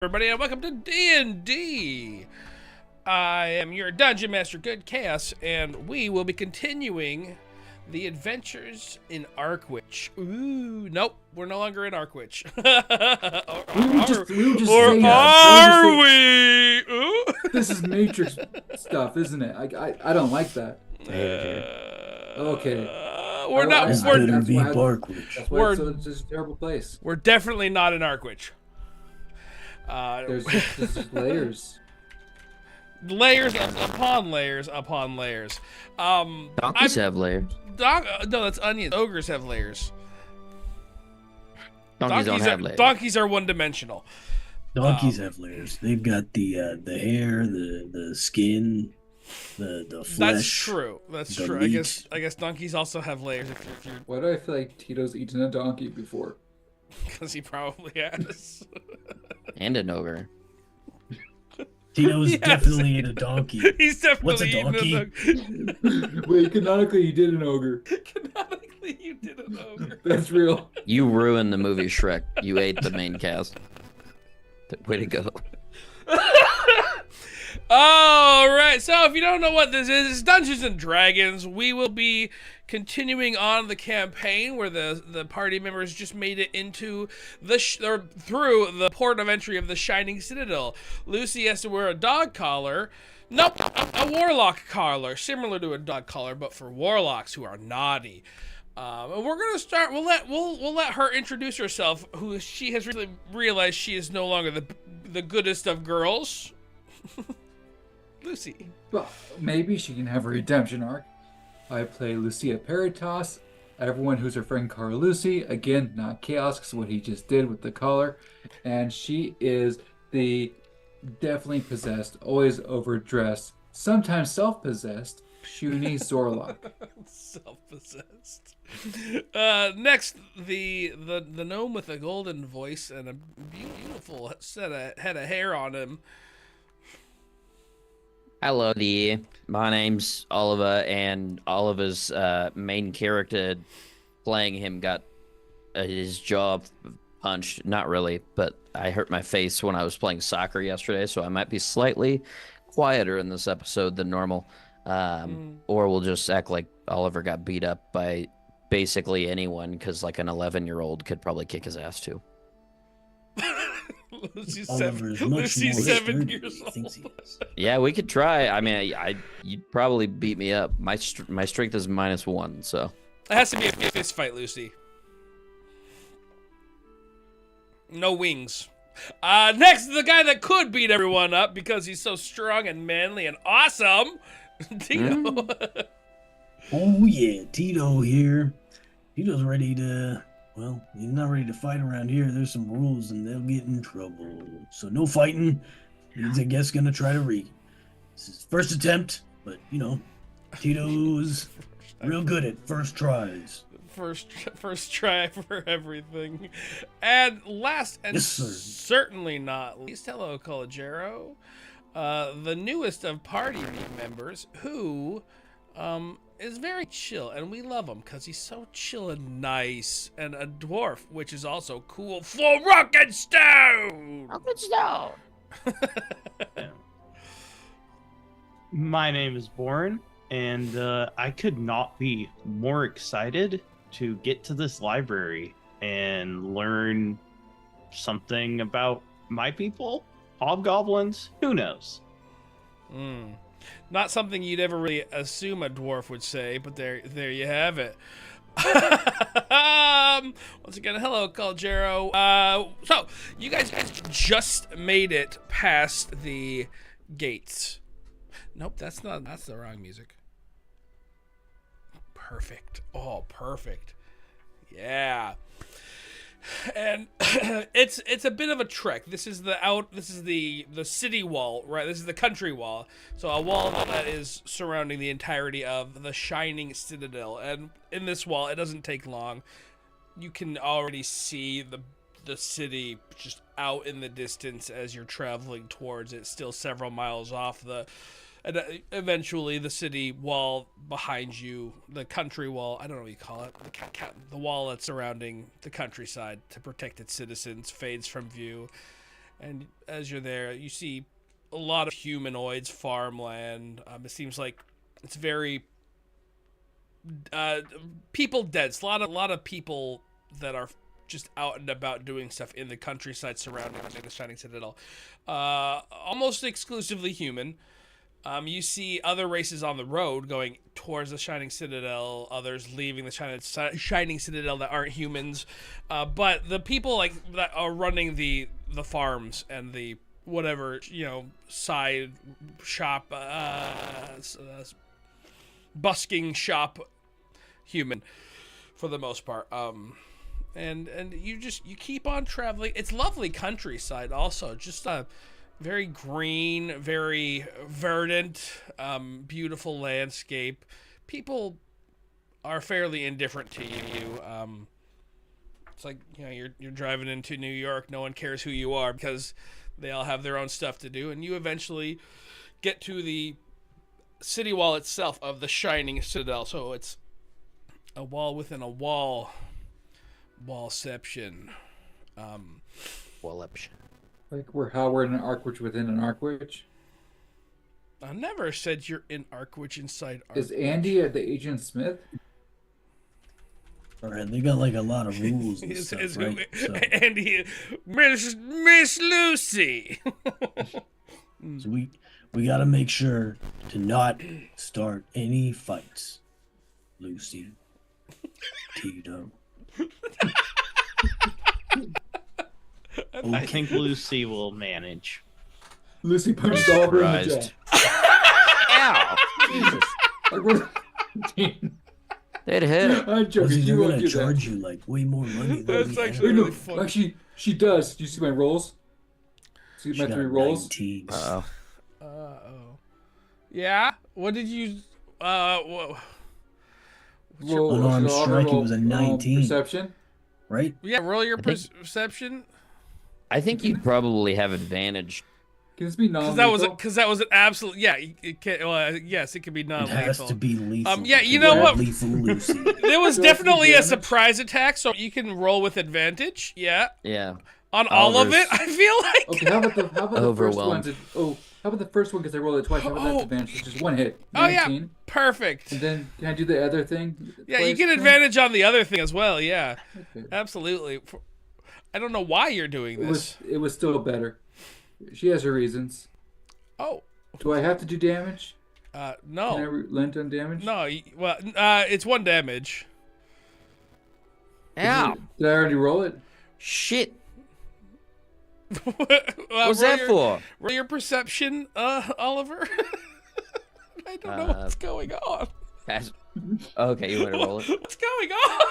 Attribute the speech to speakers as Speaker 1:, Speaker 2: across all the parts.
Speaker 1: Everybody, and welcome to D&D. I am your Dungeon Master, GoodKhaotic, and we will be continuing the adventures in Arkwich. Ooh, nope, we're no longer in Arkwich. Or are we? Ooh.
Speaker 2: This is Matrix stuff, isn't it? I don't like that. Okay.
Speaker 1: We're not.
Speaker 2: This
Speaker 1: We're,
Speaker 2: better
Speaker 3: be Barkwich.
Speaker 2: That's why it's just a terrible place.
Speaker 1: we're definitely not in Arkwich.
Speaker 2: There's just layers.
Speaker 1: Layers upon layers upon layers.
Speaker 3: Donkeys have layers.
Speaker 1: No, that's onions. Ogres have layers.
Speaker 3: Donkeys don't have layers.
Speaker 1: Donkeys are one-dimensional.
Speaker 4: Donkeys have layers. They've got the hair, the skin, the flesh.
Speaker 1: That's true. That's
Speaker 4: the
Speaker 1: true.
Speaker 4: meat.
Speaker 1: I guess donkeys also have layers. If you're,
Speaker 2: Why do I feel like Tito's eaten a donkey before?
Speaker 1: because he probably has.
Speaker 3: And an ogre.
Speaker 4: Tito's
Speaker 1: Yes.
Speaker 4: definitely ate a donkey.
Speaker 1: He's definitely
Speaker 4: What's a
Speaker 1: eaten
Speaker 4: donkey?
Speaker 2: Wait, canonically you did an ogre.
Speaker 1: Canonically, you did an ogre.
Speaker 2: That's real.
Speaker 3: You ruined the movie Shrek. You ate the main cast. Way to go.
Speaker 1: All right. So if you don't know what this is, it's Dungeons and Dragons. We will be continuing on the campaign where the party members just made it into or through the port of entry of the Shining Citadel. Lucy has to wear a dog collar. Nope, a warlock collar, similar to a dog collar, but for warlocks who are naughty. And we're gonna start. We'll let her introduce herself. Who she has really realized she is no longer the goodest of girls. Lucy.
Speaker 2: Well, maybe she can have a redemption arc. I play Lucia Peritas. Everyone who's her friend Cara Lucy. Again, not chaos, because what he just did with the collar. And she is the definitely possessed, always overdressed, sometimes self-possessed, puny Zorlok.
Speaker 1: Self-possessed. Next, the gnome with a golden voice and a beautiful head of hair on him.
Speaker 3: Hello, my name's Oliver, and Oliver's main character playing him got his jaw punched. Not really, but I hurt my face when I was playing soccer yesterday, so I might be slightly quieter in this episode than normal. Or we'll just act like Oliver got beat up by basically anyone, because like an 11-year-old could probably kick his ass too.
Speaker 1: Lucy's
Speaker 4: Oliver is much
Speaker 1: Lucy's
Speaker 4: more
Speaker 1: 7
Speaker 4: sturdy
Speaker 1: years
Speaker 4: than he
Speaker 1: old.
Speaker 4: thinks he is.
Speaker 3: Yeah, we could try. I mean, you'd probably beat me up. My strength is -1, so.
Speaker 1: It has to be a fist fight, Lucy. No wings. Next, the guy that could beat everyone up because he's so strong and manly and awesome. Tito.
Speaker 4: Oh yeah, Tito here. Tito's ready to. Well, he's not ready to fight around here. There's some rules, and they'll get in trouble. So no fighting. He's, I guess, gonna try to read. This is his first attempt, but you know, Tito's real good at first tries.
Speaker 1: First try for everything. And last and
Speaker 4: Yes, sir.
Speaker 1: certainly not least, hello, Colagero. The newest of party members who is very chill, and we love him because he's so chill and nice, and a dwarf, which is also cool for rock and stone.
Speaker 5: My name is Boren, and I could not be more excited to get to this library and learn something about my people, hobgoblins, who knows?
Speaker 1: Not something you'd ever really assume a dwarf would say, but there you have it. Once again, hello, Colgero. So you guys just made it past the gates. Nope, that's the wrong music. Perfect. Oh, perfect. Yeah. And it's a bit of a trek. This is the city wall, right? This is the country wall. So a wall that is surrounding the entirety of the Shining Citadel. And in this wall, it doesn't take long. You can already see the city just out in the distance as you're traveling towards it, still several miles off and eventually the city wall behind you, the country wall, I don't know what you call it, the wall that's surrounding the countryside to protect its citizens, fades from view. And as you're there, you see a lot of humanoids, farmland. It seems like it's very people dense. A lot of people that are just out and about doing stuff in the countryside surrounding the Shining Citadel. Almost exclusively human. You see other races on the road going towards the Shining Citadel, others leaving the Shining Citadel that aren't humans. But the people like that are running the farms and the whatever, side shop, busking shop human for the most part. And you keep on traveling. It's lovely countryside also. Just very green, very verdant, beautiful landscape. People are fairly indifferent to you. It's like, you're driving into New York. No one cares who you are because they all have their own stuff to do. And you eventually get to the city wall itself of the Shining Citadel. So it's a wall within a wall. Wallception.
Speaker 3: Wallception.
Speaker 2: Like how we're in an Arkwich within an Arkwich.
Speaker 1: I never said you're in Arkwich inside Arkwich.
Speaker 2: Is Andy at the Agent Smith?
Speaker 4: All right, they got like a lot of rules and stuff, right? So,
Speaker 1: Andy, Miss Lucy.
Speaker 4: so we got to make sure to not start any fights, Lucy. Tito.
Speaker 5: Old King Lucy will manage.
Speaker 2: Lucy punched Oliver in the
Speaker 3: Surprised.
Speaker 2: jaw.
Speaker 3: Ow! Jesus.
Speaker 2: Like, we're-
Speaker 3: They'd hit.
Speaker 2: I'm joking.
Speaker 4: They're
Speaker 2: You won't
Speaker 4: gonna
Speaker 2: do
Speaker 4: charge
Speaker 2: that.
Speaker 4: you like way more money than
Speaker 1: That's
Speaker 4: we
Speaker 1: actually
Speaker 4: have.
Speaker 1: really funny.
Speaker 2: Actually, she does. Do you see my rolls? See
Speaker 4: She
Speaker 2: my
Speaker 4: got
Speaker 2: 3 rolls?
Speaker 4: 19.
Speaker 3: Uh-oh.
Speaker 1: Uh-oh. Yeah? What did you...
Speaker 2: Roll,
Speaker 4: Unarmed
Speaker 2: should Oliver
Speaker 4: strike, it
Speaker 2: roll,
Speaker 4: was a 19.
Speaker 2: Perception.
Speaker 4: Right?
Speaker 1: Yeah, roll your
Speaker 3: I think-
Speaker 1: perception.
Speaker 3: I think you'd probably have advantage.
Speaker 2: Can this be
Speaker 1: Because
Speaker 2: non-lethal?
Speaker 1: that was an absolute... Yeah, it can, yes, it could be
Speaker 4: It
Speaker 1: non-lethal.
Speaker 4: has to be lethal.
Speaker 1: Yeah, you
Speaker 4: because
Speaker 1: know
Speaker 4: we're
Speaker 1: what?
Speaker 4: Lethal Lucy.
Speaker 1: There was
Speaker 2: Do I see
Speaker 1: definitely a
Speaker 2: damage?
Speaker 1: surprise attack, so you can roll with advantage. Yeah.
Speaker 3: Yeah.
Speaker 1: On all of it,
Speaker 3: Oliver's-
Speaker 1: I feel like.
Speaker 2: Okay, how about the first one?
Speaker 3: Overwhelmed.
Speaker 2: How about the first one? Because I rolled it twice. How about
Speaker 1: Oh.
Speaker 2: that advantage? It's just one hit.
Speaker 1: Oh, yeah.
Speaker 2: 19.
Speaker 1: Perfect.
Speaker 2: And then can I do the other thing?
Speaker 1: Yeah, you
Speaker 2: twice
Speaker 1: get
Speaker 2: then?
Speaker 1: advantage on the other thing as well. Yeah,
Speaker 2: Okay.
Speaker 1: absolutely. I don't know why you're doing this.
Speaker 2: It was still better. She has her reasons.
Speaker 1: Oh,
Speaker 2: Do I have to do damage? Can I
Speaker 1: no.
Speaker 2: lent on damage?
Speaker 1: No, well, it's 1 damage.
Speaker 3: Ow!
Speaker 2: Did I already roll it?
Speaker 3: Shit!
Speaker 1: What's
Speaker 3: What's that for?
Speaker 1: Roll your perception, Oliver. I don't know what's going on.
Speaker 3: Pass. Okay, you want to roll it?
Speaker 1: What's going on?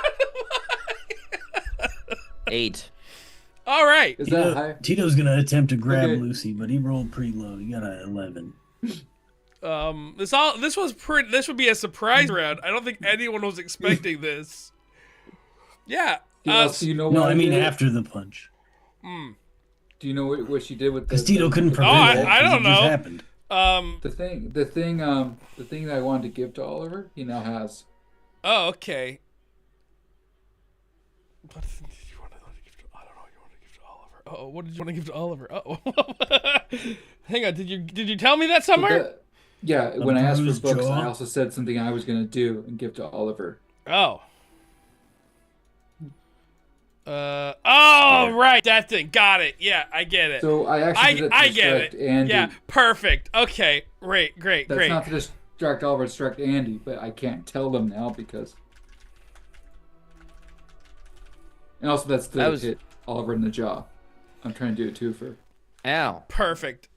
Speaker 3: 8.
Speaker 2: All right. Is that high?
Speaker 4: Tito's gonna attempt to grab
Speaker 2: Okay.
Speaker 4: Lucy, but he rolled pretty low. He got an 11.
Speaker 1: This would be a surprise round. I don't think anyone was expecting this. Yeah.
Speaker 2: So you know
Speaker 4: No,
Speaker 2: what
Speaker 4: I mean
Speaker 2: did?
Speaker 4: after the punch.
Speaker 2: Do you know what she did with the?
Speaker 4: Because Tito couldn't prevent
Speaker 1: I
Speaker 4: it. 'cause
Speaker 1: don't
Speaker 4: it just
Speaker 1: know.
Speaker 4: happened.
Speaker 2: The thing that I wanted to give to Oliver, he now has.
Speaker 1: Oh, okay. What did you want to give to? I don't know. You want to give to Oliver? Oh, what did you want to give to Oliver? Oh, hang on. Did you tell me that somewhere?
Speaker 2: Yeah, when I asked for
Speaker 4: bruised
Speaker 2: books,
Speaker 4: jaw?
Speaker 2: I also said something I was gonna do and give to Oliver.
Speaker 1: Oh. Oh, right, that thing. Got it. Yeah, I get it.
Speaker 2: So I actually did it to
Speaker 1: I get
Speaker 2: distract
Speaker 1: it.
Speaker 2: Andy.
Speaker 1: Yeah, perfect. Okay, great.
Speaker 2: That's not to distract Oliver, distract Andy, but I can't tell them now because. And also, that's to hit Oliver in the jaw. I'm trying to do it too for.
Speaker 3: Ow.
Speaker 1: Perfect.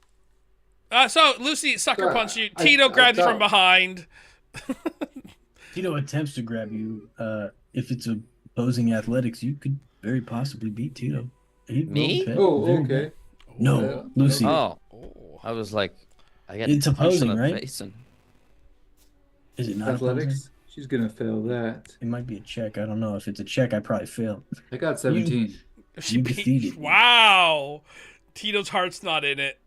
Speaker 1: So Lucy sucker
Speaker 2: Sorry,
Speaker 1: punched you.
Speaker 2: I
Speaker 1: Tito grabs you
Speaker 2: thought-
Speaker 1: from behind.
Speaker 4: Tito attempts to grab you. If it's opposing athletics, you could very possibly beat Tito. He
Speaker 3: Me?
Speaker 4: rolled very
Speaker 2: Oh,
Speaker 4: good.
Speaker 2: okay.
Speaker 4: No, Lucy.
Speaker 3: Oh.
Speaker 1: Oh.
Speaker 3: I was like, I got
Speaker 4: It's
Speaker 3: punched
Speaker 4: opposing,
Speaker 3: in the
Speaker 4: right?
Speaker 3: face and-
Speaker 4: Is it not opposing?
Speaker 2: Athletics. She's gonna fail that.
Speaker 4: It might be a check. I don't know. If it's a check, I probably fail.
Speaker 2: I got 17.
Speaker 1: She
Speaker 4: You
Speaker 1: beat-
Speaker 4: defeated me.
Speaker 1: Wow. Tito's heart's not in it.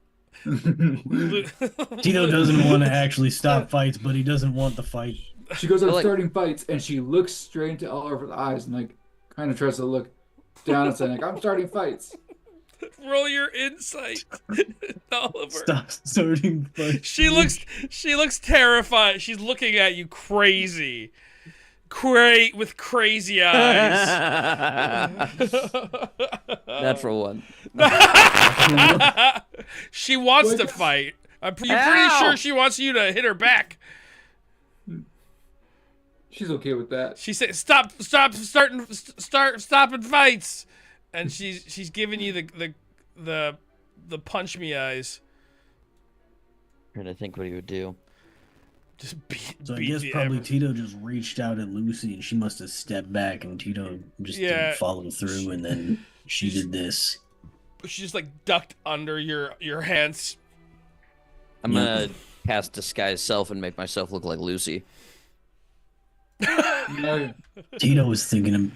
Speaker 4: Tito doesn't want to actually stop fights, but he doesn't want the fight.
Speaker 2: She goes, I'm
Speaker 3: Like-
Speaker 2: starting fights, and she looks straight into Oliver's eyes and like kind of tries to look down and say, like, I'm starting fights.
Speaker 1: Roll your insight, Oliver.
Speaker 4: Stop starting fights.
Speaker 1: She looks terrified. She's looking at you crazy. With crazy eyes.
Speaker 3: Natural one.
Speaker 1: She wants to fight. You're pretty sure she wants you to hit her back.
Speaker 2: She's okay with that.
Speaker 1: She said, "Stop stopping fights," and she's giving you the punch me eyes.
Speaker 3: Trying to think what he would do.
Speaker 1: Just beat.
Speaker 4: So I
Speaker 1: beat
Speaker 4: guess
Speaker 1: the
Speaker 4: probably
Speaker 1: ever-
Speaker 4: Tito just reached out at Lucy and she must have stepped back and Tito just didn't follow through and then she did this.
Speaker 1: She just like ducked under your hands.
Speaker 3: I'm gonna cast disguise self and make myself look like Lucy.
Speaker 2: No,
Speaker 4: Tito was thinking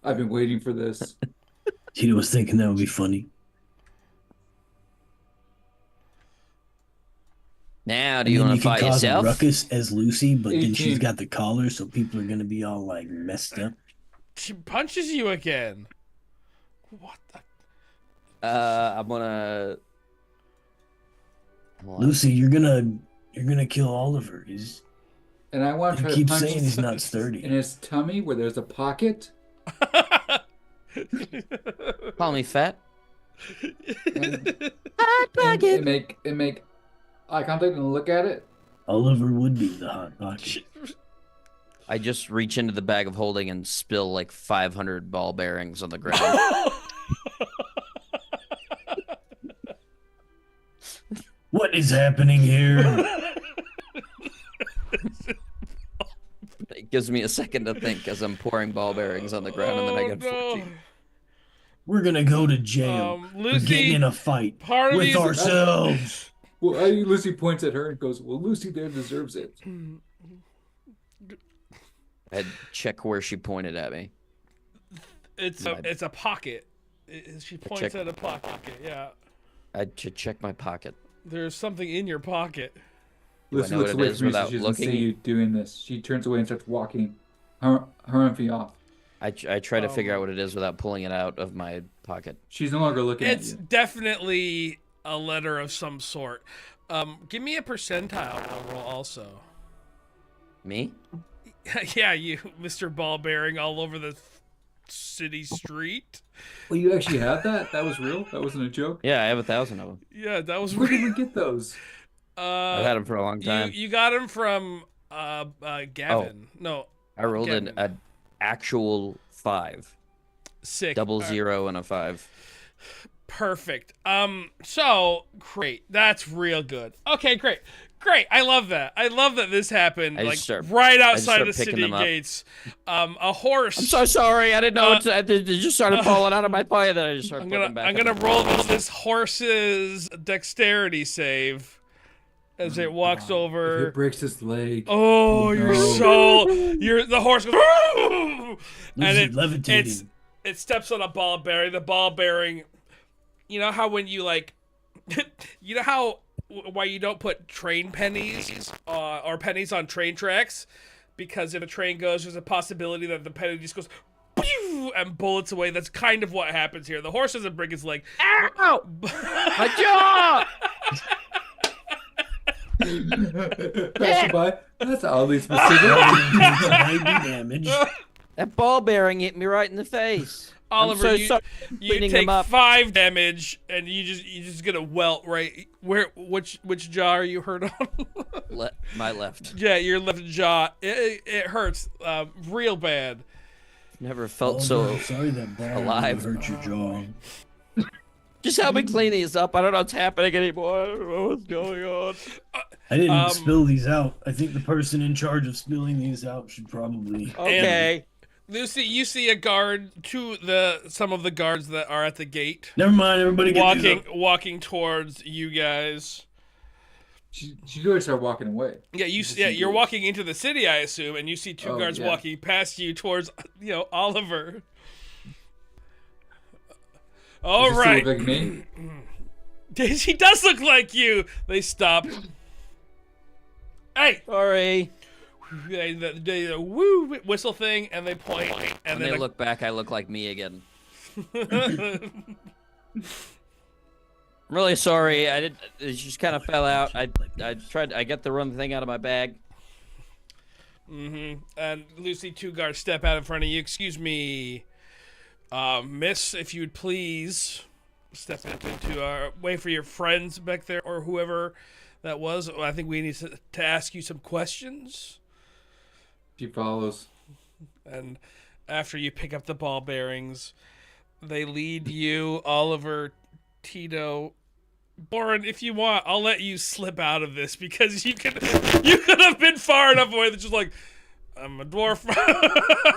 Speaker 2: I've been waiting for this.
Speaker 4: Tito was thinking that would be funny.
Speaker 3: Now, do
Speaker 4: And
Speaker 3: you
Speaker 4: then
Speaker 3: want to
Speaker 4: could
Speaker 3: fight
Speaker 4: cause
Speaker 3: yourself?
Speaker 4: a ruckus as Lucy, but then
Speaker 2: 18.
Speaker 4: she's got the collar, so people are gonna be all like messed up.
Speaker 1: She punches you again. What the?
Speaker 3: I'm gonna. Hold on.
Speaker 4: Lucy, you're gonna kill Oliver.
Speaker 2: And I want to
Speaker 4: He
Speaker 2: try to
Speaker 4: keeps
Speaker 2: punch
Speaker 4: saying he's not
Speaker 2: in
Speaker 4: sturdy.
Speaker 2: his tummy where there's a pocket.
Speaker 3: Call me fat.
Speaker 2: And make eye contact and look at it.
Speaker 4: Oliver would be the hot pocket.
Speaker 3: I just reach into the bag of holding and spill like 500 ball bearings on the ground.
Speaker 4: What is happening here?
Speaker 3: It gives me a second to think as I'm pouring ball bearings on the ground, and then I get 14.
Speaker 4: We're gonna go to jail for
Speaker 1: Lucy,
Speaker 4: getting in a fight
Speaker 1: part of
Speaker 4: with
Speaker 1: me's-
Speaker 4: ourselves.
Speaker 2: Well, Lucy points at her and goes, "Well, Lucy there deserves it."
Speaker 3: I'd check where she pointed at me.
Speaker 1: It's a pocket. She points
Speaker 3: check-
Speaker 1: at a pocket. Yeah,
Speaker 3: I'd check my pocket.
Speaker 1: there's something in your pocket.
Speaker 3: Do I
Speaker 2: Lucy
Speaker 3: know
Speaker 2: looks
Speaker 3: what it
Speaker 2: away
Speaker 3: is
Speaker 2: from you so
Speaker 3: without
Speaker 2: she doesn't see
Speaker 3: looking?
Speaker 2: you doing this. She turns away and starts walking, hurrying off.
Speaker 3: I try to figure out what it is without pulling it out of my pocket.
Speaker 2: She's no longer looking
Speaker 1: It's
Speaker 2: at you.
Speaker 1: definitely a letter of some sort. Give me a percentile roll also.
Speaker 3: Me?
Speaker 1: Yeah, you, Mr. Ball Bearing all over the city street.
Speaker 2: Well, you actually have that? That was real? That wasn't a joke?
Speaker 3: Yeah, I have 1,000 of them.
Speaker 1: Yeah, that was
Speaker 2: Where did
Speaker 1: real.
Speaker 2: we get those?
Speaker 3: I've had them for a long time.
Speaker 1: You got him from Gavin. No,
Speaker 3: I rolled
Speaker 1: Gavin.
Speaker 3: an actual 5.
Speaker 1: Sick.
Speaker 3: Double 0 and a 5.
Speaker 1: Perfect. So great. That's real good. Okay, great. I love that. I love that this happened
Speaker 3: I
Speaker 1: like
Speaker 3: just start-
Speaker 1: right
Speaker 3: I just
Speaker 1: outside
Speaker 3: start
Speaker 1: of the
Speaker 3: picking
Speaker 1: city
Speaker 3: them up.
Speaker 1: gates. A horse.
Speaker 3: I'm so sorry. I didn't know it just started falling out of my pocket. Then I just started putting them back.
Speaker 1: I'm gonna roll this horse's dexterity save as it walks
Speaker 2: If
Speaker 1: over.
Speaker 2: it breaks his leg.
Speaker 1: Oh, you're
Speaker 2: no.
Speaker 1: the horse goes, and
Speaker 4: Lucy
Speaker 1: it
Speaker 4: levitating.
Speaker 1: it steps on a ball bearing. The ball bearing, you know how when you like, you know how why you don't put train pennies or pennies on train tracks, because if a train goes, there's a possibility that the penny just goes pew, and bullets away. That's kind of what happens here. The horse doesn't break his leg.
Speaker 3: Ow! My jaw!
Speaker 2: Passerby, that's oddly specific.
Speaker 4: 90 damage.
Speaker 3: That ball bearing hit me right in the face.
Speaker 1: Oliver,
Speaker 3: I'm so sorry.
Speaker 1: you
Speaker 3: Cleaning
Speaker 1: take
Speaker 3: them up.
Speaker 1: 5 damage, and you just get a welt right where. Which jaw are you hurt on?
Speaker 3: My left.
Speaker 1: Yeah, your left jaw. It hurts, real bad.
Speaker 3: Never felt
Speaker 4: Oh,
Speaker 3: so.
Speaker 4: no, sorry that ball
Speaker 3: alive.
Speaker 4: hurt your jaw.
Speaker 3: Just help me clean these up. I don't know what's happening anymore. I don't know what's going on.
Speaker 4: I didn't spill these out. I think the person in charge of spilling these out should probably.
Speaker 3: Okay.
Speaker 1: Lucy, you see a guard. Some of the guards that are at the gate,
Speaker 4: Never mind, everybody get these up.
Speaker 1: walking towards you guys.
Speaker 2: She's going to start walking away.
Speaker 1: Yeah, you're walking into the city, I assume, and you see 2 guards
Speaker 2: yeah.
Speaker 1: walking past you towards, Oliver. All
Speaker 2: Does she
Speaker 1: right.
Speaker 2: look like me?
Speaker 1: He does look like you. They stop. Hey!
Speaker 3: Sorry.
Speaker 1: They woo whistle thing, and they point, and
Speaker 3: When
Speaker 1: then
Speaker 3: they look back, I look like me again. I'm really sorry. It just kind of fell out. I got the wrong thing out of my bag.
Speaker 1: And Lucy, two guards step out in front of you. Excuse me, miss, if you would please step into wait for your friends back there or whoever that was. I think we need to ask you some questions.
Speaker 2: She follows.
Speaker 1: And after you pick up the ball bearings, they lead you, Oliver, Tito, Boren. If you want, I'll let you slip out of this because you could have been far enough away that just like, I'm a dwarf.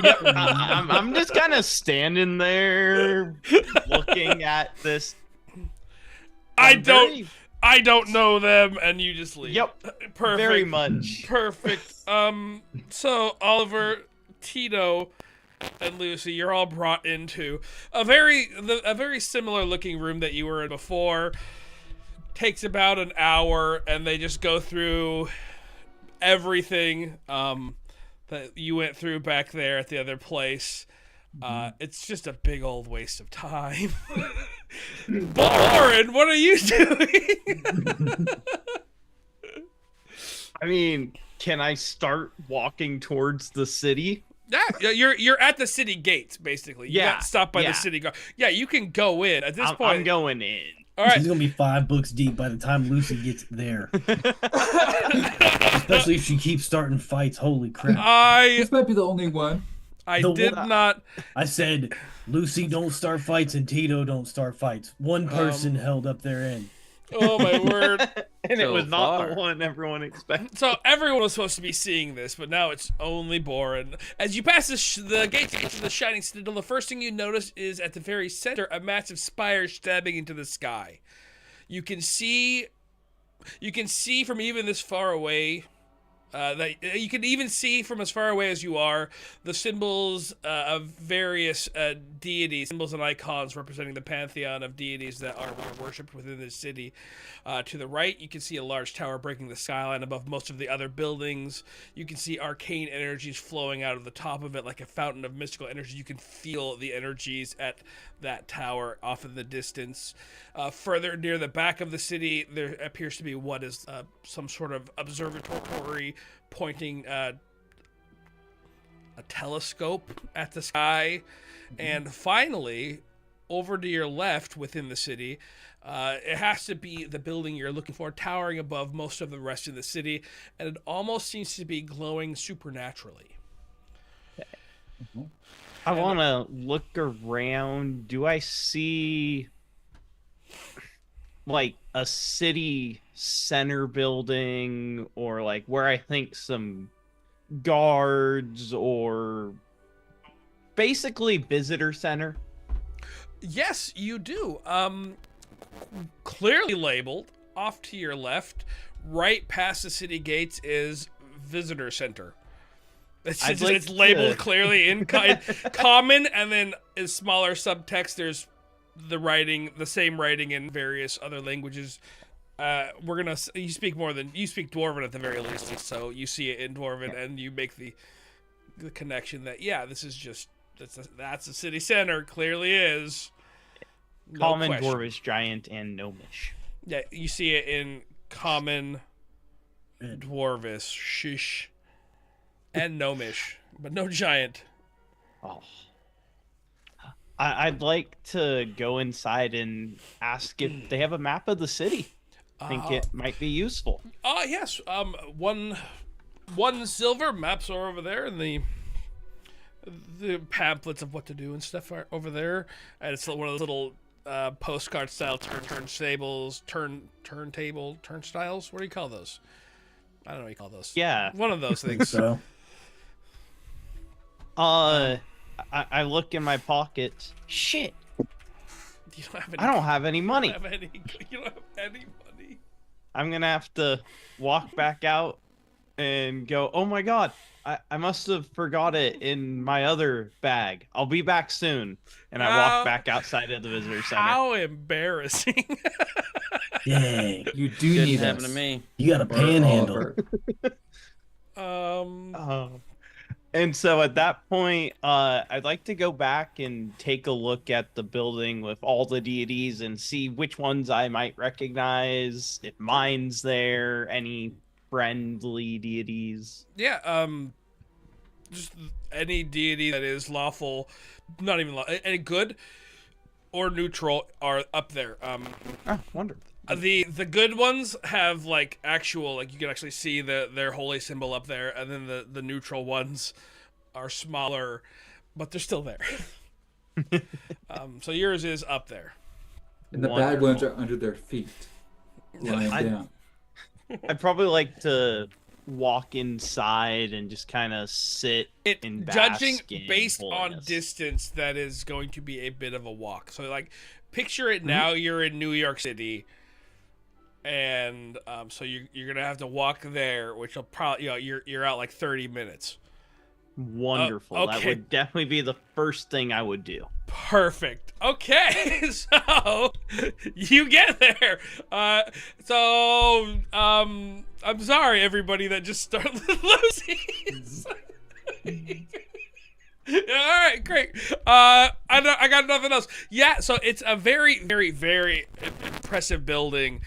Speaker 5: Yep, I'm just kind of standing there looking at this.
Speaker 1: I don't know them, and you just leave.
Speaker 5: Yep,
Speaker 1: perfect.
Speaker 5: very much.
Speaker 1: Perfect. So Oliver, Tito, and Lucy, you're all brought into a very similar looking room that you were in before. Takes about an hour, and they just go through everything that you went through back there at the other place. It's just a big old waste of time. Boren, what are you doing?
Speaker 5: I mean, can I start walking towards the city?
Speaker 1: Yeah, you're at the city gates, basically. You got stopped by the city guard. Yeah, you can go in. At this point,
Speaker 5: I'm going in.
Speaker 1: All right.
Speaker 4: She's gonna be 5 books deep by the time Lucy gets there. Especially if she keeps starting fights. Holy crap!
Speaker 2: This might be the only one.
Speaker 1: I did not.
Speaker 4: I said, Lucy, don't start fights, and Tito, don't start fights. One person held up their end.
Speaker 1: Oh my word!
Speaker 5: And it
Speaker 3: So
Speaker 5: was not
Speaker 3: far.
Speaker 5: the one everyone expected.
Speaker 1: So everyone was supposed to be seeing this, but now it's only Boren. As you pass the gate to get to the Shining Citadel, the first thing you notice is at the very center a massive spire stabbing into the sky. You can see from even this far away. That you can even see from as far away as you are the symbols of various deities, symbols and icons representing the pantheon of deities that are worshipped within this city. To the right, you can see a large tower breaking the skyline above most of the other buildings. You can see arcane energies flowing out of the top of it like a fountain of mystical energy. You can feel the energies at that tower off in the distance. Further near the back of the city, there appears to be what is some sort of observatory pointing a telescope at the sky. And finally, over to your left within the city, it has to be the building you're looking for, towering above most of the rest of the city, and it almost seems to be glowing supernaturally.
Speaker 5: I want to look around. Do I see like a city center building, or like where I think some guards, or basically visitor center?
Speaker 1: Yes, you do. Clearly labeled off to your left, right past the city gates, is visitor center. It's labeled clearly in common, and then in smaller subtext, there's the same writing in various other languages. You speak Dwarven at the very least, so you see it in Dwarven, and you make the connection that this is just that's a city center. Clearly is. No
Speaker 5: Common,
Speaker 1: question.
Speaker 5: Dwarvish, Giant, and Gnomish.
Speaker 1: Yeah, you see it in Common, Dwarvish, Shish, and Gnomish, but no Giant.
Speaker 5: Oh. I'd like to go inside and ask if they have a map of the city. I think it might be useful.
Speaker 1: Yes. One silver, maps are over there, and the pamphlets of what to do and stuff are over there. And it's one of those little postcard style turnstiles. What do you call those? I don't know what you call those.
Speaker 5: Yeah.
Speaker 1: One of those things.
Speaker 4: So,
Speaker 5: I look in my pockets. Shit.
Speaker 1: You don't have any,
Speaker 5: I don't have any money.
Speaker 1: You don't have any money.
Speaker 5: I'm gonna have to walk back out and go, oh my god, I must have forgot it in my other bag. I'll be back soon. And I walk back outside of the visitor center.
Speaker 1: How embarrassing.
Speaker 4: dang.
Speaker 2: You do
Speaker 3: Didn't
Speaker 2: need
Speaker 3: happen
Speaker 2: us.
Speaker 3: to me.
Speaker 4: You got a
Speaker 2: Or
Speaker 4: panhandle.
Speaker 2: Oliver.
Speaker 5: And so at that point, I'd like to go back and take a look at the building with all the deities and see which ones I might recognize, if mine's there, any friendly deities.
Speaker 1: Yeah, just any deity that is lawful, not even any good or neutral are up there.
Speaker 5: Oh, wonderful.
Speaker 1: The good ones have like actual, like you can actually see their holy symbol up there, and then the neutral ones are smaller, but they're still there. So yours is up there.
Speaker 2: And the bad ones are under their feet, lying down.
Speaker 5: I'd probably like to walk inside and just kind of sit and bask
Speaker 1: Judging
Speaker 5: in
Speaker 1: based on
Speaker 5: holiness.
Speaker 1: distance, that is going to be a bit of a walk. So like, picture it now. You're in New York City. And so you're gonna have to walk there, which will probably you're out like 30 minutes.
Speaker 5: Wonderful. That
Speaker 1: okay.
Speaker 5: would definitely be the first thing I would do.
Speaker 1: Perfect. Okay, so you get there. I'm sorry, everybody that just started Lucy's. All right, great. I got nothing else. Yeah, so it's a very, very, very impressive building.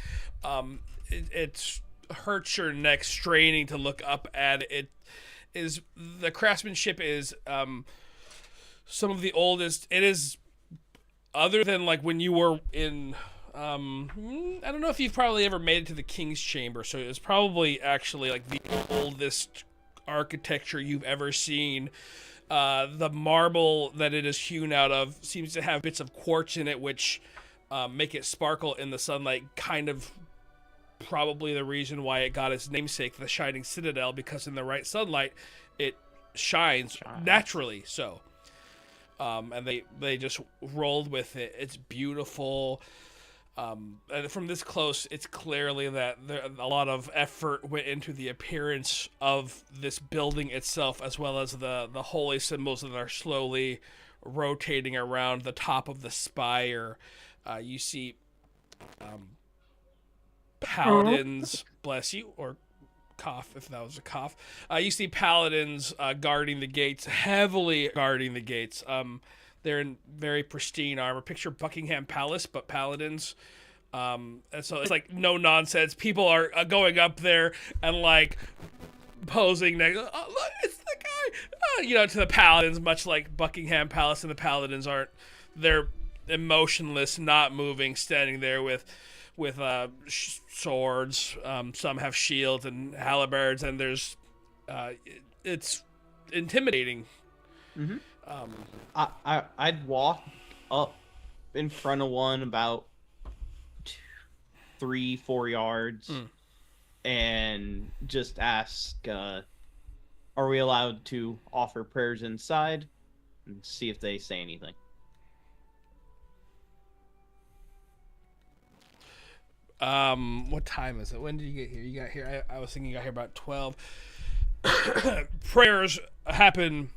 Speaker 1: It hurts your neck straining to look up at it. Is the craftsmanship is some of the oldest. It is, other than like when you were in I don't know if you've probably ever made it to the King's Chamber, so it's probably actually like the oldest architecture you've ever seen. The marble that it is hewn out of seems to have bits of quartz in it, which make it sparkle in the sunlight, kind of probably the reason why it got its namesake, the Shining Citadel, because in the right sunlight, it shines naturally. So, and they just rolled with it. It's beautiful. And from this close, it's clearly that a lot of effort went into the appearance of this building itself, as well as the holy symbols that are slowly rotating around the top of the spire. You see paladins, bless you, or cough if that was a cough. You see paladins guarding the gates, heavily guarding the gates. They're in very pristine armor. Picture Buckingham Palace, but paladins. And so it's like no nonsense. People are going up there and like posing next. Oh, look, it's the guy. To the paladins, much like Buckingham Palace, and the paladins aren't. They're emotionless, not moving, standing there with swords. Some have shields and halberds, and there's it's intimidating.
Speaker 5: Mm-hmm. I'd walk up in front of one about 3-4 yards and just ask, are we allowed to offer prayers inside, and see if they say anything.
Speaker 1: What time is it? When did you get here? You got here. I was thinking you got here about 12. Prayers happen.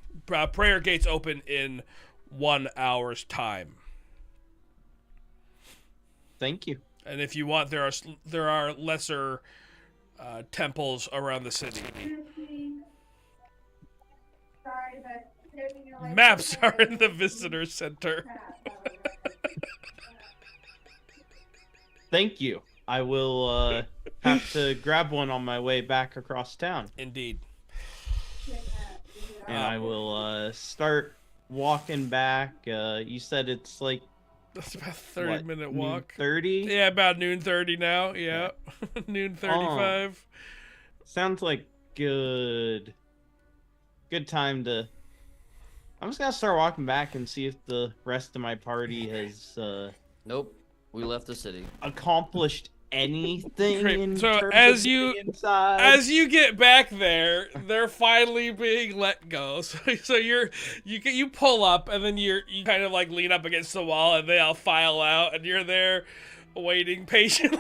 Speaker 1: Prayer gates open in 1 hour's time.
Speaker 5: Thank you.
Speaker 1: And if you want, there are lesser temples around the city. Maps are in the visitor center.
Speaker 5: Thank you. I will have to grab one on my way back across town.
Speaker 1: Indeed.
Speaker 5: And I will start walking back. You said it's like
Speaker 1: that's about a 30-minute walk.
Speaker 5: 30?
Speaker 1: Yeah, about noon 30 now. Yeah, noon 35.
Speaker 5: Sounds like good time to. I'm just gonna start walking back and see if the rest of my party has
Speaker 3: Nope, we left the city.
Speaker 5: accomplished anything.
Speaker 1: Great.
Speaker 5: In
Speaker 1: So
Speaker 5: terms
Speaker 1: as
Speaker 5: of
Speaker 1: you-
Speaker 5: being inside.
Speaker 1: As you get back there, they're finally being let go. So you pull up, and then you kind of like lean up against the wall, and they all file out, and you're there waiting patiently.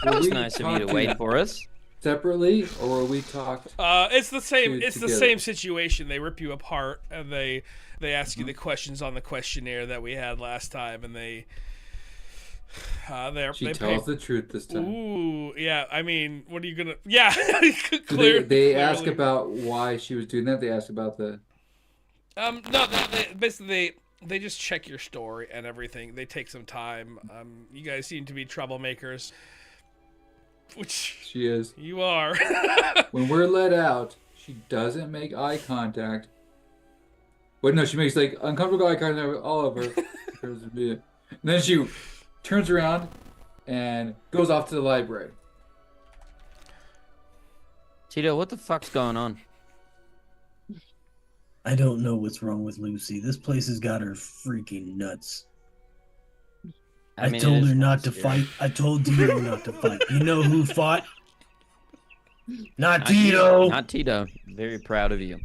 Speaker 3: It was nice of you to wait for us.
Speaker 2: Separately, or we talked?
Speaker 1: It's the same.
Speaker 2: Two
Speaker 1: It's the
Speaker 2: together.
Speaker 1: same situation. They rip you apart, and they ask you the questions on the questionnaire that we had last time, and they
Speaker 2: She
Speaker 1: they
Speaker 2: tells the truth this time.
Speaker 1: Ooh, yeah. I mean, what are you gonna? Yeah,
Speaker 2: So they ask about why she was doing that. They ask about the.
Speaker 1: No, they basically they just check your story and everything. They take some time. You guys seem to be troublemakers, which
Speaker 2: She is.
Speaker 1: you are.
Speaker 2: When we're let out, she doesn't make eye contact. But no, she makes like uncomfortable eye contact with Oliver. And then she turns around and goes off to the library.
Speaker 3: Tito, what the fuck's going on?
Speaker 4: I don't know what's wrong with Lucy. This place has got her freaking nuts. I
Speaker 3: mean,
Speaker 4: told
Speaker 3: it is
Speaker 4: her not to
Speaker 3: scary.
Speaker 4: fight. I told Tito not to fight. You know who fought? Not
Speaker 3: Not you.
Speaker 4: Tito.
Speaker 3: Not Tito. Very proud of you.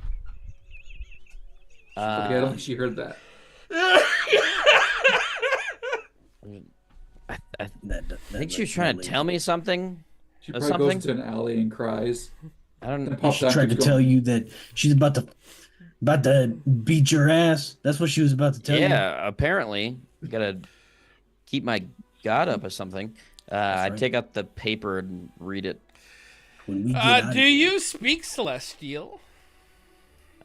Speaker 2: Okay, I don't think she heard that.
Speaker 3: I think she was trying to tell me something.
Speaker 2: She
Speaker 3: Or
Speaker 2: probably goes
Speaker 3: something?
Speaker 2: into an alley and cries.
Speaker 3: I don't.
Speaker 2: And pops
Speaker 4: She
Speaker 2: out
Speaker 4: tried
Speaker 2: and
Speaker 4: to
Speaker 2: keeps
Speaker 4: tell
Speaker 2: going.
Speaker 4: you that she's about to beat your ass. That's what she was about to tell you.
Speaker 3: Yeah, apparently, gotta keep my guard up or something. I
Speaker 4: right.
Speaker 3: take out the paper and read it.
Speaker 4: When we get out
Speaker 1: Do
Speaker 4: of here,
Speaker 1: you speak Celestial?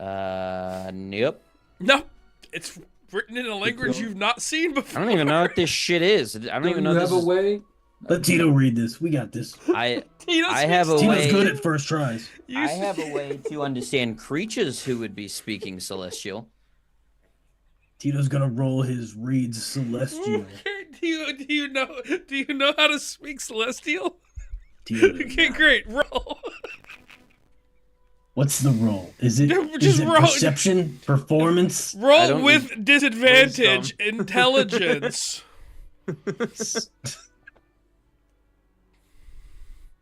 Speaker 3: Nope.
Speaker 1: No, it's written in a language you've not seen before.
Speaker 3: I don't even know what this shit is. I don't even know
Speaker 2: you
Speaker 3: this
Speaker 2: have a
Speaker 3: is.
Speaker 2: way?
Speaker 4: let Tito read this. We got this.
Speaker 3: I
Speaker 1: Tito
Speaker 3: I
Speaker 1: speaks
Speaker 3: have a
Speaker 4: Tito's
Speaker 3: way.
Speaker 4: good at first tries.
Speaker 1: You
Speaker 3: I
Speaker 1: s-
Speaker 3: have a way to understand creatures who would be speaking celestial.
Speaker 4: Tito's gonna roll his reads celestial.
Speaker 1: Do you know how to speak Celestial?
Speaker 4: Tito does
Speaker 1: Okay,
Speaker 4: not.
Speaker 1: great. Roll.
Speaker 4: What's the roll? Is it
Speaker 1: Just
Speaker 4: is it
Speaker 1: roll.
Speaker 4: perception, performance?
Speaker 3: I
Speaker 1: Roll
Speaker 3: don't
Speaker 1: with disadvantage.
Speaker 5: Wisdom.
Speaker 1: Intelligence.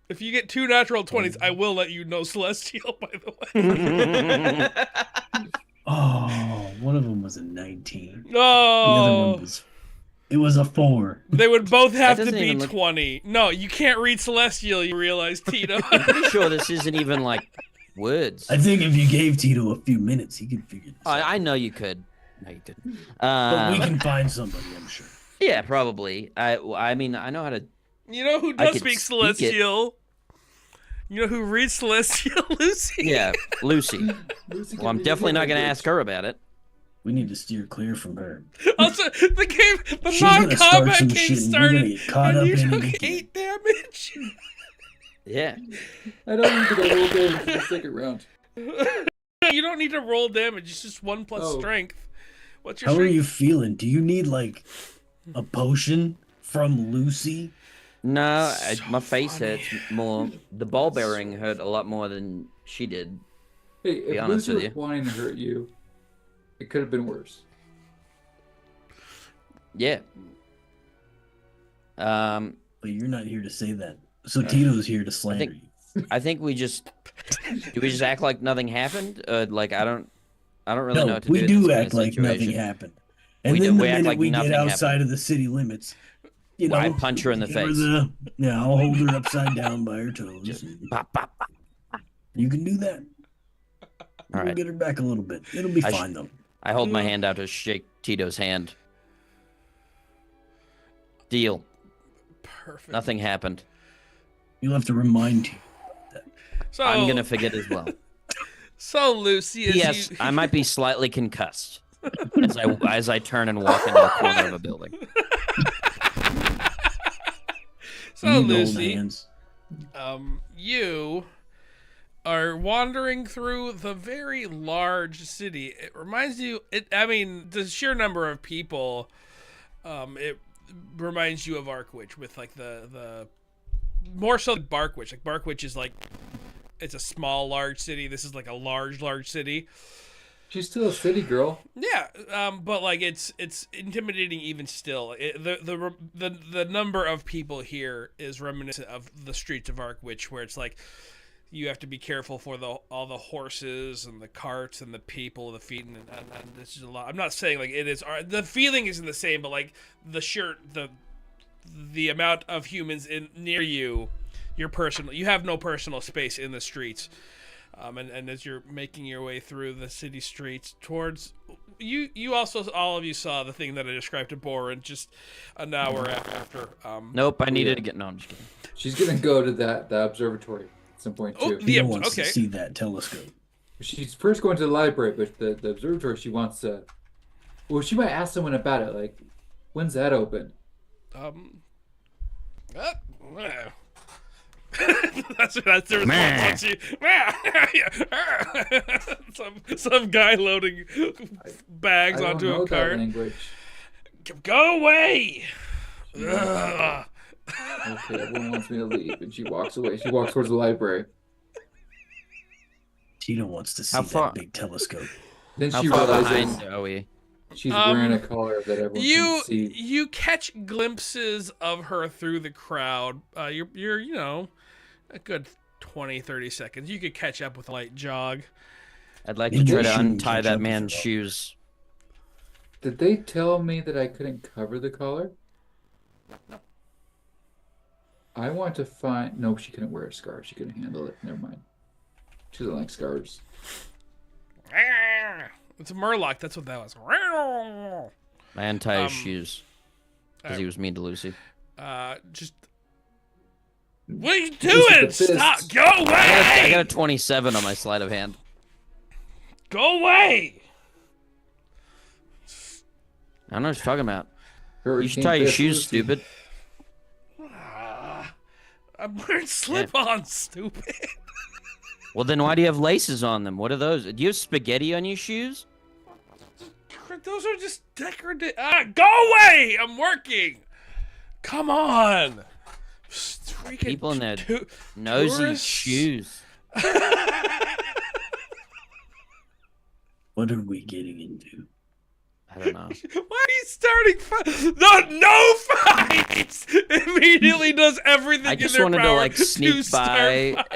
Speaker 1: If you get 2 natural 20s, I will let you know Celestial. By the way.
Speaker 4: Oh, one of them was a 19. The other
Speaker 1: No.
Speaker 4: one was. It was a 4.
Speaker 1: They would both have to
Speaker 3: doesn't
Speaker 1: be
Speaker 3: even look-
Speaker 1: 20. No, you can't read Celestial, you realize, Tito.
Speaker 3: I'm pretty sure this isn't even like words.
Speaker 4: I think if you gave Tito a few minutes, he could figure this out.
Speaker 3: I know you could. No, you could.
Speaker 4: But we can find somebody, I'm sure.
Speaker 3: Yeah, probably. I mean, I know how to.
Speaker 1: You know who
Speaker 3: I
Speaker 1: does
Speaker 3: could
Speaker 1: speak
Speaker 3: speak it.
Speaker 1: Celestial? You know who reads Celestial? Lucy.
Speaker 3: Yeah, Lucy.
Speaker 2: Lucy
Speaker 3: Well, I'm
Speaker 2: can
Speaker 3: definitely
Speaker 2: read
Speaker 3: not gonna
Speaker 2: language.
Speaker 3: ask her about it.
Speaker 4: We need to steer clear from her.
Speaker 1: Also, the
Speaker 4: She's gonna start
Speaker 1: non-combat
Speaker 4: some
Speaker 1: game
Speaker 4: shit and we're gonna
Speaker 1: started,
Speaker 4: get caught
Speaker 1: and
Speaker 4: up
Speaker 1: you
Speaker 4: in it
Speaker 1: took
Speaker 4: again.
Speaker 1: 8 damage.
Speaker 3: Yeah.
Speaker 2: I don't even think I rolled damage for the second round.
Speaker 1: You don't need to roll damage. It's just 1 plus
Speaker 2: Oh.
Speaker 1: strength. What's your
Speaker 4: How are
Speaker 1: strength?
Speaker 4: you feeling? Do you need like a potion from Lucy?
Speaker 3: No,
Speaker 1: So
Speaker 3: my face
Speaker 1: funny.
Speaker 3: hurts more. The ball bearing hurt a lot more than she did.
Speaker 2: Hey,
Speaker 3: Be
Speaker 2: if
Speaker 3: honest
Speaker 2: Lucy
Speaker 3: with
Speaker 2: was
Speaker 3: you.
Speaker 2: wanting to hurt you, it could have been worse.
Speaker 3: Yeah.
Speaker 4: But you're not here to say that. So Tito's here to slander
Speaker 3: think-
Speaker 4: you.
Speaker 3: I think we just do we just act like nothing happened? Like I don't really know
Speaker 4: No,
Speaker 3: what to
Speaker 4: we
Speaker 3: do.
Speaker 4: do
Speaker 3: in this
Speaker 4: act like nothing
Speaker 3: situation.
Speaker 4: happened. And
Speaker 3: We do-
Speaker 4: then the
Speaker 3: we act
Speaker 4: minute
Speaker 3: like
Speaker 4: we
Speaker 3: nothing
Speaker 4: get outside
Speaker 3: happened.
Speaker 4: of the city limits, you know,
Speaker 3: Well, I punch her in the
Speaker 4: give her
Speaker 3: face.
Speaker 4: yeah, I'll hold her upside down by her toes.
Speaker 3: Just
Speaker 4: and
Speaker 3: pop, pop, pop.
Speaker 4: you can do that.
Speaker 3: All
Speaker 4: We'll
Speaker 3: right.
Speaker 4: get her back a little bit. It'll be
Speaker 3: I
Speaker 4: fine though.
Speaker 3: I hold my hand out to shake Tito's hand. Deal.
Speaker 1: Perfect.
Speaker 3: Nothing happened.
Speaker 4: You'll have to remind you.
Speaker 1: So
Speaker 3: I'm gonna forget as well.
Speaker 1: So Lucy, as
Speaker 3: Yes,
Speaker 1: you,
Speaker 3: I might be slightly concussed as I turn and walk into the corner of a building.
Speaker 1: So
Speaker 4: You need to hold
Speaker 1: Lucy,
Speaker 4: hands.
Speaker 1: you are wandering through the very large city. It reminds you. I mean, the sheer number of people. It reminds you of Arkwich with like the more so than Barkwich. Like Barkwich is like it's a small large city. This is like a large city.
Speaker 2: She's still a city girl.
Speaker 1: Yeah, but like it's intimidating even still. The number of people here is reminiscent of the streets of Arkwich, where it's like you have to be careful for all the horses and the carts and the people, the feet, and this is a lot. I'm not saying like it is. The feeling isn't the same, but like the amount of humans near you, you have no personal space in the streets. And as you're making your way through the city streets towards you also all of you saw the thing that I described to Boren just an hour after.
Speaker 3: Nope, I needed to get. No, I'm just kidding.
Speaker 2: She's gonna go to that observatory at some point too.
Speaker 4: Tito wants to see that telescope.
Speaker 2: She's first going to the library, but the observatory she wants to. Well, she might ask someone about it. Like, when's that open?
Speaker 1: That's the response. Some guy loading bags onto a cart. Go away!
Speaker 2: Okay, everyone wants me to leave, and she walks away. She walks towards the library.
Speaker 4: Tito wants to see that big telescope.
Speaker 2: Then
Speaker 3: How
Speaker 2: she
Speaker 3: far
Speaker 2: realizes
Speaker 3: behind are we?
Speaker 2: she's wearing a collar that everyone can see.
Speaker 1: You catch glimpses of her through the crowd. You're a good 20-30 seconds. You could catch up with a light jog.
Speaker 3: I'd like to try to untie that man's shoes.
Speaker 2: Did they tell me that I couldn't cover the collar? I want to find. No, she couldn't wear a scarf. She couldn't handle it. Never mind. She doesn't like scarves.
Speaker 1: It's a Murloc. That's what that was.
Speaker 3: I untie his shoes because he was mean to Lucy.
Speaker 1: Just. What are you doing? Stop! Go away!
Speaker 3: I got a 27 on my sleight of hand.
Speaker 1: Go away!
Speaker 3: I don't know what you're talking about.
Speaker 2: Hurricane
Speaker 3: You should tie your
Speaker 2: Fist
Speaker 3: shoes,
Speaker 2: Lucy.
Speaker 3: stupid.
Speaker 1: I'm wearing slip-ons, stupid.
Speaker 3: Well, then why do you have laces on them? What are those? Do you have spaghetti on your shoes?
Speaker 1: Those are just decorative. Go away! I'm working. Come on. Freaking
Speaker 3: People in their nosy
Speaker 1: tourists.
Speaker 3: shoes.
Speaker 4: What are we getting into?
Speaker 3: I don't know.
Speaker 1: Why are you starting fights? No fights! Immediately does everything
Speaker 3: I
Speaker 1: in
Speaker 3: just
Speaker 1: their
Speaker 3: wanted to
Speaker 1: power
Speaker 3: like sneak
Speaker 1: start
Speaker 3: by
Speaker 1: fights.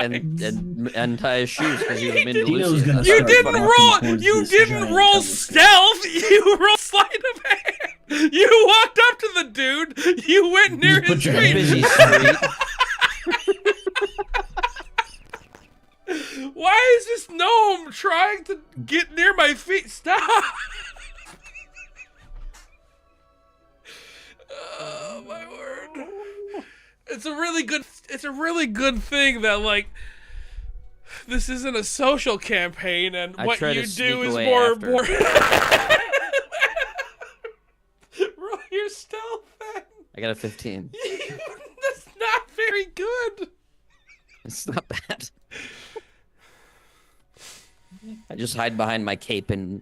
Speaker 3: and untie his shoes because he was mean to
Speaker 4: Tito's
Speaker 3: Lucy.
Speaker 4: gonna
Speaker 3: That's
Speaker 1: You
Speaker 4: start
Speaker 3: what I
Speaker 1: didn't
Speaker 3: thought.
Speaker 4: walking
Speaker 1: roll.
Speaker 4: towards
Speaker 1: You
Speaker 4: this
Speaker 1: didn't
Speaker 4: giant
Speaker 1: roll
Speaker 4: telescope.
Speaker 1: stealth. You rolled sleight of hand. You walked up to the dude. You went near
Speaker 4: Just put
Speaker 1: his
Speaker 4: your
Speaker 1: feet.
Speaker 4: hand
Speaker 3: Busy street.
Speaker 1: Why is this gnome trying to get near my feet? Stop! Oh my word! It's a really good thing that like this isn't a social campaign, and
Speaker 3: I
Speaker 1: what
Speaker 3: try to
Speaker 1: you
Speaker 3: sneak
Speaker 1: do is
Speaker 3: away
Speaker 1: more.
Speaker 3: after.
Speaker 1: Roll your stealth then.
Speaker 3: I got a 15.
Speaker 1: That's not very good.
Speaker 3: It's not bad. I just hide behind my cape and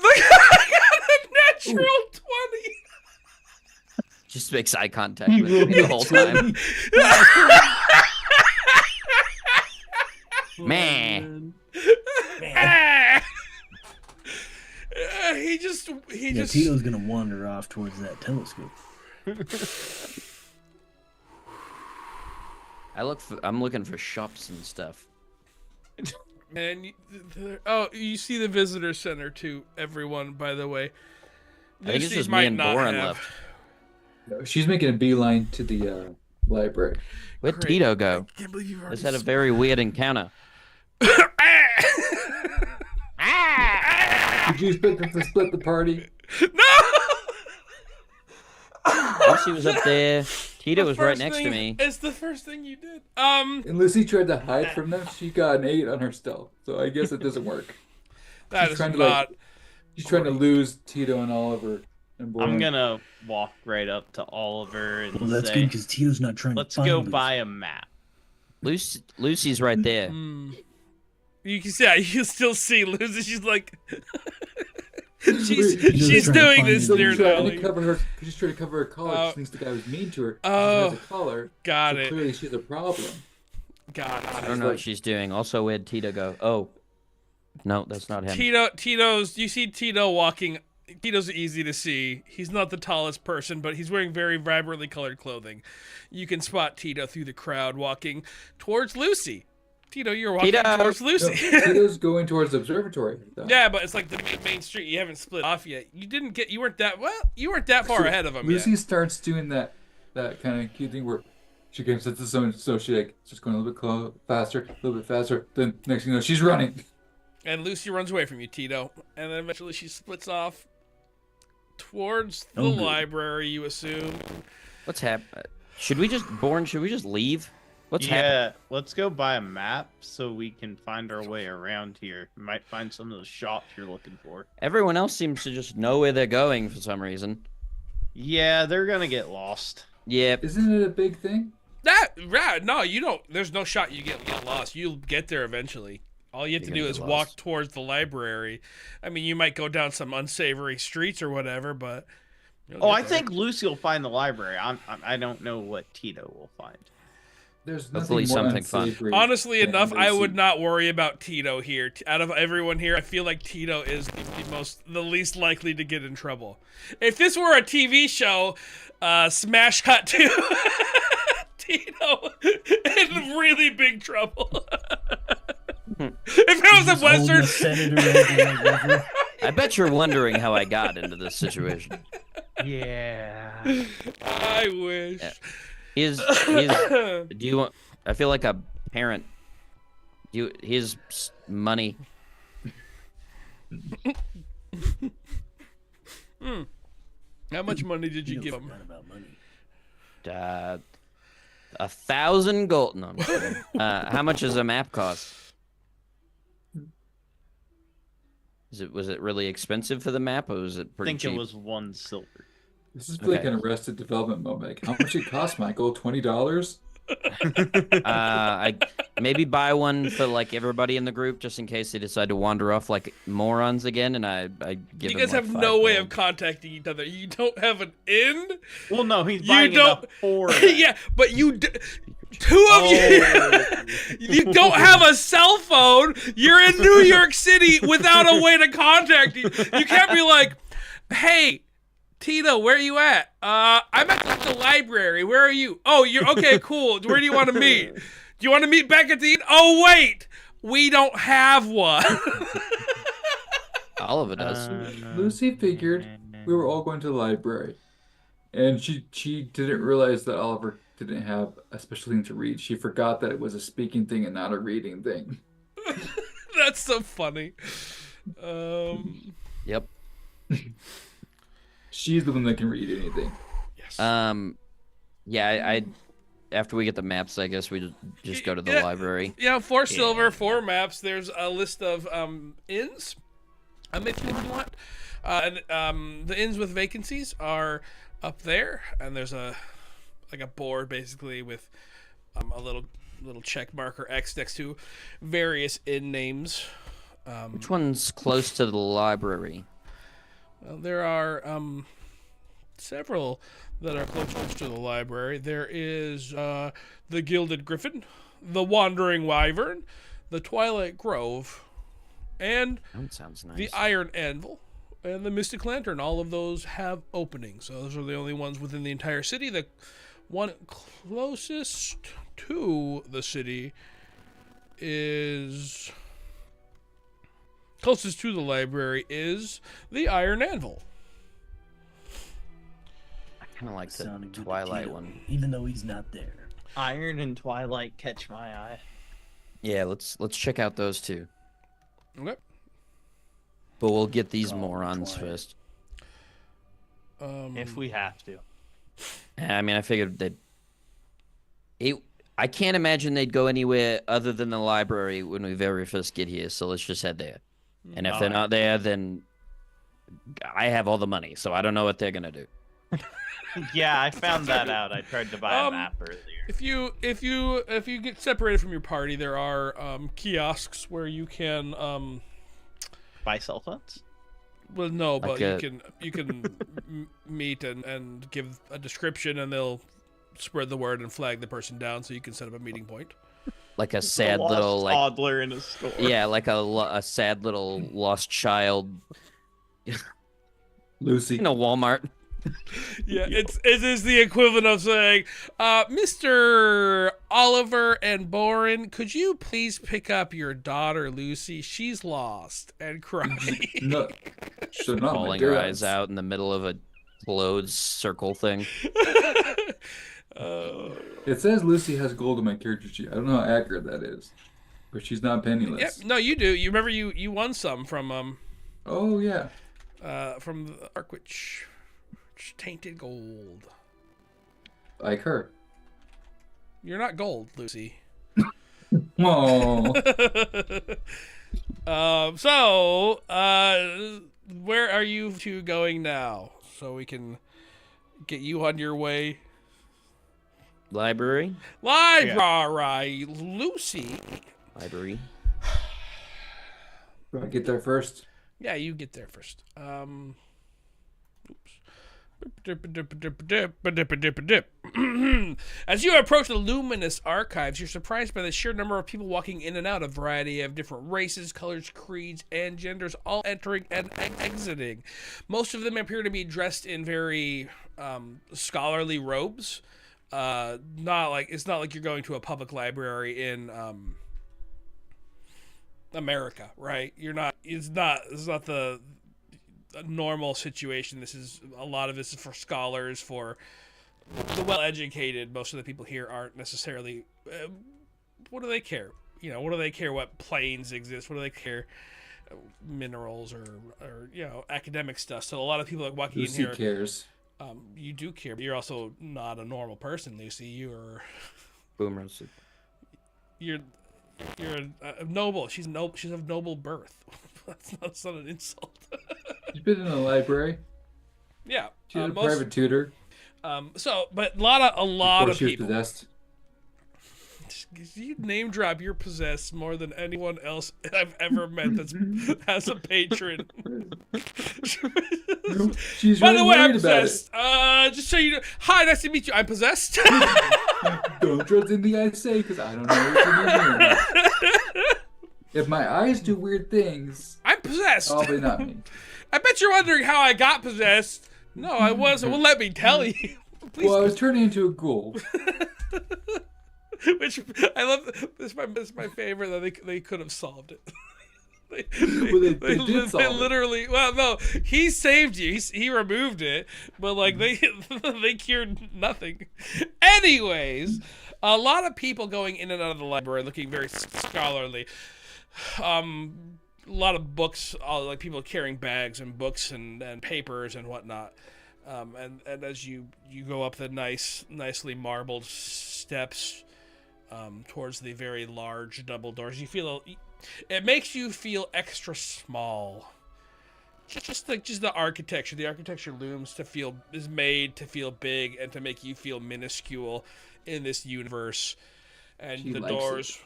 Speaker 1: Look, I got a natural 20.
Speaker 3: just makes eye contact with me the whole time. Man.
Speaker 1: He just
Speaker 4: Tito's gonna wander off towards that telescope.
Speaker 3: I'm looking for shops and stuff.
Speaker 1: and you see the visitor center too, everyone, by the way.
Speaker 3: I think it's
Speaker 1: Lucy
Speaker 3: just
Speaker 1: might
Speaker 3: me and
Speaker 1: not
Speaker 3: Boren
Speaker 1: have-
Speaker 3: left.
Speaker 2: She's making a beeline to the library.
Speaker 3: Where'd
Speaker 1: Great.
Speaker 3: Tito go?
Speaker 1: I can't believe you've already
Speaker 3: Let's had a very weird encounter.
Speaker 2: Did you split the party?
Speaker 1: No!
Speaker 3: Lucy was up there. Tito was right
Speaker 1: First
Speaker 3: next to
Speaker 1: thing-
Speaker 3: me.
Speaker 1: It's the first thing you did.
Speaker 2: And Lucy tried to hide from them. She got an 8 on her stealth, so I guess it doesn't work.
Speaker 1: That
Speaker 2: She's
Speaker 1: is
Speaker 2: trying to,
Speaker 1: not.
Speaker 2: She's trying to lose Tito and Oliver. And Boren.
Speaker 5: I'm gonna walk right up to Oliver and
Speaker 4: Well, that's
Speaker 5: say,
Speaker 4: good because Tito's not trying
Speaker 5: "Let's
Speaker 4: to find
Speaker 5: go
Speaker 4: Lucy.
Speaker 5: buy a map."
Speaker 3: Lucy's right there.
Speaker 1: You can see. You can still see Lucy. She's like.
Speaker 2: She's
Speaker 1: she's
Speaker 4: trying to
Speaker 1: doing
Speaker 4: find
Speaker 1: this
Speaker 4: you.
Speaker 1: near
Speaker 2: She's trying to
Speaker 1: Nelly.
Speaker 2: cover her. She's trying to cover her collar. She thinks the guy was mean to her. She
Speaker 1: Oh,
Speaker 2: has a collar.
Speaker 1: got
Speaker 2: so
Speaker 1: it.
Speaker 2: Clearly, she's a problem.
Speaker 1: Got
Speaker 3: I
Speaker 1: it.
Speaker 3: don't know what she's doing. Also, where'd Tito go? Oh. No, that's not him.
Speaker 1: Tito's. You see Tito walking. Tito's easy to see. He's not the tallest person, but he's wearing very vibrantly colored clothing. You can spot Tito through the crowd walking towards Lucy. Tito, you're walking
Speaker 3: Tito!
Speaker 1: towards
Speaker 2: No,
Speaker 1: Lucy.
Speaker 2: Tito's going towards the observatory. though.
Speaker 1: Yeah, but it's like the main street. You haven't split off yet. You weren't that far ahead of him
Speaker 2: Lucy
Speaker 1: yet.
Speaker 2: starts doing that kind of cute thing where She gets it to someone, so she like just going a little bit faster, a little bit faster. Then next thing you know, she's running.
Speaker 1: And Lucy runs away from you, Tito. And then eventually she splits off towards the
Speaker 4: Oh, good.
Speaker 1: library, you assume.
Speaker 3: What's happening? Should we just leave? What's happening?
Speaker 5: Yeah, let's go buy a map so we can find our way around here. Might find some of the shops you're looking for.
Speaker 3: Everyone else seems to just know where they're going for some reason.
Speaker 5: Yeah, they're gonna get lost.
Speaker 3: Yep.
Speaker 2: Isn't it a big thing?
Speaker 1: No, you don't. There's no shot you get lost. You'll get there eventually. All you have to
Speaker 3: You're
Speaker 1: do
Speaker 3: gonna
Speaker 1: is
Speaker 3: get
Speaker 1: walk
Speaker 3: lost.
Speaker 1: towards the library. I mean, you might go down some unsavory streets or whatever, but. you'll
Speaker 5: Oh,
Speaker 1: get
Speaker 5: I
Speaker 1: there.
Speaker 5: think Lucy will find the library. I don't know what Tito will find.
Speaker 2: There's
Speaker 3: Hopefully
Speaker 2: nothing more
Speaker 3: something fun.
Speaker 2: unsavory
Speaker 1: Honestly
Speaker 2: than
Speaker 1: enough, I would
Speaker 2: Lucy.
Speaker 1: not worry about Tito here. Out of everyone here, I feel like Tito is the least likely to get in trouble. If this were a TV show, smash cut to Tito in really big trouble. If it was a
Speaker 4: Just holding
Speaker 1: Western,
Speaker 4: the senator over the river.
Speaker 3: I bet you're wondering how I got into this situation.
Speaker 5: Yeah.
Speaker 1: I wish.
Speaker 3: His do you want? I feel like a parent. His money.
Speaker 1: How much money did you
Speaker 4: Tito
Speaker 1: give him?
Speaker 4: forgot about money.
Speaker 3: 1,000 gold. No, I'm kidding. How much does a map cost? Was it really expensive for the map, or was it
Speaker 5: I
Speaker 3: pretty
Speaker 5: think
Speaker 3: cheap?
Speaker 5: it was 1 silver.
Speaker 2: This is like
Speaker 3: Okay.
Speaker 2: an Arrested Development moment. Like, how much it cost, Michael? $20?
Speaker 3: I maybe buy one for like everybody in the group, just in case they decide to wander off like morons again, and I give
Speaker 1: You
Speaker 3: them,
Speaker 1: guys
Speaker 3: like,
Speaker 1: have
Speaker 3: 5
Speaker 1: no way
Speaker 3: gold.
Speaker 1: of contacting each other. You don't have an inn.
Speaker 5: Well, no, he's
Speaker 1: You
Speaker 5: buying
Speaker 1: don't-
Speaker 5: enough for that.
Speaker 1: Yeah, but two of you, you don't have a cell phone. You're in New York City without a way to contact you. You can't be like, hey, Tito, where are you at? I'm at the library. Where are you? Oh, you're okay, cool. Where do you want to meet? Do you want to meet back at the inn? Oh, wait, we don't have one.
Speaker 3: Oliver does.
Speaker 2: Lucy figured we were all going to the library. And she didn't realize that Oliver didn't have a special thing to read. She forgot that it was a speaking thing and not a reading thing.
Speaker 1: That's so funny.
Speaker 3: Yep.
Speaker 2: She's the one that can read anything.
Speaker 1: Yes.
Speaker 3: Yeah. I after we get the maps, I guess we just go to the
Speaker 1: Yeah.
Speaker 3: library.
Speaker 1: Yeah, 4 silver, 4 maps. There's a list of inns, if you want. The inns with vacancies are up there, and there's a board basically with a little check mark or X next to various inn names.
Speaker 3: Which one's close to the library?
Speaker 1: Well, there are several that are close to the library. There is the Gilded Griffin, the Wandering Wyvern, the Twilight Grove, and
Speaker 3: That sounds nice.
Speaker 1: the Iron Anvil, and the Mystic Lantern. All of those have openings. So those are the only ones within the entire city. The one closest to the city is... Closest to the library is the Iron Anvil.
Speaker 3: I kind of like the
Speaker 4: Sounding good to
Speaker 3: Twilight
Speaker 4: Tito,
Speaker 3: one.
Speaker 4: even though he's not there.
Speaker 5: Iron and Twilight catch my eye.
Speaker 3: Yeah, let's check out those two.
Speaker 1: Okay.
Speaker 3: But we'll get these
Speaker 4: Oh,
Speaker 3: morons
Speaker 4: Twilight.
Speaker 3: first.
Speaker 5: If we have to.
Speaker 3: I mean, I figured I can't imagine they'd go anywhere other than the library when we very first get here. So let's just head there. And if they're not there, then I have all the money, so I don't know what they're gonna do.
Speaker 5: Yeah, I found that out. I tried to buy a
Speaker 1: Um,
Speaker 5: map earlier.
Speaker 1: If you get separated from your party, there are kiosks where you can
Speaker 5: Buy cell phones?
Speaker 1: well no, but
Speaker 3: Like
Speaker 1: you can meet and give a description, and they'll spread the word and flag the person down, so you can set up a meeting point.
Speaker 3: Like a sad
Speaker 5: Lost
Speaker 3: little like
Speaker 5: toddler in a store.
Speaker 3: yeah, like a sad little lost child
Speaker 2: Lucy.
Speaker 3: in a Walmart.
Speaker 1: Yeah, it is the equivalent of saying, Mr. Oliver and Boren, could you please pick up your daughter Lucy? She's lost and crying.
Speaker 2: No, so not my
Speaker 3: Bawling her
Speaker 2: dad's.
Speaker 3: eyes out in the middle of a closed circle thing.
Speaker 1: Oh.
Speaker 2: It says Lucy has gold on my character sheet. I don't know how accurate that is, but she's not
Speaker 1: Yep.
Speaker 2: penniless.
Speaker 1: No, you do. You remember you won some
Speaker 2: Oh yeah.
Speaker 1: from the Arkwich. Tainted gold.
Speaker 2: Like her.
Speaker 1: You're not gold, Lucy.
Speaker 2: Oh.
Speaker 1: Where are you two going now? So we can get you on your way.
Speaker 3: Library.
Speaker 1: Library, Lucy.
Speaker 3: Library.
Speaker 2: Do I get there first?
Speaker 1: Yeah, you get there first. As you approach the Luminous archives, you're surprised by the sheer number of people walking in and out, a variety of different races, colors, creeds, and genders, all entering and exiting. Most of them appear to be dressed in very scholarly robes. It's not like you're going to a public library in America, right? It's not the a normal situation. A lot of this is for scholars, for the well-educated. Most of the people here aren't necessarily. What do they care? What do they care? What planes exist? What do they care? Minerals or academic stuff. So a lot of people are walking
Speaker 2: Lucy
Speaker 1: in here.
Speaker 2: cares.
Speaker 1: You do care, but you're also not a normal person, Lucy. You're
Speaker 3: Boomers.
Speaker 1: you're a noble. She's of noble birth. That's not an insult.
Speaker 2: She's been in the library.
Speaker 1: Yeah.
Speaker 2: She had a private tutor.
Speaker 1: But a lot
Speaker 2: Before
Speaker 1: of
Speaker 2: she was
Speaker 1: people.
Speaker 2: possessed.
Speaker 1: You name drop, you're possessed more than anyone else I've ever met that's has a patron.
Speaker 2: She's
Speaker 1: By
Speaker 2: really
Speaker 1: the way, I'm
Speaker 2: worried about
Speaker 1: possessed. Just so you know, hi, nice to meet you. I'm possessed.
Speaker 2: it. Don't trust anything I say because I don't know what's in your room. If my eyes do weird things,
Speaker 1: I'm possessed.
Speaker 2: probably not me.
Speaker 1: I bet you're wondering how I got possessed. No, I wasn't. Well, let me tell you. Please.
Speaker 2: Well, I was turning into a ghoul.
Speaker 1: Which I love. This is my favorite. That they could have solved it. They
Speaker 2: did solve it.
Speaker 1: Literally. Well, no, he saved you. He removed it, but like they cured nothing. Anyways, a lot of people going in and out of the library looking very scholarly. A lot of books, like people carrying bags and books and papers and whatnot. And as you go up the nicely marbled steps towards the very large double doors, it makes you feel extra small. Just the architecture. The architecture is made to feel big and to make you feel minuscule in this universe. And
Speaker 2: She
Speaker 1: the
Speaker 2: likes
Speaker 1: doors.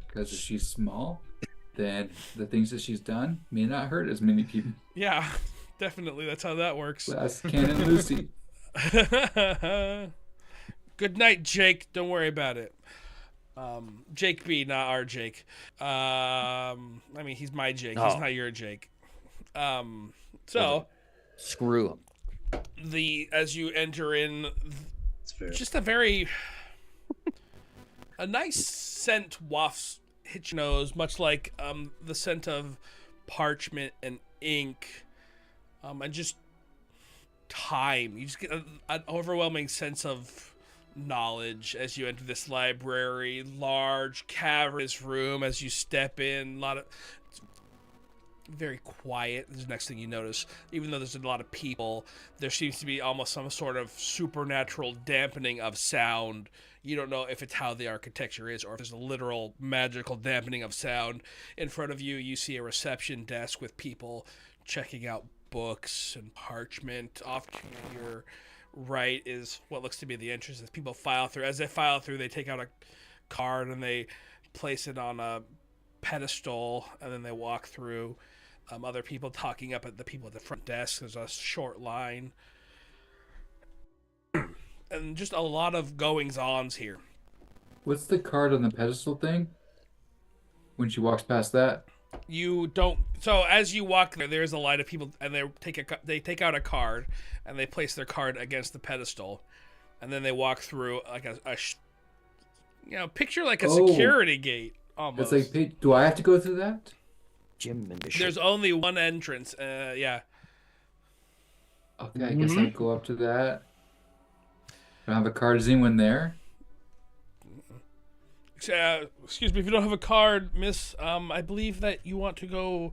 Speaker 2: Because if she's small, then the things that she's done may not hurt as many people.
Speaker 1: Yeah, definitely. That's how that works.
Speaker 2: That's Canon Lucy.
Speaker 1: Good night, Jake. Don't worry about it. Jake B, not our Jake. I mean, he's my Jake. He's not your Jake. So
Speaker 3: Screw him.
Speaker 1: as you enter in,
Speaker 4: That's fair.
Speaker 1: just a nice scent wafts hit your nose, much like the scent of parchment and ink, and just time. You just get an overwhelming sense of knowledge as you enter this library, large cavernous room. As you step in, it's very quiet. This is the next thing you notice. Even though there's a lot of people, there seems to be almost some sort of supernatural dampening of sound. You don't know if it's how the architecture is or if there's a literal magical dampening of sound. In front of you, you see a reception desk with people checking out books and parchment. Off to your right is what looks to be the entrance as people file through. As they file through, they take out a card and they place it on a pedestal, and then they walk through. Other people talking up at the people at the front desk. There's a short line. And just a lot of goings-ons here.
Speaker 2: What's the card on the pedestal thing? When she walks past that?
Speaker 1: You don't. So as you walk there, there's a line of people, and they take out a card, and they place their card against the pedestal, and then they walk through like picture like a security gate almost.
Speaker 2: It's like, do I have to go through that?
Speaker 3: Gym membership.
Speaker 1: There's only one entrance. Yeah.
Speaker 2: Okay, I guess I go up to that. don't have a card. Is anyone there?
Speaker 1: Excuse me, if you don't have a card, miss, I believe that you want to go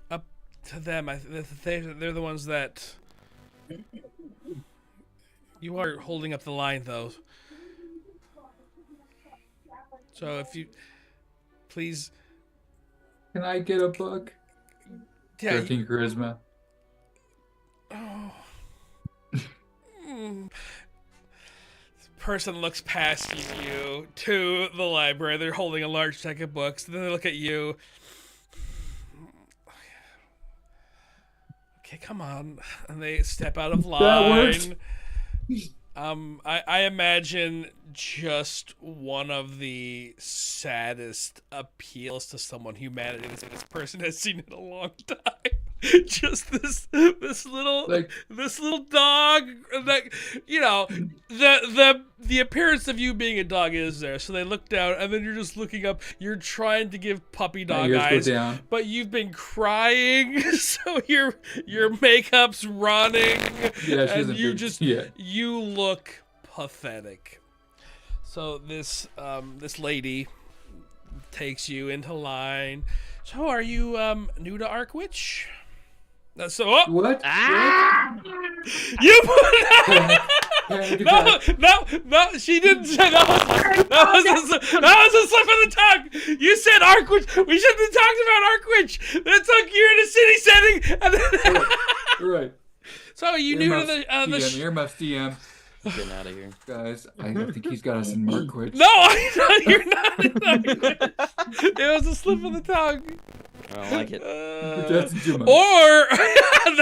Speaker 1: up to them. They're the ones that... You are holding up the line, though. So if you... Please...
Speaker 2: Can I get a book?
Speaker 1: Yeah,
Speaker 2: 13 charisma.
Speaker 1: Oh. Person looks past you to the library. They're holding a large stack of books. Then they look at you. Okay, come on. And they step out of line.
Speaker 2: That worked.
Speaker 1: I imagine just one of the saddest appeals to someone humanity this person has seen in a long time. Just this little dog that, you know, the appearance of you being a dog is there. So they look down and then you're just looking up. You're trying to give puppy dog eyes, but you've been crying, so your makeup's running, and you look pathetic. So this lady takes you into line. So are you new to Arkwich?
Speaker 2: What?
Speaker 3: Ah!
Speaker 1: You No, she didn't say that. That was a slip of the tongue. You said Arkwich. We shouldn't have talked about Arkwich. That took you in a city setting. And then...
Speaker 2: Right.
Speaker 1: So are you new to the
Speaker 2: Earmuffs DM.
Speaker 3: Getting out of here.
Speaker 2: Guys, I think he's got us in Arkwich.
Speaker 1: No, you're not in Arkwich. It was a slip of the tongue.
Speaker 3: I don't like it.
Speaker 1: Or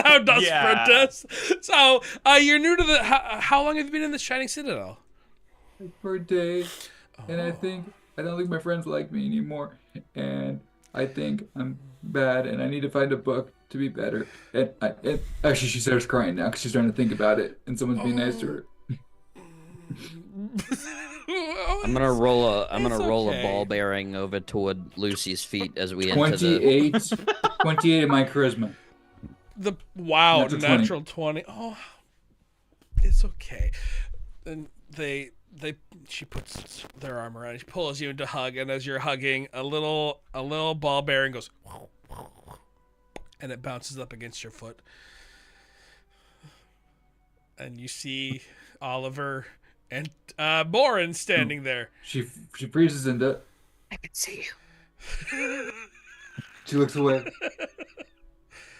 Speaker 1: thou dost
Speaker 5: Yeah.
Speaker 1: protest. So you're new to the. How long have you been in the Shining Citadel?
Speaker 2: For a day, and I don't think my friends like me anymore, and I think I'm bad, and I need to find a book to be better. And actually, she starts crying now because she's trying to think about it, and someone's being nice to her.
Speaker 3: I'm gonna roll a
Speaker 1: okay.
Speaker 3: ball bearing over toward Lucy's feet as we enter
Speaker 2: 28 in my charisma.
Speaker 1: Wow,
Speaker 2: Natural 20.
Speaker 1: natural 20. Oh, it's okay. And she puts their arm around you, she pulls you into hug, and as you're hugging, a little ball bearing goes, and it bounces up against your foot, and you see Oliver and Morin standing there.
Speaker 2: She freezes into.
Speaker 3: I can see you.
Speaker 2: She looks away.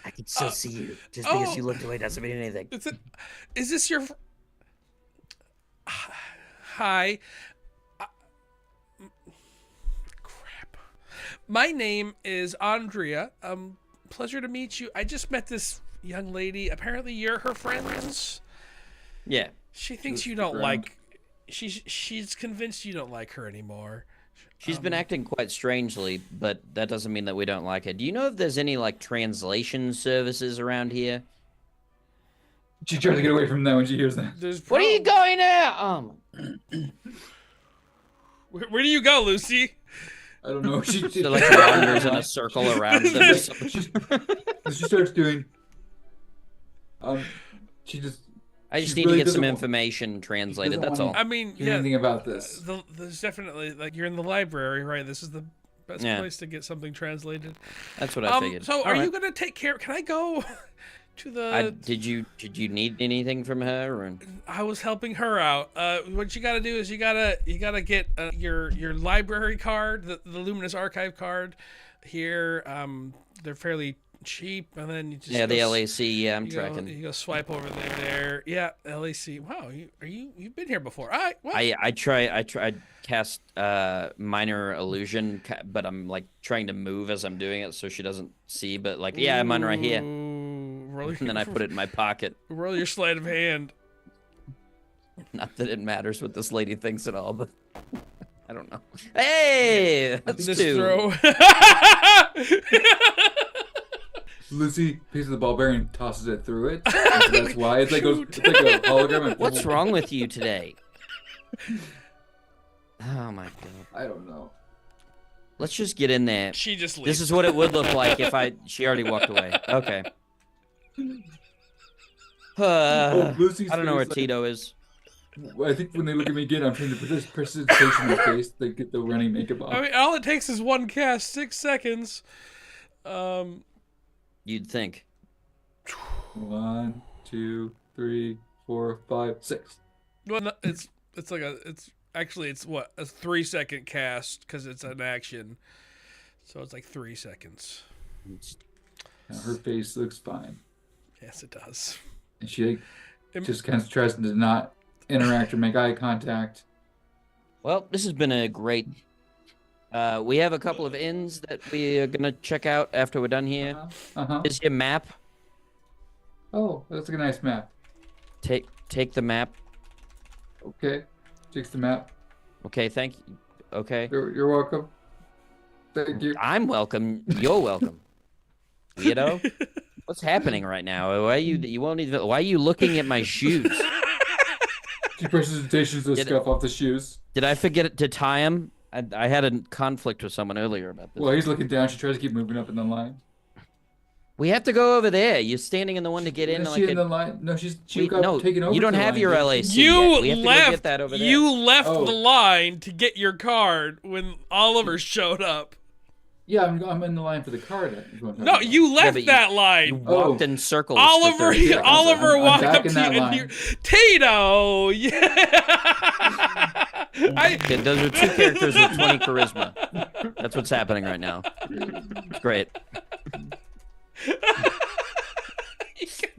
Speaker 3: I can still see you. Just because you looked away doesn't mean anything.
Speaker 1: Is this your... Hi. Crap. My name is Andrea. Pleasure to meet you. I just met this young lady. Apparently you're her friends.
Speaker 3: Yeah.
Speaker 1: She thinks you don't like... She's convinced you don't like her anymore.
Speaker 3: She's been acting quite strangely, but that doesn't mean that we don't like her. Do you know if there's any, like, translation services around here?
Speaker 2: She tries to get away from that when she hears that.
Speaker 3: What are you going at?
Speaker 1: Where do you go, Lucy?
Speaker 2: I don't know. She
Speaker 3: like wanders in a circle around them.
Speaker 2: She starts doing. She just.
Speaker 3: I just need to get some information translated. That's all.
Speaker 1: I mean,
Speaker 2: anything about this?
Speaker 1: There's definitely, like, you're in the library, right? This is the best place to get something translated.
Speaker 3: That's what I figured.
Speaker 1: So, are you gonna take care? Can I go to the?
Speaker 3: Did you need anything from her? Or?
Speaker 1: I was helping her out. What you gotta do is you gotta get your library card, the Luminous archive card. Here, they're fairly cheap, and then you just
Speaker 3: the LAC. Yeah, I'm tracking.
Speaker 1: You go swipe over there. Yeah, LAC. Wow, you've been here before. All right. Well.
Speaker 3: I tried cast minor illusion, but I'm like trying to move as I'm doing it so she doesn't see. But like, yeah, I'm on right here. And then I put it in my pocket.
Speaker 1: Roll your sleight of hand.
Speaker 3: Not that it matters what this lady thinks at all, but I don't know. Hey, that's two.
Speaker 1: Throw.
Speaker 2: Lucy picks up the ball bearing and tosses it through it. So that's why it's like a hologram.
Speaker 3: What's wrong with you today? Oh my god.
Speaker 2: I don't know.
Speaker 3: Let's just get in there.
Speaker 1: She just leaves.
Speaker 3: This is what it would look like if she already walked away. Okay.
Speaker 2: Lucy's
Speaker 3: I don't know where
Speaker 2: face,
Speaker 3: Tito is.
Speaker 2: I think when they look at me again, I'm trying to put this precipitation in their face. They get the running makeup off.
Speaker 1: I mean, all it takes is one cast, 6 seconds.
Speaker 3: You'd think.
Speaker 2: 1, 2, 3, 4, 5, 6.
Speaker 1: Well, no, it's actually what, a 3-second cast because it's an action, so it's like 3 seconds.
Speaker 2: Now her face looks fine,
Speaker 1: Yes, it does.
Speaker 2: and she just kind of tries to not interact or make eye contact.
Speaker 3: Well, this has been a great. We have a couple of inns that we are gonna check out after we're done here. Is your map?
Speaker 2: Oh, that's a nice map.
Speaker 3: Take the map.
Speaker 2: Okay, takes the map.
Speaker 3: Okay, thank you. Okay.
Speaker 2: You're welcome. Thank you.
Speaker 3: I'm welcome. You're welcome. Weirdo. What's happening right now? Why are you looking at my shoes?
Speaker 2: She presses attention to the scuff off the shoes.
Speaker 3: Did I forget to tie them? I had a conflict with someone earlier about this.
Speaker 2: Well, he's looking down. She tries to keep moving up in the line.
Speaker 3: We have to go over there. You're standing in the one to get in.
Speaker 2: Is she in the line? No, she got taken over.
Speaker 3: You don't
Speaker 2: to the
Speaker 3: have
Speaker 2: line,
Speaker 3: your
Speaker 2: did
Speaker 3: LAC
Speaker 2: she?
Speaker 3: yet.
Speaker 1: You
Speaker 3: We have to go
Speaker 1: left.
Speaker 3: get that over there.
Speaker 1: You left
Speaker 2: Oh.
Speaker 1: the line to get your card when Oliver showed up.
Speaker 2: Yeah, I'm in the line for the card.
Speaker 1: No, you left
Speaker 3: but you-
Speaker 1: that
Speaker 3: You
Speaker 1: line.
Speaker 3: walked in circles. for
Speaker 1: Oliver,
Speaker 3: 30 seconds.
Speaker 1: Oliver
Speaker 2: I'm
Speaker 1: walked
Speaker 2: back
Speaker 1: up
Speaker 2: in
Speaker 1: to
Speaker 2: that
Speaker 1: you and
Speaker 2: line.
Speaker 1: you're Tito. Yeah.
Speaker 3: Okay, those are 2 characters with 20 charisma. That's what's happening right now. It's great.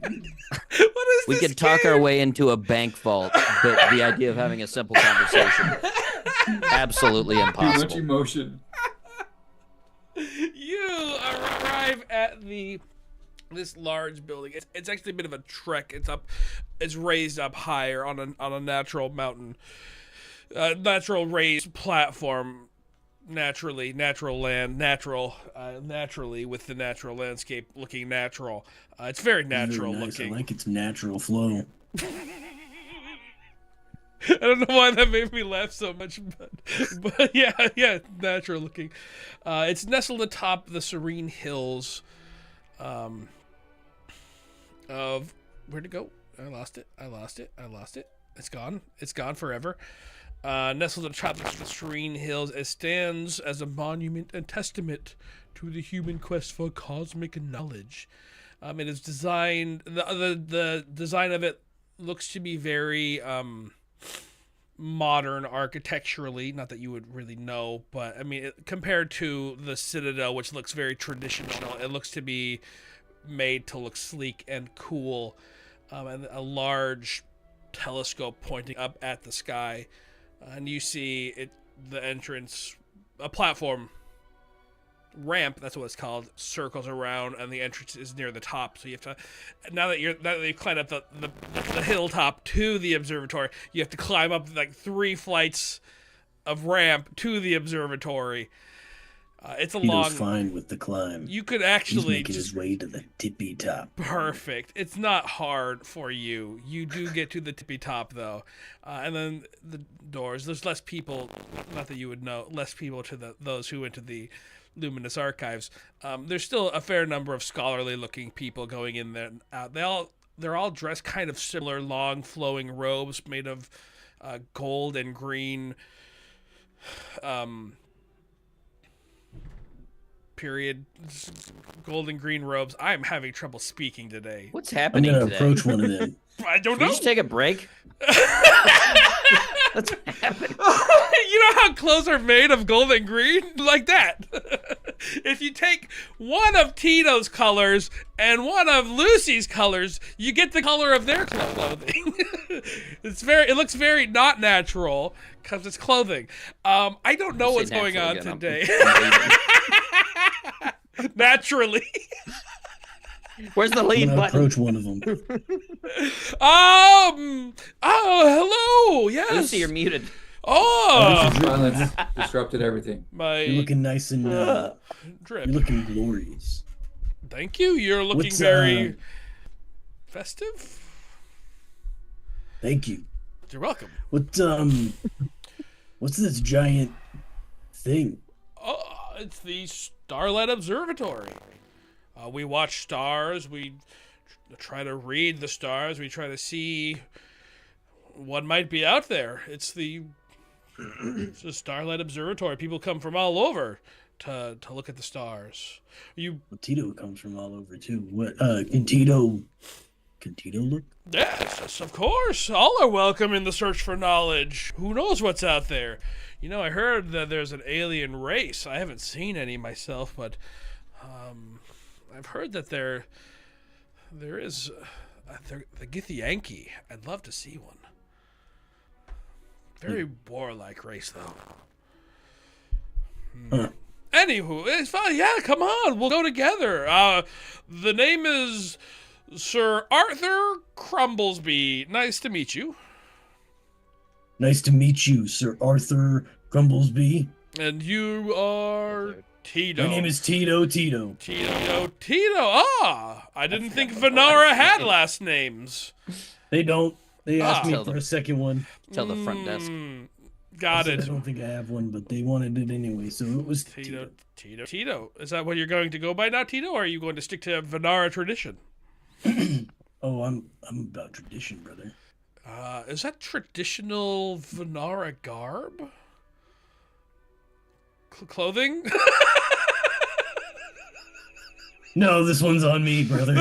Speaker 1: What is
Speaker 3: We
Speaker 1: this
Speaker 3: could talk our way into a bank vault, but the idea of having a simple conversation, absolutely
Speaker 2: Too much
Speaker 3: impossible.
Speaker 2: emotion.
Speaker 1: You arrive at this large building. It's actually a bit of a trek. It's raised up higher on a natural mountain, natural raised platform. Naturally with the natural landscape looking natural. It's very natural
Speaker 4: Very nice.
Speaker 1: looking.
Speaker 4: I like its natural flow.
Speaker 1: I don't know why that made me laugh so much, but yeah, natural looking. It's nestled atop the serene hills of where'd it go? I lost it. It's gone forever. Nestled atop the serene hills, it stands as a monument and testament to the human quest for cosmic knowledge. It is designed. The design of it looks to be very modern architecturally. Not that you would really know, but I mean, compared to the Citadel, which looks very traditional, it looks to be made to look sleek and cool, and a large telescope pointing up at the sky. And you see the entrance, a platform ramp, that's what it's called, circles around, and the entrance is near the top. So you have to, now that you've climbed up the hilltop to the observatory, you have to climb up like 3 flights of ramp to the observatory. It's a
Speaker 4: Tito's
Speaker 1: long.
Speaker 4: fine with the climb.
Speaker 1: You could
Speaker 4: He's
Speaker 1: actually
Speaker 4: making
Speaker 1: just
Speaker 4: his way to the tippy top.
Speaker 1: perfect. It's not hard for you. You do get to the tippy top though, and then the doors. There's less people. Not that you would know. Less people to those who went to the Luminous archives. There's still a fair number of scholarly-looking people going in there and out. They're all dressed kind of similar, long flowing robes made of gold and green. Period. Gold and green robes. I'm having trouble speaking today.
Speaker 3: What's
Speaker 4: I'm
Speaker 3: happening
Speaker 4: gonna
Speaker 3: today?
Speaker 4: approach one of them.
Speaker 1: I don't
Speaker 3: Can we
Speaker 1: know.
Speaker 3: just take a break? What's happening?
Speaker 1: You know how clothes are made of gold and green? Like that. If you take one of Tito's colors and one of Lucy's colors, you get the color of their clothing. It looks very not natural because it's clothing. I don't know what's
Speaker 3: Say
Speaker 1: going on
Speaker 3: natural again.
Speaker 1: today.
Speaker 3: I'm leaving.
Speaker 1: Naturally.
Speaker 3: Where's the
Speaker 4: I'm
Speaker 3: lead
Speaker 4: gonna
Speaker 3: button?
Speaker 4: approach one of them.
Speaker 1: Oh, hello. Yes.
Speaker 3: Lucy, you're muted.
Speaker 1: Oh,
Speaker 2: Violence disrupted everything.
Speaker 1: my
Speaker 4: You're looking nice and
Speaker 1: drip.
Speaker 4: you're looking glorious.
Speaker 1: Thank you. You're looking
Speaker 4: What's,
Speaker 1: very festive.
Speaker 4: Thank you.
Speaker 1: You're welcome.
Speaker 4: What's this giant thing?
Speaker 1: Oh, it's the Starlight Observatory. We watch stars. We try to read the stars. We try to see one might be out there. It's the Starlight Observatory. People come from all over to look at the stars. You
Speaker 4: Well, Tito comes from all over too. What? Can Tito look?
Speaker 1: Yes, of course. All are welcome in the search for knowledge. Who knows what's out there? You know, I heard that there's an alien race. I haven't seen any myself, but I've heard that there is the Githyanki. I'd love to see one. Very warlike race, though.
Speaker 4: Huh.
Speaker 1: Anywho, it's fine. Yeah, come on. We'll go together. The name is Sir Arthur Crumblesby. Nice to meet you.
Speaker 4: Nice to meet you, Sir Arthur Crumblesby.
Speaker 1: And you are Tito.
Speaker 4: My name is Tito.
Speaker 1: Tito. Ah, I didn't think Venara had last names.
Speaker 4: They don't. They asked me
Speaker 3: Tell
Speaker 4: for
Speaker 3: them.
Speaker 4: a second one.
Speaker 3: Tell the front desk.
Speaker 1: Got
Speaker 4: I said,
Speaker 1: it.
Speaker 4: I don't think I have one, but they wanted it anyway, so it was Tito.
Speaker 1: Tito. Is that what you're going to go by now, Tito, or are you going to stick to Venara tradition?
Speaker 4: Oh, I'm about tradition, brother.
Speaker 1: Is that traditional Venara garb? Clothing?
Speaker 4: No, this one's on me, brother.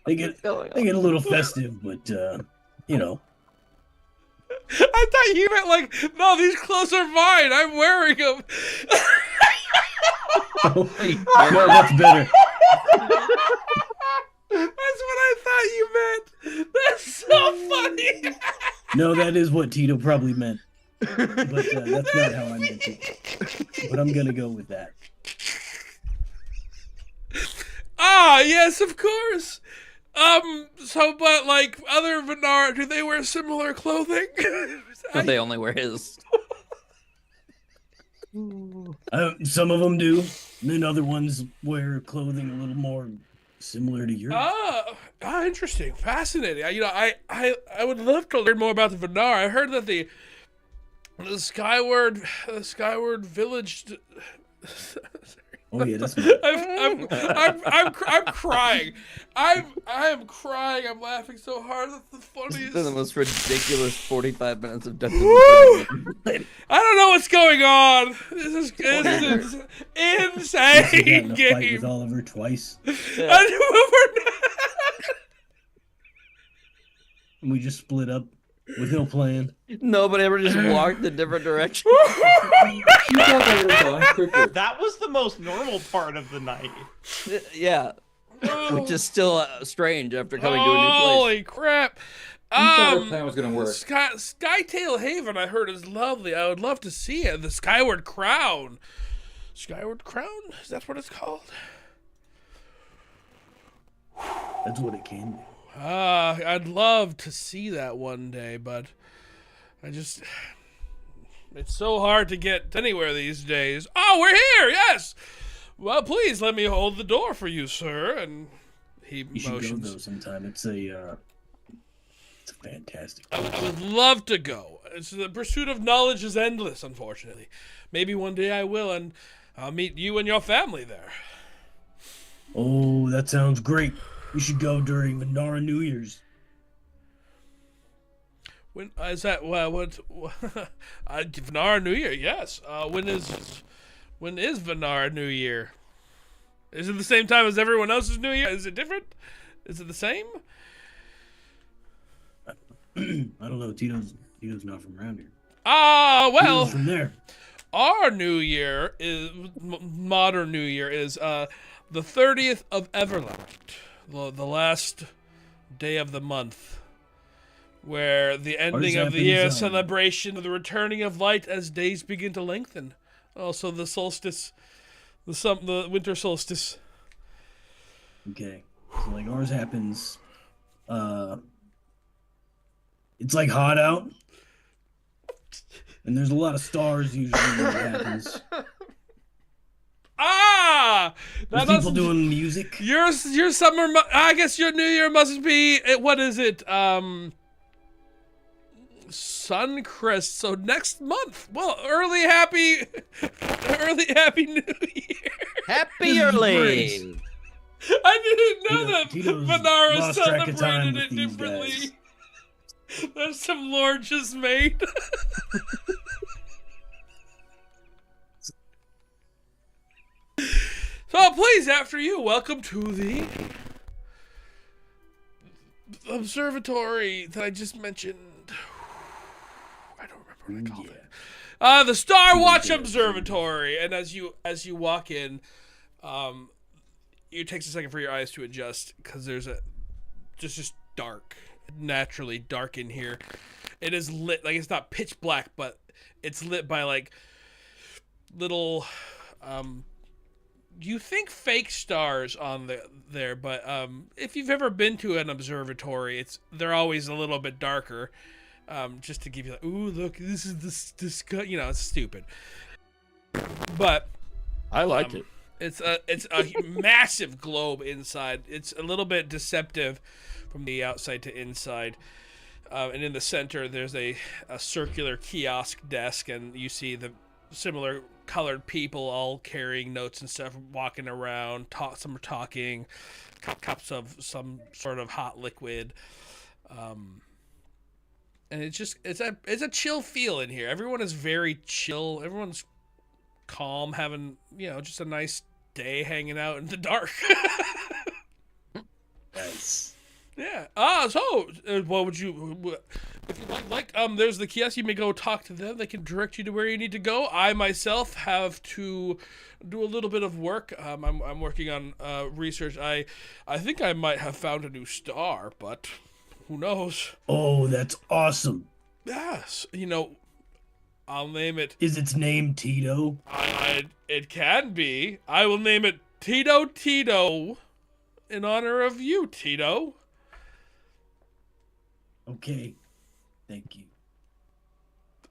Speaker 4: They get a little festive, but you know.
Speaker 1: I thought you meant like, no, these clothes are mine. I'm wearing them.
Speaker 4: No, that's better.
Speaker 1: That's what I thought you meant. That's so funny.
Speaker 4: No, that is what Tito probably meant. But that's not how I meant it. But I'm gonna go with that.
Speaker 1: Ah, yes, of course. So, but like other Venara, do they wear similar clothing?
Speaker 3: But they only wear his.
Speaker 4: Some of them do. And then other ones wear clothing a little more similar to yours.
Speaker 1: Interesting, fascinating. I would love to learn more about the Venara. I heard that the Skyward Village.
Speaker 4: Oh yeah, that's
Speaker 1: I'm crying. I am crying. I'm laughing so hard. That's the funniest.
Speaker 3: The most ridiculous 45 minutes of Dungeons.
Speaker 1: Woo! I don't know what's going on. This is insane
Speaker 4: Got in a fight with
Speaker 1: game.
Speaker 4: Oliver twice, and we just split up with no plan.
Speaker 3: Nobody ever just walked in different directions.
Speaker 2: You thought they were gone quicker.
Speaker 5: That was the most normal part of the night.
Speaker 3: Yeah. Which is still strange after coming to a new place.
Speaker 1: Holy crap!
Speaker 2: You thought our plan was gonna work.
Speaker 1: Skytail Haven, I heard, is lovely. I would love to see it. The Skyward Crown. Skyward Crown? Is that what it's called?
Speaker 4: That's what it can be.
Speaker 1: I'd love to see that one day, but it's so hard to get anywhere these days. Oh, we're here, yes! Well, please let me hold the door for you, sir. And he
Speaker 4: You should go
Speaker 1: motions.
Speaker 4: though sometime. It's a fantastic.
Speaker 1: I would love to go. It's the pursuit of knowledge is endless, unfortunately. Maybe one day I will, and I'll meet you and your family there.
Speaker 4: Oh, that sounds great. We should go during Venara New Year's.
Speaker 1: When is that? What? Venara New Year? Yes. When is Venara New Year? Is it the same time as everyone else's New Year? Is it different? Is it the same?
Speaker 4: I don't know. Tito's not from around here.
Speaker 1: Well,
Speaker 4: Tito's from there.
Speaker 1: our New Year is modern New Year is the 30th of Everlight, the last day of the month, where the ending of the year
Speaker 4: happens,
Speaker 1: celebration of the returning of light as days begin to lengthen. Also, the solstice, the winter solstice.
Speaker 4: Okay. So like ours happens. It's like hot out, and there's a lot of stars usually when it happens.
Speaker 1: That
Speaker 4: There's people doing music.
Speaker 1: Your summer. I guess your New Year must be. What is it? Suncrest. So next month. Well, early happy New Year.
Speaker 3: Happy
Speaker 4: This is
Speaker 3: early.
Speaker 4: great.
Speaker 1: I didn't know that
Speaker 4: Tito's
Speaker 1: Vanara
Speaker 4: lost track of time
Speaker 1: celebrated
Speaker 4: with
Speaker 1: it
Speaker 4: these
Speaker 1: differently.
Speaker 4: guys.
Speaker 1: There's some lore just made. So please, after you, welcome to the observatory that I just mentioned. I don't remember what I called it. The Star Watch Observatory. And as you walk in, it takes a second for your eyes to adjust because there's just dark, naturally dark in here. It is lit, like it's not pitch black, but it's lit by like little you think fake stars on there, but if you've ever been to an observatory, they're always a little bit darker, just to give you like, ooh, look, this is this it's stupid, but
Speaker 3: I like it.
Speaker 1: It's a massive globe inside. It's a little bit deceptive from the outside to inside. And in the center, there's a circular kiosk desk, and you see the similar colored people all carrying notes and stuff, walking around. Some are talking, cups of some sort of hot liquid. And it's a chill feel in here. Everyone is very chill. Everyone's calm, having just a nice day hanging out in the dark.
Speaker 4: Nice.
Speaker 1: Yeah. So what would you, if you like, there's the kiosk. You may go talk to them. They can direct you to where you need to go. I myself have to do a little bit of work. I'm working on research. I think I might have found a new star, but who knows?
Speaker 4: Oh, that's awesome.
Speaker 1: Yes. I'll name it.
Speaker 4: Is its name Tito?
Speaker 1: It can be. I will name it Tito in honor of you, Tito.
Speaker 4: Okay. Thank you.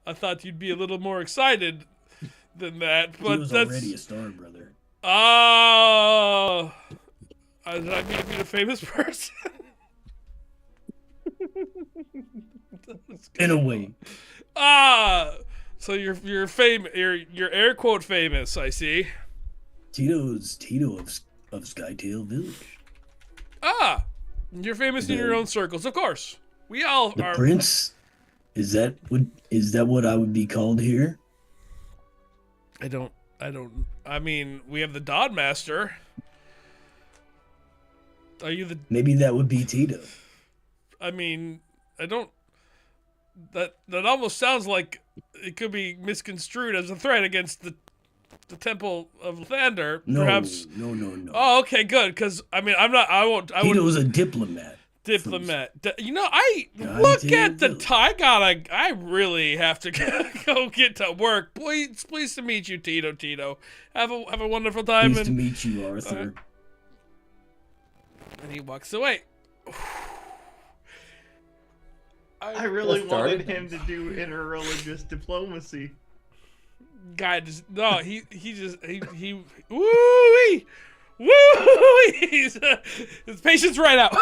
Speaker 1: I thought you'd be a little more excited than that, but
Speaker 4: Tito's
Speaker 1: that's
Speaker 4: already a star, brother.
Speaker 1: Oh, did I mean to be a famous person?
Speaker 4: In a way.
Speaker 1: So you're famous. You're air quote famous. I see.
Speaker 4: Tito's Tito of Skytail Village.
Speaker 1: You're famous in your own circles, of course. We all
Speaker 4: The
Speaker 1: are.
Speaker 4: prince? Is that what I would be called here?
Speaker 1: I don't. I mean, we have the Dodd Master. Are you the?
Speaker 4: Maybe that would be Tito.
Speaker 1: I mean, I don't. That almost sounds like it could be misconstrued as a threat against the Temple of Lathander.
Speaker 4: No,
Speaker 1: Perhaps.
Speaker 4: no.
Speaker 1: Oh, okay, good. Because I mean, I'm not. I won't. I
Speaker 4: Tito's
Speaker 1: wouldn't.
Speaker 4: a diplomat.
Speaker 1: Diplomat. I look at the time. I really have to go get to work. Pleased to meet you, Tito. Have a wonderful time.
Speaker 4: Pleased to meet you, Arthur.
Speaker 1: And he walks away.
Speaker 5: I really
Speaker 2: That started
Speaker 5: wanted him to do interreligious diplomacy.
Speaker 1: Guy just no. He woo-wee. His patience right out.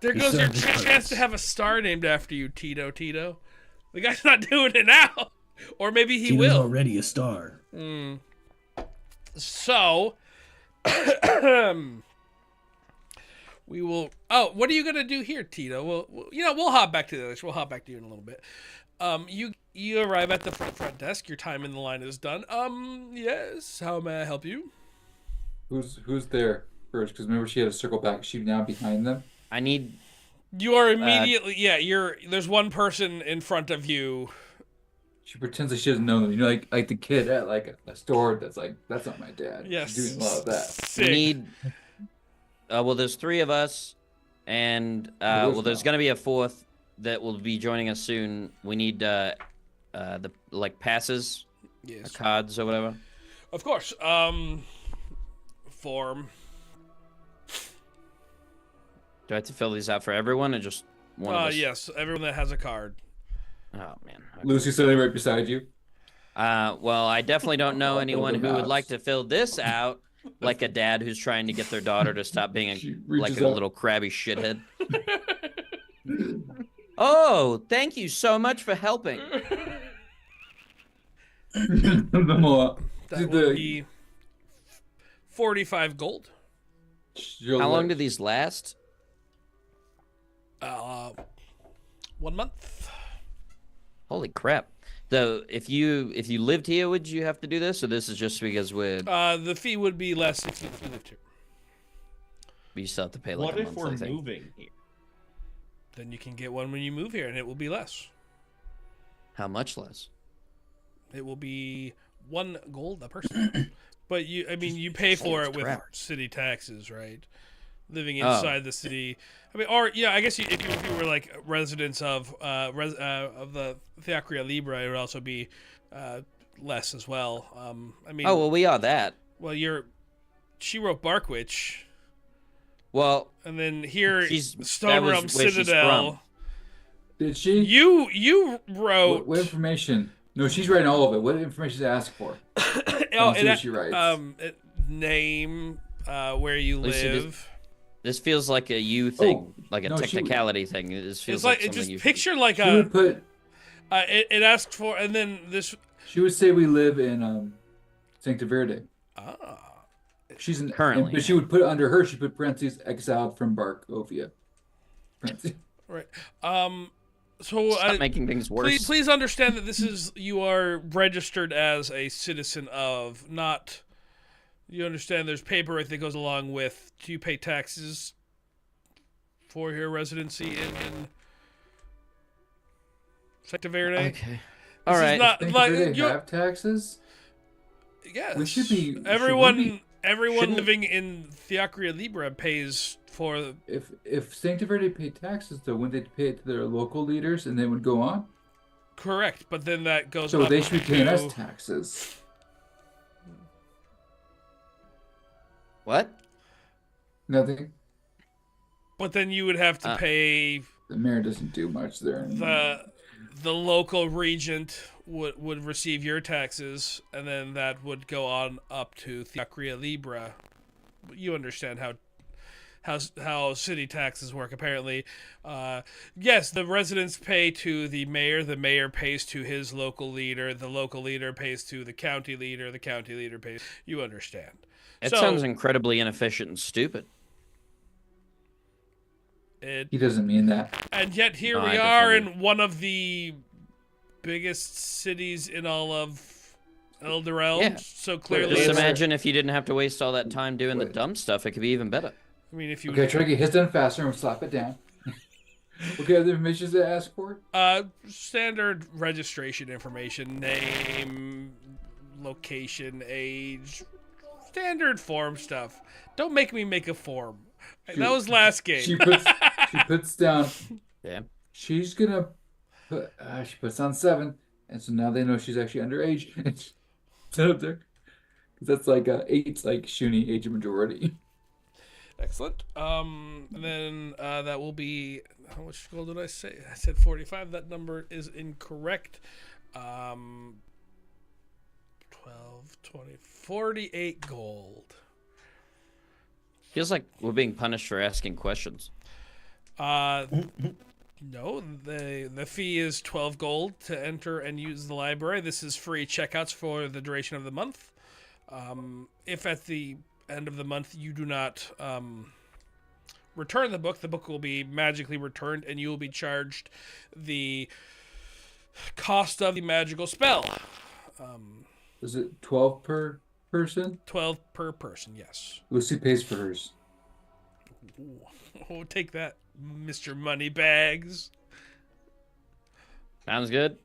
Speaker 1: There goes your chance to have a star named after you, Tito. The guy's not doing it now, or maybe he
Speaker 4: Tito's
Speaker 1: will.
Speaker 4: already a star.
Speaker 1: So, we will. Oh, what are you gonna do here, Tito? We'll hop back to this. We'll hop back to you in a little bit. You arrive at the front desk. Your time in the line is done. Yes. How may I help you?
Speaker 2: Who's there first? Because remember, she had to circle back. Is she now behind them?
Speaker 3: I need.
Speaker 1: You are immediately. There's one person in front of you.
Speaker 2: She pretends like she doesn't know them. Like the kid at like a store that's like, that's not my dad.
Speaker 1: Yes.
Speaker 2: She's doing a lot of that.
Speaker 1: Sick.
Speaker 3: We need. Well, there's three of us, and there's gonna be a fourth that will be joining us soon. We need the passes,
Speaker 1: Yes.
Speaker 3: cards or whatever.
Speaker 1: Of course. Form.
Speaker 3: Do I have to fill these out for everyone or just one of us?
Speaker 1: Yes. Everyone that has a card.
Speaker 3: Oh man. Okay.
Speaker 2: Lucy's sitting right beside you.
Speaker 3: Well, I definitely don't know anyone
Speaker 2: the
Speaker 3: who would
Speaker 2: maps.
Speaker 3: like to fill this out, like a dad who's trying to get their daughter to stop being
Speaker 2: She
Speaker 3: like
Speaker 2: reaches
Speaker 3: a
Speaker 2: up.
Speaker 3: little crabby shithead. Oh, thank you so much for helping.
Speaker 1: That would be 45 gold.
Speaker 3: How long do these last?
Speaker 1: 1 month.
Speaker 3: Holy crap! So if you lived here, would you have to do this, or this is just because we're
Speaker 1: The fee would be less if you lived here.
Speaker 3: we still have to pay like
Speaker 5: What
Speaker 3: a
Speaker 5: if we're
Speaker 3: monthly thing?
Speaker 5: moving here?
Speaker 1: Then you can get one when you move here, and it will be less.
Speaker 3: How much less?
Speaker 1: It will be 1 gold a person. But you pay for it with
Speaker 3: crap.
Speaker 1: city taxes, right? Living
Speaker 3: Oh.
Speaker 1: inside the city. I guess if you were like residents of the Theacria Libra, it would also be less as well.
Speaker 3: Oh well, we are that.
Speaker 1: well, she wrote Arkwich,
Speaker 3: Well,
Speaker 1: and then here
Speaker 3: that
Speaker 1: Stone
Speaker 3: was
Speaker 1: Realm
Speaker 3: where she's
Speaker 1: Citadel.
Speaker 3: from.
Speaker 2: Did she?
Speaker 1: You wrote.
Speaker 2: What information? No, she's writing all of it. What information does it ask for? See what she writes.
Speaker 1: Name, where you
Speaker 3: Lucy,
Speaker 1: live.
Speaker 3: This feels like a you thing,
Speaker 2: Oh,
Speaker 3: like a
Speaker 2: no, she would-
Speaker 3: technicality thing. This feels
Speaker 1: It's like it
Speaker 3: something
Speaker 1: just
Speaker 3: you should-
Speaker 1: picture like
Speaker 2: She would put.
Speaker 1: it asks for, and then this.
Speaker 2: She would say we live in Sancta Verde. She's in
Speaker 3: Currently.
Speaker 2: but she would put under her. She put parentheses exiled from Barkovia. Parentheses.
Speaker 1: Right. So
Speaker 3: Stop making things worse.
Speaker 1: please understand that you are registered as a citizen of, not. You understand there's paperwork that goes along with. Do you pay taxes for your residency in Sancta Verde?
Speaker 3: Okay. All
Speaker 1: This is
Speaker 3: right.
Speaker 1: not-
Speaker 2: Sancta
Speaker 1: like,
Speaker 2: Verde
Speaker 1: you're-
Speaker 2: have taxes?
Speaker 1: Yes.
Speaker 2: We should be-
Speaker 1: Everyone
Speaker 2: should we
Speaker 3: shouldn't-
Speaker 1: living in Theacria Libra pays for.
Speaker 2: If Sancta Verde paid taxes, though, wouldn't they pay it to their local leaders and then would go on?
Speaker 1: Correct, but then that goes
Speaker 2: So
Speaker 1: up
Speaker 2: they should be paying
Speaker 1: to-
Speaker 2: us taxes.
Speaker 3: What?
Speaker 2: Nothing.
Speaker 1: But then you would have to pay
Speaker 2: The mayor doesn't do much there.
Speaker 1: the local regent would receive your taxes, and then that would go on up to Theacria Libra. You understand how city taxes work, apparently. Yes, the residents pay to the mayor pays to his local leader, the local leader pays to the county leader pays. You understand.
Speaker 3: It
Speaker 1: So-
Speaker 3: sounds incredibly inefficient and stupid.
Speaker 1: It,
Speaker 2: He doesn't mean that.
Speaker 1: and yet here
Speaker 3: No,
Speaker 1: we
Speaker 3: I
Speaker 1: are
Speaker 3: definitely-
Speaker 1: in one of the biggest cities in all of Elder Realms.
Speaker 3: Yeah.
Speaker 1: So clearly,
Speaker 3: Just
Speaker 2: It's-
Speaker 3: imagine if you didn't have to waste all that time doing the
Speaker 2: Wait.
Speaker 3: dumb stuff. It could be even better.
Speaker 1: I mean, if you
Speaker 2: Okay, try to get his done faster and slap it down. Okay, other information to ask for?
Speaker 1: standard registration information, name, location, age, standard form stuff. Don't make me make a form. That was last game.
Speaker 2: She puts down.
Speaker 3: Yeah.
Speaker 2: She's gonna put. She puts on 7, and so now they know she's actually underage. And she put up there because that's like 8's like Shuni age of majority.
Speaker 1: Excellent. And then that will be, how much gold did I say? I said 45. That number is incorrect. 12, 20, 48 gold.
Speaker 3: Feels like we're being punished for asking questions.
Speaker 1: No, the fee is 12 gold to enter and use the library. This is free checkouts for the duration of the month. If at the end of the month you do not return the book will be magically returned, and you will be charged the cost of the magical spell.
Speaker 2: Is it 12 per person?
Speaker 1: 12 per person, yes.
Speaker 2: Lucy pays for hers.
Speaker 1: Ooh. Oh, take that, Mr. Moneybags.
Speaker 3: Sounds good.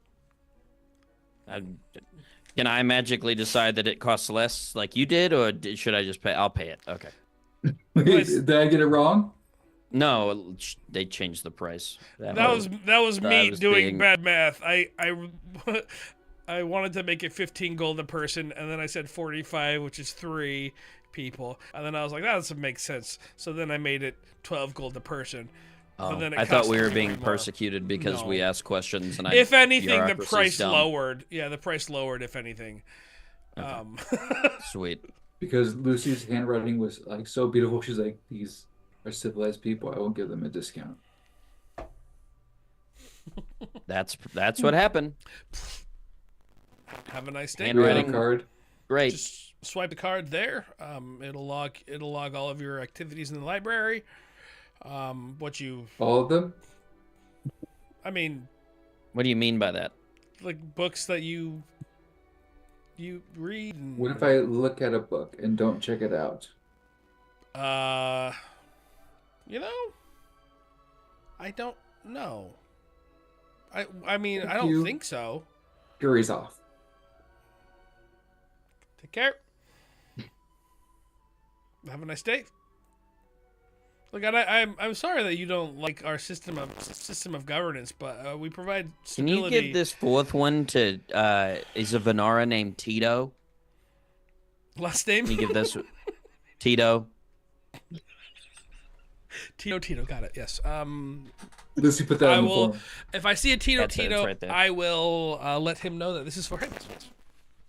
Speaker 3: Can I magically decide that it costs less like you did, or should I just pay? I'll pay it. Okay.
Speaker 2: Wait, did I get it wrong?
Speaker 3: No, they changed the price.
Speaker 1: That was me
Speaker 3: was
Speaker 1: doing
Speaker 3: being-
Speaker 1: bad math. I wanted to make it 15 gold a person, and then I said 45, which is 3 people, and then I was like, that doesn't make sense. So then I made it 12 gold a person.
Speaker 3: Oh,
Speaker 1: then it
Speaker 3: I thought
Speaker 1: cost
Speaker 3: we were
Speaker 1: us
Speaker 3: being
Speaker 1: way more.
Speaker 3: persecuted because we
Speaker 1: No.
Speaker 3: asked questions, and
Speaker 1: If anything, the
Speaker 3: bureaucracy's
Speaker 1: price
Speaker 3: dumb.
Speaker 1: lowered. Yeah, the price lowered. If anything.
Speaker 3: Sweet.
Speaker 2: Because Lucy's handwriting was like so beautiful. She's like, these are civilized people. I won't give them a discount.
Speaker 3: That's what happened.
Speaker 1: Have a nice day.
Speaker 3: Handwriting.
Speaker 2: Card.
Speaker 3: Great.
Speaker 1: Just swipe the card there. It'll log all of your activities in the library. What you,
Speaker 2: All of them?
Speaker 1: I mean,
Speaker 3: What do you mean by that?
Speaker 1: like books that you read. And,
Speaker 2: What if I look at a book and don't check it out?
Speaker 1: you know, I don't know. I mean, I
Speaker 2: Thank
Speaker 1: don't
Speaker 2: you.
Speaker 1: think so.
Speaker 2: Jury's off.
Speaker 1: Take care. Have a nice day. Look, I'm sorry that you don't like our system of governance, but we provide
Speaker 3: Can you
Speaker 1: stability.
Speaker 3: give this fourth one to is a Venara named Tito?
Speaker 1: Last name?
Speaker 3: Can you give this Tito?
Speaker 1: Tito, got it. Yes.
Speaker 2: Lucy, put that
Speaker 1: I
Speaker 2: on the
Speaker 1: will.
Speaker 2: form.
Speaker 1: If I see a Tito,
Speaker 3: That's it, it's right there.
Speaker 1: I will let him know that this is for him.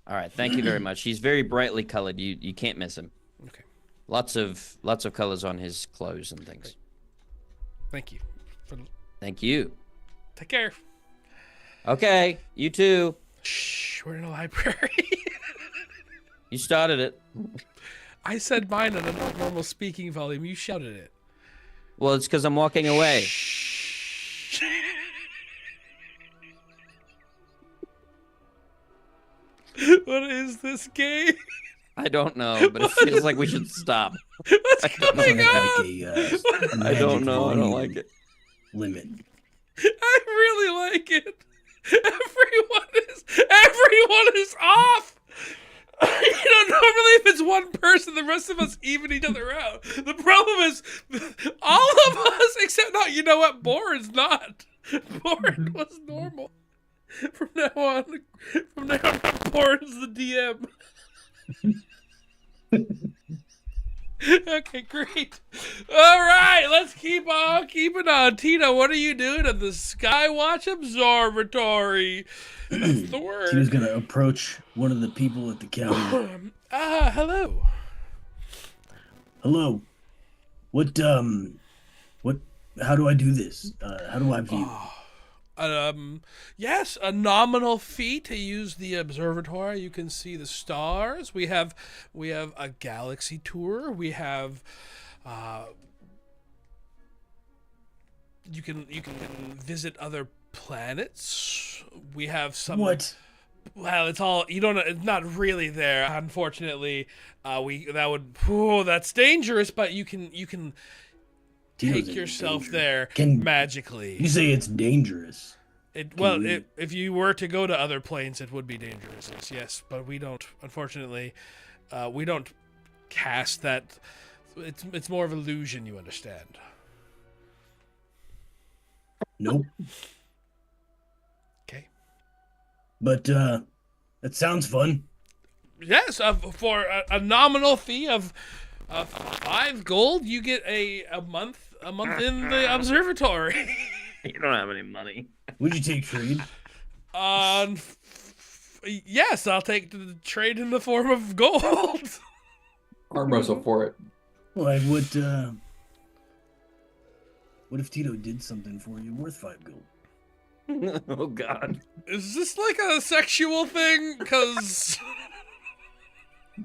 Speaker 3: All right, thank you very much. He's very brightly colored. You can't miss him.
Speaker 1: Okay.
Speaker 3: Lots of colors on his clothes and things.
Speaker 1: Thank you.
Speaker 3: Thank you.
Speaker 1: Take care.
Speaker 3: Okay, you too.
Speaker 1: Shh. We're in a library.
Speaker 3: You started it.
Speaker 1: I said mine on a normal speaking volume. You shouted it.
Speaker 3: Well, it's because I'm walking away.
Speaker 1: Shh. What is this game?
Speaker 3: I don't know, but it feels like we should stop.
Speaker 1: What's
Speaker 3: don't know.
Speaker 1: going on?
Speaker 3: I don't know. I don't like it.
Speaker 4: Limit.
Speaker 1: I really like it. Everyone is off. You know, normally if it's one person, the rest of us even each other out. The problem is all of us, except not. You know what? Boren's not. Boren was normal. From now on, Boren's the DM. Okay, great. All right, let's keep on keeping on. Tito, what are you doing at the Skywatch Observatory? That's the word.
Speaker 4: She was gonna approach one of the people at the counter.
Speaker 1: Hello.
Speaker 4: Hello. What? How do I do this? How do I view?
Speaker 1: Yes, a nominal fee to use the observatory. You can see the stars. We have a galaxy tour. We have you can visit other planets. We have some.
Speaker 4: What?
Speaker 1: Well, it's all you don't. It's not really there, unfortunately. That's dangerous. But you can
Speaker 4: Tito's
Speaker 1: take
Speaker 4: in
Speaker 1: yourself
Speaker 4: danger.
Speaker 1: there
Speaker 4: You
Speaker 1: magically.
Speaker 4: say it's dangerous.
Speaker 1: If you were to go to other planes, it would be dangerous. Yes, but we don't. Unfortunately, we don't cast that. It's more of illusion. You understand?
Speaker 4: Nope.
Speaker 1: Okay.
Speaker 4: But that sounds fun.
Speaker 1: Yes, for a nominal fee of 5 gold, you get a month in the observatory.
Speaker 3: You don't have any money.
Speaker 4: Would you take trade?
Speaker 1: Yes, I'll take the trade in the form of gold.
Speaker 2: Arm wrestle for it.
Speaker 4: Why? What if Tito did something for you worth 5 gold?
Speaker 3: Oh God.
Speaker 1: Is this like a sexual thing? Cause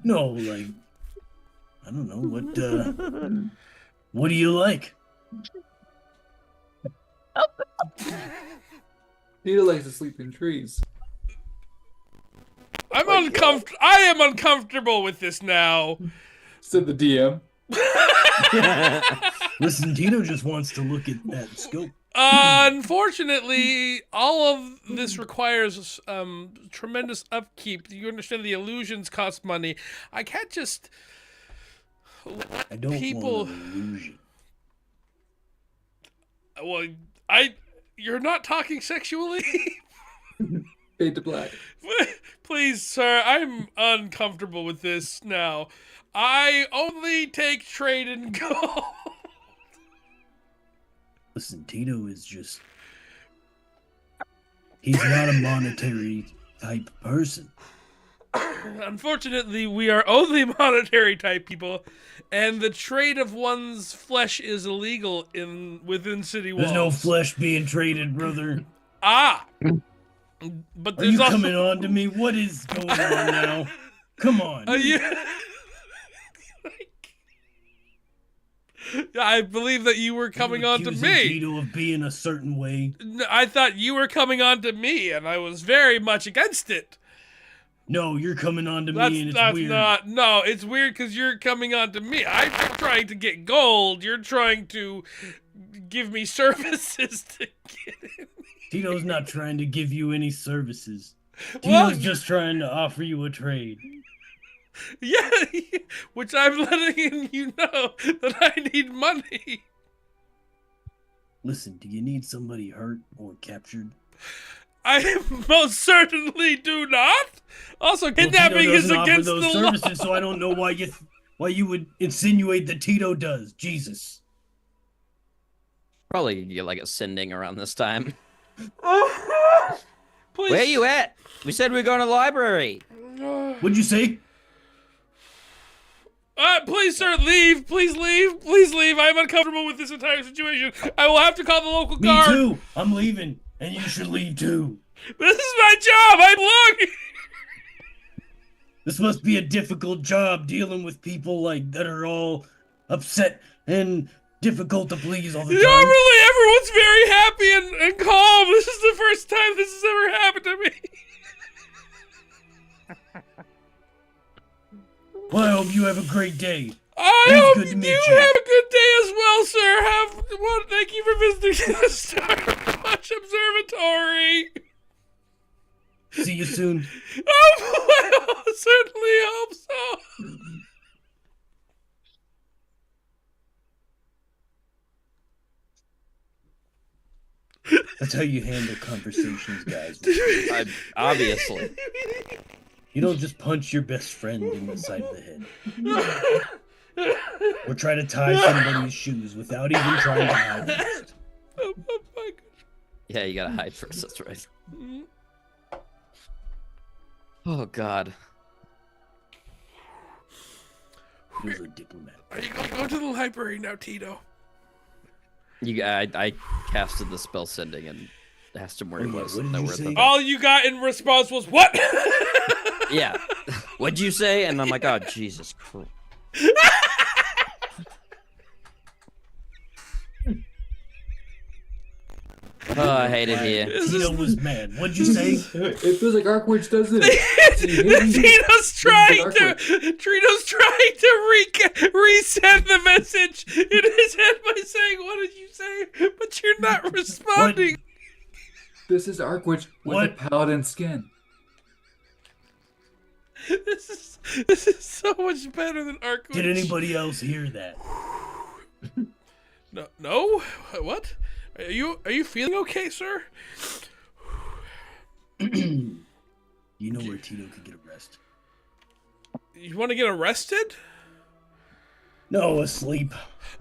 Speaker 4: No, like I don't know what do you like?
Speaker 2: Tito likes to sleep in trees.
Speaker 1: I am uncomfortable with this now.
Speaker 2: Said the DM.
Speaker 4: Listen, Tito just wants to look at that scope.
Speaker 1: Unfortunately, all of this requires tremendous upkeep. You understand the illusions cost money. I can't just
Speaker 4: I don't
Speaker 1: people.
Speaker 4: want an illusion.
Speaker 1: Well, you're not talking sexually.
Speaker 2: Fade to black.
Speaker 1: Please, sir, I'm uncomfortable with this now. I only take trade in gold.
Speaker 4: Listen, Tito is just he's not a monetary type person.
Speaker 1: Unfortunately, we are only monetary type people, and the trade of one's flesh is illegal within city walls.
Speaker 4: There's no flesh being traded, brother.
Speaker 1: Ah! But
Speaker 4: Are
Speaker 1: there's
Speaker 4: you
Speaker 1: also
Speaker 4: coming on to me? What is going on now? Come on.
Speaker 1: I believe that you were coming on to
Speaker 4: Accusing
Speaker 1: me.
Speaker 4: Tito of being a certain way.
Speaker 1: I thought you were coming on to me, and I was very much against it.
Speaker 4: No, you're coming on to me, and it's
Speaker 1: That's
Speaker 4: weird.
Speaker 1: not. No, it's weird because you're coming on to me. I'm trying to get gold. You're trying to give me services to get in.
Speaker 4: Tito's not trying to give you any services.
Speaker 1: Well,
Speaker 4: Tito's just trying to offer you a trade.
Speaker 1: Yeah, which I'm letting you know that I need money.
Speaker 4: Listen, do you need somebody hurt or captured?
Speaker 1: I most certainly do not. Also,
Speaker 4: Well,
Speaker 1: kidnapping
Speaker 4: Tito
Speaker 1: is
Speaker 4: doesn't offer
Speaker 1: against
Speaker 4: those
Speaker 1: the law.
Speaker 4: services, so I don't know why you would insinuate that Tito does. Jesus.
Speaker 3: Probably get like a sending around this time.
Speaker 1: Please.
Speaker 3: Where you at? We said we were going to the library.
Speaker 4: What'd you say?
Speaker 1: Please, sir, leave. Please leave. Please leave. I'm uncomfortable with this entire situation. I will have to call the local
Speaker 4: Me
Speaker 1: guard.
Speaker 4: too. I'm leaving, and you should leave too.
Speaker 1: This is my job. I'm looking.
Speaker 4: This must be a difficult job dealing with people like that are all upset and difficult to please all the time.
Speaker 1: Normally, everyone's very happy and calm. This is the first time this has ever happened to me.
Speaker 4: Well, I hope you have a great day.
Speaker 1: I
Speaker 4: It was
Speaker 1: hope
Speaker 4: good to
Speaker 1: you
Speaker 4: meet you.
Speaker 1: have a good day as well, sir. Thank you for visiting the Starwatch Observatory.
Speaker 4: See you soon.
Speaker 1: Oh, I certainly hope so.
Speaker 4: That's how you handle conversations, guys.
Speaker 3: Obviously.
Speaker 4: You don't just punch your best friend in the side of the head. Or try to tie somebody's shoes without even trying to hide them.
Speaker 1: Oh my
Speaker 3: Yeah, you gotta hide first. That's right.
Speaker 1: God.
Speaker 3: Oh God.
Speaker 4: You're a diplomat.
Speaker 1: Are you gonna go to the library now, Tito?
Speaker 3: I casted the spell sending and asked him where he
Speaker 4: Okay,
Speaker 3: was.
Speaker 4: what did
Speaker 3: Know
Speaker 4: you
Speaker 3: where the-
Speaker 4: say?
Speaker 1: All you got in response was what?
Speaker 3: Yeah. What'd you say? And I'm like, oh Jesus Christ. Oh, I hate it here.
Speaker 4: Tito was mad. What'd you say?
Speaker 2: It feels like Arkwich does this.
Speaker 1: Tito's trying to reset the message in his head by saying, "What did you say?" But you're not responding.
Speaker 2: This is Arkwich with
Speaker 4: What?
Speaker 2: a paladin skin.
Speaker 1: This is so much better than Arkwich.
Speaker 4: Did anybody else hear that?
Speaker 1: No. What? Are you feeling okay, sir?
Speaker 4: You know where Tito could get arrested?
Speaker 1: You want to get arrested?
Speaker 4: No, asleep.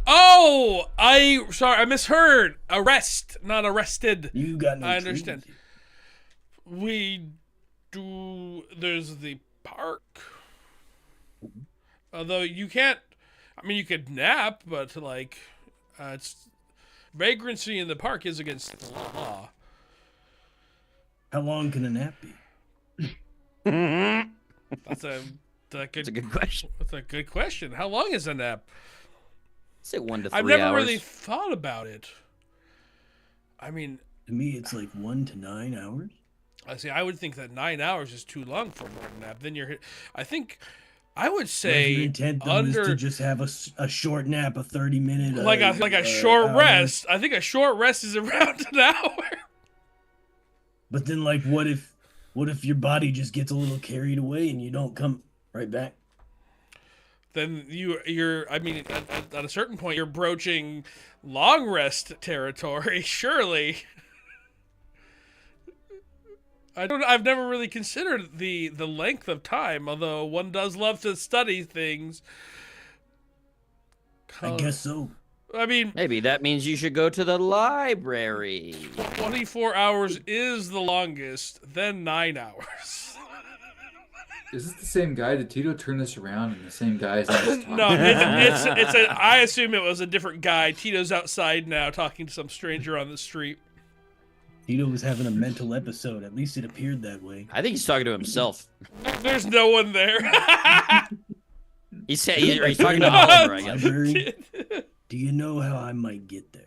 Speaker 1: Oh, I misheard. Arrest, not arrested.
Speaker 4: You got no
Speaker 1: I
Speaker 4: trees.
Speaker 1: understand. We do. There's the park. Although you can't. I mean, you could nap, but like, it's vagrancy in the park is against the law.
Speaker 4: How long can a nap be?
Speaker 1: That's a
Speaker 3: That's a good question.
Speaker 1: That's a good question. How long is a nap?
Speaker 3: Say 1 to 3
Speaker 1: I've never
Speaker 3: hours.
Speaker 1: really thought about it. I mean,
Speaker 4: To me, it's like 1 to 9 hours.
Speaker 1: I would think that 9 hours is too long for a morning nap. Then I think I would
Speaker 4: If
Speaker 1: say
Speaker 4: your intent though is to just have a short nap, a 30-minute,
Speaker 1: like a short
Speaker 4: hour.
Speaker 1: rest. I think a short rest is around an hour.
Speaker 4: But then, like, what if your body just gets a little carried away and you don't come right back?
Speaker 1: Then you're. I mean, at a certain point, you're broaching long rest territory. Surely. I've never really considered the length of time, although one does love to study things.
Speaker 4: I guess so.
Speaker 1: I mean,
Speaker 3: Maybe that means you should go to the library.
Speaker 1: 24 hours is the longest, then 9 hours.
Speaker 2: Is this the same guy? Did Tito turn this around and the same guy is not just talking?
Speaker 1: No, it's a. I assume it was a different guy. Tito's outside now talking to some stranger on the street.
Speaker 4: Tito was having a mental episode. At least it appeared that way.
Speaker 3: I think he's talking to himself.
Speaker 1: There's no one there.
Speaker 3: He's talking to Oliver, I guess.
Speaker 4: Library? Do you know how I might get there?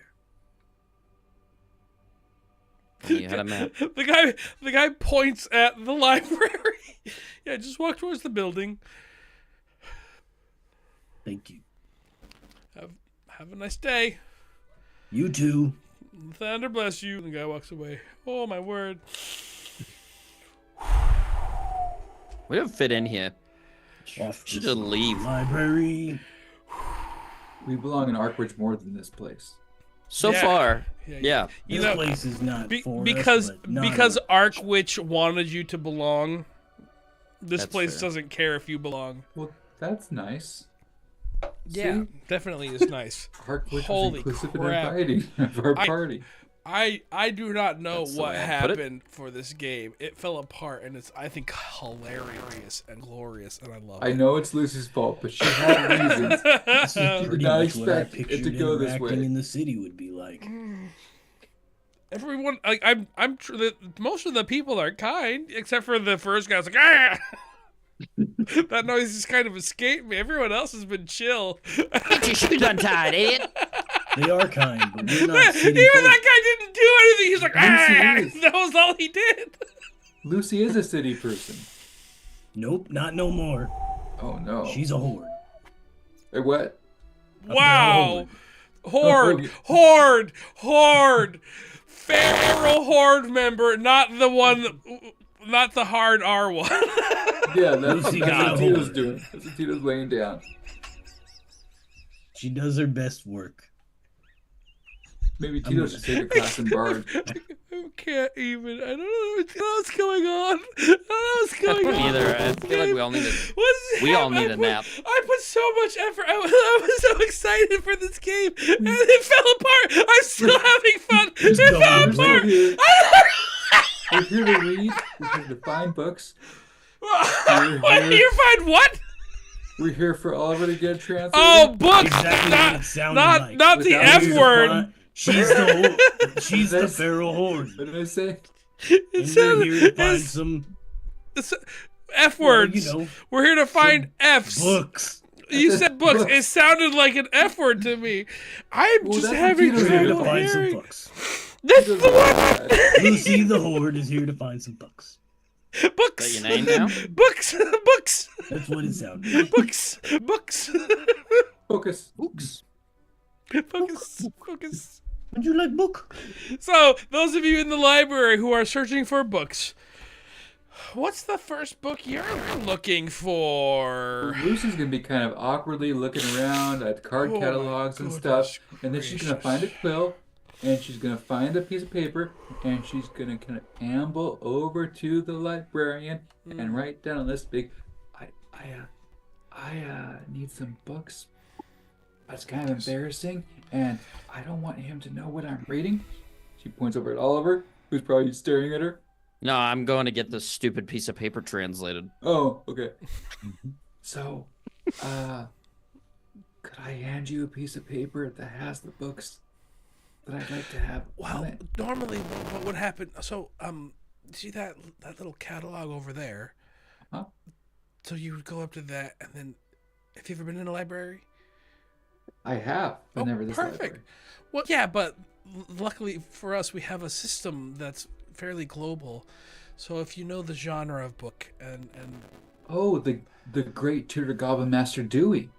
Speaker 3: You had a map.
Speaker 1: The guy points at the library. Yeah, just walk towards the building.
Speaker 4: Thank you.
Speaker 1: Have a nice day.
Speaker 4: You too.
Speaker 1: Thunder bless you. The guy walks away. Oh my word.
Speaker 3: We don't fit in here.
Speaker 4: Off
Speaker 3: Should
Speaker 4: to
Speaker 3: just leave.
Speaker 4: library.
Speaker 2: We belong in Arkwich more than this place.
Speaker 3: So
Speaker 1: Yeah.
Speaker 3: far, yeah.
Speaker 1: You
Speaker 4: This
Speaker 1: know,
Speaker 4: place is not for
Speaker 1: because
Speaker 4: us, but not
Speaker 1: because
Speaker 4: us.
Speaker 1: Arkwich wanted you to belong. This
Speaker 3: That's
Speaker 1: place
Speaker 3: fair.
Speaker 1: doesn't care if you belong.
Speaker 2: Well, that's nice.
Speaker 1: Yeah,
Speaker 2: See?
Speaker 1: definitely is nice.
Speaker 2: Arkwich
Speaker 1: Holy
Speaker 2: was inclusive
Speaker 1: crap.
Speaker 2: and inviting of our
Speaker 1: I-
Speaker 2: party.
Speaker 1: I do not know
Speaker 3: That's the
Speaker 1: what
Speaker 3: way I put it.
Speaker 1: happened for this game. It fell apart, and it's, I think, hilarious and glorious, and I love
Speaker 2: I
Speaker 1: it.
Speaker 2: know it's Lucy's fault, but she had reasons.
Speaker 4: This is
Speaker 2: did
Speaker 4: pretty
Speaker 2: not
Speaker 4: much what I
Speaker 2: expect it to
Speaker 4: pictured
Speaker 2: go this
Speaker 4: interacting
Speaker 2: way.
Speaker 4: in the city would be like.
Speaker 1: Everyone, like, I'm most of the people are kind, except for the first guy. Was like, ah! That noise just kind of escaped me. Everyone else has been chill.
Speaker 3: Get your shoes untied, idiot.
Speaker 4: They are kind, but we're
Speaker 1: Even
Speaker 4: not city folk.
Speaker 1: that guy didn't do anything. He's like, ah!
Speaker 2: Lucy is.
Speaker 1: That was all he did.
Speaker 2: Lucy is a city person.
Speaker 4: Nope, not no more.
Speaker 2: Oh no.
Speaker 4: She's a horde.
Speaker 2: Hey, what?
Speaker 1: Wow.
Speaker 2: horde.
Speaker 1: Horde. Feral horde member, not the one, not the hard R one.
Speaker 2: Yeah, that's
Speaker 4: Lucy
Speaker 2: what
Speaker 4: got a
Speaker 2: Tito's
Speaker 4: hold.
Speaker 2: doing. That's what Tito's laying down.
Speaker 4: She does her best work.
Speaker 2: Maybe
Speaker 4: I'm
Speaker 2: Tito
Speaker 4: gonna-
Speaker 2: should take a class in Bard.
Speaker 1: I can't even. I don't know what's going on. I don't know what's going on.
Speaker 3: Neither. I feel like we all need to.
Speaker 1: What's
Speaker 3: We all
Speaker 1: happening?
Speaker 3: need a nap.
Speaker 1: I put so much effort. I was so excited for this game, and it fell apart. I'm still having fun.
Speaker 4: Just
Speaker 1: It
Speaker 4: go
Speaker 1: fell
Speaker 4: with
Speaker 1: apart.
Speaker 2: We're We're here to read. We're here to find books.
Speaker 1: What? You find what?
Speaker 2: We're here for Oliver to get translated.
Speaker 1: Oh, books.
Speaker 4: Exactly what it sounded like.
Speaker 1: Not the
Speaker 2: Without
Speaker 1: F
Speaker 2: using
Speaker 1: word.
Speaker 4: She's the she's the feral horde.
Speaker 2: What did I say?
Speaker 1: It
Speaker 4: And
Speaker 1: said
Speaker 4: we're here to find
Speaker 1: it's-
Speaker 4: some
Speaker 1: it's F words.
Speaker 4: you know,
Speaker 1: We're here to find Fs.
Speaker 4: books.
Speaker 1: You
Speaker 2: said
Speaker 1: said books.
Speaker 2: books.
Speaker 1: It sounded like an F word to me. I'm
Speaker 2: Well,
Speaker 1: just
Speaker 2: that's
Speaker 1: having
Speaker 2: what
Speaker 4: We're here to
Speaker 1: trouble
Speaker 4: find some
Speaker 1: hearing.
Speaker 4: books.
Speaker 1: That's the one.
Speaker 4: Lucy the horde is here to find some books.
Speaker 1: Books.
Speaker 3: Is that your name now?
Speaker 1: Books. Books.
Speaker 4: That's what it sounded like.
Speaker 1: Books. Books.
Speaker 2: Focus.
Speaker 4: Books.
Speaker 1: Focus. Focus.
Speaker 4: Would you like book?
Speaker 1: So, those of you in the library who are searching for books, what's the first book you're looking for?
Speaker 2: Lucy's gonna be kind of awkwardly looking around at card
Speaker 1: Oh my
Speaker 2: catalogs and
Speaker 1: goodness
Speaker 2: stuff, and then she's gonna
Speaker 1: gracious.
Speaker 2: find a quill, and she's gonna find a piece of paper, and she's gonna kind of amble over to the librarian and write down on this big. I need some books. That's kind of embarrassing, and I don't want him to know what I'm reading. She points over at Oliver, who's probably staring at her.
Speaker 3: No, I'm going to get this stupid piece of paper translated.
Speaker 2: Oh, okay. So, could I hand you a piece of paper that has the books that I'd like to have on
Speaker 1: Well,
Speaker 2: it?
Speaker 1: normally what would happen? So, see that little catalog over there?
Speaker 2: Huh?
Speaker 1: So you would go up to that, and then, have you ever been in a library?
Speaker 2: I have, but
Speaker 1: Oh,
Speaker 2: never this
Speaker 1: perfect.
Speaker 2: library.
Speaker 1: Well, yeah, but luckily for us, we have a system that's fairly global. So if you know the genre of book, and
Speaker 2: Oh, the great Tudor Goblin Master Dewey.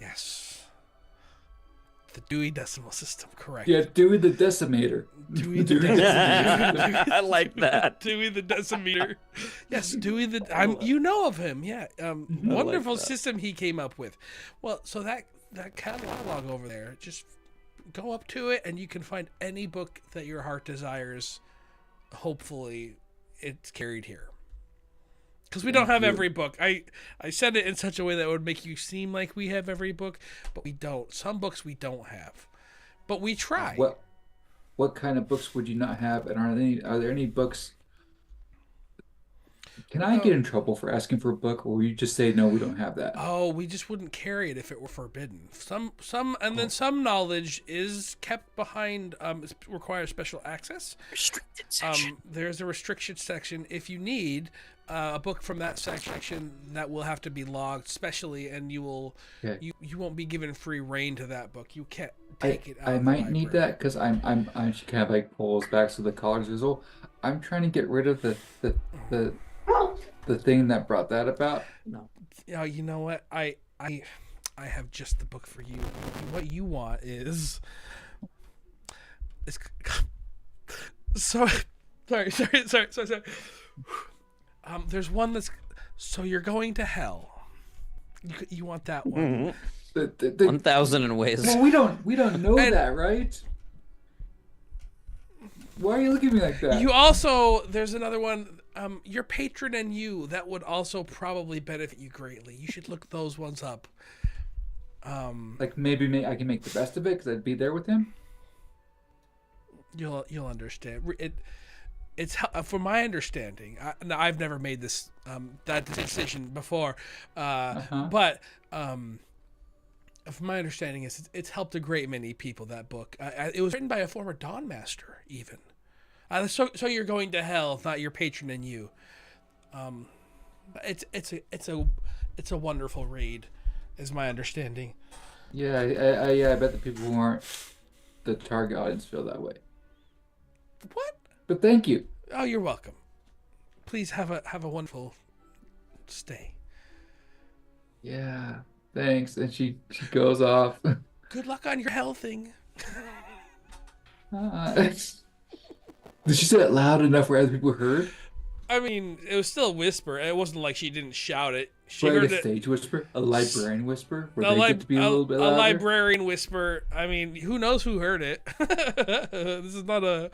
Speaker 1: yes, the Dewey Decimal System, correct?
Speaker 2: Yeah, Dewey the Decimator.
Speaker 1: Dewey the
Speaker 2: Dewey
Speaker 1: Decimator.
Speaker 3: I like that.
Speaker 1: Dewey the Decimeter. Yes, Dewey the. You know of him, yeah. Wonderful
Speaker 3: that.
Speaker 1: system he came up with. Well, so that catalog over there, just go up to it, and you can find any book that your heart desires. Hopefully, it's carried here. Because we don't have
Speaker 2: you.
Speaker 1: every book. I said it in such a way that would make you seem like we have every book, but we don't. Some books we don't have, but we try.
Speaker 2: What kind of books would you not have? And are there any books Can I
Speaker 1: No.
Speaker 2: get in trouble for asking for a book, or will you just say no, we don't have that?
Speaker 1: Oh, we just wouldn't carry it if it were forbidden. And then
Speaker 2: Oh.
Speaker 1: some knowledge is kept behind. Requires special access.
Speaker 3: Restricted section.
Speaker 1: There's a restriction section. If you need a book from that section, that will have to be logged specially, and you will
Speaker 2: Okay.
Speaker 1: you won't be given free reign to that book. You can't take it out.
Speaker 2: I
Speaker 1: of the
Speaker 2: might need
Speaker 1: library.
Speaker 2: that because she kind of like pulls back so the collar's visible. I'm trying to get rid of the the thing that brought that about.
Speaker 1: Yeah, you know what? I have just the book for you. What you want is so sorry. There's one that's so you're going to hell. You want that one?
Speaker 2: The
Speaker 3: 1,000 in ways.
Speaker 2: well, we don't know
Speaker 1: And-
Speaker 2: that, right? Why are you looking at me like that?
Speaker 1: You also there's another one. Your patron and you that would also probably benefit you greatly. You should look those ones up.
Speaker 2: Like maybe I can make the best of it because I'd be there with him.
Speaker 1: You'll understand. It's from my understanding. Now I've never made this that decision before, but from my understanding is it's helped a great many people. That book. It was written by a former Dawn Master, even. So you're going to hell, if not your patron and you. It's a wonderful read, is my understanding.
Speaker 2: Yeah, I bet the people who aren't the target audience feel that way.
Speaker 1: What?
Speaker 2: But thank you.
Speaker 1: Oh, you're welcome. Please have a wonderful stay.
Speaker 2: Yeah, thanks. And she goes off.
Speaker 1: Good luck on your hell thing.
Speaker 2: Did she say it loud enough where other people heard?
Speaker 1: I mean, it was still a whisper. It wasn't like she didn't shout it. She
Speaker 2: Like
Speaker 1: heard
Speaker 2: a
Speaker 1: it.
Speaker 2: stage whisper, a librarian whisper, where
Speaker 1: A,
Speaker 2: they
Speaker 1: li-
Speaker 2: get to be a little bit louder.
Speaker 1: librarian whisper. I mean, who knows who heard it? This is not a.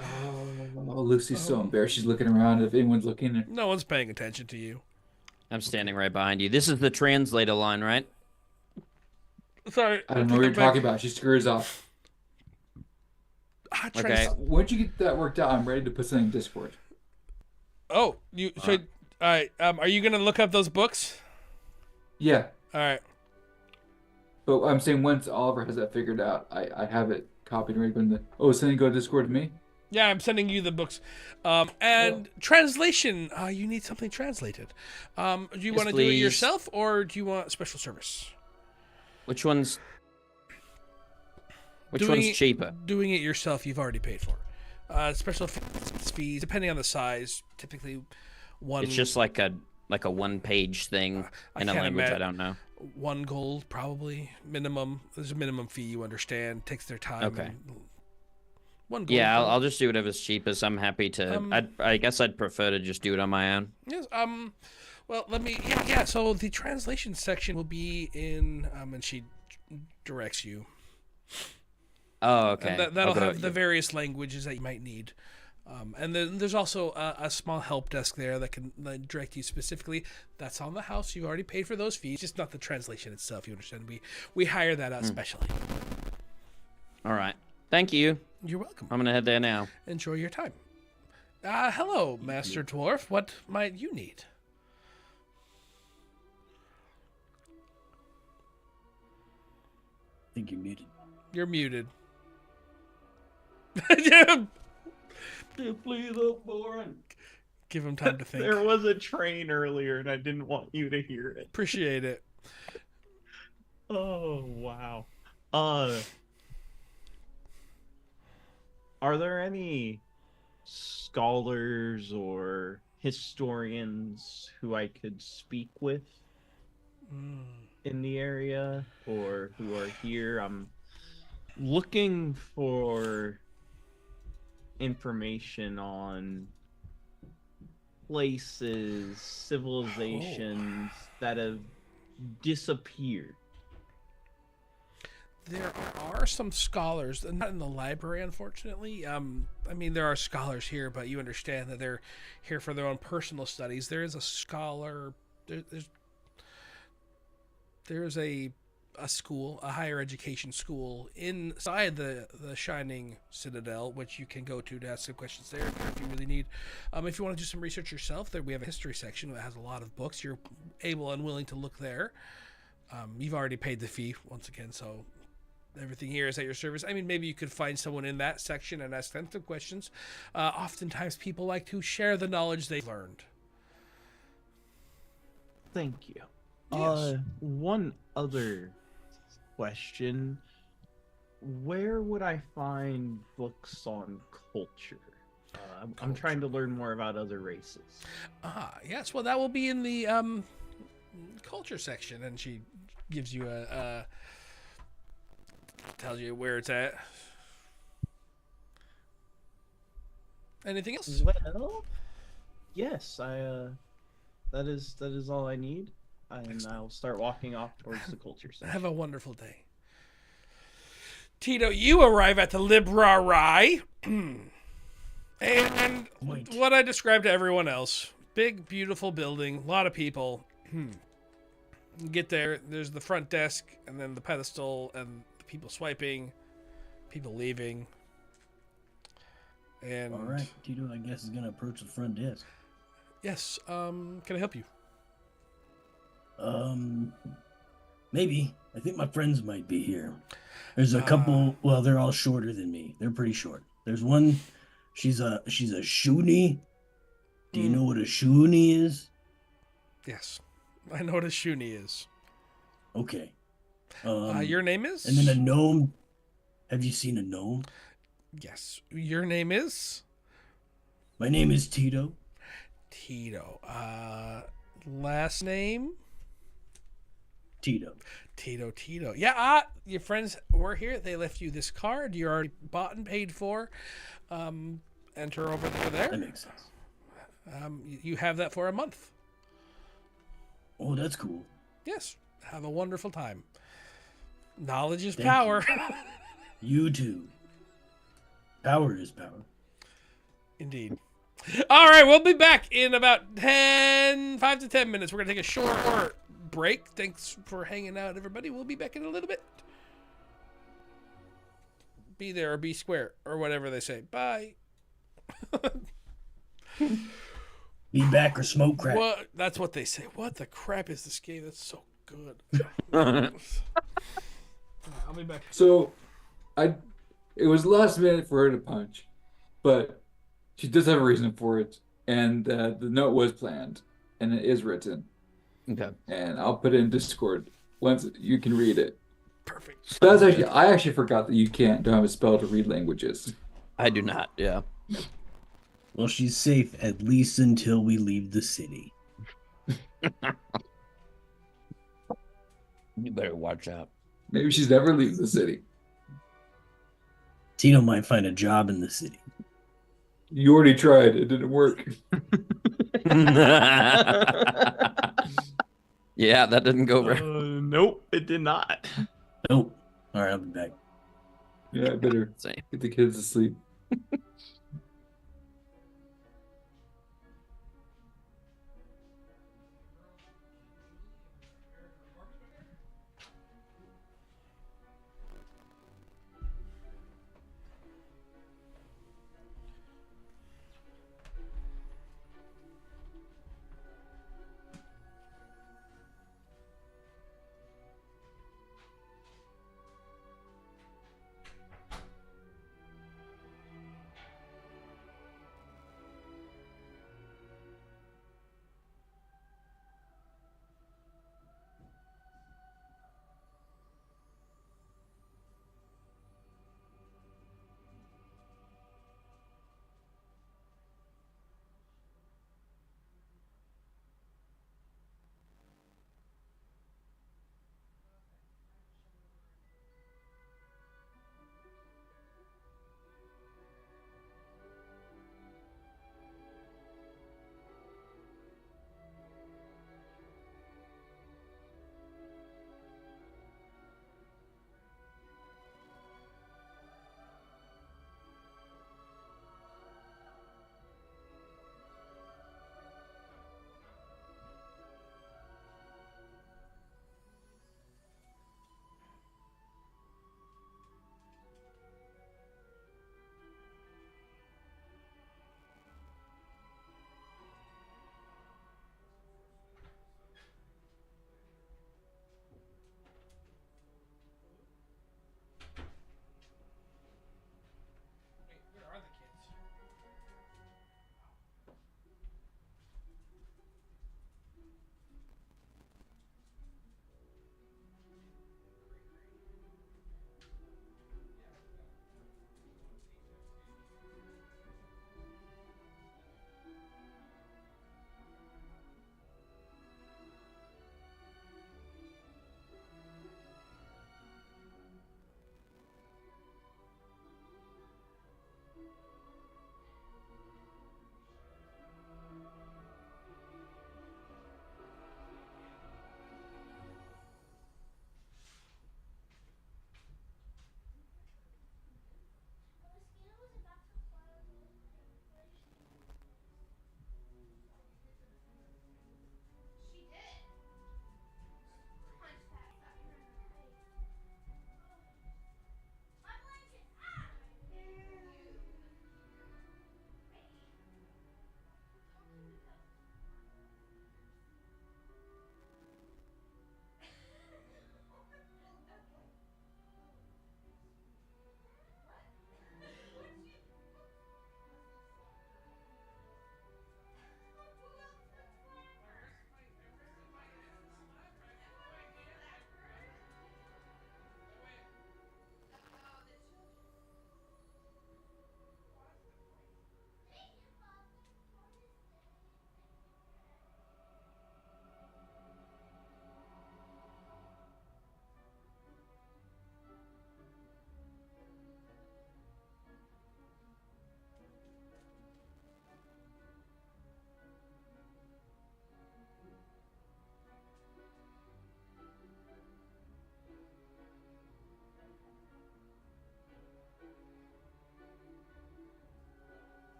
Speaker 2: Oh, Lucy's so embarrassed. She's looking around if anyone's looking.
Speaker 1: No one's paying attention to you.
Speaker 3: I'm standing right behind you. This is the translator line, right?
Speaker 1: Sorry.
Speaker 2: I don't know what you're talking about. She scurries off.
Speaker 3: Okay.
Speaker 2: Once you get that worked out, I'm ready to put something in Discord.
Speaker 1: Oh, you. So, all right. Are you gonna look up those books?
Speaker 2: Yeah,
Speaker 1: All right.
Speaker 2: but I'm saying once Oliver has that figured out, I have it copied and ready. But sending go to Discord to me?
Speaker 1: Yeah, I'm sending you the books. And translation. You need something translated. Do you want to do it
Speaker 3: please.
Speaker 1: yourself, or do you want special service?
Speaker 3: Which one's
Speaker 1: Doing
Speaker 3: one's
Speaker 1: it-
Speaker 3: cheaper?
Speaker 1: Doing it yourself, you've already paid for. Special fees, depending on the size, typically one.
Speaker 3: It's just like a one-page thing
Speaker 1: I
Speaker 3: in a
Speaker 1: can't
Speaker 3: language I
Speaker 1: imagine.
Speaker 3: don't know.
Speaker 1: 1 gold, probably minimum. There's a minimum fee. You understand? Takes their time.
Speaker 3: Okay.
Speaker 1: and 1 gold.
Speaker 3: Yeah, I'll just do whatever's cheapest. I'm happy to. I guess I'd prefer to just do it on my own.
Speaker 1: Yes. Well, let me. Yeah. So the translation section will be in. And she directs you.
Speaker 3: Oh, okay.
Speaker 1: And that'll
Speaker 3: I'll go-
Speaker 1: have the various languages that you might need. And then there's also a small help desk there that can direct you specifically. That's on the house. You've already paid for those fees, just not the translation itself. You understand? We hire that out specially.
Speaker 3: All right. Thank you.
Speaker 1: You're welcome.
Speaker 3: I'm gonna head there now.
Speaker 1: Enjoy your time. Hello, Master Dwarf. What might you need?
Speaker 4: I think you're muted.
Speaker 1: You're muted.
Speaker 5: Please up, Boren.
Speaker 1: Give him time to think.
Speaker 5: There was a train earlier, and I didn't want you to hear it.
Speaker 1: Appreciate it.
Speaker 5: Oh wow. Are there any scholars or historians who I could speak with in the area or who are here? I'm looking for information on places, civilizations that have disappeared.
Speaker 1: There are some scholars, not in the library, unfortunately. I mean, there are scholars here, but you understand that they're here for their own personal studies. There is a scholar. There's a a school, a higher education school inside the Shining Citadel, which you can go to ask some questions there if you really need. If you want to do some research yourself, there we have a history section that has a lot of books. You're able and willing to look there. You've already paid the fee once again, so everything here is at your service. I mean, maybe you could find someone in that section and ask them some questions. Oftentimes, people like to share the knowledge they've learned.
Speaker 5: Thank you.
Speaker 1: Yes.
Speaker 5: One other question. Where would I find books on culture? I'm trying to learn more about other races.
Speaker 1: Yes. Well, that will be in the culture section, and she gives you tells you where it's at. Anything else?
Speaker 5: Well, yes, that is all I need, and
Speaker 1: Excellent.
Speaker 5: I'll start walking off towards the culture section.
Speaker 1: Have a wonderful day. Tito, you arrive at the Library, and
Speaker 4: Wait.
Speaker 1: what I described to everyone else. Big, beautiful building, a lot of people. You get there, there's the front desk, and then the pedestal, and the people swiping, people leaving. And
Speaker 4: All right, Tito, I guess is gonna approach the front desk.
Speaker 1: yes, can I help you?
Speaker 4: Maybe. I think my friends might be here. There's a couple. Well, they're all shorter than me. They're pretty short. There's one. She's a shoonie. Do you know what a shoonie is?
Speaker 1: Yes, I know what a shoonie is.
Speaker 4: Okay.
Speaker 1: Your name is?
Speaker 4: And then a gnome. Have you seen a gnome?
Speaker 1: Yes. Your name is?
Speaker 4: My name is Tito.
Speaker 1: Tito. Last name?
Speaker 4: Tito.
Speaker 1: Tito. Yeah, your friends were here. They left you this card. You already bought and paid for. Enter over
Speaker 4: That
Speaker 1: there.
Speaker 4: makes sense.
Speaker 1: You have that for a month.
Speaker 4: Oh, that's cool.
Speaker 1: Yes. Have a wonderful time. Knowledge is
Speaker 4: Thank
Speaker 1: power.
Speaker 4: You too. Power is power.
Speaker 1: Indeed. All right, we'll be back in about 5 to 10 minutes. We're going to take a short break. Thanks for hanging out, everybody. We'll be back in a little bit. Be there or be square or whatever they say. Bye.
Speaker 4: Be back or smoke crack.
Speaker 1: What? That's what they say. What the crap is this game? That's so good. I'll be back.
Speaker 2: So, it was last minute for her to punch, but she does have a reason for it, and the note was planned, and it is written,
Speaker 3: Okay.
Speaker 2: and I'll put it in Discord once you can read it.
Speaker 1: Perfect.
Speaker 2: I actually forgot that you don't have a spell to read languages.
Speaker 3: I do not. Yeah.
Speaker 4: Well, she's safe at least until we leave the city.
Speaker 3: You better watch out.
Speaker 2: Maybe she's never leaving the city.
Speaker 4: Tito might find a job in the city.
Speaker 2: You already tried; it didn't work.
Speaker 3: Yeah, that didn't go very.
Speaker 5: Nope, it did not.
Speaker 4: Nope. All right, I'll be back.
Speaker 2: Yeah, I better
Speaker 3: Same.
Speaker 2: get the kids to sleep.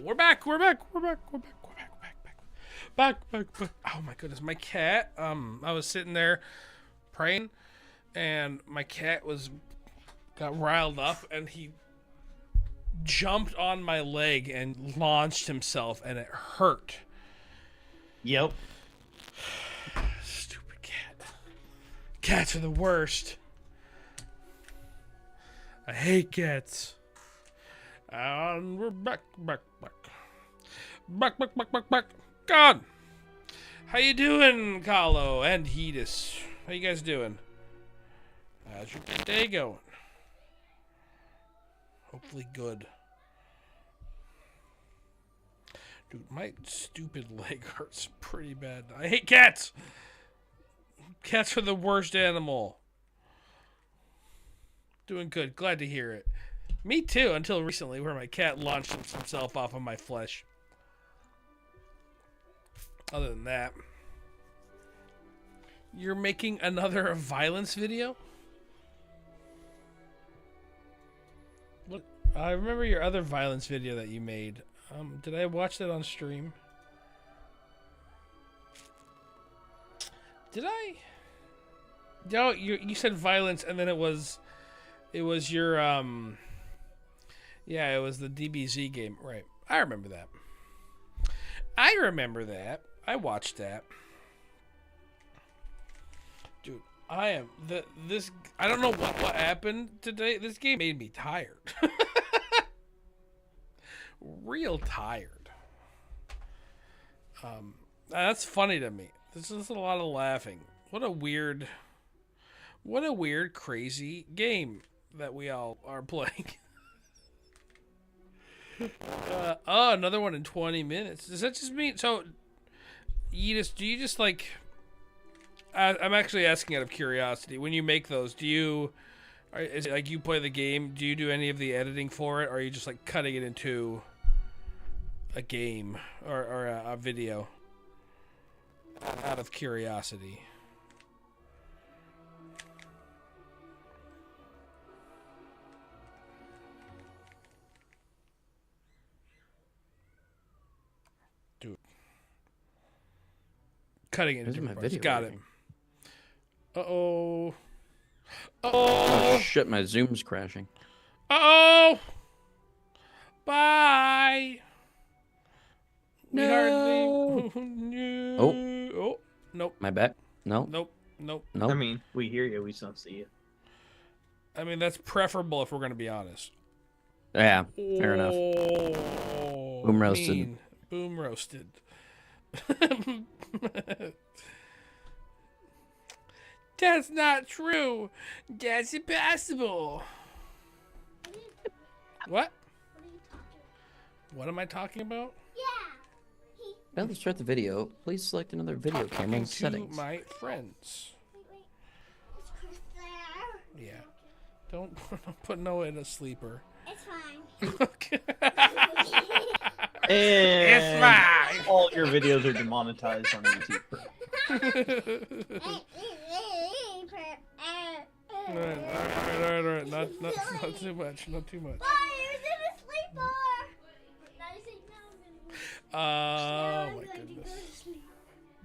Speaker 1: We're back. We're back. We're back. We're back. We're back. Back. Back. Back. Back. Oh my goodness, my cat. I was sitting there praying, and my cat got riled up, and he jumped on my leg and launched himself, and it hurt.
Speaker 5: Yep.
Speaker 1: Stupid cat. Cats are the worst. I hate cats. And we're back. God! How you doing, Kahlo and Hedis? How you guys doing? How's your day going? Hopefully good. Dude, my stupid leg hurts pretty bad. I hate cats! Cats are the worst animal. Doing good. Glad to hear it. Me too, until recently, where my cat launched himself off of my flesh. Other than that. You're making another violence video? What? I remember your other violence video that you made. Did I watch that on stream? Did I? No, you said violence, and then it was your yeah, it was the DBZ game, right? I remember that. I watched that. Dude, I don't know what happened today. This game made me tired. Real tired. That's funny to me. This is a lot of laughing. What a weird, crazy game that we all are playing. Oh, another one in 20 minutes. Does that just mean so? Do you just like? I'm actually asking out of curiosity. When you make those, is it like you play the game? Do you do any of the editing for it, or are you just like cutting it into a game or a video? Out of curiosity. Dude. Cutting it into
Speaker 3: my
Speaker 1: parts.
Speaker 3: video
Speaker 1: Got
Speaker 3: working?
Speaker 1: it. Uh-oh.
Speaker 3: Oh shit, my Zoom's crashing.
Speaker 1: Uh-oh. Bye. We
Speaker 3: No.
Speaker 1: hardly... No.
Speaker 3: Oh.
Speaker 1: Nope.
Speaker 3: My back? No.
Speaker 1: Nope.
Speaker 3: No.
Speaker 5: I mean, we hear you, we just don't see you.
Speaker 1: I mean, that's preferable if we're going to be honest.
Speaker 3: Yeah, fair enough. Boom roasted.
Speaker 1: Mean. Boom roasted. That's not true. That's impossible. What? What am I talking about?
Speaker 3: Now let's start the video. Please select another video camera
Speaker 1: Talking
Speaker 3: in
Speaker 1: to
Speaker 3: settings.
Speaker 1: my friends. Yeah. Don't put Noah in a sleeper.
Speaker 6: It's fine.
Speaker 1: Okay.
Speaker 5: And
Speaker 1: It's fine.
Speaker 5: all your videos are demonetized on YouTube.
Speaker 1: All right. Not too much. Not too much. Oh my goodness.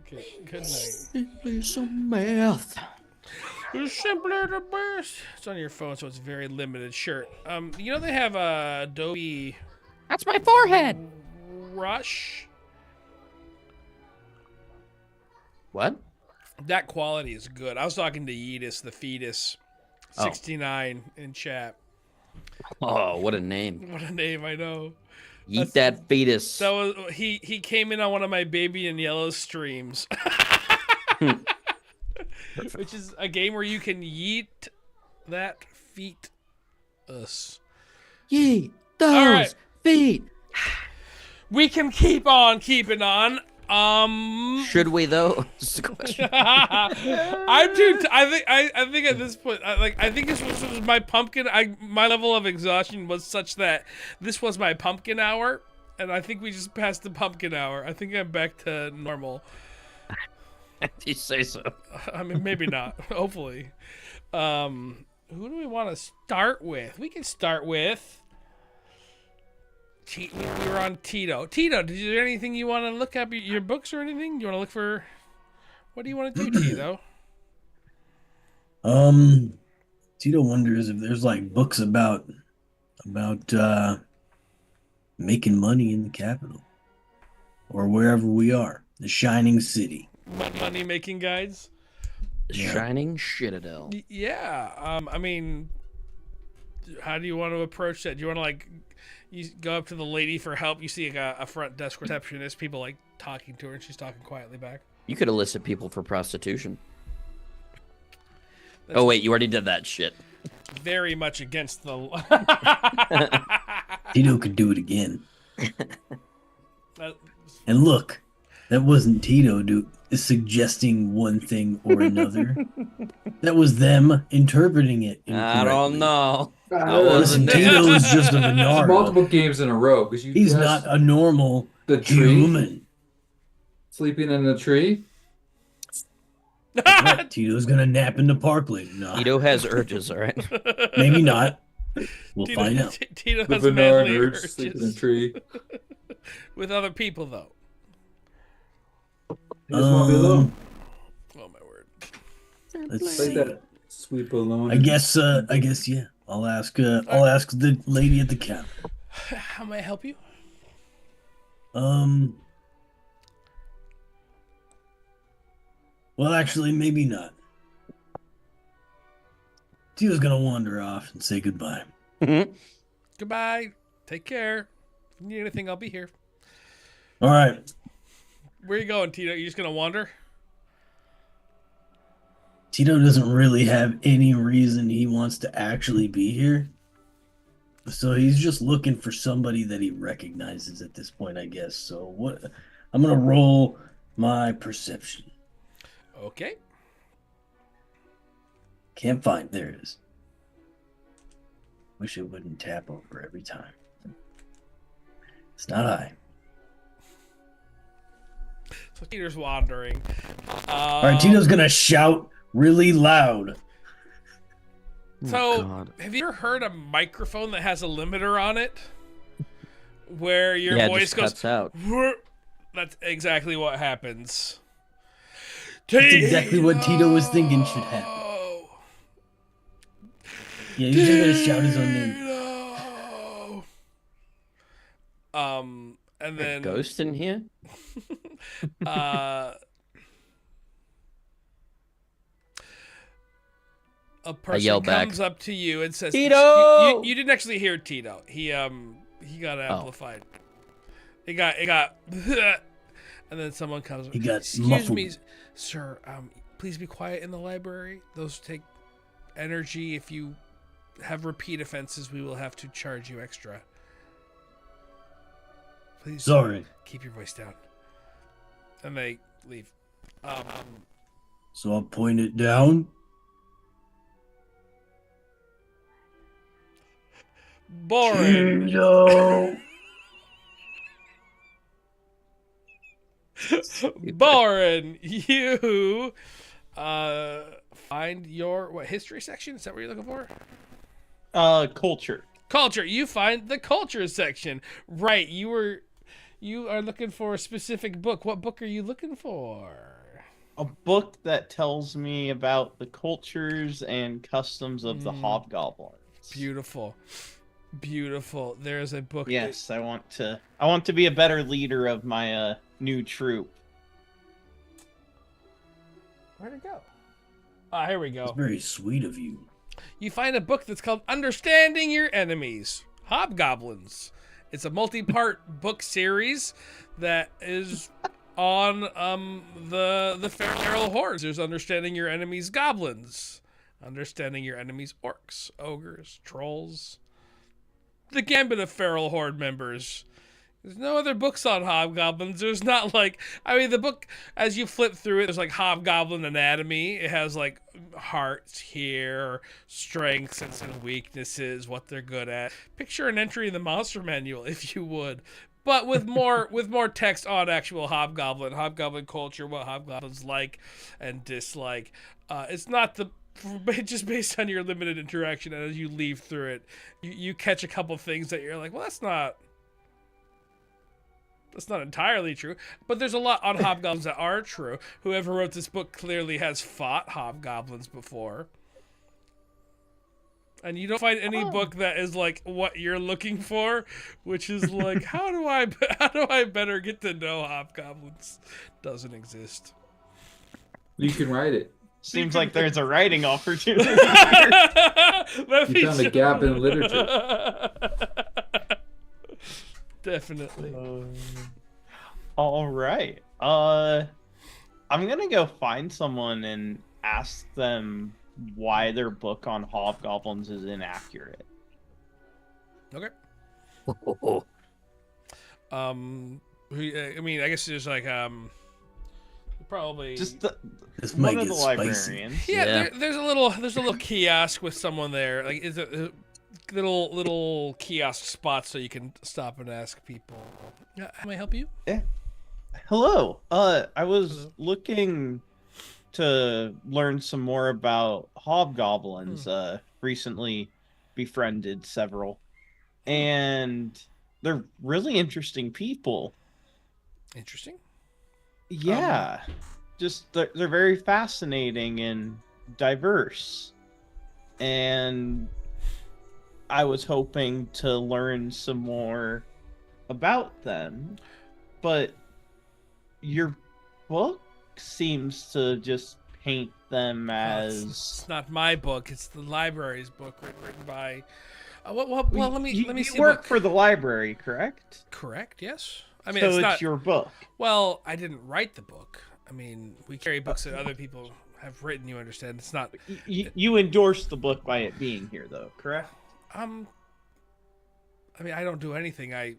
Speaker 1: Okay, good night.
Speaker 3: Simply some math.
Speaker 1: It's simply the best. It's on your phone, so it's very limited. Sure. You know they have Adobe
Speaker 3: That's my forehead.
Speaker 1: Rush.
Speaker 3: What?
Speaker 1: That quality is good. I was talking to Yeetus, the fetus, 69 in chat.
Speaker 3: Oh, what a name.
Speaker 1: What a name, I know.
Speaker 3: Eat that fetus.
Speaker 1: That was he came in on one of my Baby in Yellow streams. Which is a game where you can yeet that fetus.
Speaker 3: Yeet those
Speaker 1: right.
Speaker 3: feet.
Speaker 1: We can keep on keeping on.
Speaker 3: Should we though? That's the question.
Speaker 1: I'm too. I think at this point, I think this was my pumpkin. My level of exhaustion was such that this was my pumpkin hour, and I think we just passed the pumpkin hour. I think I'm back to normal.
Speaker 3: You say so.
Speaker 1: I mean, maybe not. Hopefully. Who do we want to start with? We can start with We were on Tito. Tito, is there anything you want to look up? Your books or anything? You want to look for? What do you want to do, Tito?
Speaker 4: Tito wonders if there's like books about making money in the capital or wherever we are, the Shining City.
Speaker 1: Money making guides.
Speaker 3: Shining Citadel.
Speaker 1: Yeah. I mean, how do you want to approach that? Do you want to like, you go up to the lady for help? You see a front desk receptionist, people like talking to her, and she's talking quietly back.
Speaker 3: You could elicit people for prostitution.
Speaker 1: That's
Speaker 3: oh wait, you already did that shit.
Speaker 1: Very much against the.
Speaker 4: Tito could do it again. And look, that wasn't Tito suggesting one thing or another. That was them interpreting it incorrectly.
Speaker 3: I don't know.
Speaker 4: Listen, Tito is just a
Speaker 2: It's
Speaker 4: Venaro.
Speaker 2: multiple games in a row because you
Speaker 4: He's
Speaker 2: guessed
Speaker 4: not a normal
Speaker 2: the tree
Speaker 4: human.
Speaker 2: sleeping in the tree.
Speaker 4: Right, Tito's gonna nap in the park later. No,
Speaker 3: Tito has urges, all right?
Speaker 4: maybe not. We'll
Speaker 1: Tito,
Speaker 4: find out.
Speaker 1: Tito
Speaker 2: The
Speaker 1: has
Speaker 2: Bernard
Speaker 1: manly
Speaker 2: urge
Speaker 1: urges.
Speaker 2: sleeping in a tree.
Speaker 1: With other people, though.
Speaker 2: He just want to be alone.
Speaker 1: Oh my word!
Speaker 4: Let's
Speaker 2: Like
Speaker 4: see.
Speaker 2: that sweep alone.
Speaker 4: I guess yeah. I'll ask the lady at the counter.
Speaker 1: How may I help you?
Speaker 4: Well, actually, maybe not. Tito's gonna wander off and say goodbye.
Speaker 1: Goodbye. Take care. If you need anything, I'll be here.
Speaker 4: All right.
Speaker 1: Where you going, Tito? You just gonna wander?
Speaker 4: Tito doesn't really have any reason he wants to actually be here. So he's just looking for somebody that he recognizes at this point, I guess. So what? I'm gonna roll my perception.
Speaker 1: Okay.
Speaker 4: Can't find. There it is. Wish it wouldn't tap over every time. It's not high.
Speaker 1: So Tito's wandering.
Speaker 4: All right, Tito's gonna shout really loud.
Speaker 1: So,
Speaker 3: God.
Speaker 1: have you ever heard a microphone that has a limiter on it? Where your
Speaker 3: Yeah, it
Speaker 1: voice
Speaker 3: just
Speaker 1: goes.
Speaker 3: cuts out.
Speaker 1: "Whoop." That's exactly what happens.
Speaker 4: That's exactly what Tito was thinking should happen.
Speaker 1: Tito!
Speaker 4: Yeah, he's just gonna shout his own name.
Speaker 1: Tito! And
Speaker 3: A
Speaker 1: then
Speaker 3: ghost in here?
Speaker 1: a person
Speaker 3: yell back,
Speaker 1: comes up to you and says,
Speaker 3: "Tito!"
Speaker 1: You didn't actually hear Tito. He got amplified. It got, and then someone comes.
Speaker 4: He got
Speaker 1: Excuse
Speaker 4: muffled.
Speaker 1: me, sir. Please be quiet in the library. Those take energy. If you have repeat offenses, we will have to charge you extra. Please,
Speaker 4: Sorry.
Speaker 1: keep your voice down. And they leave.
Speaker 4: So I'll point it down.
Speaker 1: Boring.
Speaker 4: Tito.
Speaker 1: Boring. You find your history section? Is that what you're looking for?
Speaker 5: Culture.
Speaker 1: Culture. You find the culture section. Right. You are looking for a specific book. What book are you looking for?
Speaker 5: A book that tells me about the cultures and customs of the hobgoblins.
Speaker 1: Beautiful. Beautiful. There's a book.
Speaker 5: Yes, I want to be a better leader of my new troop.
Speaker 1: Where'd it go? Ah, here we go.
Speaker 4: It's very sweet of you.
Speaker 1: You find a book that's called Understanding Your Enemies, Hobgoblins. It's a multi-part book series that is on the feral hordes. There's Understanding Your Enemies Goblins, Understanding Your Enemies Orcs, Ogres, Trolls, the gambit of feral horde members. There's no other books on hobgoblins. There's not like, I mean, the book, as you flip through it, there's like hobgoblin anatomy. It has like hearts here, strengths and weaknesses, what they're good at. Picture an entry in the monster manual if you would, but with more text on actual hobgoblin culture, what hobgoblins like and dislike. It's not just based on your limited interaction, and as you leave through it, you catch a couple things that you're like, well, that's not That's not entirely true, but there's a lot on hobgoblins that are true. Whoever wrote this book clearly has fought hobgoblins before. And you don't find any book that is like what you're looking for, which is like, how do I better get to know hobgoblins? Doesn't exist.
Speaker 2: You can write it.
Speaker 5: Seems like there's a writing opportunity.
Speaker 2: You found a gap in literature.
Speaker 1: Definitely.
Speaker 5: All right. I'm gonna go find someone and ask them why their book on hobgoblins is inaccurate.
Speaker 1: Okay. I mean, I guess there's like probably
Speaker 5: Just
Speaker 4: This
Speaker 5: one
Speaker 4: might
Speaker 5: of
Speaker 4: get
Speaker 5: the
Speaker 4: spicy.
Speaker 5: librarians.
Speaker 1: yeah. There's a little kiosk with someone there. Like, is it little kiosk spots so you can stop and ask people. How may I help you?
Speaker 5: Hello. I was
Speaker 1: Hello.
Speaker 5: looking to learn some more about hobgoblins. Recently befriended several, and they're really interesting people.
Speaker 1: Interesting.
Speaker 5: Yeah, just they're very fascinating and diverse, and I was hoping to learn some more about them, but your book seems to just paint them as
Speaker 1: It's not my book. It's the library's book written by. Well, let me
Speaker 5: you
Speaker 1: see.
Speaker 5: work for the library, correct?
Speaker 1: Correct. Yes. I mean,
Speaker 5: So
Speaker 1: it's
Speaker 5: it's
Speaker 1: not
Speaker 5: your book.
Speaker 1: Well, I didn't write the book. I mean, we carry books that other people have written. You understand? It's not.
Speaker 5: You endorse the book by it being here, though, correct?
Speaker 1: I mean, I don't do anything. I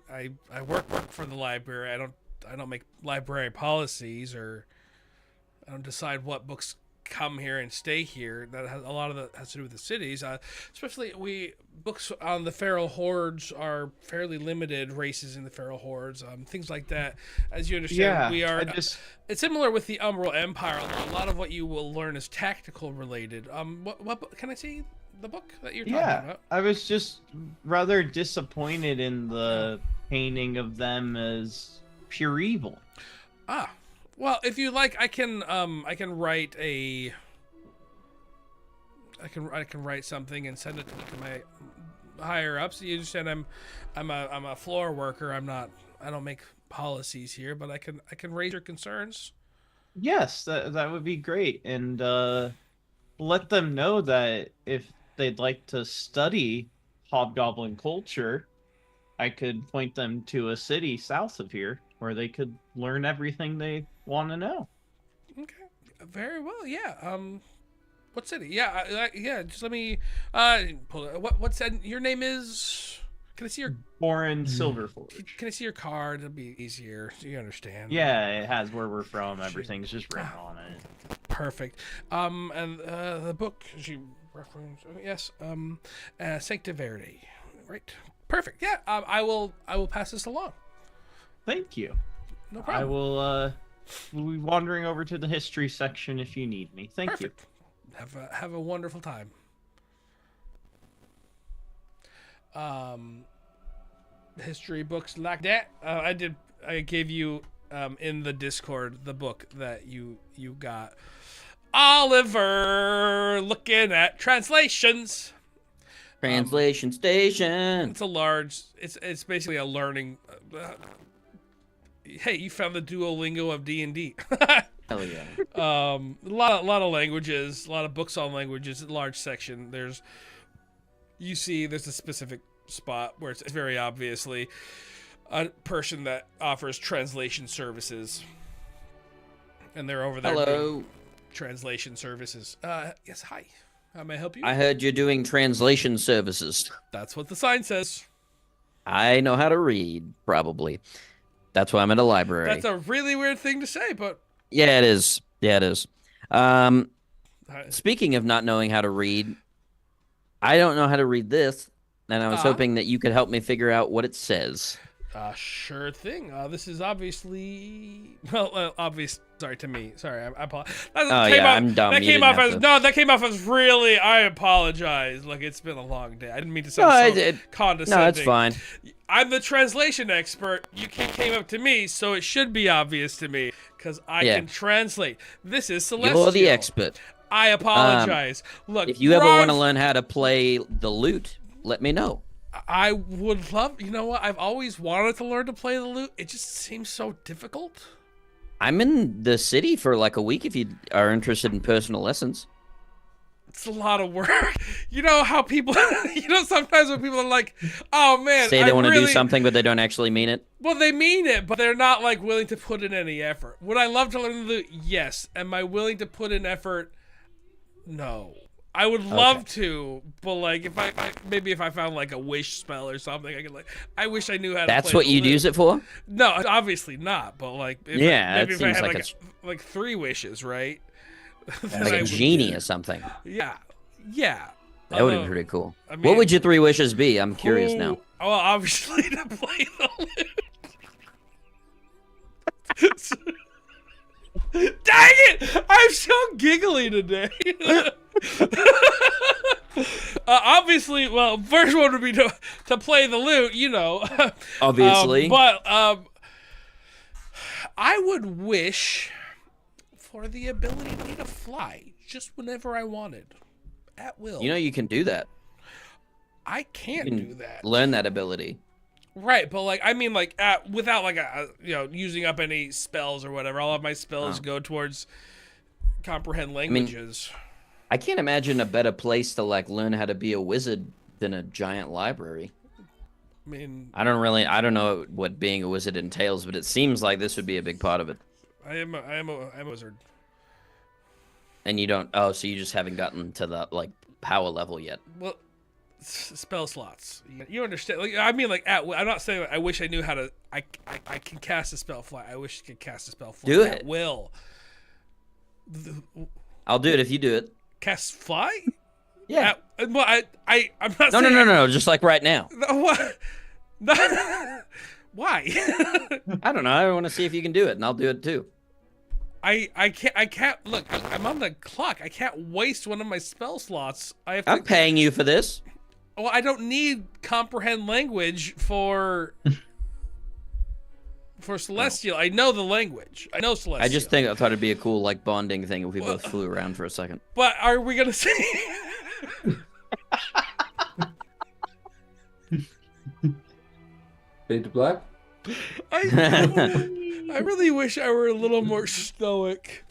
Speaker 1: work for the library. I don't make library policies, or I don't decide what books come here and stay here. That has, a lot of that has to do with the cities. Especially books on the feral hordes are fairly limited. Races in the feral hordes, things like that. As you understand, we are. It's similar with the Umbral Empire. A lot of what you will learn is tactical related. What can I see? The book that you're talking about?
Speaker 5: I was just rather disappointed in the painting of them as pure evil.
Speaker 1: Well, if you like, I can write I can write something and send it to my higher ups. You understand? I'm a floor worker. I don't make policies here, but I can raise your concerns.
Speaker 5: Yes, that would be great, and let them know that if they'd like to study hobgoblin culture, I could point them to a city south of here where they could learn everything they want to know.
Speaker 1: Okay, very well. Yeah. What city? Yeah. Yeah. Just let me pull it. What's that? Your name is? Can I see your?
Speaker 5: Borin Silverforge.
Speaker 1: Can I see your card? It'll be easier. So you understand.
Speaker 5: Yeah, it has where we're from. Everything's just written on it.
Speaker 1: Perfect. And the book she referenced. Yes. Sancta Verde. Right. Perfect. Yeah. I will pass this along.
Speaker 5: Thank you.
Speaker 1: No problem.
Speaker 5: I will be wandering over to the history section if you need me. Thank
Speaker 1: Perfect. Have a wonderful time. History books like that. I gave you in the Discord the book that you got. Oliver looking at translations.
Speaker 3: Translation station.
Speaker 1: It's a large. It's basically a learning. Hey, you found the Duolingo of D&D.
Speaker 3: Hell yeah.
Speaker 1: A lot of languages, a lot of books on languages. A large section. There's a specific spot where it's very obviously a person that offers translation services, and they're over there.
Speaker 3: Hello.
Speaker 1: Doing translation services. Yes. Hi. How may I help you?
Speaker 3: I heard you're doing translation services.
Speaker 1: That's what the sign says.
Speaker 3: I know how to read, probably. That's why I'm at a library.
Speaker 1: That's a really weird thing to say, but
Speaker 3: Yeah, it is. Yeah, it is. Speaking of not knowing how to read, I don't know how to read this, and I was hoping that you could help me figure out what it says.
Speaker 1: Sure thing. This is obviously obvious. Sorry to me. Sorry, I apologize.
Speaker 3: I'm dumb.
Speaker 1: That
Speaker 3: You
Speaker 1: came
Speaker 3: didn't
Speaker 1: off
Speaker 3: have
Speaker 1: as
Speaker 3: to.
Speaker 1: no. That came off as really. I apologize. Like it's been a long day. I didn't mean to
Speaker 3: No,
Speaker 1: sound so
Speaker 3: it-
Speaker 1: condescending.
Speaker 3: No, it's fine.
Speaker 1: I'm the translation expert. You came up to me, so it should be obvious to me because I
Speaker 3: Yeah.
Speaker 1: can translate. This is Celestial.
Speaker 3: You're the expert.
Speaker 1: I apologize. Look,
Speaker 3: If you ever want to
Speaker 1: Rarv,
Speaker 3: learn how to play the lute, let me know.
Speaker 1: I would love. You know what? I've always wanted to learn to play the lute. It just seems so difficult.
Speaker 3: I'm in the city for like a week if you are interested in personal lessons.
Speaker 1: It's a lot of work. You know how people, sometimes when people are like, oh man,
Speaker 3: Say they want to
Speaker 1: really,
Speaker 3: do something, but they don't actually mean it.
Speaker 1: Well, they mean it, but they're not like willing to put in any effort. Would I love to learn the lute? Yes. Am I willing to put in effort? No. I would love to, but like if I found like a wish spell or something, I could I wish I knew how to
Speaker 3: That's
Speaker 1: play
Speaker 3: what
Speaker 1: the
Speaker 3: you'd
Speaker 1: lute.
Speaker 3: use it for?
Speaker 1: No, obviously not, but like if
Speaker 3: Yeah,
Speaker 1: maybe
Speaker 3: it
Speaker 1: if I
Speaker 3: seems
Speaker 1: had
Speaker 3: like
Speaker 1: like 3 wishes, right? Then
Speaker 3: Like
Speaker 1: I
Speaker 3: a
Speaker 1: would-
Speaker 3: genie or something.
Speaker 1: Yeah.
Speaker 3: That would be pretty cool.
Speaker 1: I mean,
Speaker 3: what would your 3 wishes be? I'm curious now.
Speaker 1: Well, obviously to play the lute. Dang it! I'm so giggly today. Obviously, well, first one would be to play the lute,
Speaker 3: Obviously.
Speaker 1: But I would wish for the ability to fly just whenever I wanted, at will.
Speaker 3: You can do that.
Speaker 1: I can't
Speaker 3: You
Speaker 1: do
Speaker 3: can
Speaker 1: that.
Speaker 3: learn that ability.
Speaker 1: Right, but without using up any spells or whatever. All of my spells go towards comprehend languages.
Speaker 3: I can't imagine a better place to learn how to be a wizard than a giant library.
Speaker 1: I mean,
Speaker 3: I don't know what being a wizard entails, but it seems like this would be a big part of it.
Speaker 1: I am a wizard.
Speaker 3: And you don't. So you just haven't gotten to the power level yet.
Speaker 1: Well, spell slots. You understand? I'm not saying I wish I knew how to. I can cast a spell fly. I wish I could cast a spell fly.
Speaker 3: Do
Speaker 1: at
Speaker 3: it.
Speaker 1: will.
Speaker 3: I'll do it if you do it.
Speaker 1: Cast fly?
Speaker 3: Yeah.
Speaker 1: I'm not
Speaker 3: No,
Speaker 1: saying.
Speaker 3: no. Just like right now.
Speaker 1: What? No. Why?
Speaker 3: I don't know. I want to see if you can do it, and I'll do it too.
Speaker 1: I can't look. I'm on the clock. I can't waste one of my spell slots. I have to.
Speaker 3: I'm paying you for this.
Speaker 1: Well, I don't need comprehend language for Celestial. I know the language. I know Celestial.
Speaker 3: I thought it'd be a cool bonding thing if we both flew around for a second.
Speaker 1: But are we gonna say?
Speaker 2: Fade to black.
Speaker 1: I really wish I were a little more stoic,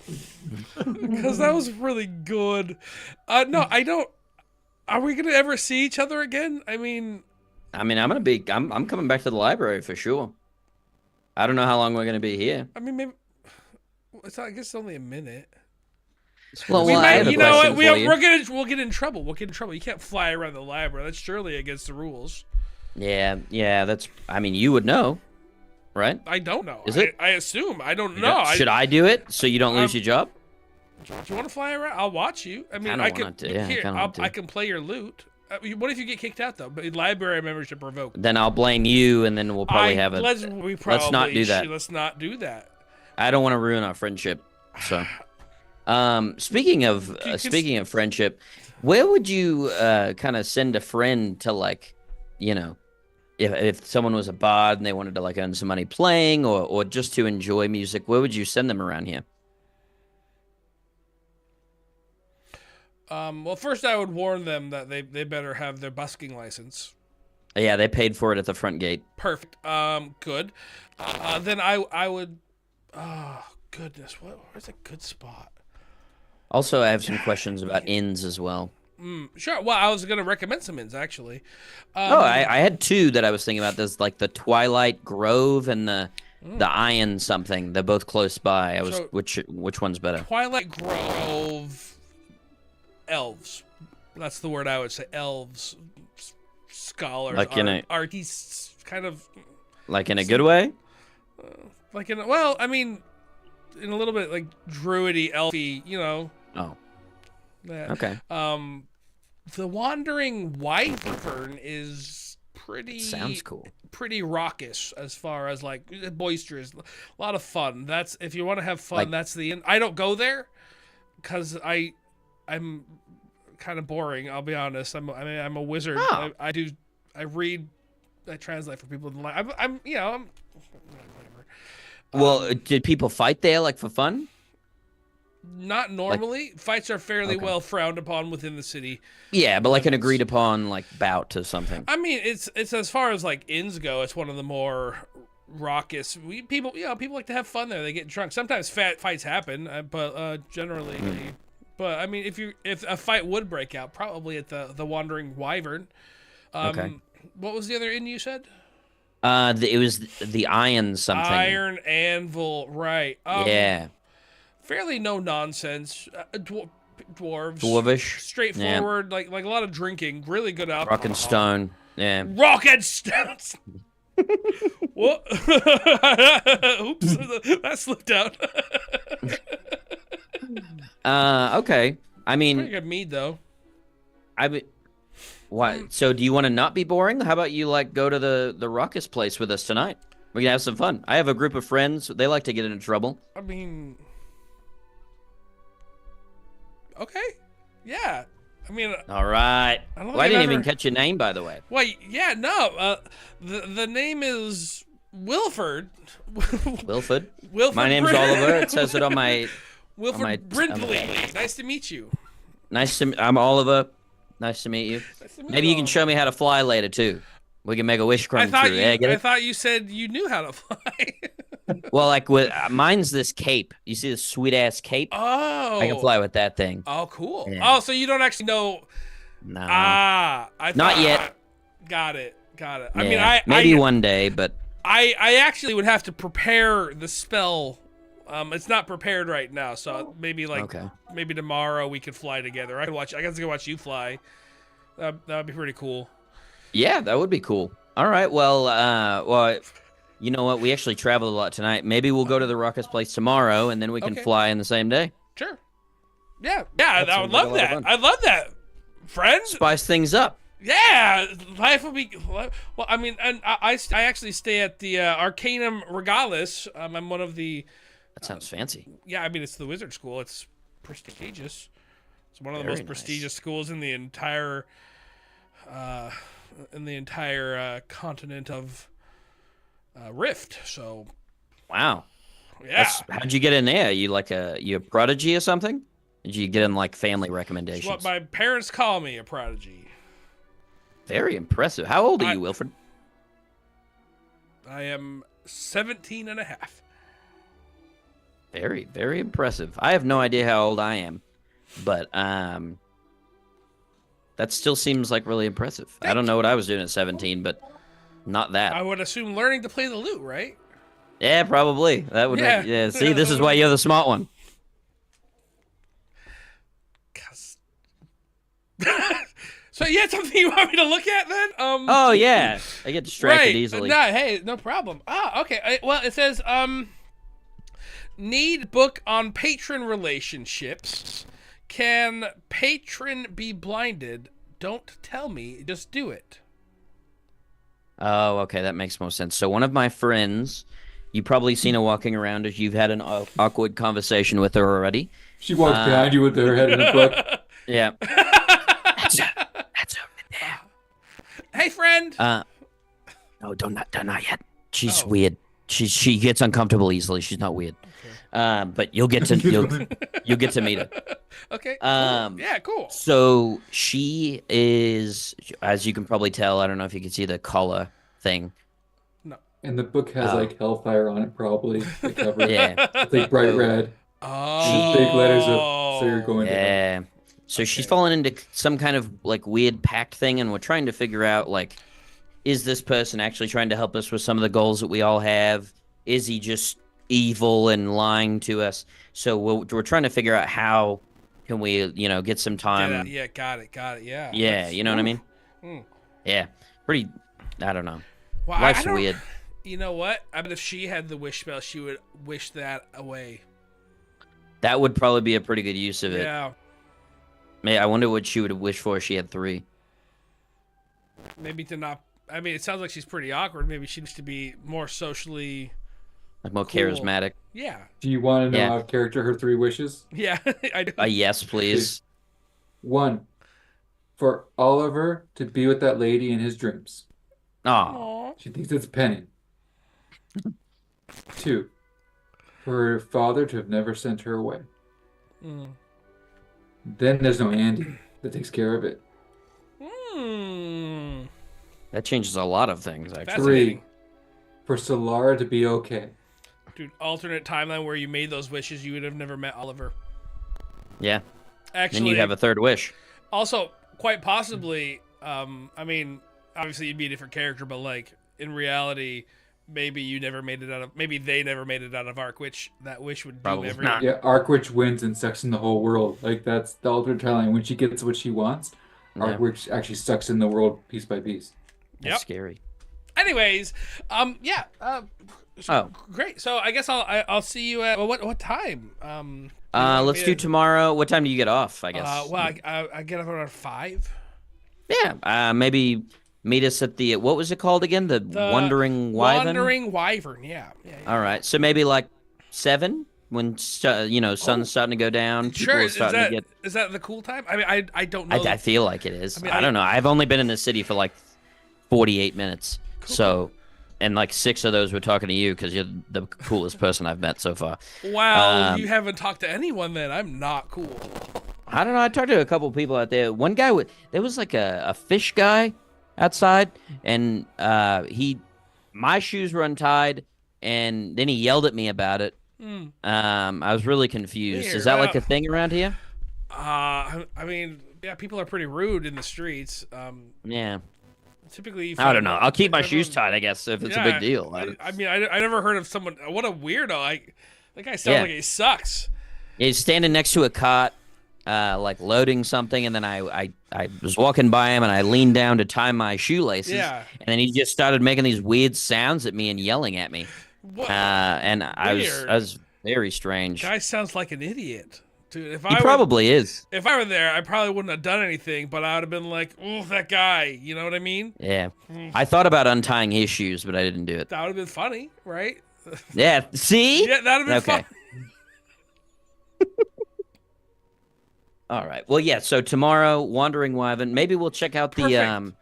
Speaker 1: because that was really good. No, I don't. Are we gonna ever see each other again?
Speaker 3: I'm coming back to the library for sure. I don't know how long we're gonna be here.
Speaker 1: I mean, maybe. I guess it's only a minute.
Speaker 3: Well,
Speaker 1: We
Speaker 3: I
Speaker 1: might,
Speaker 3: have a
Speaker 1: you know what?
Speaker 3: question for you.
Speaker 1: We'll get in trouble. We'll get in trouble. You can't fly around the library. That's surely against the rules.
Speaker 3: Yeah. That's. You would know, right?
Speaker 1: I don't know.
Speaker 3: Is it?
Speaker 1: I assume. I don't know.
Speaker 3: Should I do it so you don't lose your job?
Speaker 1: Do you want to fly around? I'll watch you. I mean,
Speaker 3: Kinda
Speaker 1: I can.
Speaker 3: want to, yeah,
Speaker 1: Here,
Speaker 3: kinda want to.
Speaker 1: I can play your lute. What if you get kicked out though? But library membership revoked.
Speaker 3: Then I'll blame you, and then we'll probably have it.
Speaker 1: Let's not
Speaker 3: do that.
Speaker 1: Let's not do that.
Speaker 3: I don't want to ruin our friendship. So, speaking of friendship, where would you kind of send a friend to if someone was a bard and they wanted to earn some money playing or just to enjoy music, where would you send them around here?
Speaker 1: Well, first I would warn them that they better have their busking license.
Speaker 3: Yeah, they paid for it at the front gate.
Speaker 1: Perfect. Good. Then I would. Oh goodness, where's a good spot?
Speaker 3: Also, I have some questions about inns as well.
Speaker 1: Sure. Well, I was gonna recommend some inns actually.
Speaker 3: I had 2 that I was thinking about. There's the Twilight Grove and the Iron something. They're both close by. Which one's better?
Speaker 1: Twilight Grove. Elves. That's the word I would say. Elves. Scholars. Artists. Kind of.
Speaker 3: In a good way?
Speaker 1: In a little bit druidy, elfy,
Speaker 3: Oh.
Speaker 1: That.
Speaker 3: Okay.
Speaker 1: The Wandering Wyvern is
Speaker 3: Sounds cool.
Speaker 1: pretty raucous as far as like boisterous, a lot of fun. That's if you want to have fun. That's the end. I don't go there because I'm kind of boring. I'll be honest. I'm a wizard.
Speaker 3: Oh.
Speaker 1: I read, I translate for people. I'm whatever.
Speaker 3: Well, did people fight there like for fun?
Speaker 1: Not normally. Fights are fairly well frowned upon within the city.
Speaker 3: Yeah, but like an agreed upon like bout to something.
Speaker 1: I mean, it's as far as like inns go, it's one of the more raucous. People like to have fun there. They get drunk. Sometimes fights happen, but generally. But I mean, if a fight would break out, probably at the Wandering Wyvern.
Speaker 3: Okay.
Speaker 1: What was the other inn you said?
Speaker 3: It was the Iron something.
Speaker 1: Iron Anvil, right?
Speaker 3: Yeah.
Speaker 1: Fairly no nonsense. Dwarves.
Speaker 3: Dwarvish.
Speaker 1: Straightforward, like a lot of drinking. Really good alcohol.
Speaker 3: Rock and stone. Yeah.
Speaker 1: Rock and stones. What? Oops, that slipped out.
Speaker 3: Okay. I mean,
Speaker 1: Pretty good mead though.
Speaker 3: What? So do you want to not be boring? How about you like go to the Ruckus place with us tonight? We can have some fun. I have a group of friends. They like to get into trouble.
Speaker 1: I mean, okay, yeah. I mean,
Speaker 3: all right.
Speaker 1: Well,
Speaker 3: I didn't even catch your name, by the way.
Speaker 1: Well, yeah, no. The name is Wilford.
Speaker 3: Wilford.
Speaker 1: Wilford.
Speaker 3: My name's Oliver. It says it on my.
Speaker 1: Wilford Brindley. Nice to meet you.
Speaker 3: I'm Oliver. Nice to meet you. Maybe you can show me how to fly later too. We can make a wish come true.
Speaker 1: I thought you said you knew how to fly.
Speaker 3: Well, like mine's this cape. You see this sweet ass cape?
Speaker 1: Oh.
Speaker 3: I can fly with that thing.
Speaker 1: Oh, cool.
Speaker 3: Yeah.
Speaker 1: Oh, so you don't actually know.
Speaker 3: No.
Speaker 1: Not
Speaker 3: yet.
Speaker 1: Got it.
Speaker 3: Yeah.
Speaker 1: I mean,
Speaker 3: maybe one day, but
Speaker 1: I actually would have to prepare the spell. It's not prepared right now, so maybe maybe tomorrow we could fly together. I guess I could watch you fly. That would be pretty cool.
Speaker 3: Yeah, that would be cool. All right, well, you know what? We actually traveled a lot tonight. Maybe we'll go to the Ruckus place tomorrow, and then we can fly in the same day.
Speaker 1: Sure. Yeah, I would love that. I'd love that, friends.
Speaker 3: Spice things up.
Speaker 1: Yeah, life would be. Well, I mean, and I actually stay at the Arcanum Regalis. I'm one of the.
Speaker 3: That sounds fancy.
Speaker 1: Yeah, I mean, it's the wizard school. It's prestigious. It's one of the
Speaker 3: Very
Speaker 1: most prestigious schools in the entire continent of Rift. So,
Speaker 3: wow.
Speaker 1: Yeah.
Speaker 3: How'd you get in there? You a prodigy or something? Did you get in like family
Speaker 1: That's
Speaker 3: recommendations?
Speaker 1: what my parents call me, a prodigy.
Speaker 3: Very impressive. How old are you, Wilfred?
Speaker 1: I am 17 and a half.
Speaker 3: Very, very impressive. I have no idea how old I am, but that still seems like really impressive. I don't know what I was doing at 17, but not that.
Speaker 1: I would assume learning to play the lute, right?
Speaker 3: Yeah, probably. That would
Speaker 1: Yeah.
Speaker 3: make, see, this is why you're the smart one.
Speaker 1: So you had something you want me to look at then?
Speaker 3: Oh yeah, I get distracted easily.
Speaker 1: No, hey, no problem. Okay. Well, it says need book on patron relationships. Can patron be blinded? Don't tell me, just do it.
Speaker 3: Oh, okay, that makes more sense. So one of my friends, you've probably seen her walking around as you've had an awkward conversation with her already.
Speaker 2: She walks behind you with her head in a book.
Speaker 3: Yeah. That's over there.
Speaker 1: Hey, friend.
Speaker 3: No, don't not yet. She's weird. She gets uncomfortable easily. She's not weird. But you'll get to meet her.
Speaker 1: Okay. Cool. Yeah, cool.
Speaker 3: So she is, as you can probably tell. I don't know if you can see the collar thing.
Speaker 1: No.
Speaker 2: And the book has like hellfire on it, probably. The cover.
Speaker 3: Yeah.
Speaker 2: It's like bright red.
Speaker 1: Oh.
Speaker 2: Big letters of so you're going to.
Speaker 3: Yeah. So she's fallen into some kind of like weird pact thing, and we're trying to figure out like, is this person actually trying to help us with some of the goals that we all have? Is he just evil and lying to us? So we're trying to figure out how can we, get some time.
Speaker 1: Yeah, got it. Yeah.
Speaker 3: Yeah, you know what I mean?
Speaker 1: Mm.
Speaker 3: Yeah. Pretty, I don't know.
Speaker 1: Well,
Speaker 3: Life's weird.
Speaker 1: You know what? I bet if she had the wish spell, she would wish that away.
Speaker 3: That would probably be a pretty good use of it.
Speaker 1: Yeah.
Speaker 3: I wonder what she would wish for if she had 3.
Speaker 1: Maybe to not I mean, it sounds like she's pretty awkward. Maybe she needs to be more socially,
Speaker 3: Like more
Speaker 1: cool.
Speaker 3: charismatic.
Speaker 1: Yeah.
Speaker 2: Do you want to know
Speaker 3: Yeah.
Speaker 2: out of character her 3 wishes?
Speaker 1: Yeah. I do.
Speaker 3: Yes, please.
Speaker 2: 1, for Oliver to be with that lady in his dreams.
Speaker 3: Oh,
Speaker 1: Aw.
Speaker 2: She thinks it's Penny. 2, for her father to have never sent her away.
Speaker 1: Mm.
Speaker 2: Then there's no Andy that takes care of it.
Speaker 1: Mm.
Speaker 3: that changes a lot of things, actually.
Speaker 1: Fascinating.
Speaker 2: 3, for Solara to be okay.
Speaker 1: Dude, alternate timeline where you made those wishes, you would have never met Oliver.
Speaker 3: Yeah.
Speaker 1: Actually,
Speaker 3: Then you'd have a third wish.
Speaker 1: also, quite possibly, I mean, obviously you'd be a different character, but like in reality, maybe you never made it out of. Maybe they never made it out of Arkwich. That wish would do
Speaker 3: Probably
Speaker 1: everything.
Speaker 3: not.
Speaker 2: Yeah, Arkwich wins and sucks in the whole world. Like, that's the alternate timeline. When she gets what she wants,
Speaker 3: Yeah.
Speaker 2: Arkwich actually sucks in the world piece by piece.
Speaker 3: That's
Speaker 1: Yep.
Speaker 3: scary.
Speaker 1: Anyways, yeah.
Speaker 3: Oh.
Speaker 1: Great. So I guess I'll see you at what time? want
Speaker 3: Let's
Speaker 1: me
Speaker 3: do
Speaker 1: to-
Speaker 3: tomorrow. What time do you get off, I guess?
Speaker 1: Well, I get up around 5.
Speaker 3: Yeah. Maybe meet us at the, what was it called again? The Wandering Wyvern?
Speaker 1: Wandering Wyvern. Yeah.
Speaker 3: All right. So maybe like 7 when, sun's starting to go down. People
Speaker 1: Sure.
Speaker 3: are starting to get.
Speaker 1: Is that the cool time? I mean, I don't know.
Speaker 3: I feel like it is.
Speaker 1: I mean,
Speaker 3: I don't know. I've only been in the city for like 48 minutes.
Speaker 1: Cool.
Speaker 3: So, and like 6 of those were talking to you because you're the coolest person I've met so far.
Speaker 1: Wow, you haven't talked to anyone then. I'm not cool.
Speaker 3: I don't know. I talked to a couple people out there. One guy, there was like a fish guy outside, and my shoes were untied, and then he yelled at me about it. I was really confused.
Speaker 1: Weird.
Speaker 3: Is that like a thing around here?
Speaker 1: I mean, yeah, people are pretty rude in the streets.
Speaker 3: Yeah.
Speaker 1: Typically, you
Speaker 3: I don't
Speaker 1: find
Speaker 3: know.
Speaker 1: out-
Speaker 3: I'll keep my
Speaker 1: everyone-
Speaker 3: shoes tied, I guess, if it's a
Speaker 1: Yeah,
Speaker 3: big deal.
Speaker 1: I mean, I never heard of someone. What a weirdo! That guy sounds
Speaker 3: Yeah.
Speaker 1: like he sucks.
Speaker 3: He's standing next to a cot, like loading something, and then I was walking by him, and I leaned down to tie my shoelaces,
Speaker 1: Yeah.
Speaker 3: and then he just started making these weird sounds at me and yelling at me,
Speaker 1: What?
Speaker 3: and I
Speaker 1: Weird.
Speaker 3: was very strange.
Speaker 1: Guy sounds like an idiot, dude.
Speaker 3: He probably is.
Speaker 1: If I were there, I probably wouldn't have done anything, but I would have been like, "Oh, that guy." You know what I mean?
Speaker 3: Yeah. I thought about untying his shoes, but I didn't do it.
Speaker 1: That would have been funny, right?
Speaker 3: Yeah. See?
Speaker 1: Yeah, that would have been
Speaker 3: Okay.
Speaker 1: fun.
Speaker 3: All right. Well, yeah. So tomorrow, Wandering Wyvern. Maybe we'll check out
Speaker 1: Perfect.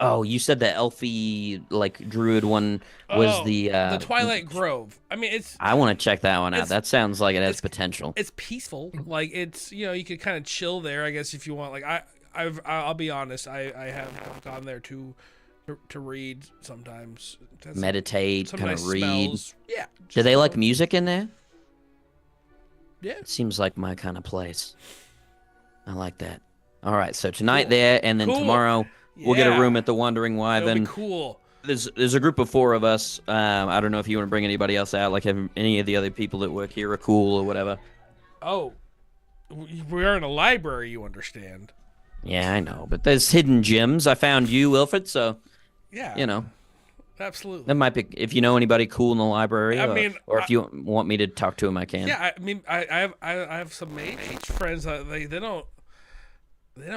Speaker 3: oh, you said the elfy like druid one was
Speaker 1: Oh,
Speaker 3: the
Speaker 1: Twilight Grove. I mean, it's
Speaker 3: I want to check that one out.
Speaker 1: It's-
Speaker 3: That sounds like it has
Speaker 1: it's-
Speaker 3: potential.
Speaker 1: it's peaceful. Like it's you could kind of chill there, I guess, if you want. Like I'll be honest, I have gone there to read sometimes. That's
Speaker 3: Meditate,
Speaker 1: some
Speaker 3: kind
Speaker 1: nice
Speaker 3: of read.
Speaker 1: smells. Yeah.
Speaker 3: Do they like music in there?
Speaker 1: Yeah.
Speaker 3: It seems like my kind of place. I like that. All right. So tonight
Speaker 1: Cool.
Speaker 3: there, and then
Speaker 1: Cool.
Speaker 3: tomorrow we'll get a
Speaker 1: Yeah.
Speaker 3: room at the Wandering
Speaker 1: That'll
Speaker 3: Wyvern.
Speaker 1: be cool.
Speaker 3: There's a group of 4 of us. I don't know if you want to bring anybody else out. Like, have any of the other people that work here are cool or whatever.
Speaker 1: Oh, we are in a library. You understand?
Speaker 3: Yeah, I know. But there's hidden gems. I found you, Wilfred. So
Speaker 1: Yeah. Absolutely.
Speaker 3: that might be if you know anybody cool in the library.
Speaker 1: I
Speaker 3: or,
Speaker 1: mean,
Speaker 3: or if you want me to talk to him, I can.
Speaker 1: Yeah, I mean, I have some mage friends that they don't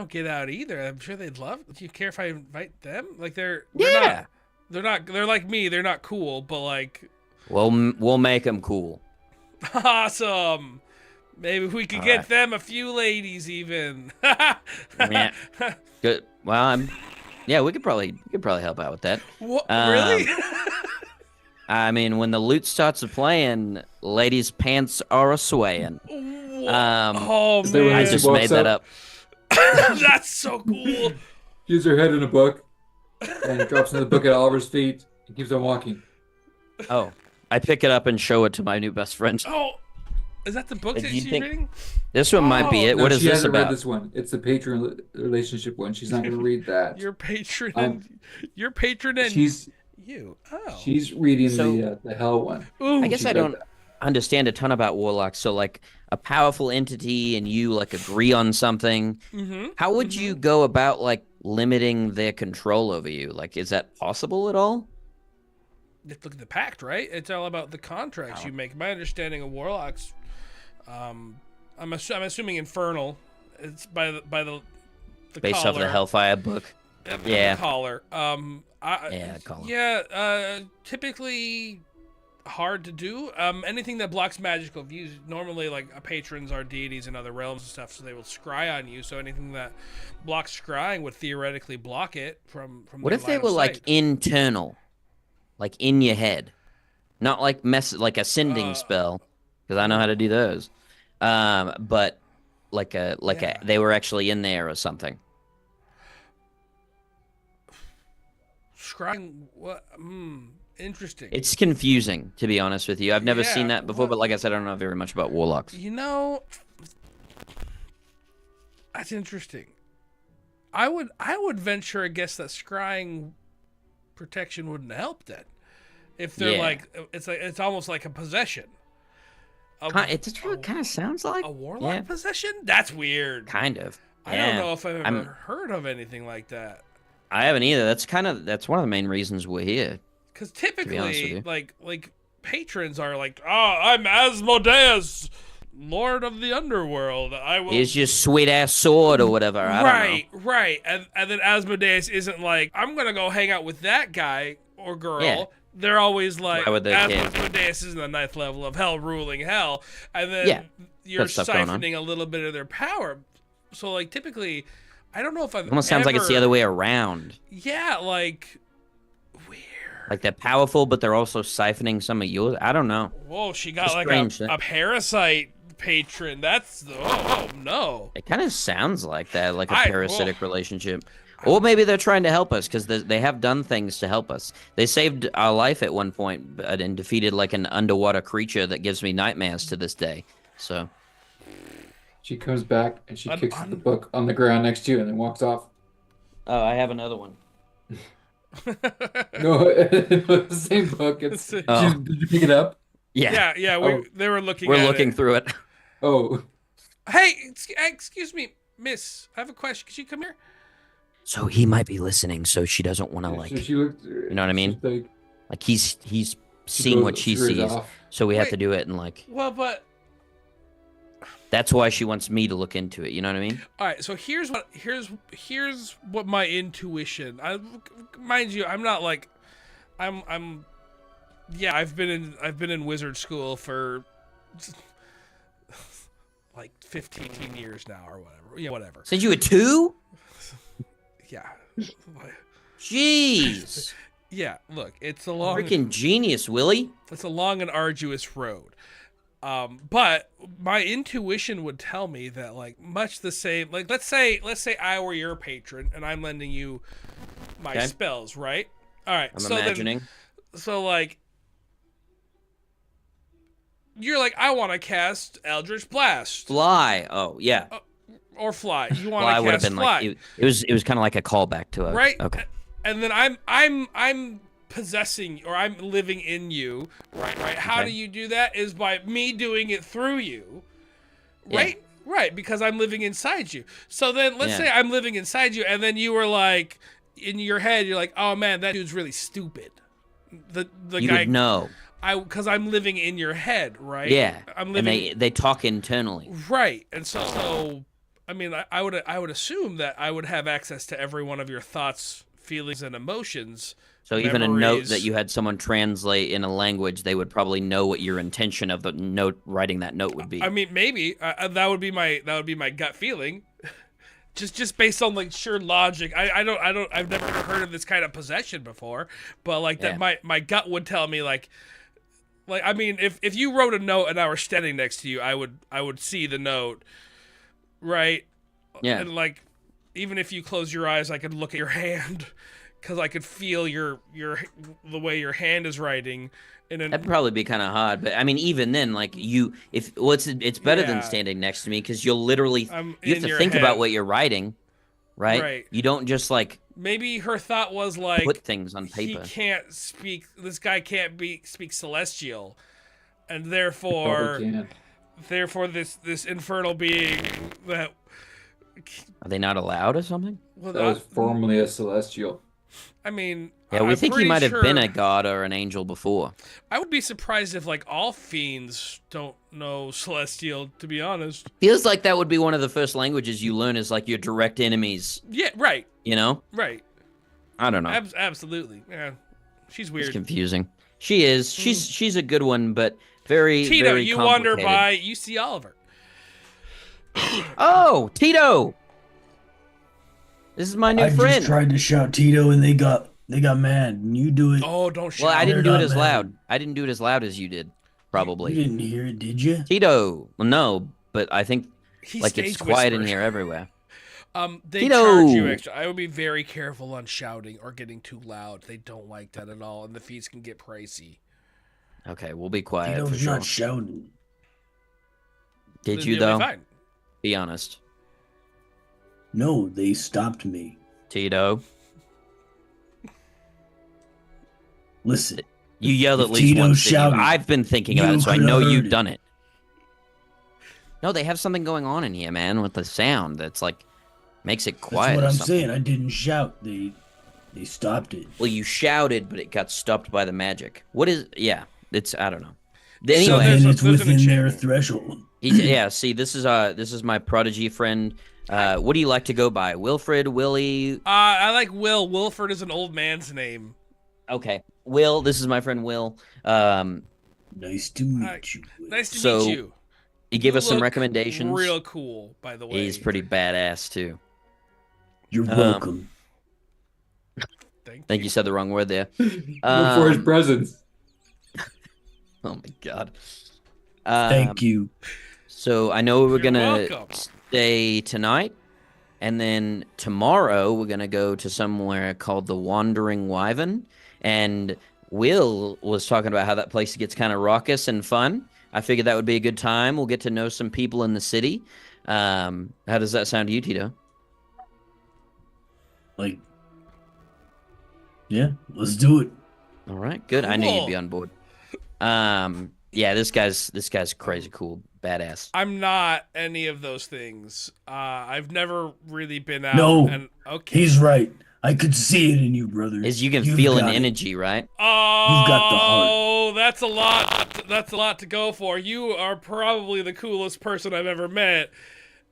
Speaker 1: get out either. I'm sure they'd love. Do you care if I invite them? Like they're
Speaker 3: Yeah.
Speaker 1: not they're like me. They're not cool, but like
Speaker 3: Well, we'll make them cool.
Speaker 1: awesome. Maybe we could
Speaker 3: All
Speaker 1: get
Speaker 3: right.
Speaker 1: them a few ladies even.
Speaker 3: Yeah. Good. Well, yeah, we could probably help out with that.
Speaker 1: What,
Speaker 3: Um,
Speaker 1: really?
Speaker 3: I mean, when the lute starts playing, ladies' pants are a swaying.
Speaker 1: Oh
Speaker 2: Is there one
Speaker 3: I
Speaker 1: man,
Speaker 2: She
Speaker 3: just
Speaker 2: walks
Speaker 3: made that
Speaker 2: up.
Speaker 3: up.
Speaker 1: that's so cool.
Speaker 2: Keeps her head in a book and drops another book at Oliver's feet and keeps on walking.
Speaker 3: Oh, I pick it up and show it to my new best friend.
Speaker 1: Oh, is that the book
Speaker 3: Do
Speaker 1: that
Speaker 3: you
Speaker 1: she's
Speaker 3: think-
Speaker 1: reading?
Speaker 3: This one might be
Speaker 1: Oh.
Speaker 3: it.
Speaker 2: No,
Speaker 3: What is
Speaker 2: she
Speaker 3: this
Speaker 2: hasn't
Speaker 3: about?
Speaker 2: read this one. It's the patron relationship one. She's not going to read that.
Speaker 1: Your patron
Speaker 2: I'm-
Speaker 1: and your patron and
Speaker 2: She's
Speaker 1: you. Oh.
Speaker 2: she's reading
Speaker 3: So-
Speaker 2: the hell one.
Speaker 1: Ooh.
Speaker 3: I guess
Speaker 2: She's
Speaker 3: I
Speaker 2: read
Speaker 3: don't
Speaker 2: that.
Speaker 3: understand a ton about warlocks. So, like, a powerful entity and you, like, agree on something.
Speaker 1: Mm-hmm.
Speaker 3: How would you go about, like, limiting their control over you? Like, is that possible at all?
Speaker 1: Look at the pact, right? It's all about the contracts
Speaker 3: Oh.
Speaker 1: you make. My understanding of warlocks, I'm assuming infernal. It's by the
Speaker 3: Based off the
Speaker 1: color.
Speaker 3: Hellfire book. Yeah.
Speaker 1: Collar.
Speaker 3: Yeah, collar.
Speaker 1: Yeah. Typically hard to do. Anything that blocks magical views. Normally, like patrons are deities in other realms and stuff, so they will scry on you. So anything that blocks scrying would theoretically block it from.
Speaker 3: What
Speaker 1: their
Speaker 3: if they
Speaker 1: line of
Speaker 3: were like
Speaker 1: sight.
Speaker 3: internal, like in your head, not like like a sending spell, because I know how to do those. But like
Speaker 1: Yeah.
Speaker 3: they were actually in there or something.
Speaker 1: Scrying? What? Interesting.
Speaker 3: It's confusing, to be honest with you. I've never seen
Speaker 1: Yeah,
Speaker 3: that before, but like I said, I don't know very much about warlocks.
Speaker 1: You know, that's interesting. I would venture a guess that scrying protection wouldn't help then. If they're
Speaker 3: Yeah.
Speaker 1: it's almost like a possession.
Speaker 3: It's what it kind of sounds like.
Speaker 1: A warlock
Speaker 3: Yeah.
Speaker 1: possession? That's weird.
Speaker 3: Kind of.
Speaker 1: I
Speaker 3: Yeah.
Speaker 1: don't know if I've ever
Speaker 3: I'm-
Speaker 1: heard of anything like that.
Speaker 3: I haven't either. That's one of the main reasons we're here.
Speaker 1: Because
Speaker 3: be honest with
Speaker 1: typically,
Speaker 3: you.
Speaker 1: like patrons are like, oh, I'm Asmodeus, Lord of the Underworld. I will.
Speaker 3: Here's your sweet ass sword or whatever. I don't know.
Speaker 1: Right. And then Asmodeus isn't like, I'm gonna go hang out with that guy or girl.
Speaker 3: Yeah.
Speaker 1: They're always like,
Speaker 3: Why would they care?
Speaker 1: Asmodeus is in the ninth level of hell, ruling hell, and then
Speaker 3: Yeah,
Speaker 1: you're
Speaker 3: got stuff going on.
Speaker 1: siphoning a little bit of their power. So like typically, I don't know if I've
Speaker 3: It almost sounds like it's the other way around.
Speaker 1: Yeah, like weird.
Speaker 3: Like they're powerful, but they're also siphoning some of yours. I don't know.
Speaker 1: Whoa, she got
Speaker 3: It's
Speaker 1: like
Speaker 3: strange,
Speaker 1: a parasite patron. That's oh no.
Speaker 3: It kind of sounds like that, like a
Speaker 1: I-
Speaker 3: parasitic relationship. Or maybe they're trying to help us because they have done things to help us. They saved our life at one point and defeated like an underwater creature that gives me nightmares to this day. So
Speaker 2: She comes back and she
Speaker 1: Un-
Speaker 2: kicks
Speaker 1: un-
Speaker 2: the book on the ground next to you and then walks off.
Speaker 3: oh, I have another one.
Speaker 2: No, it's the same book. It's
Speaker 3: Oh.
Speaker 2: did you pick it up?
Speaker 3: Yeah,
Speaker 1: yeah,
Speaker 2: Oh.
Speaker 1: they were looking.
Speaker 3: we're
Speaker 1: at
Speaker 3: looking
Speaker 1: it.
Speaker 3: through it.
Speaker 2: Oh,
Speaker 1: Hey, excuse me, miss. I have a question. Could you come here?
Speaker 3: So he might be listening, so she doesn't want to
Speaker 2: so she looked. You
Speaker 3: know what I mean? Like he's seeing what she sees, so we have to
Speaker 1: Wait.
Speaker 3: do it, and like
Speaker 1: Well, but
Speaker 3: that's why she wants me to look into it. You know what I mean?
Speaker 1: all right. So here's what my intuition. Mind you, I'm not like, I'm. Yeah, I've been in wizard school for like 15 years now or whatever. Yeah, whatever.
Speaker 3: Since you were 2?
Speaker 1: Yeah.
Speaker 3: Jeez,
Speaker 1: Yeah. Look, it's a long.
Speaker 3: freaking genius, Willie.
Speaker 1: It's a long and arduous road. But my intuition would tell me that like much the same, like let's say I were your patron and I'm lending you my
Speaker 3: Okay.
Speaker 1: spells, right? All right.
Speaker 3: I'm imagining.
Speaker 1: So like you're like, I want to cast Eldritch Blast
Speaker 3: Fly. Oh yeah.
Speaker 1: or Fly. You want
Speaker 3: Fly
Speaker 1: to
Speaker 3: would have
Speaker 1: cast
Speaker 3: been
Speaker 1: Fly,
Speaker 3: like it was kind of like a callback to a
Speaker 1: right?
Speaker 3: Okay.
Speaker 1: And then I'm possessing or I'm living in you, right? How
Speaker 3: Okay.
Speaker 1: do you do that? Is by me doing it through you,
Speaker 3: Yeah.
Speaker 1: right? Right, because I'm living inside you. So then let's
Speaker 3: Yeah.
Speaker 1: say I'm living inside you, and then you were like, in your head, you're like, oh man, that dude's really stupid. The
Speaker 3: You
Speaker 1: guy,
Speaker 3: would know.
Speaker 1: because I'm living in your head, right?
Speaker 3: Yeah.
Speaker 1: I'm
Speaker 3: And
Speaker 1: living
Speaker 3: they talk internally.
Speaker 1: right, and so I mean, I would assume that I would have access to every one of your thoughts, feelings, and emotions.
Speaker 3: So even a note
Speaker 1: memories.
Speaker 3: that you had someone translate in a language, they would probably know what your intention of the note writing that note would be.
Speaker 1: I mean, maybe that would be my gut feeling, just based on like sheer logic. I've never heard of this kind of possession before, but like
Speaker 3: Yeah.
Speaker 1: that my gut would tell me like I mean, if you wrote a note and I were standing next to you, I would see the note, right?
Speaker 3: Yeah.
Speaker 1: And like even if you close your eyes, I could look at your hand. Because I could feel the way your hand is writing, in an
Speaker 3: That'd probably be kind of hard, but I mean, even then, like it's better
Speaker 1: Yeah.
Speaker 3: than standing next to me because you'll literally
Speaker 1: I'm
Speaker 3: you have
Speaker 1: in
Speaker 3: to
Speaker 1: your
Speaker 3: think
Speaker 1: head.
Speaker 3: about what you're writing, right?
Speaker 1: Right.
Speaker 3: You don't just like
Speaker 1: Maybe her thought was like,
Speaker 3: put things on
Speaker 1: he
Speaker 3: paper.
Speaker 1: can't speak. This guy can't speak celestial, and
Speaker 2: Probably
Speaker 1: therefore
Speaker 2: can.
Speaker 1: this infernal being that.
Speaker 3: Are they not allowed or something?
Speaker 1: Well,
Speaker 2: That was formerly a celestial.
Speaker 1: I mean,
Speaker 3: Yeah, we
Speaker 1: I'm
Speaker 3: think he
Speaker 1: pretty
Speaker 3: might have been
Speaker 1: sure-
Speaker 3: a god or an angel before.
Speaker 1: I would be surprised if like all fiends don't know celestial. To be honest.
Speaker 3: Feels like that would be one of the first languages you learn is like your direct enemies.
Speaker 1: Yeah. Right.
Speaker 3: You know,
Speaker 1: Right.
Speaker 3: I don't know.
Speaker 1: Absolutely. Yeah. She's
Speaker 3: It's
Speaker 1: weird.
Speaker 3: confusing. She is. She's a good one, but very
Speaker 1: Tito,
Speaker 3: very
Speaker 1: you wander
Speaker 3: complicated.
Speaker 1: by, you see Oliver.
Speaker 3: Oh, Tito! This is my new
Speaker 4: I
Speaker 3: friend.
Speaker 4: just tried to shout Tito, and they got mad. And you do it.
Speaker 1: Oh, don't shout.
Speaker 3: Well, I didn't
Speaker 4: They're
Speaker 3: do it
Speaker 4: not
Speaker 3: as
Speaker 4: mad.
Speaker 3: loud. I didn't do it as loud as you did, probably.
Speaker 4: You didn't hear it, did you?
Speaker 3: Tito. Well, no, but I think
Speaker 1: He
Speaker 3: like it's quiet in here everywhere.
Speaker 1: They
Speaker 3: Tito!
Speaker 1: charge you extra. I would be very careful on shouting or getting too loud. They don't like that at all, and the fees can get pricey.
Speaker 3: Okay, we'll be quiet for
Speaker 4: Tito's
Speaker 3: sure.
Speaker 4: not shouting.
Speaker 3: Did
Speaker 1: Then
Speaker 3: you
Speaker 1: you'll be
Speaker 3: though?
Speaker 1: fine.
Speaker 3: Be honest,
Speaker 4: No, they stopped me.
Speaker 3: Tito.
Speaker 4: Listen,
Speaker 3: You yelled
Speaker 4: If
Speaker 3: at least
Speaker 4: Tito
Speaker 3: once. Didn't you?
Speaker 4: shouted,
Speaker 3: I've been thinking about
Speaker 4: you
Speaker 3: it, so I
Speaker 4: coulda
Speaker 3: know
Speaker 4: heard
Speaker 3: you've
Speaker 4: it.
Speaker 3: done it. No, they have something going on in here, man, with the sound that's like makes it quiet.
Speaker 4: that's what
Speaker 3: or
Speaker 4: I'm
Speaker 3: something.
Speaker 4: saying. I didn't shout. They stopped it.
Speaker 3: Well, you shouted, but it got stopped by the magic. What is? Yeah, it's I don't know.
Speaker 1: So
Speaker 3: Anyway,
Speaker 1: there's
Speaker 4: and
Speaker 1: a-
Speaker 4: it's
Speaker 1: there's an
Speaker 4: within their
Speaker 1: enchantment.
Speaker 4: threshold.
Speaker 3: yeah. See, this is my prodigy friend. What do you like to go by? Wilfred, Willie?
Speaker 1: I like Will. Wilford is an old man's name.
Speaker 3: Okay, Will. This is my friend Will.
Speaker 4: Nice to meet
Speaker 1: Hi.
Speaker 4: you. Will.
Speaker 1: Nice to
Speaker 3: So,
Speaker 1: meet you.
Speaker 3: He gave
Speaker 1: You
Speaker 3: us some
Speaker 1: look
Speaker 3: recommendations.
Speaker 1: Real cool, by the way.
Speaker 3: He's pretty badass too.
Speaker 4: You're welcome.
Speaker 3: Think you said the wrong word there.
Speaker 2: Look for his presence.
Speaker 3: Oh my god.
Speaker 4: Thank you.
Speaker 3: So I know we're
Speaker 1: You're
Speaker 3: gonna
Speaker 1: welcome.
Speaker 3: stay tonight, and then tomorrow we're gonna go to somewhere called the Wandering Wyvern. And Will was talking about how that place gets kind of raucous and fun. I figured that would be a good time. We'll get to know some people in the city. How does that sound to you, Tito?
Speaker 4: Like, yeah, let's do it.
Speaker 3: All right, good. I knew you'd be
Speaker 1: Cool.
Speaker 3: on board. Yeah, this guy's crazy cool, badass.
Speaker 1: I'm not any of those things. I've never really been out.
Speaker 4: No,
Speaker 1: and okay.
Speaker 4: He's right. I could see it in you, brother.
Speaker 3: Is you can
Speaker 4: You've
Speaker 3: feel an
Speaker 4: got it.
Speaker 3: energy, right?
Speaker 1: Oh,
Speaker 4: got the heart.
Speaker 1: that's a lot. That's a lot to go for. You are probably the coolest person I've ever met,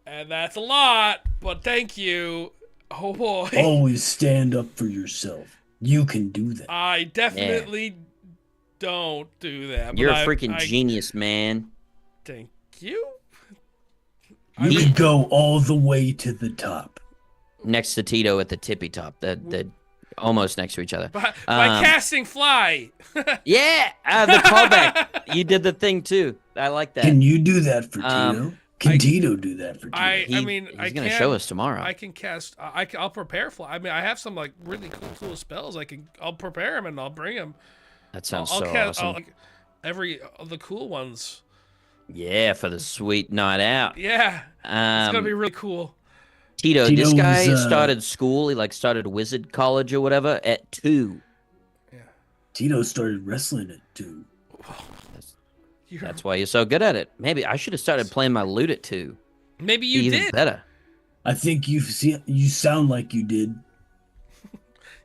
Speaker 1: and that's a lot. But thank you. Oh boy,
Speaker 4: Always stand up for yourself. You can do that.
Speaker 1: I definitely don't do that.
Speaker 3: You're
Speaker 1: but
Speaker 3: a freaking
Speaker 1: I
Speaker 3: genius, man.
Speaker 1: Thank you.
Speaker 4: You
Speaker 3: He-
Speaker 4: can go all the way to the top.
Speaker 3: Next to Tito at the tippy top. They're almost next to each other.
Speaker 1: By casting fly.
Speaker 3: Yeah, the callback. You did the thing too. I like that.
Speaker 4: Can you do that for
Speaker 3: Um,
Speaker 4: Tito? Can Tito do that for Tito?
Speaker 1: I mean,
Speaker 3: he's
Speaker 1: I
Speaker 3: gonna
Speaker 1: can,
Speaker 3: show us tomorrow.
Speaker 1: I can cast. I'll prepare fly. I mean, I have some like really cool spells. I'll prepare them and I'll bring them.
Speaker 3: That sounds
Speaker 1: I'll
Speaker 3: so
Speaker 1: cast
Speaker 3: awesome.
Speaker 1: every of the cool ones.
Speaker 3: Yeah, for the sweet night out.
Speaker 1: Yeah, it's gonna be
Speaker 3: Um,
Speaker 1: really cool.
Speaker 3: Tito, this
Speaker 4: Tito's,
Speaker 3: guy started school. He like started wizard college or whatever at 2.
Speaker 4: Tito started wrestling it too.
Speaker 1: You're-
Speaker 3: That's why you're so good at it. Maybe I should have started playing my lute at 2.
Speaker 1: maybe
Speaker 3: Be
Speaker 1: you
Speaker 3: even
Speaker 1: did.
Speaker 3: better.
Speaker 4: I think you sound like you did.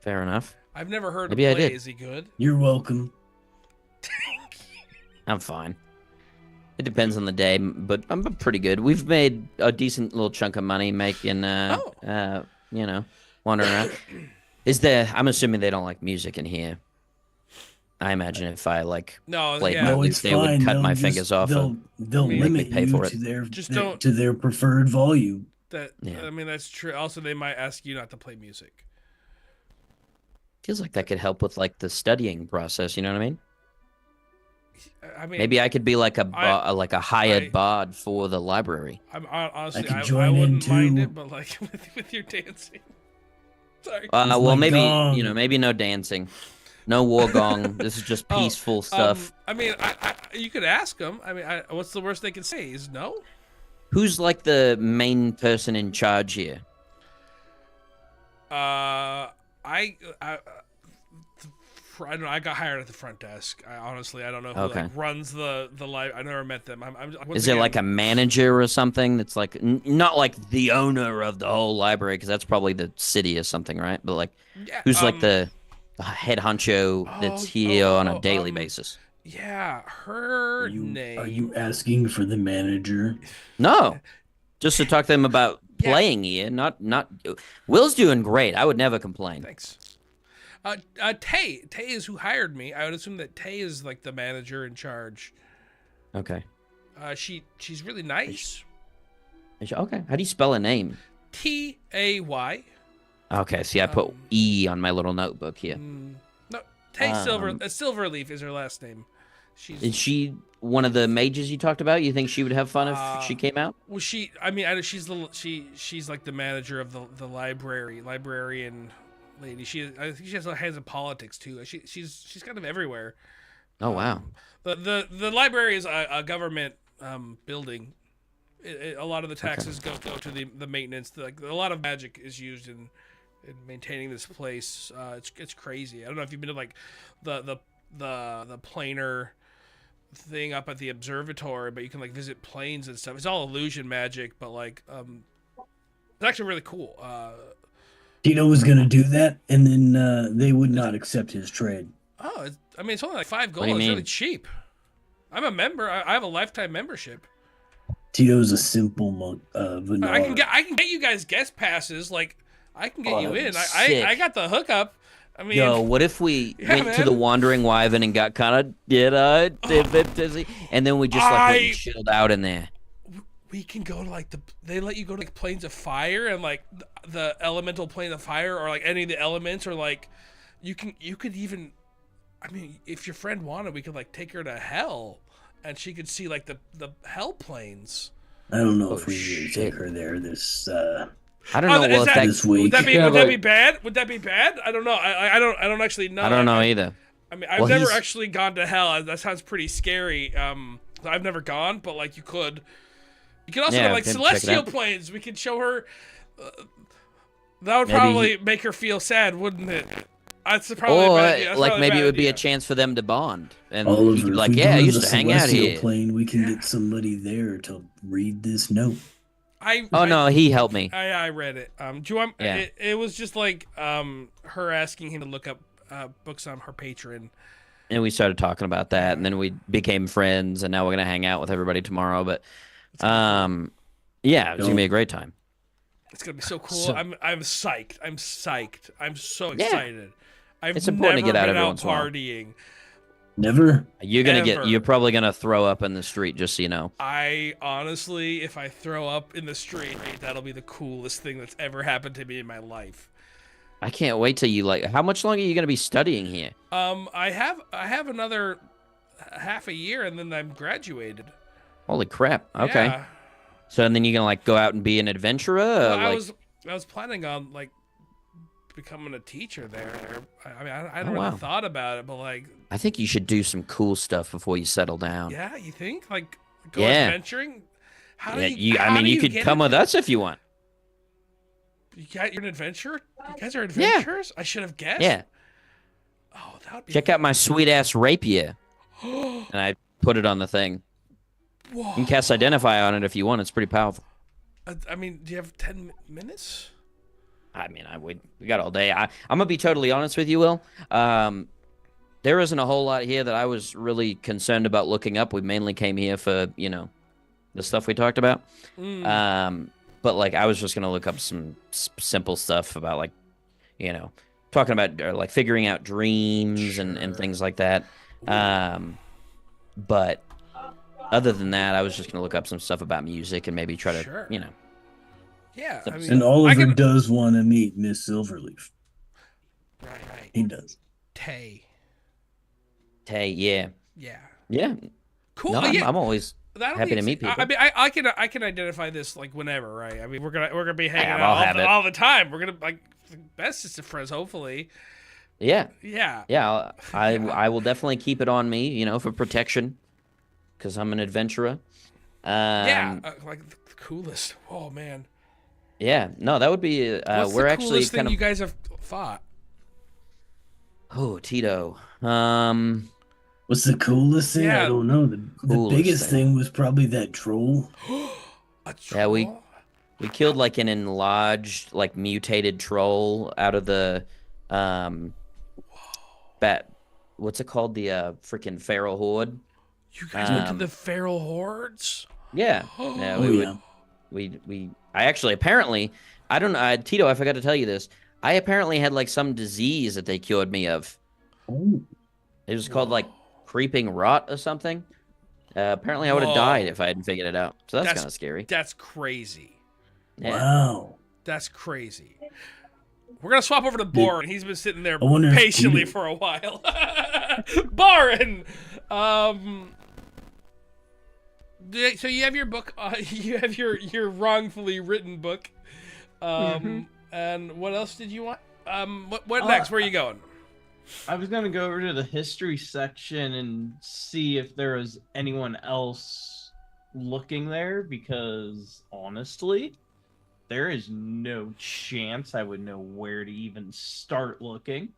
Speaker 3: Fair enough.
Speaker 1: I've never heard
Speaker 3: Maybe I
Speaker 1: him play.
Speaker 3: did.
Speaker 1: Is he good?
Speaker 4: You're welcome.
Speaker 3: I'm fine. It depends on the day, but I'm pretty good. We've made a decent little chunk of money making, you know, wandering around. Is there? I'm assuming they don't like music in here. I imagine if I like
Speaker 1: No,
Speaker 3: played
Speaker 1: yeah.
Speaker 3: my
Speaker 4: No,
Speaker 3: lute,
Speaker 4: it's
Speaker 3: they would
Speaker 4: fine.
Speaker 3: cut
Speaker 4: They'll
Speaker 3: my
Speaker 4: just-
Speaker 3: fingers off.
Speaker 4: They'll
Speaker 3: make me
Speaker 4: limit
Speaker 3: pay
Speaker 4: you
Speaker 3: for it.
Speaker 4: to their
Speaker 1: Just
Speaker 4: their-
Speaker 1: don't-
Speaker 4: to their preferred volume.
Speaker 1: That
Speaker 3: Yeah.
Speaker 1: I mean, that's true. Also, they might ask you not to play music.
Speaker 3: Feels like that could help with like the studying process. You know what I mean?
Speaker 1: I mean,
Speaker 3: Maybe I could be like like a hired
Speaker 1: I-
Speaker 3: bard for the library.
Speaker 1: I'm honestly,
Speaker 4: could
Speaker 1: I
Speaker 4: join in
Speaker 1: wouldn't mind
Speaker 4: too.
Speaker 1: it, but like with your dancing. Sorry.
Speaker 3: Well,
Speaker 4: my
Speaker 3: maybe
Speaker 4: gong.
Speaker 3: maybe no dancing, no war gong. This is just
Speaker 1: Oh,
Speaker 3: peaceful stuff.
Speaker 1: I mean, you could ask them. I mean, what's the worst they can say? Is no.
Speaker 3: Who's like the main person in charge here?
Speaker 1: I don't know. I got hired at the front desk. I don't know who
Speaker 3: Okay.
Speaker 1: like, runs the live. I never met them.
Speaker 3: Is there like a manager or something that's like not like the owner of the whole library, because that's probably the city or something, right? But like who's like the head honcho that's here on a daily basis?
Speaker 1: Yeah, her name.
Speaker 4: Are you asking for the manager?
Speaker 3: No, just to talk to them about
Speaker 1: Yeah.
Speaker 3: playing here. Not Will's doing great. I would never complain.
Speaker 1: Thanks. Tay is who hired me. I would assume that Tay is like the manager in charge.
Speaker 3: Okay.
Speaker 1: She's really nice.
Speaker 3: Okay. How do you spell a name?
Speaker 1: Tay.
Speaker 3: Okay. See, I put E on my little notebook here.
Speaker 1: No, Tay Silverleaf is her last name.
Speaker 3: Is she one of the mages you talked about? You think she would have fun if she came out?
Speaker 1: Well, she's like the manager of the librarian lady. I think she has hands in politics too. She's kind of everywhere.
Speaker 3: Oh wow.
Speaker 1: The library is a government building. A lot of the taxes go to the maintenance. Like a lot of magic is used in maintaining this place. It's crazy. I don't know if you've been to like the planar thing up at the observatory, but you can like visit planes and stuff. It's all illusion magic, but like it's actually really cool.
Speaker 4: Tito was gonna do that, and then they would not accept his trade.
Speaker 1: Oh, it's only like $5 gold.
Speaker 3: do you
Speaker 1: It's
Speaker 3: mean?
Speaker 1: really cheap. I'm a member. I have a lifetime membership.
Speaker 4: Tito's a simple monk. Vanilla.
Speaker 1: I can get you guys guest passes. Like I can get you
Speaker 3: that'd
Speaker 1: in.
Speaker 3: be
Speaker 1: I
Speaker 3: sick.
Speaker 1: got the hookup. I mean,
Speaker 3: Yo, what if we went to
Speaker 1: man.
Speaker 3: the Wandering Wyvern and got kind of a bit dizzy, and then we just like went and chilled out in there?
Speaker 1: we can go to like they let you go to like planes of fire and like the elemental plane of fire or like any of the elements, or like you could even, I mean, if your friend wanted, we could like take her to hell and she could see like the hell planes.
Speaker 4: I don't know if we really take her there this
Speaker 3: I don't know. Well, if
Speaker 4: this week.
Speaker 1: Would that be
Speaker 2: Yeah,
Speaker 1: would that
Speaker 2: but-
Speaker 1: be bad? Would that be bad? I don't know. I don't actually know.
Speaker 3: I don't know either.
Speaker 1: I mean, I've
Speaker 3: Well,
Speaker 1: never
Speaker 3: he's-
Speaker 1: actually gone to hell. That sounds pretty scary. I've never gone, but like you could. You could also
Speaker 3: Yeah,
Speaker 1: have like
Speaker 3: maybe check it
Speaker 1: celestial
Speaker 3: out.
Speaker 1: planes. We could show her. That would
Speaker 3: Maybe
Speaker 1: probably make her feel sad, wouldn't it? That's probably
Speaker 3: Or
Speaker 1: that's
Speaker 3: like
Speaker 1: probably a
Speaker 3: maybe
Speaker 1: bad
Speaker 3: it would be a
Speaker 1: idea.
Speaker 3: chance for them to bond, and
Speaker 4: Oliver,
Speaker 3: you could be
Speaker 4: if
Speaker 3: like,
Speaker 4: we
Speaker 3: "Yeah,
Speaker 4: go
Speaker 3: I
Speaker 4: to
Speaker 3: used
Speaker 4: the
Speaker 3: to hang out
Speaker 4: celestial
Speaker 3: here."
Speaker 4: plane, we can get somebody there to read this note.
Speaker 3: Oh no, he helped me.
Speaker 1: I read it. Do you want?
Speaker 3: Yeah.
Speaker 1: It was just like her asking him to look up books on her Patreon.
Speaker 3: And we started talking about that, and then we became friends, and now we're gonna hang out with everybody tomorrow. But, yeah, it's gonna be a great time.
Speaker 1: It's gonna be so cool.
Speaker 3: So-
Speaker 1: I'm psyched. I'm psyched. I'm so
Speaker 3: Yeah.
Speaker 1: excited. I've
Speaker 3: It's important to
Speaker 1: never
Speaker 3: get out
Speaker 1: been
Speaker 3: every
Speaker 1: out
Speaker 3: once in a while.
Speaker 1: partying.
Speaker 4: Never.
Speaker 1: Ever.
Speaker 3: You're probably gonna throw up in the street, just so you know.
Speaker 1: I honestly, if I throw up in the street, that'll be the coolest thing that's ever happened to me in my life.
Speaker 3: I can't wait till you how much longer are you gonna be studying here?
Speaker 1: I have another half a year and then I'm graduated.
Speaker 3: Holy crap! Okay,
Speaker 1: Yeah.
Speaker 3: so and then you're gonna like go out and be an adventurer.
Speaker 1: Well, I
Speaker 3: like,
Speaker 1: was planning on like becoming a teacher there. I mean, I
Speaker 3: Oh,
Speaker 1: hadn't really
Speaker 3: wow.
Speaker 1: thought about it, but like,
Speaker 3: I think you should do some cool stuff before you settle down.
Speaker 1: yeah, you think like go
Speaker 3: Yeah.
Speaker 1: adventuring? How
Speaker 3: Yeah,
Speaker 1: do you?
Speaker 3: I
Speaker 1: how
Speaker 3: mean,
Speaker 1: do
Speaker 3: you could
Speaker 1: get
Speaker 3: come
Speaker 1: it?
Speaker 3: with us if you want.
Speaker 1: You're an adventurer? You guys are adventurers? I should have guessed.
Speaker 3: Yeah,
Speaker 1: Oh, that would be.
Speaker 3: check out my sweet ass rapier, and I put it on the thing.
Speaker 1: Whoa.
Speaker 3: You can cast Identify on it if you want. It's pretty powerful.
Speaker 1: I mean, do you have 10 minutes?
Speaker 3: I mean, we got all day. I'm gonna be totally honest with you, Will. There isn't a whole lot here that I was really concerned about looking up. We mainly came here for the stuff we talked about. But like I was just gonna look up some simple stuff about like talking about like figuring out dreams and things like that. But other than that, I was just gonna look up some stuff about music and maybe try to
Speaker 1: Sure. Yeah, I mean,
Speaker 4: And
Speaker 1: I
Speaker 4: Oliver
Speaker 1: can-
Speaker 4: does want to meet Miss Silverleaf.
Speaker 1: Right.
Speaker 4: He does.
Speaker 1: Tay.
Speaker 3: Tay, yeah,
Speaker 1: Yeah. Cool.
Speaker 3: No,
Speaker 1: yeah.
Speaker 3: I'm always
Speaker 1: That'll
Speaker 3: happy
Speaker 1: be
Speaker 3: to meet
Speaker 1: easy. I
Speaker 3: people.
Speaker 1: mean, I can identify this like whenever, right? I mean, we're gonna be hanging
Speaker 3: I'll have
Speaker 1: out
Speaker 3: it.
Speaker 1: all the time. We're gonna like bestest of friends, hopefully.
Speaker 3: yeah.
Speaker 1: Yeah.
Speaker 3: Yeah, I will definitely keep it on me, for protection, because I'm an adventurer.
Speaker 1: Yeah. Like the coolest. Oh man.
Speaker 3: Yeah. No, that would be.
Speaker 1: What's
Speaker 3: We're
Speaker 1: the
Speaker 3: actually
Speaker 1: coolest
Speaker 3: kind
Speaker 1: thing
Speaker 3: of.
Speaker 1: you guys have fought?
Speaker 3: Oh, Tito.
Speaker 4: What's the coolest thing?
Speaker 1: Yeah.
Speaker 4: I don't know. The
Speaker 3: Coolest
Speaker 4: biggest
Speaker 3: thing.
Speaker 4: thing was probably that troll.
Speaker 1: A
Speaker 3: Yeah, we-
Speaker 1: troll?
Speaker 3: We killed like an enlarged, like mutated troll out of the, bat. What's it called? The freaking feral horde.
Speaker 1: You guys went to
Speaker 3: um,
Speaker 1: the feral hordes?
Speaker 3: Yeah. Yeah.
Speaker 4: Oh,
Speaker 3: We
Speaker 4: yeah.
Speaker 3: would. We. I actually apparently. I don't know. Tito, I forgot to tell you this. I apparently had like some disease that they cured me of.
Speaker 4: Oh,
Speaker 3: It was called like creeping rot or something. Apparently, I would have
Speaker 1: Whoa.
Speaker 3: died if I hadn't figured it out. So that's
Speaker 1: That's-
Speaker 3: kind of scary.
Speaker 1: That's crazy.
Speaker 3: Yeah.
Speaker 4: wow.
Speaker 1: That's crazy. We're gonna swap over to Boren. He's been sitting there
Speaker 4: I wonder if
Speaker 1: patiently
Speaker 4: Peter-
Speaker 1: for a while. Boren. So you have your book. You have your wrongfully written book. And what else did you want? What next? Where are you going?
Speaker 5: I was gonna go over to the history section and see if there was anyone else looking there, because honestly, there is no chance I would know where to even start looking.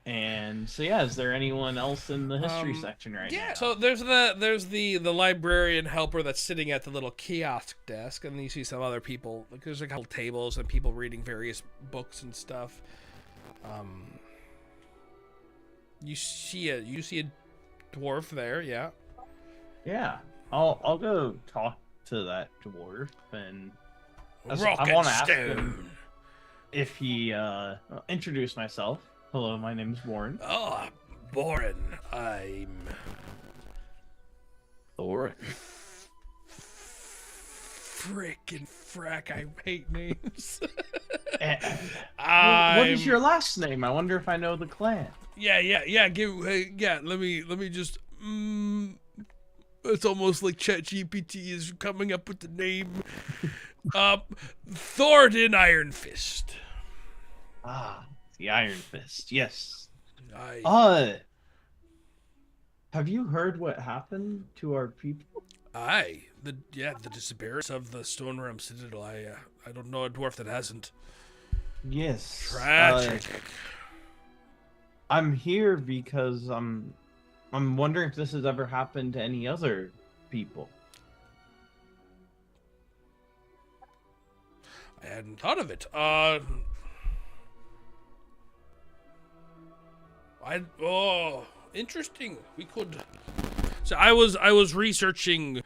Speaker 5: And so yeah, is there anyone else in the history section right now?
Speaker 1: Yeah. So there's the librarian helper that's sitting at the little kiosk desk, and you see some other people. Like there's a couple tables and people reading various books and stuff. You see a dwarf there, yeah.
Speaker 5: Yeah, I'll go talk to that dwarf, and I
Speaker 1: Rock
Speaker 5: want
Speaker 1: and
Speaker 5: to ask
Speaker 1: stone.
Speaker 5: him if he introduce myself. Hello, my name's Warren.
Speaker 1: Oh, Boren. I'm
Speaker 3: Thor.
Speaker 1: frickin' frack. I hate names.
Speaker 5: What is your last name? I wonder if I know the clan.
Speaker 1: Yeah. Let me just. It's almost like ChatGPT is coming up with the name. Thornton Iron Fist.
Speaker 5: Ah, the Iron Fist. Yes.
Speaker 1: I.
Speaker 5: Have you heard what happened to our people?
Speaker 1: The disappearance of the Stone Realm Citadel. I don't know a dwarf that hasn't.
Speaker 5: Yes.
Speaker 1: Tragic.
Speaker 5: I'm here because I'm wondering if this has ever happened to any other people.
Speaker 1: I hadn't thought of it. Interesting. We could. So I was researching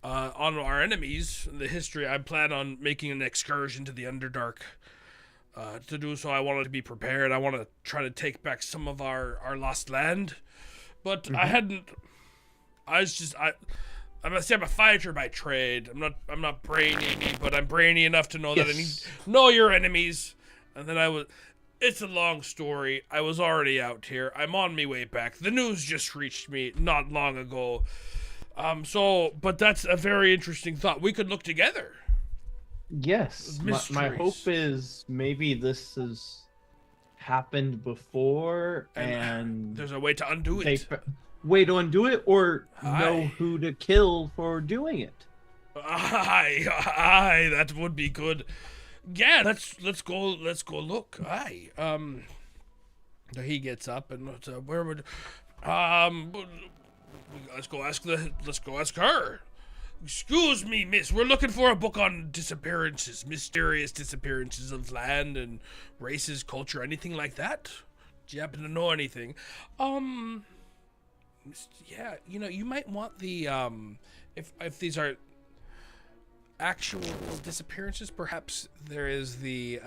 Speaker 1: on our enemies in the history. I plan on making an excursion to the Underdark. To do so, I wanted to be prepared. I want to try to take back some of our lost land, but I hadn't. I'm a fighter by trade. I'm not brainy, but I'm brainy enough to know that I need know your enemies. And then it's a long story. I was already out here. I'm on my way back. The news just reached me not long ago. But that's a very interesting thought. We could look together.
Speaker 5: Yes. My hope is maybe this has happened before, and
Speaker 1: there's a way to undo it.
Speaker 5: Way to undo it, or
Speaker 1: Aye.
Speaker 5: know who to kill for doing it.
Speaker 1: Aye, that would be good. Yeah, let's go look. Aye. He gets up and where would let's go ask her. Excuse me, miss. We're looking for a book on disappearances, mysterious disappearances of land and races, culture, anything like that. Do you happen to know anything? Yeah, you might want the if these are actual disappearances, perhaps there is the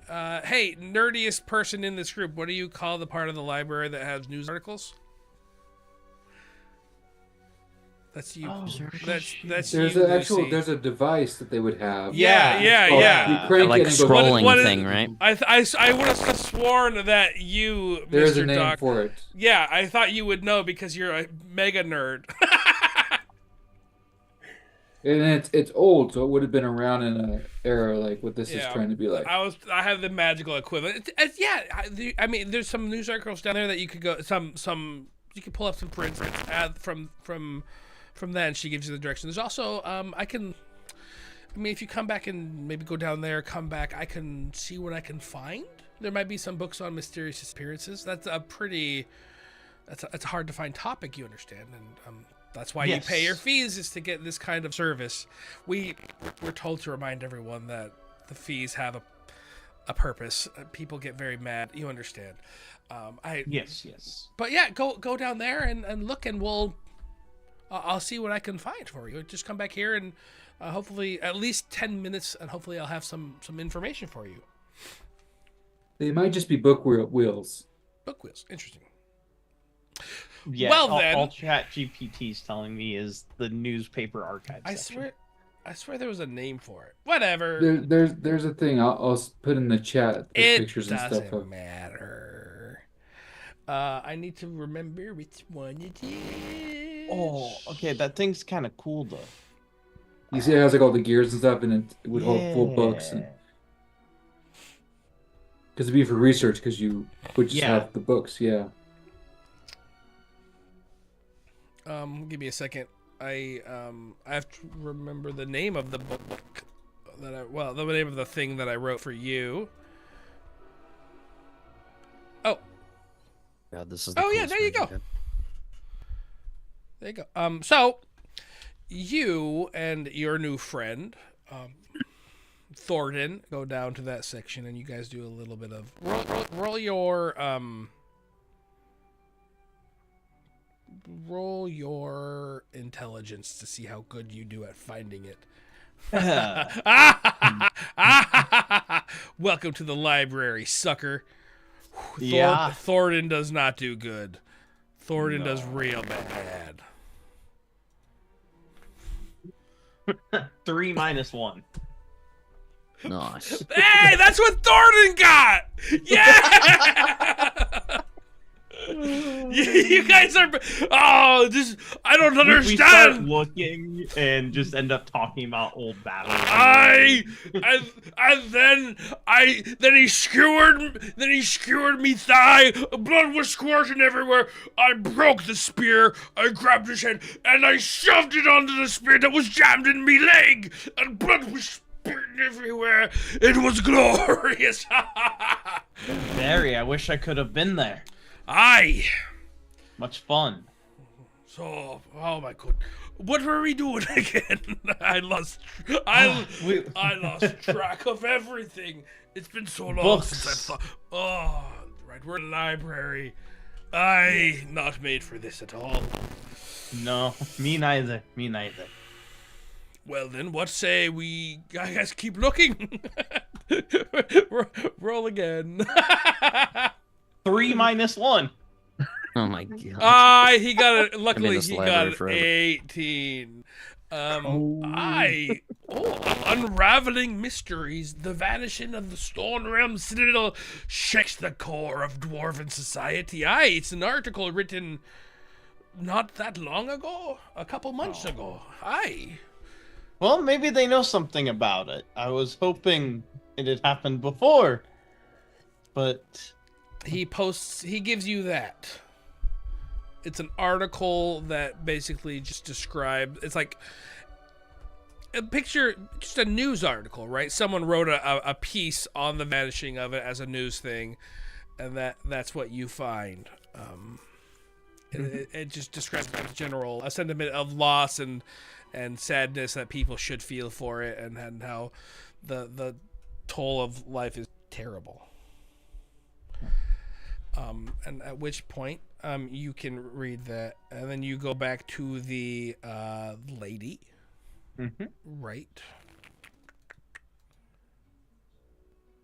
Speaker 1: hey, nerdiest person in this group, what do you call the part of the library that has news articles? That's you.
Speaker 5: Oh,
Speaker 1: that's
Speaker 2: There's
Speaker 1: you,
Speaker 2: a
Speaker 1: Lucy.
Speaker 2: device that they would have.
Speaker 1: Yeah.
Speaker 2: You crank
Speaker 3: Like
Speaker 2: it and go,
Speaker 3: scrolling
Speaker 1: What is-
Speaker 3: thing, right?
Speaker 1: I would have sworn that you,
Speaker 2: There's
Speaker 1: Mr.
Speaker 2: a name
Speaker 1: Doc.
Speaker 2: for it.
Speaker 1: Yeah, I thought you would know because you're a mega nerd.
Speaker 2: And it's old, so it would have been around in an era like what this is
Speaker 1: Yeah.
Speaker 2: trying to be like.
Speaker 1: I have the magical equivalent. I mean, there's some news articles down there that you could go some you can pull up some prints from that, and she gives you the direction. There's also if you come back and maybe go down there, come back, I can see what I can find. There might be some books on mysterious disappearances. That's a hard to find topic, you understand, and that's why you pay your fees, is to get this kind of service. We're told to remind everyone that the fees have a purpose. People get very mad. You understand.
Speaker 5: Yes.
Speaker 1: But yeah, go down there and look, and I'll see what I can find for you. Just come back here and hopefully at least 10 minutes, and hopefully I'll have some information for you.
Speaker 2: They might just be book wheels.
Speaker 1: Book wheels. Interesting.
Speaker 5: Yeah,
Speaker 1: Well, then.
Speaker 5: all Chat GPT's telling me is the newspaper archive section.
Speaker 1: I swear there was a name for it. Whatever.
Speaker 2: There's a thing. I'll put in the chat the
Speaker 1: It
Speaker 2: pictures and stuff.
Speaker 1: doesn't matter. I need to remember which one it is.
Speaker 5: Oh, okay, that thing's kind of cool though.
Speaker 2: You see, it has like all the gears and stuff, and it would hold full books. Because it'd be for research, because you would just have the books. Yeah.
Speaker 1: Give me a second. I have to remember the name of the book the name of the thing that I wrote for you. Oh.
Speaker 3: God, this is the
Speaker 1: yeah, there you go. There you go. So you and your new friend, Thornton, go down to that section, and you guys do a little bit of roll your intelligence to see how good you do at finding it. Welcome to the library, sucker.
Speaker 5: Yeah.
Speaker 1: Thornton does not do good. Thornton does real bad.
Speaker 5: 3 minus 1.
Speaker 3: Nice.
Speaker 1: Hey, that's what Thornton got! Yeah! You guys are... Oh, this... I don't understand!
Speaker 5: We start looking and just end up talking about old battles.
Speaker 1: Then he skewered me thigh. Blood was squirting everywhere. I broke the spear. I grabbed his head and I shoved it onto the spear that was jammed in me leg, and blood was spurting everywhere. It was glorious.
Speaker 5: Barry, I wish I could have been there.
Speaker 1: Aye.
Speaker 5: Much fun.
Speaker 1: So, oh my god, what were we doing again? I lost track of everything. It's been so long since I thought. Oh, right, we're in the library. Not made for this at all.
Speaker 5: No, me neither. Me neither.
Speaker 1: Well then, what say we guys keep looking? Roll again.
Speaker 5: 3 minus 1.
Speaker 3: Oh my god.
Speaker 1: He got it. Luckily,
Speaker 3: this
Speaker 1: he
Speaker 3: library
Speaker 1: got
Speaker 3: forever.
Speaker 1: 18. Unraveling mysteries. The vanishing of the Stone Realm Citadel shakes the core of dwarven society. It's an article written not that long ago, a couple months ago.
Speaker 5: Well, maybe they know something about it. I was hoping it had happened before, but
Speaker 1: he gives you that. It's an article that basically just describes, it's like a picture, just a news article, right? Someone wrote a piece on the vanishing of it as a news thing, and that's what you find. It just describes a sentiment of loss and sadness that people should feel for it, and how the toll of life is terrible. And at which point, you can read that, and then you go back to the lady, right?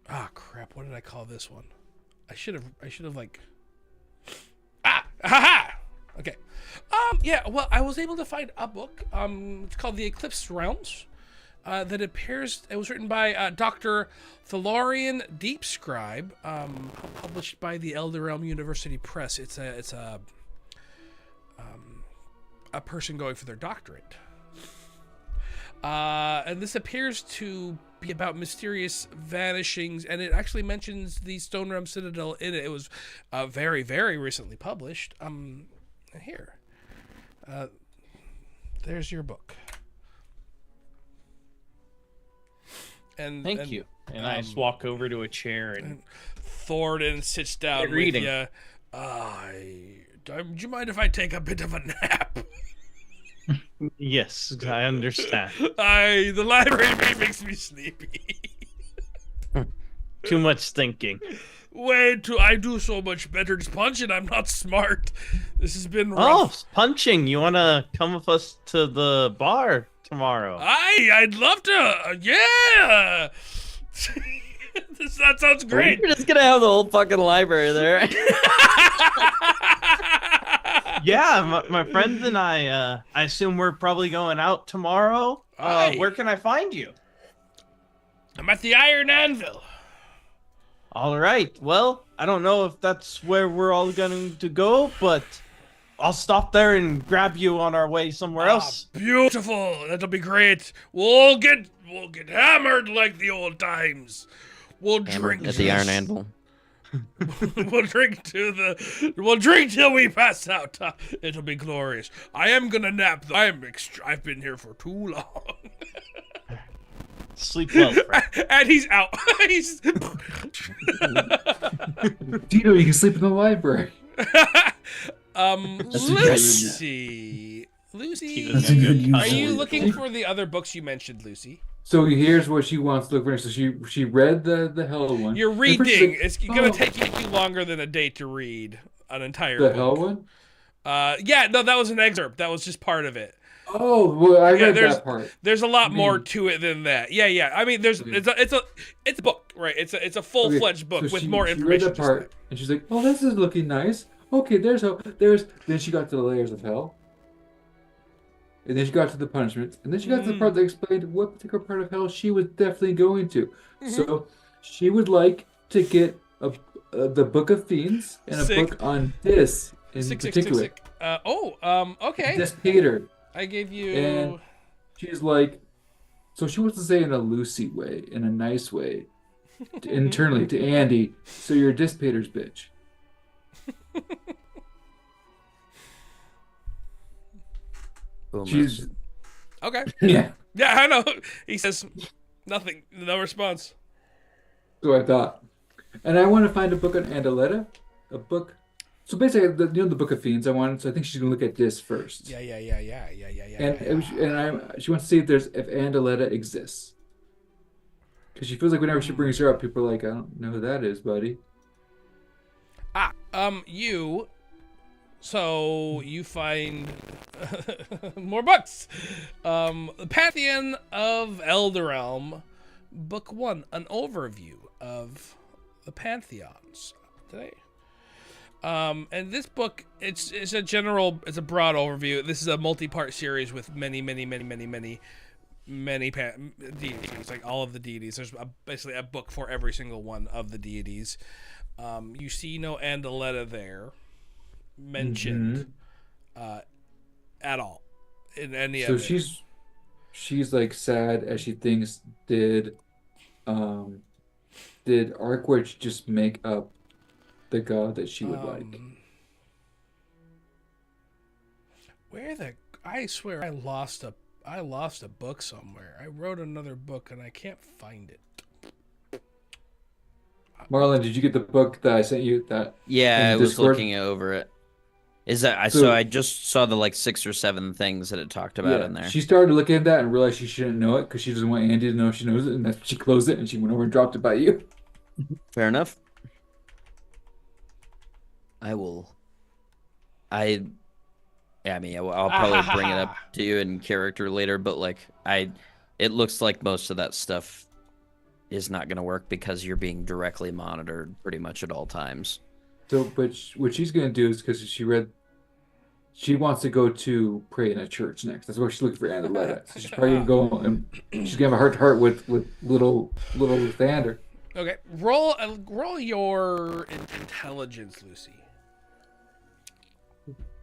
Speaker 1: Ah, crap! What did I call this one? I should have like. Okay. Yeah. Well, I was able to find a book. It's called The Eclipsed Realms. That appears. It was written by Dr. Thalorian Deepscribe, published by the Elder Realm University Press. It's a person going for their doctorate. And this appears to be about mysterious vanishings, and it actually mentions the Stone Realm Citadel in it. It was very, very recently published. Here. There's your book.
Speaker 5: Thank you. And I just walk over to a chair and
Speaker 1: Thornton sits down with
Speaker 5: reading.
Speaker 1: you. Do you mind if I take a bit of a nap?
Speaker 5: Yes, I understand.
Speaker 1: The library makes me sleepy.
Speaker 5: Too much thinking.
Speaker 1: I do so much better just punching. I'm not smart. This has been rough.
Speaker 5: Oh, punching! You wanna come with us to the bar tomorrow?
Speaker 1: I'd love to. Yeah. That sounds great.
Speaker 3: We're just gonna have the whole fucking library there.
Speaker 5: Yeah, my friends and I assume we're probably going out tomorrow.
Speaker 1: Aye.
Speaker 5: Where can I find you?
Speaker 1: I'm at the Iron Anvil.
Speaker 5: All right. Well, I don't know if that's where we're all going to go, but I'll stop there and grab you on our way somewhere else.
Speaker 1: Beautiful. That'll be great. We'll get hammered like the old times. We'll drink
Speaker 3: At the Iron Anvil.
Speaker 1: we'll drink till we pass out. It'll be glorious. I am gonna nap though. I've been here for too long.
Speaker 5: Sleep well, friend.
Speaker 1: And he's out. He's
Speaker 2: Dino, you can sleep in the library.
Speaker 1: Lucy.
Speaker 4: That's a good use
Speaker 1: Are
Speaker 4: of
Speaker 1: you
Speaker 4: it.
Speaker 1: looking for the other books you mentioned, Lucy?
Speaker 2: So here's what she wants to look for. So she read the hell one.
Speaker 1: You're
Speaker 2: And first she's
Speaker 1: reading.
Speaker 2: like,
Speaker 1: It's gonna
Speaker 2: "Oh,
Speaker 1: take you longer than a day to read an entire
Speaker 2: the
Speaker 1: book.
Speaker 2: hell one.
Speaker 1: Yeah, no, that was an excerpt. That was just part of it.
Speaker 2: Oh, well, I read
Speaker 1: there's
Speaker 2: that part.
Speaker 1: there's a lot more
Speaker 2: mean-
Speaker 1: to it than that. Yeah. I mean, there's
Speaker 2: Okay.
Speaker 1: it's a book, right? It's a full fledged book
Speaker 2: so
Speaker 1: with
Speaker 2: she-
Speaker 1: more
Speaker 2: she read
Speaker 1: information.
Speaker 2: that
Speaker 1: just
Speaker 2: part,
Speaker 1: that.
Speaker 2: and she's like, "Oh, this is looking nice. Okay, Then she got to the layers of hell, and then she got to the punishments, and then she got to the part that explained what particular part of hell she was definitely going to.
Speaker 1: Mm-hmm.
Speaker 2: So she would like to get the Book of Fiends and a
Speaker 1: Sick.
Speaker 2: book on this in
Speaker 1: Sick.
Speaker 2: particular.
Speaker 1: Okay.
Speaker 2: Desecrated.
Speaker 1: I gave you.
Speaker 2: And she's like, so she wants to say in a Lucy way, in a nice way, internally to Andy. So you're a dissipator's bitch.
Speaker 3: Boom,
Speaker 2: She's
Speaker 1: Okay.
Speaker 2: yeah.
Speaker 1: Yeah, I know. He says nothing. No response.
Speaker 2: So I thought, and I want to find a book on Andaletta, a book. So basically, the Book of Fiends. So I think she's gonna look at this first.
Speaker 1: Yeah.
Speaker 2: And she wants to see if Andaletta exists, because she feels like whenever she brings her up, people are like, I don't know who that is, buddy.
Speaker 1: So you find more books. Pantheon of Elderelm, Book 1, an overview of the pantheons. Today. And this book, it's a broad overview. This is a multi-part series with many deities, like all of the deities. There's basically a book for every single one of the deities. You see no Andaletta there mentioned at all in any
Speaker 2: So
Speaker 1: of it.
Speaker 2: she's like sad as she thinks did Arkwich just make up the god that she would like?
Speaker 1: I swear I lost a book somewhere. I wrote another book and I can't find it.
Speaker 2: Marlon, did you get the book that I sent you? That
Speaker 3: Yeah,
Speaker 2: in
Speaker 3: I was
Speaker 2: Discord?
Speaker 3: looking over it. Is that
Speaker 2: So-
Speaker 3: so? I just saw the like 6 or 7 things that it talked about in there.
Speaker 2: She started looking at that and realized she shouldn't know it because she doesn't want Andy to know she knows it, and she closed it and she went over and dropped it by you.
Speaker 3: Fair enough. I will. Yeah, I mean, I'll probably bring it up to you in character later, but like, it looks like most of that stuff is not going to work because you're being directly monitored pretty much at all times.
Speaker 2: So, but what she's gonna do is because she wants to go to pray in a church next. That's where she's looking for Andaletta. So she's probably gonna go and she's gonna have a heart to heart with little Thander.
Speaker 1: Okay, roll your intelligence, Lucy.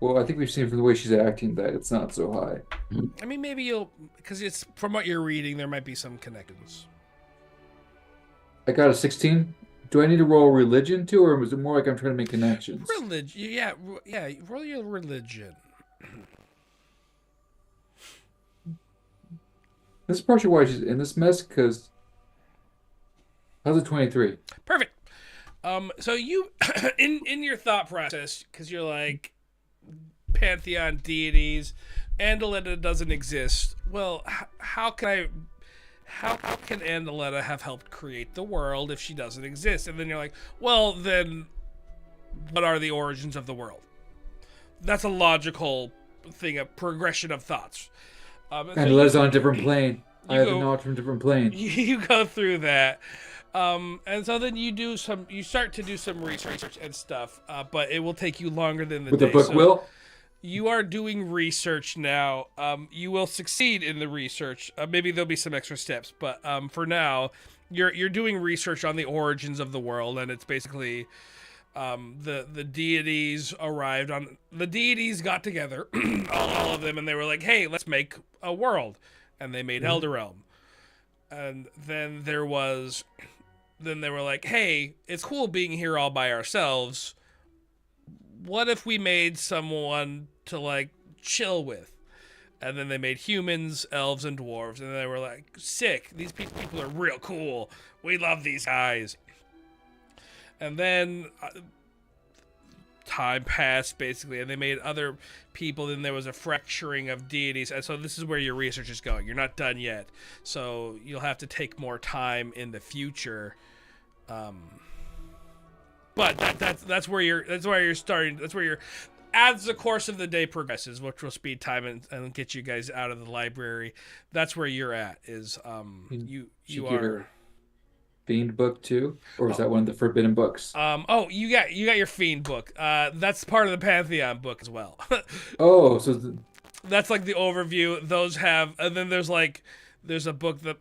Speaker 2: Well, I think we've seen from the way she's acting that it's not so high.
Speaker 1: I mean, maybe you'll, because it's from what you're reading, there might be some connections.
Speaker 2: I got a 16. Do I need to roll religion too, or was it more like I'm trying to make connections?
Speaker 1: Religion, yeah. Roll your religion.
Speaker 2: This is partially why she's in this mess, because how's it 23?
Speaker 1: Perfect. So you, in your thought process, because you're like, pantheon deities, Andaletta doesn't exist. Well, how can how can Andaletta have helped create the world if she doesn't exist? And then you're like, well, then what are the origins of the world? That's a logical thing, a progression of thoughts.
Speaker 2: And Letta's on a different plane. I have the knowledge from a different plane.
Speaker 1: You go through that. And so then you start to do some research and stuff, but it will take you longer than the
Speaker 2: With
Speaker 1: day.
Speaker 2: the book
Speaker 1: So
Speaker 2: will?
Speaker 1: you are doing research now. You will succeed in the research. Maybe there'll be some extra steps, but for now, you're doing research on the origins of the world, and it's basically the deities arrived on. The deities got together, all of them, and they were like, "Hey, let's make a world," and they made Elderrealm. And then they were like, "Hey, it's cool being here all by ourselves. What if we made someone to like chill with?" And then they made humans, elves, and dwarves, and they were like, "Sick! These people are real cool. We love these guys." And then time passed, basically, and they made other people. Then there was a fracturing of deities, and so this is where your research is going. You're not done yet, so you'll have to take more time in the future. But that's where you're starting. That's where you're. As the course of the day progresses, which will speed time and get you guys out of the library, that's where you're at. Is you are.
Speaker 2: Fiend book too, or is that one of the forbidden books?
Speaker 1: You got your Fiend book. That's part of the Pantheon book as well. That's like the overview. Those have, and then there's a book that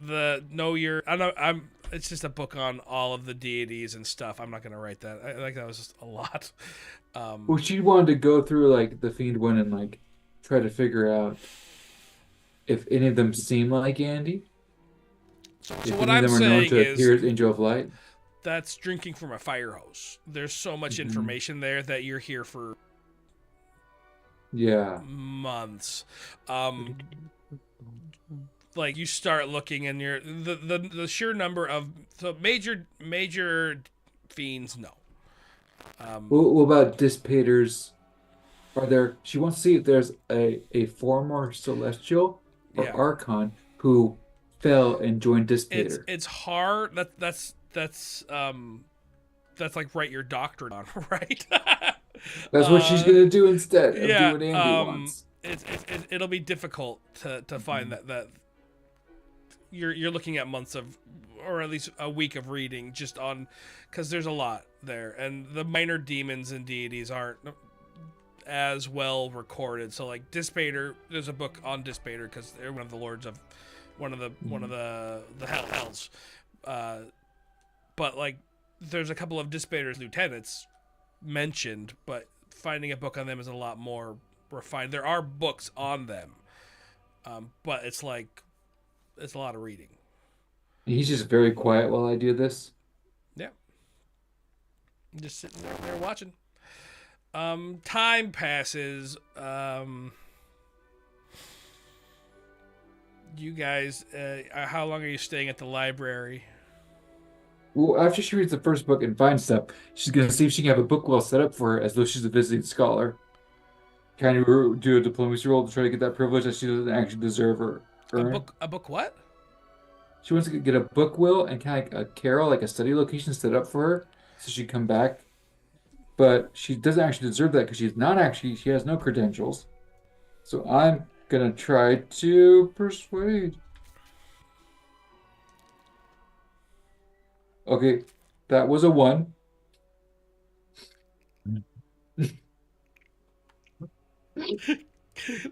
Speaker 1: it's just a book on all of the deities and stuff. I'm not gonna write that. I like that was just a lot.
Speaker 2: Well, she wanted to go through like the Fiend one and like try to figure out if any of them seem like Andy.
Speaker 1: So
Speaker 2: if
Speaker 1: what
Speaker 2: any
Speaker 1: I'm
Speaker 2: of them are known
Speaker 1: saying
Speaker 2: to
Speaker 1: is
Speaker 2: appear as Angel of Light.
Speaker 1: that's drinking from a fire hose. There's so much information there that you're here for months. Like you start looking and you're the sheer number of major fiends, no.
Speaker 2: What about dissipators? She wants to see if there's a former celestial or archon who fell and joined dissipator.
Speaker 1: It's hard. That's like write your doctorate on, right?
Speaker 2: That's what she's gonna do instead of doing what Andy wants.
Speaker 1: It'll be difficult to find that you're looking at months of, or at least a week of reading just on, because there's a lot there, and the minor demons and deities aren't as well recorded. So like Dissipator, there's a book on Dissipator because they're one of the lords of one of the hells. But like there's a couple of Dissipator's lieutenants mentioned, but finding a book on them is a lot more refined. There are books on them, but it's a lot of reading.
Speaker 2: He's just very quiet while I do this.
Speaker 1: Yeah. Just sitting there watching. Time passes. You guys, how long are you staying at the library?
Speaker 2: Well, after she reads the first book and finds stuff, she's going to see if she can have a book well set up for her as though she's a visiting scholar. Kind of do a diplomacy roll to try to get that privilege that she doesn't actually deserve or earn.
Speaker 1: A book what?
Speaker 2: She wants to get a book will and kind of like a carrel, like a study location set up for her so she can come back. But she doesn't actually deserve that because she has no credentials. So I'm going to try to persuade. Okay, that was a 1.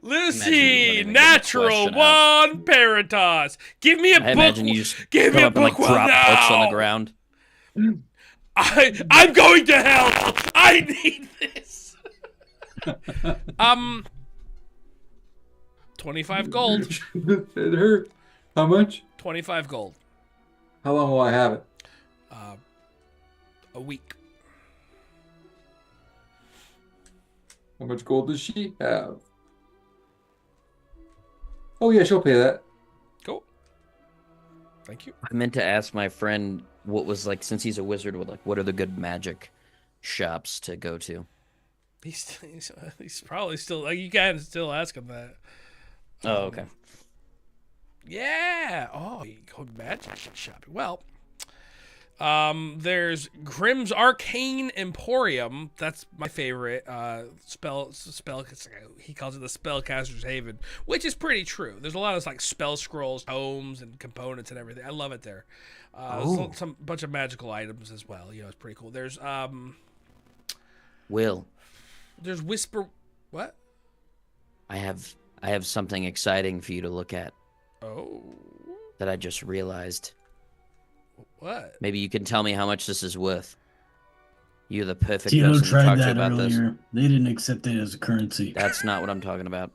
Speaker 1: Lucy, natural 1 Paratos. Give me a book.
Speaker 3: Imagine you just
Speaker 1: give me a book
Speaker 3: and, like, drop books on the ground.
Speaker 1: I'm going to hell. I need this. 25 gold.
Speaker 2: It hurt. How much?
Speaker 1: 25 gold.
Speaker 2: How long will I have it?
Speaker 1: A week.
Speaker 2: How much gold does she have? Oh yeah, she'll pay that.
Speaker 1: Cool. Thank you.
Speaker 3: I meant to ask my friend what was like, since he's a wizard, what are the good magic shops to go to?
Speaker 1: He's probably still, like, you can still ask him that.
Speaker 3: Oh, okay.
Speaker 1: Yeah. Oh, you go magic shopping. Well, there's Grimm's Arcane Emporium. That's my favorite. Spell. He calls it the Spellcaster's Haven, which is pretty true. There's a lot of like spell scrolls, tomes, and components and everything. I love it there. There's some bunch of magical items as well. You know, it's pretty cool. There's
Speaker 3: Will,
Speaker 1: There's Whisper. What?
Speaker 3: I have something exciting for you to look at
Speaker 1: Oh.
Speaker 3: that I just realized.
Speaker 1: What?
Speaker 3: Maybe you can tell me how much this is worth. You're the perfect
Speaker 4: Tito
Speaker 3: person to
Speaker 4: tried
Speaker 3: talk to
Speaker 4: that
Speaker 3: about this.
Speaker 4: earlier. They didn't accept it as a currency.
Speaker 3: That's not what I'm talking about.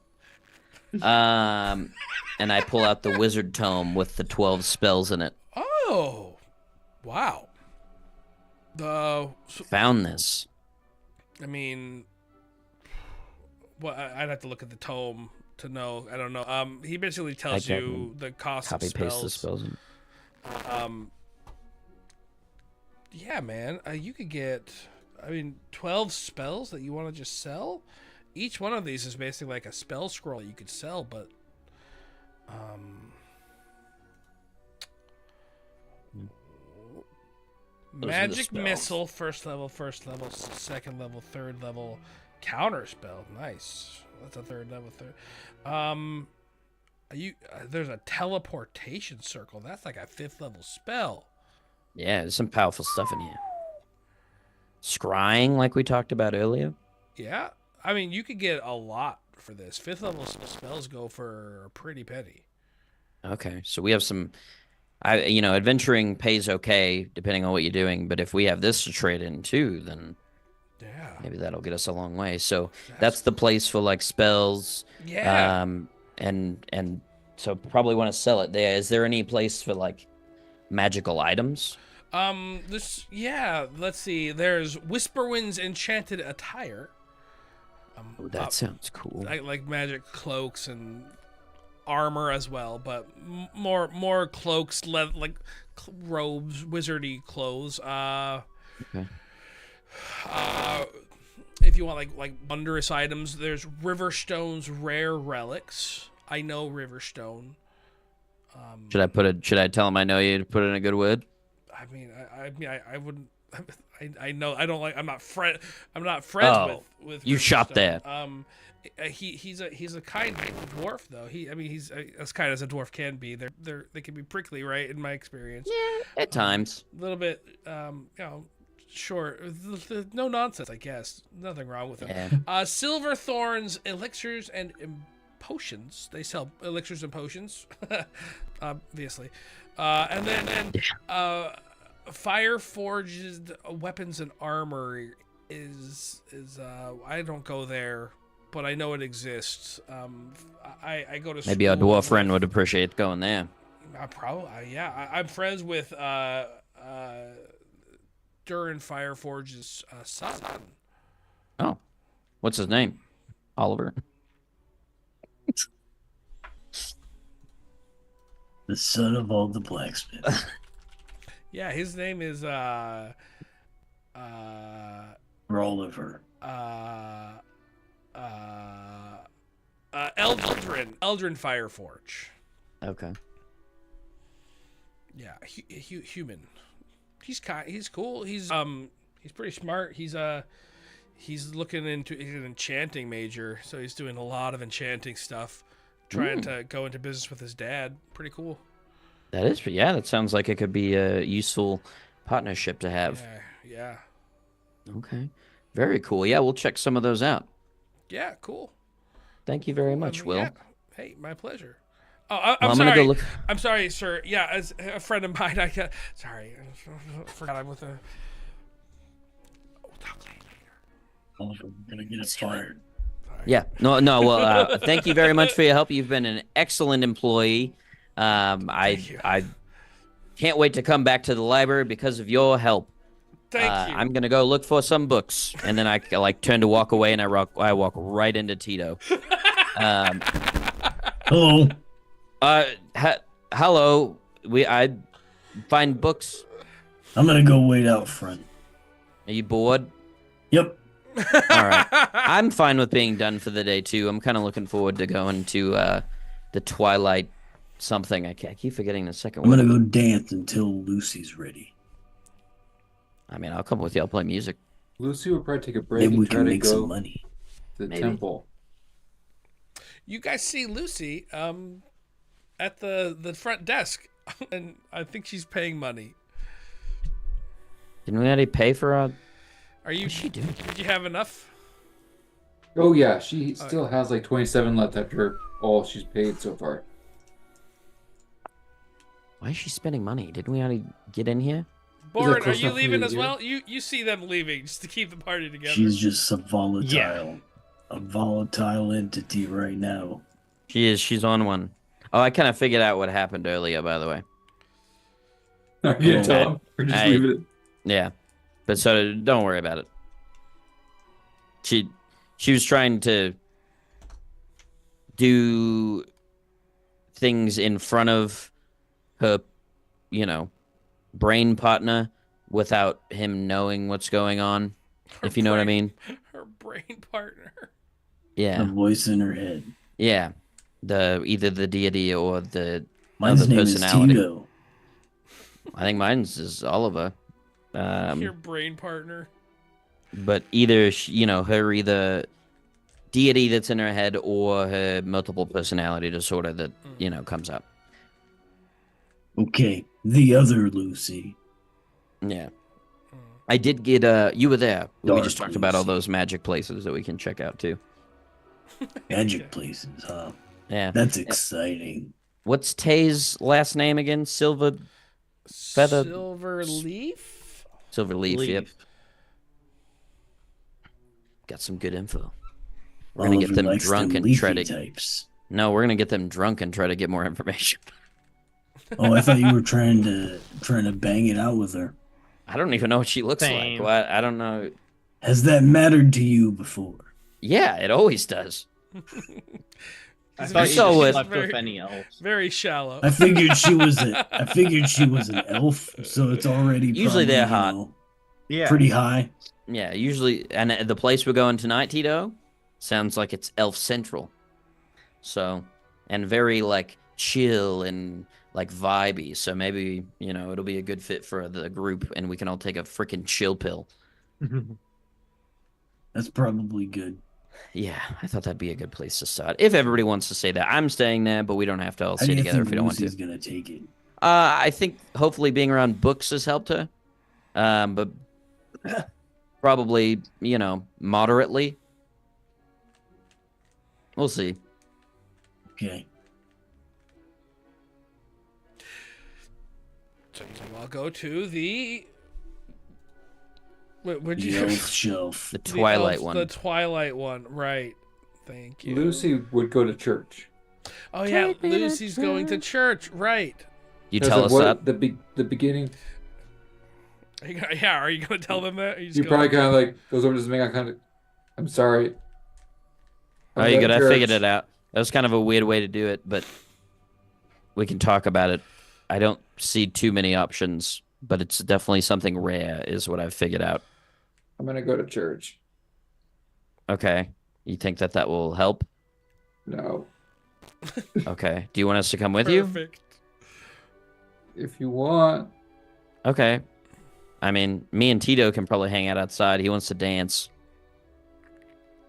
Speaker 3: And I pull out the wizard tome with the 12 spells in it.
Speaker 1: Oh. Wow.
Speaker 3: Found this.
Speaker 1: I mean, well, I'd have to look at the tome to know. I don't know. He basically tells
Speaker 3: I
Speaker 1: you the cost of
Speaker 3: Copy
Speaker 1: spells.
Speaker 3: paste the spells in.
Speaker 1: Yeah, man. You could get, 12 spells that you want to just sell. Each one of these is basically like a spell scroll you could sell, but
Speaker 3: Those are the
Speaker 1: magic
Speaker 3: spells.
Speaker 1: missile, first level, second level, third level, counter spell. Nice. That's a third level. There's a teleportation circle. That's like a 5th level spell.
Speaker 3: Yeah, there's some powerful stuff in here. Scrying, like we talked about earlier.
Speaker 1: Yeah. You could get a lot for this. 5th level spells go for a pretty penny.
Speaker 3: Okay, so we have some. Adventuring pays okay depending on what you're doing, but if we have this to trade in too, then
Speaker 1: Yeah.
Speaker 3: maybe that'll get us a long way. So that's the place for like spells.
Speaker 1: Yeah.
Speaker 3: And so probably want to sell it there. Is there any place for like magical items?
Speaker 1: Let's see. There's Whisperwind's Enchanted Attire.
Speaker 3: Oh, that sounds cool.
Speaker 1: Like magic cloaks and armor as well, but more cloaks, robes, wizardy clothes.
Speaker 3: Okay.
Speaker 1: If you want like wondrous items, there's Riverstone's rare relics. I know Riverstone.
Speaker 3: Should I tell him I know you to put in a good word?
Speaker 1: I wouldn't. I know I don't like. I'm not friends with.
Speaker 3: You shop
Speaker 1: Riverstone.
Speaker 3: there.
Speaker 1: He's a kind dwarf though. He's as kind as a dwarf can be. They can be prickly, right? In my experience.
Speaker 3: Yeah, at times.
Speaker 1: A little bit, short. No nonsense, I guess. Nothing wrong with it.
Speaker 3: Yeah.
Speaker 1: Silverthorn's elixirs and potions. They sell elixirs and potions, obviously. And then Fire Forged weapons and armor is I don't go there, but I know it exists. I go to
Speaker 3: Maybe our
Speaker 1: school
Speaker 3: dwarf friend would appreciate going there.
Speaker 1: I'm friends with Durin Fireforge's son.
Speaker 3: Oh, what's his name? Oliver.
Speaker 4: The son of all the blacksmiths.
Speaker 1: Yeah, his name is
Speaker 4: Rolliver.
Speaker 1: Eldrin Fireforge.
Speaker 3: Okay.
Speaker 1: Yeah, human. He's cool. He's pretty smart. He's looking into. He's an enchanting major, so he's doing a lot of enchanting stuff. Trying to go into business with his dad. Pretty cool.
Speaker 3: That sounds like it could be a useful partnership to have.
Speaker 1: Yeah.
Speaker 3: Okay. Very cool. Yeah, we'll check some of those out.
Speaker 1: Yeah, cool.
Speaker 3: Thank you very much, Will.
Speaker 1: Yeah. Hey, my pleasure. Oh, I'm
Speaker 3: Well, I'm
Speaker 1: sorry.
Speaker 3: gonna go look.
Speaker 1: I'm sorry, sir. Yeah, as a friend of mine, I forgot I'm with a. We'll talk later.
Speaker 4: Also, we're gonna get it fired.
Speaker 3: Yeah. No. Well, thank you very much for your help. You've been an excellent employee.
Speaker 1: Thank you.
Speaker 3: I can't wait to come back to the library because of your help.
Speaker 1: Thank you.
Speaker 3: I'm gonna go look for some books, and then I turn to walk away, and I walk right into Tito.
Speaker 4: Hello.
Speaker 3: Hello. I find books.
Speaker 4: I'm gonna go wait out front.
Speaker 3: Are you bored?
Speaker 4: Yep.
Speaker 3: All right. I'm fine with being done for the day too. I'm kind of looking forward to going to the Twilight something. I keep forgetting the second
Speaker 4: I'm
Speaker 3: word.
Speaker 4: gonna go dance until Lucy's ready.
Speaker 3: I mean, I'll come with you. I'll play music.
Speaker 2: Lucy would probably take a break
Speaker 4: Maybe we
Speaker 2: and try
Speaker 4: can
Speaker 2: to
Speaker 4: make some
Speaker 2: go
Speaker 4: money.
Speaker 2: to the
Speaker 3: Maybe.
Speaker 2: temple.
Speaker 1: You guys see Lucy at the front desk, and I think she's paying money.
Speaker 3: Didn't we already pay for our...
Speaker 1: Are you?
Speaker 3: What's she doing?
Speaker 1: Did you have enough?
Speaker 2: Oh yeah, she still has like 27 left after all she's paid so far.
Speaker 3: Why is she spending money? Didn't we already get in here?
Speaker 1: Boren, are
Speaker 2: close
Speaker 1: you
Speaker 2: enough for you
Speaker 1: leaving
Speaker 2: to
Speaker 1: as
Speaker 2: hear?
Speaker 1: well? You see them leaving just to keep the party together.
Speaker 4: She's just a volatile,
Speaker 5: Yeah.
Speaker 4: a volatile entity right now.
Speaker 3: She is. She's on one. Oh, I kind of figured out what happened earlier, by the way.
Speaker 2: Are you gonna
Speaker 4: Oh,
Speaker 2: tell him? Or just
Speaker 3: I-
Speaker 2: leave it?
Speaker 3: Yeah, but so don't worry about it. She was trying to do things in front of her, brain partner without him knowing what's going on.
Speaker 1: Her
Speaker 3: If you know what I
Speaker 1: brain-
Speaker 3: mean.
Speaker 1: Her brain partner.
Speaker 4: The
Speaker 3: Yeah,
Speaker 4: voice in her head.
Speaker 3: yeah. Either the deity or the
Speaker 4: Mine's
Speaker 3: other
Speaker 4: name is
Speaker 3: personality.
Speaker 4: Tito.
Speaker 3: I think mine's is Oliver.
Speaker 1: Your brain partner.
Speaker 3: But either her either deity that's in her head or her multiple personality disorder that comes up.
Speaker 4: Okay, the other Lucy.
Speaker 3: Yeah, I did get you were there. We
Speaker 4: Dark
Speaker 3: just talked about all
Speaker 4: Lucy.
Speaker 3: those magic places that we can check out too.
Speaker 4: Magic places, huh?
Speaker 3: Yeah.
Speaker 4: That's exciting.
Speaker 3: What's Tay's last name again? Feather-
Speaker 1: Silver leaf.
Speaker 3: Silverleaf. Yep.
Speaker 5: Leaf.
Speaker 3: Got some good info. We're gonna get
Speaker 4: Oliver
Speaker 3: them
Speaker 4: likes
Speaker 3: drunk
Speaker 4: them
Speaker 3: and try
Speaker 4: leafy
Speaker 3: to.
Speaker 4: types.
Speaker 3: No, we're gonna get them drunk and try to get more information.
Speaker 4: Oh, I thought you were trying to bang it out with her.
Speaker 3: I don't even know what she looks
Speaker 5: Same.
Speaker 3: like. Well, I don't know.
Speaker 4: Has that mattered to you before?
Speaker 3: Yeah, it always does.
Speaker 5: I
Speaker 1: He's
Speaker 5: thought you
Speaker 3: so
Speaker 5: just
Speaker 3: would-
Speaker 5: slept
Speaker 1: very-
Speaker 5: with any else.
Speaker 1: Very shallow.
Speaker 4: I figured she was an elf, so it's already
Speaker 3: Usually they're
Speaker 4: probably,
Speaker 3: hot.
Speaker 5: Yeah.
Speaker 4: pretty high.
Speaker 3: Yeah, usually, and the place we're going tonight, Tito, sounds like it's Elf Central. So, and very like chill and like vibey. So maybe it'll be a good fit for the group, and we can all take a freaking chill pill.
Speaker 4: That's probably good.
Speaker 3: Yeah, I thought that'd be a good place to start. If everybody wants to stay there, I'm staying there, but we don't have to all
Speaker 4: How do
Speaker 3: stay
Speaker 4: you
Speaker 3: together
Speaker 4: think
Speaker 3: if we don't want
Speaker 4: Lucy's
Speaker 3: to.
Speaker 4: gonna take it?
Speaker 3: I think hopefully being around books has helped her, but probably moderately. We'll see.
Speaker 4: Okay.
Speaker 1: So I'll go to the. What'd
Speaker 4: The
Speaker 1: you?
Speaker 4: elf shelf.
Speaker 3: The
Speaker 1: The
Speaker 3: Twilight
Speaker 1: elf-
Speaker 3: one.
Speaker 1: The Twilight one, right? Thank you.
Speaker 2: Lucy would go to church.
Speaker 1: Oh yeah,
Speaker 3: Take me to
Speaker 1: Lucy's going to church, right?
Speaker 3: You
Speaker 2: Because
Speaker 3: tell
Speaker 2: of
Speaker 3: us
Speaker 2: what-
Speaker 3: that.
Speaker 2: the beginning.
Speaker 1: Are you gonna tell them that? Or you just
Speaker 2: He
Speaker 1: go-
Speaker 2: probably kind of like goes over to this man, kind of. I'm sorry.
Speaker 3: Oh, you good? I figured it out. That was kind of a weird way to do it, but we can talk about it. I don't see too many options, but it's definitely something rare, is what I've figured out.
Speaker 2: I'm gonna go to church.
Speaker 3: Okay. You think that will help?
Speaker 2: No,
Speaker 3: Okay. Do you want us to come with you?
Speaker 1: Perfect.
Speaker 2: if you want.
Speaker 3: Okay. I mean, me and Tito can probably hang out outside. He wants to dance.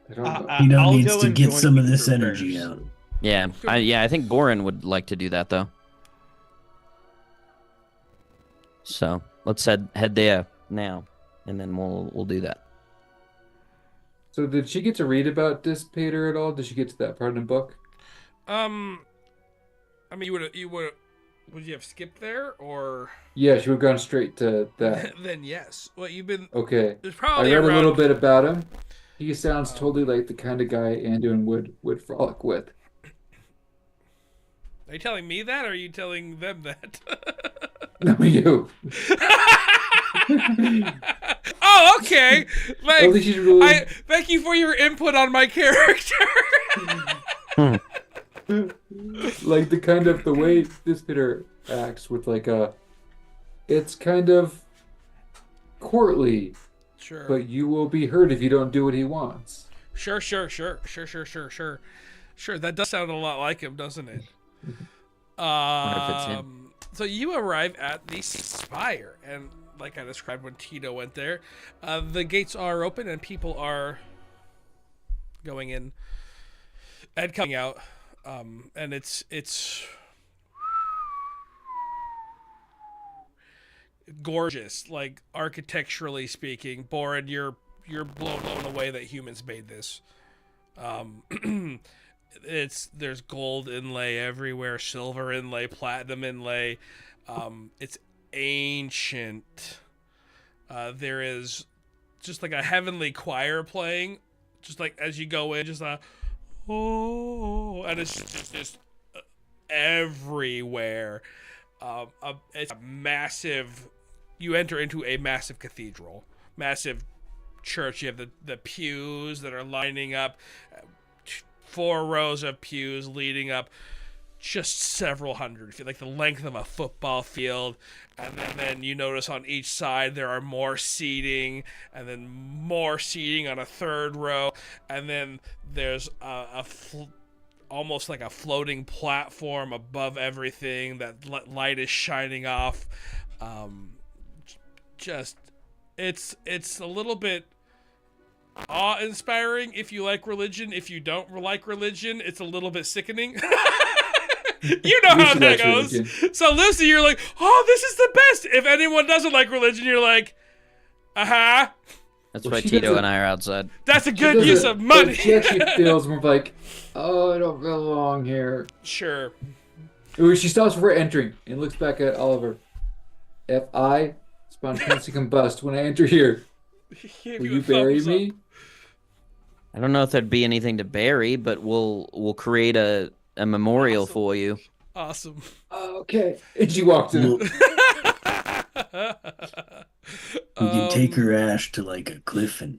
Speaker 2: I don't know.
Speaker 4: Tito
Speaker 5: I'll
Speaker 4: needs
Speaker 5: go
Speaker 4: to
Speaker 5: and
Speaker 4: get
Speaker 5: join
Speaker 4: some of
Speaker 5: you
Speaker 4: this
Speaker 5: for
Speaker 4: energy
Speaker 5: prayers.
Speaker 4: out.
Speaker 3: Yeah. I think Boren would like to do that though. So let's head there now, and then we'll do that.
Speaker 2: So did she get to read about Dissipator at all? Did she get to that part in the book?
Speaker 1: I mean, would you have skipped there or?
Speaker 2: Yeah, she would have gone straight to that.
Speaker 1: Then yes. What you've been?
Speaker 2: Okay.
Speaker 1: There's
Speaker 2: I
Speaker 1: probably
Speaker 2: read a
Speaker 1: around.
Speaker 2: little bit about him. He sounds totally like the kind of guy Anduin would frolic with.
Speaker 1: Are you telling me that, or are you telling them that?
Speaker 2: No, you.
Speaker 1: Oh, okay.
Speaker 2: At
Speaker 1: Like,
Speaker 2: least she's really.
Speaker 1: thank you for your input on my character.
Speaker 2: Like the way this Peter acts with it's kind of courtly,
Speaker 1: Sure.
Speaker 2: but you will be hurt if you don't do what he wants.
Speaker 1: Sure. That does sound a lot like him, doesn't it?
Speaker 3: Wonder if it's him.
Speaker 1: So you arrive at the spire, and like I described when Tito went there, the gates are open and people are going in and coming out, and it's gorgeous, like architecturally speaking. Borin, you're blown away that humans made this. There's gold inlay everywhere, silver inlay, platinum inlay. It's ancient. There is just like a heavenly choir playing, just like as you go in, just oh, and it's just everywhere. It's a massive. You enter into a massive cathedral, massive church. You have the pews that are lining up, 4 rows of pews leading up just several hundred feet, like the length of a football field. And then you notice on each side there are more seating, and then more seating on a 3rd row, and then there's almost like a floating platform above everything that light is shining off. It's a little bit awe-inspiring if you like religion. If you don't like religion, it's a little bit sickening. You know how that goes. Religion. So Lucy, you're like, oh, this is the best. If anyone doesn't like religion, you're like, uh-huh.
Speaker 3: That's why Tito and I are outside.
Speaker 1: That's a good use of money.
Speaker 2: She actually feels more like, oh, I don't belong here.
Speaker 1: Sure.
Speaker 2: She stops before entering and looks back at Oliver. If I spontaneously combust when I enter here, will you bury me?
Speaker 3: I don't know if there'd be anything to bury, but we'll create a memorial for you.
Speaker 1: Awesome.
Speaker 2: Okay. And she walks in.
Speaker 4: We can take her ash to like a cliff and.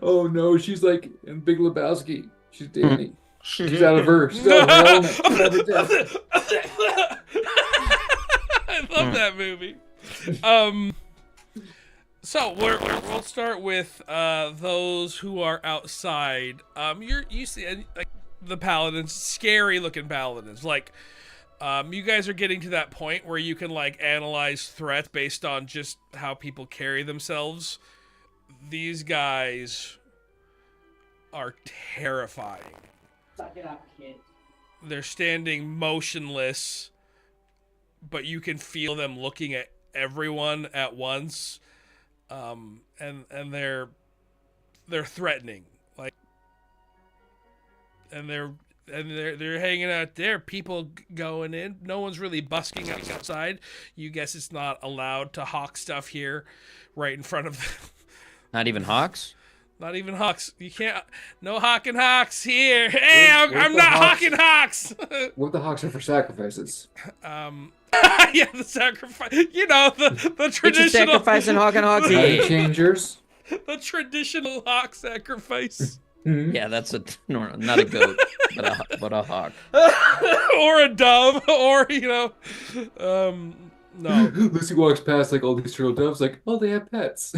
Speaker 2: Oh no, she's like in Big Lebowski. She's Danny. She's out of her. She's out of her element.
Speaker 1: I love that movie. So we'll start with those who are outside. You see like the paladins, scary looking paladins. Like you guys are getting to that point where you can like analyze threats based on just how people carry themselves. These guys are terrifying.
Speaker 6: Suck it up, kid.
Speaker 1: They're standing motionless, but you can feel them looking at everyone at once. And they're threatening, like, and they're hanging out there. People going in. No one's really busking outside. You guess it's not allowed to hawk stuff here, right in front of them.
Speaker 3: Not even hawks?
Speaker 1: Not even hawks. You can't. No hawking hawks here. Hey, I'm not hawking hawks.
Speaker 2: What the hawks are for sacrifices?
Speaker 1: Yeah, the sacrifice. You know, the traditional
Speaker 3: sacrifice and hawk and hawk.
Speaker 2: Body changers.
Speaker 1: The traditional hawk sacrifice.
Speaker 3: Yeah, that's not a goat, but a hawk.
Speaker 1: Or a dove, or no.
Speaker 2: Lucy walks past like all these turtle doves, like, oh, they have pets.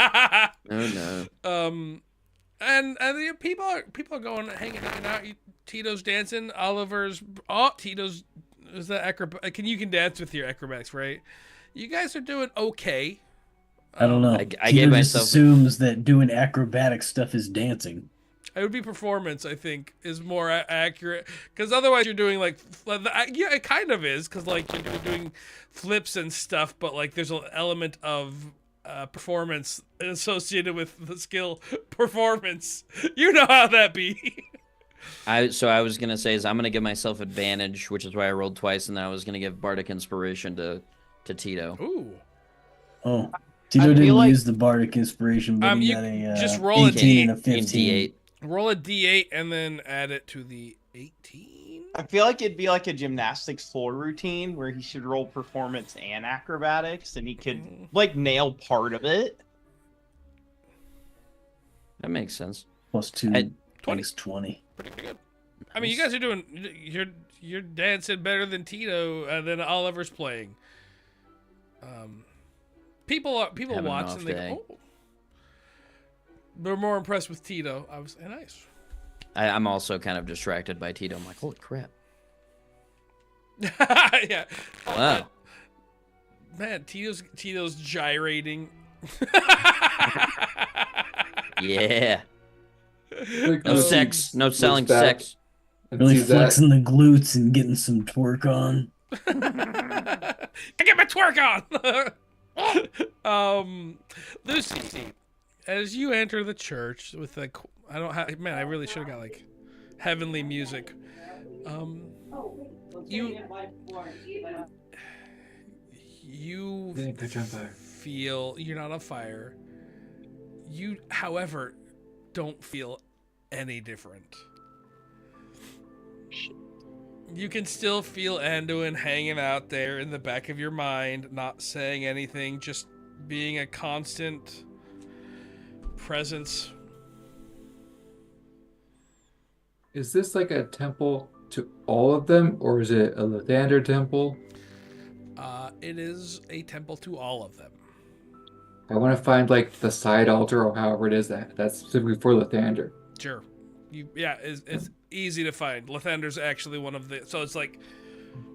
Speaker 3: Oh no.
Speaker 1: And the people are going hanging out. Tito's dancing. Tito's is that acrobat? You can dance with your acrobatics, right? You guys are doing okay.
Speaker 4: I don't know.
Speaker 3: I
Speaker 4: Tito
Speaker 3: gave
Speaker 4: just
Speaker 3: myself
Speaker 4: assumes that doing acrobatic stuff is dancing.
Speaker 1: It would be performance, I think, is more accurate. Because otherwise you're doing like, yeah, it kind of is. Because like you're doing flips and stuff, but like there's an element of performance associated with the skill performance. You know how that be.
Speaker 3: I was gonna say I'm gonna give myself advantage, which is why I rolled twice, and then I was gonna give Bardic Inspiration to Tito.
Speaker 1: Ooh.
Speaker 4: Oh, Tito didn't use the Bardic Inspiration, but he got a
Speaker 1: just roll
Speaker 4: 18
Speaker 1: a
Speaker 4: and a 15.
Speaker 1: Roll a D8 and then add it to the 18.
Speaker 6: I feel like it'd be like a gymnastics floor routine where he should roll performance and acrobatics, and he could like nail part of it.
Speaker 3: That makes sense.
Speaker 4: Plus 2. 20.
Speaker 1: Pretty good. I mean, you guys are doing. You're dancing better than Tito than Oliver's playing. People watch and they go, oh. They're more impressed with Tito. I was nice.
Speaker 3: I'm also kind of distracted by Tito. I'm like, holy crap.
Speaker 1: Yeah.
Speaker 3: Wow.
Speaker 1: Man, Tito's gyrating.
Speaker 3: Yeah.
Speaker 2: Like,
Speaker 3: No
Speaker 1: Oh.
Speaker 3: sex. No selling
Speaker 2: back.
Speaker 3: sex.
Speaker 2: And
Speaker 4: Really
Speaker 2: sees that.
Speaker 4: flexing the glutes and getting some twerk on.
Speaker 1: I get my twerk on. Lucy, as you enter the church with like, I really should have got like heavenly music. You
Speaker 2: Didn't catch on fire.
Speaker 1: feel you're not on fire. You, however, don't feel any different. You can still feel Anduin hanging out there in the back of your mind, not saying anything, just being a constant presence.
Speaker 2: Is this like a temple to all of them, or is it a Lathander temple?
Speaker 1: It is a temple to all of them.
Speaker 2: I want to find like the side altar or however it is that's specifically for Lathander.
Speaker 1: Sure. It's easy to find. Lathander's actually one of the... So it's like...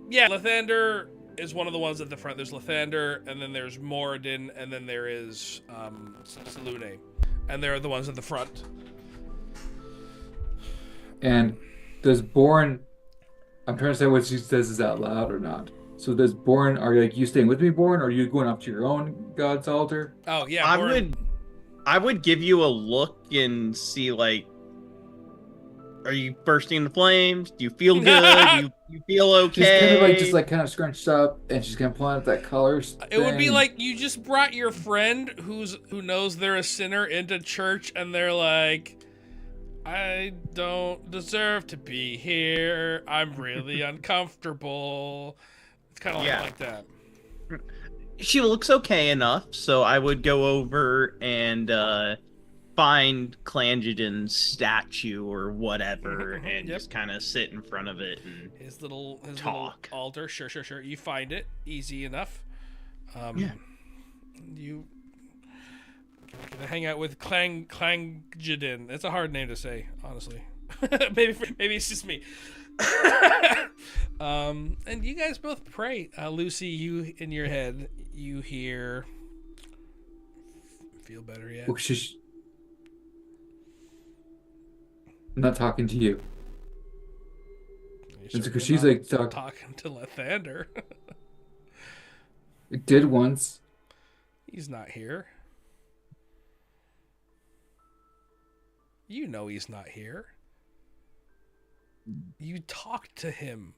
Speaker 1: Yeah, Lathander is one of the ones at the front. There's Lathander, and then there's Moradin, and then there is Salune. And they're the ones at the front.
Speaker 2: And does Born... I'm trying to say what she says is out loud or not. So does Born... Are like you staying with me, Born, or are you going up to your own god's altar?
Speaker 1: Oh, yeah.
Speaker 6: I would give you a look and see, like, are you bursting into flames? Do you feel good? you feel okay?
Speaker 2: She's kind of scrunched up, and she's kind of pulling out that color.
Speaker 1: It would be like you just brought your friend who knows they're a sinner into church, and they're like, I don't deserve to be here. I'm really uncomfortable. It's kind of like that.
Speaker 6: She looks okay enough, so I would go over and find Clangeddin's statue or whatever and just kind of sit in front of it and
Speaker 1: his little
Speaker 6: talk.
Speaker 1: Altar. Sure. You find it easy enough. You hang out with Clangeddin. It's a hard name to say, honestly. maybe it's just me. And you guys both pray. Lucy, you in your head, you hear. Feel better yet?
Speaker 2: Well, I'm not talking to you. It's because she's like
Speaker 1: talking to Lathander.
Speaker 2: It did once.
Speaker 1: He's not here. You know he's not here. You talked to him.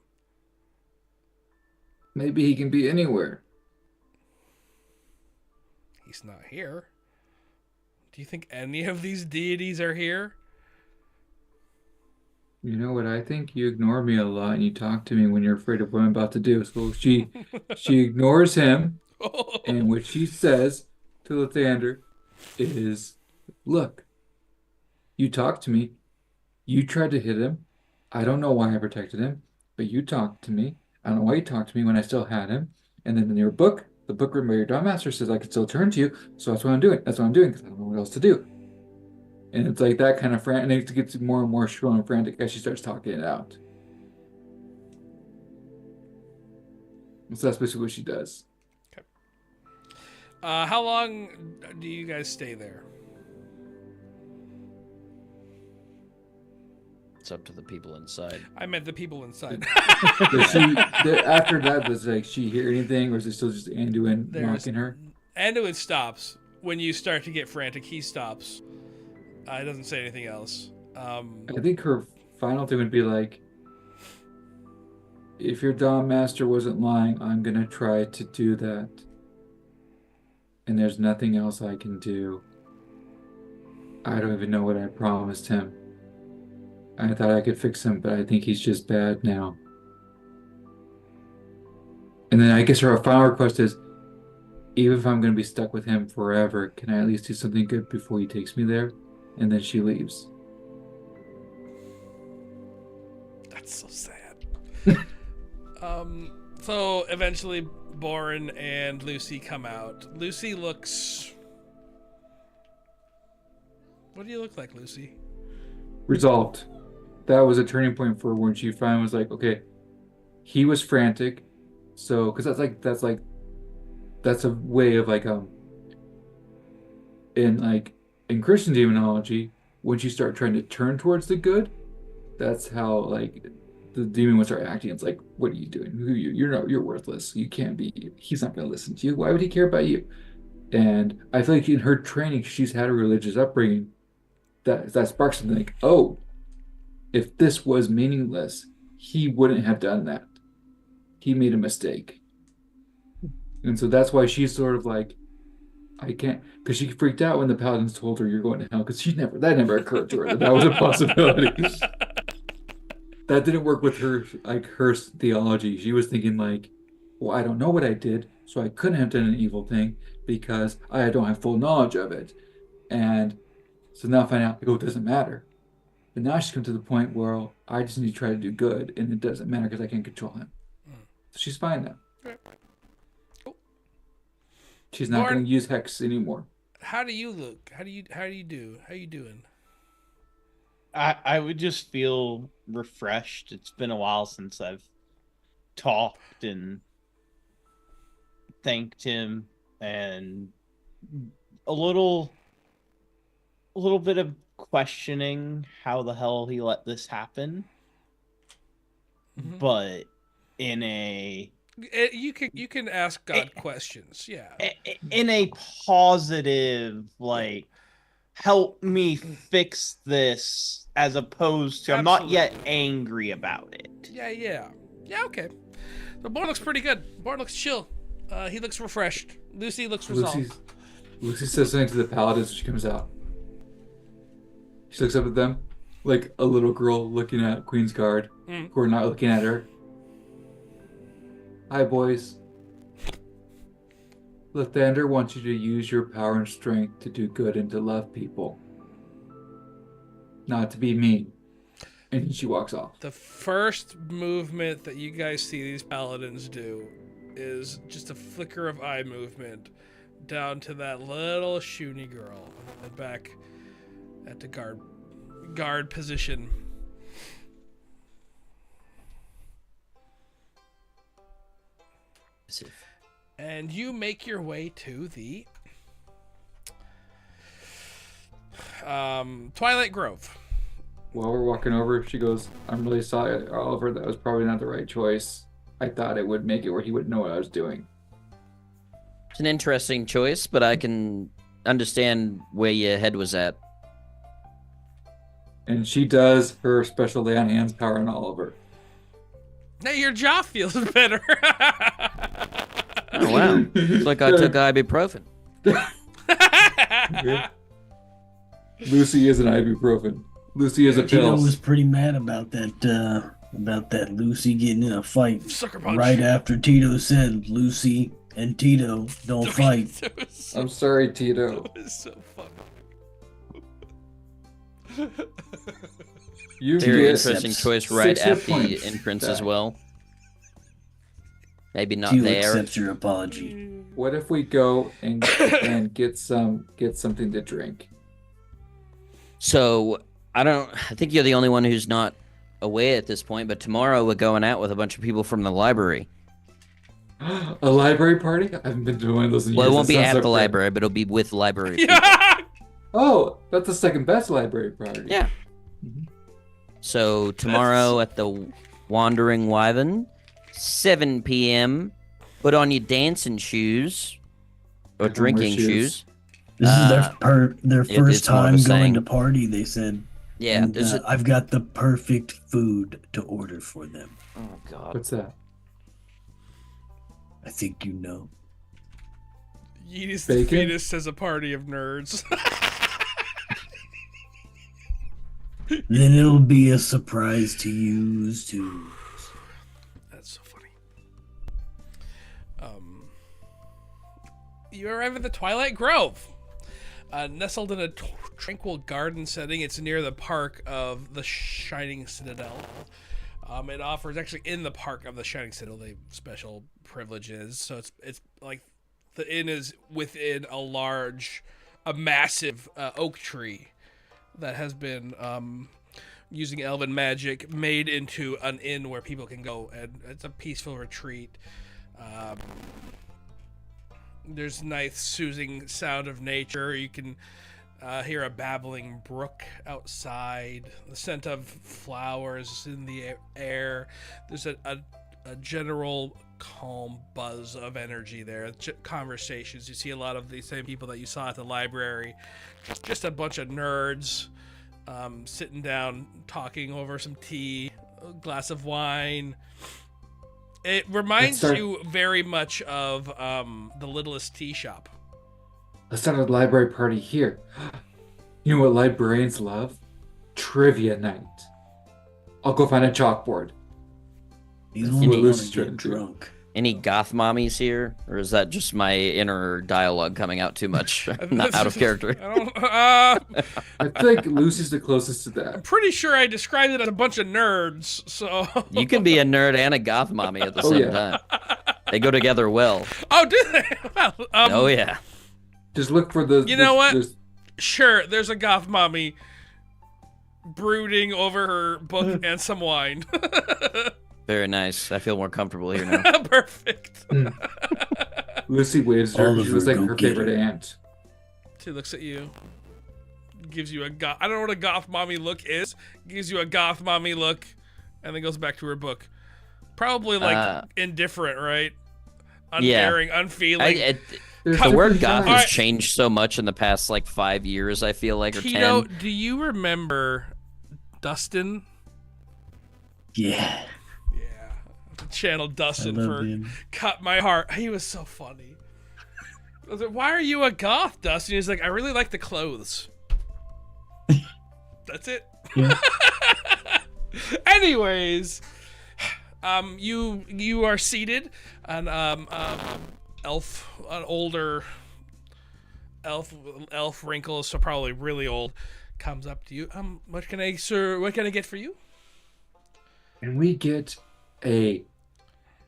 Speaker 2: Maybe he can be anywhere.
Speaker 1: He's not here. Do you think any of these deities are here?
Speaker 2: You know what I think? You ignore me a lot and you talk to me when you're afraid of what I'm about to do. So she ignores him, and what she says to Lathander is, look, you talked to me. You tried to hit him. I don't know why I protected him, but you talked to me. I don't know why you talked to me when I still had him. And then in your book, the book written by your Dawn Master says I can still turn to you. So that's what I'm doing. That's what I'm doing because I don't know what else to do. And it's like that kind of frantic, and it gets more and more shrill and frantic as she starts talking it out. So that's basically what she does.
Speaker 1: Okay. How long do you guys stay there?
Speaker 3: It's up to the people inside.
Speaker 1: I meant the people inside.
Speaker 2: After that, does like she hear anything, or is it still just Anduin mocking her?
Speaker 1: Anduin stops when you start to get frantic. He stops. He doesn't say anything else.
Speaker 2: I think her final thing would be like, if your Dawn Master wasn't lying, I'm gonna try to do that. And there's nothing else I can do. I don't even know what I promised him. I thought I could fix him, but I think he's just bad now. And then I guess her final request is, even if I'm going to be stuck with him forever, can I at least do something good before he takes me there? And then she leaves.
Speaker 1: That's so sad. So eventually Boren and Lucy come out. Lucy looks... What do you look like, Lucy?
Speaker 2: Resolved. that was a turning point for when she finally was like, okay, he was frantic, so because that's a way of like in Christian demonology, once you start trying to turn towards the good, that's how like the demon would start acting. It's like, what are you doing? Who are you? You're worthless. You can't be. He's not going to listen to you. Why would he care about you? And I feel like in her training, she's had a religious upbringing that sparks something like, oh, if this was meaningless, he wouldn't have done that. He made a mistake. And so that's why she's sort of like, I can't, because she freaked out when the paladins told her you're going to hell, because that never occurred to her that was a possibility. That didn't work with her, like her theology. She was thinking like, well, I don't know what I did, so I couldn't have done an evil thing because I don't have full knowledge of it. And so now I find out, like, oh, it doesn't matter. But now she's come to the point where I just need to try to do good, and it doesn't matter because I can't control him. So she's fine now.
Speaker 1: Cool.
Speaker 2: She's not going to use hex anymore.
Speaker 1: How do you look? How do you do? How you doing?
Speaker 6: I would just feel refreshed. It's been a while since I've talked and thanked him, and a little bit of questioning how the hell he let this happen.
Speaker 1: Mm-hmm.
Speaker 6: But in a
Speaker 1: you can ask God questions, yeah.
Speaker 6: In a positive, like, help me fix this, as opposed to I'm not yet angry about it.
Speaker 1: Yeah, okay. The Born looks pretty good. Born looks chill. He looks refreshed. Lucy looks resolved.
Speaker 2: Lucy says something to the paladins when she comes out. She looks up at them like a little girl looking at Queen's Guard, who are not looking at her. Hi, boys. Lathander wants you to use your power and strength to do good and to love people, not to be mean. And she walks off.
Speaker 1: The first movement that you guys see these paladins do is just a flicker of eye movement down to that little Shuni girl and back at the guard position. And you make your way to the Twilight Grove.
Speaker 2: While we're walking over, she goes, I'm really sorry, Oliver, that was probably not the right choice. I thought it would make it where he wouldn't know what I was doing.
Speaker 3: It's an interesting choice, but I can understand where your head was at.
Speaker 2: And she does her special lay on hands power on Oliver.
Speaker 1: Now your jaw feels better.
Speaker 3: Oh, wow. It's like I took ibuprofen.
Speaker 2: Yeah. Lucy is an ibuprofen. Lucy is a
Speaker 4: Tito
Speaker 2: pill.
Speaker 4: was pretty mad about that Lucy getting in a fight
Speaker 1: Sucker punch.
Speaker 4: right after Tito said Lucy and Tito don't fight.
Speaker 2: I'm sorry, Tito.
Speaker 1: That was so funny.
Speaker 2: You
Speaker 3: Very
Speaker 2: get
Speaker 3: interesting choice right
Speaker 2: 6 hit
Speaker 3: at the
Speaker 2: points
Speaker 3: entrance as
Speaker 2: back.
Speaker 3: well. Maybe not
Speaker 4: Tito
Speaker 3: there.
Speaker 4: accepts your apology.
Speaker 2: What if we go and get something to drink?
Speaker 3: So I think you're the only one who's not aware at this point, but tomorrow we're going out with a bunch of people from the library.
Speaker 2: A library party? I haven't been to one of those in
Speaker 3: Well,
Speaker 2: years.
Speaker 3: it won't
Speaker 2: That
Speaker 3: be
Speaker 2: sounds
Speaker 3: at
Speaker 2: so
Speaker 3: the
Speaker 2: great.
Speaker 3: library, but it'll be with library people.
Speaker 1: Yeah.
Speaker 2: Oh, that's the second best library party.
Speaker 3: Yeah. So tomorrow at the Wandering Wyvern, 7 p.m. Put on your dancing shoes or
Speaker 2: Homer
Speaker 3: drinking shoes.
Speaker 4: This is their
Speaker 3: it's
Speaker 4: first
Speaker 3: more of a
Speaker 4: time
Speaker 3: saying.
Speaker 4: going to party, they said.
Speaker 3: Yeah.
Speaker 4: And, I've got the perfect food to order for them.
Speaker 3: Oh God.
Speaker 2: What's that?
Speaker 4: I think you know.
Speaker 1: Yeetus the
Speaker 2: Bacon?
Speaker 1: fetus has a party of nerds.
Speaker 4: Then it'll be a surprise to you too.
Speaker 1: That's so funny. You arrive at the Twilight Grove. Nestled in a tranquil garden setting, it's near the park of the Shining Citadel. It offers, actually in the park of the Shining Citadel, they have special privileges. So it's like the inn is within a massive oak tree that has been using elven magic, made into an inn where people can go, and it's a peaceful retreat. There's nice soothing sound of nature. You can hear a babbling brook outside. The scent of flowers in the air. There's a general calm buzz of energy there. Conversations. You see a lot of the same people that you saw at the library. Just a bunch of nerds sitting down, talking over some tea, a glass of wine. It reminds you very much of the Littlest Tea Shop.
Speaker 2: Let's start a library party here. You know what librarians love? Trivia night. I'll go find a chalkboard.
Speaker 4: These
Speaker 2: That's
Speaker 4: ones
Speaker 2: what
Speaker 4: want
Speaker 2: Lucy's
Speaker 4: to
Speaker 2: trying
Speaker 4: get
Speaker 2: to do.
Speaker 4: drunk.
Speaker 3: Any goth mommies here, or is that just my inner dialogue coming out too much? Not out of character.
Speaker 1: I
Speaker 2: think Lucy's the closest to
Speaker 1: I'm
Speaker 2: that.
Speaker 1: pretty sure I described it as a bunch of nerds, so...
Speaker 3: You can be a nerd and a goth mommy at the
Speaker 2: Oh,
Speaker 3: same
Speaker 2: yeah.
Speaker 3: time. They go together well.
Speaker 1: Oh, do they? Well,
Speaker 3: Oh yeah.
Speaker 2: Just look for the.
Speaker 1: You know what?
Speaker 2: this-
Speaker 1: Sure, there's a goth mommy brooding over her book and some wine.
Speaker 3: Very nice. I feel more comfortable here now.
Speaker 1: Perfect.
Speaker 2: Lucy waves her. She
Speaker 4: Oliver,
Speaker 2: was like
Speaker 4: go
Speaker 2: her
Speaker 4: get
Speaker 2: favorite
Speaker 4: her.
Speaker 2: aunt.
Speaker 1: She looks at you, gives you a goth... I don't know what a goth mommy look is. Gives you a goth mommy look, and then goes back to her book. Probably like indifferent, right? Uncaring, unfeeling.
Speaker 2: There's
Speaker 3: The word
Speaker 2: different
Speaker 3: goth
Speaker 2: kinds.
Speaker 3: has
Speaker 1: Alright.
Speaker 3: changed so much in the past like 5 years, I feel like, or
Speaker 1: Tito,
Speaker 3: 10.
Speaker 1: do you remember Dustin?
Speaker 4: Yeah.
Speaker 1: Yeah. Channel
Speaker 4: I
Speaker 1: Dustin
Speaker 4: love
Speaker 1: for
Speaker 4: him.
Speaker 1: Cut My Heart. He was so funny. I was like, why are you a goth, Dustin? He's like, I really like the clothes. That's it.
Speaker 4: Yeah.
Speaker 1: Anyways, you are seated, and an older elf wrinkles, so probably really old, comes up to you. What can I, sir? What can I get for you?
Speaker 2: And we get I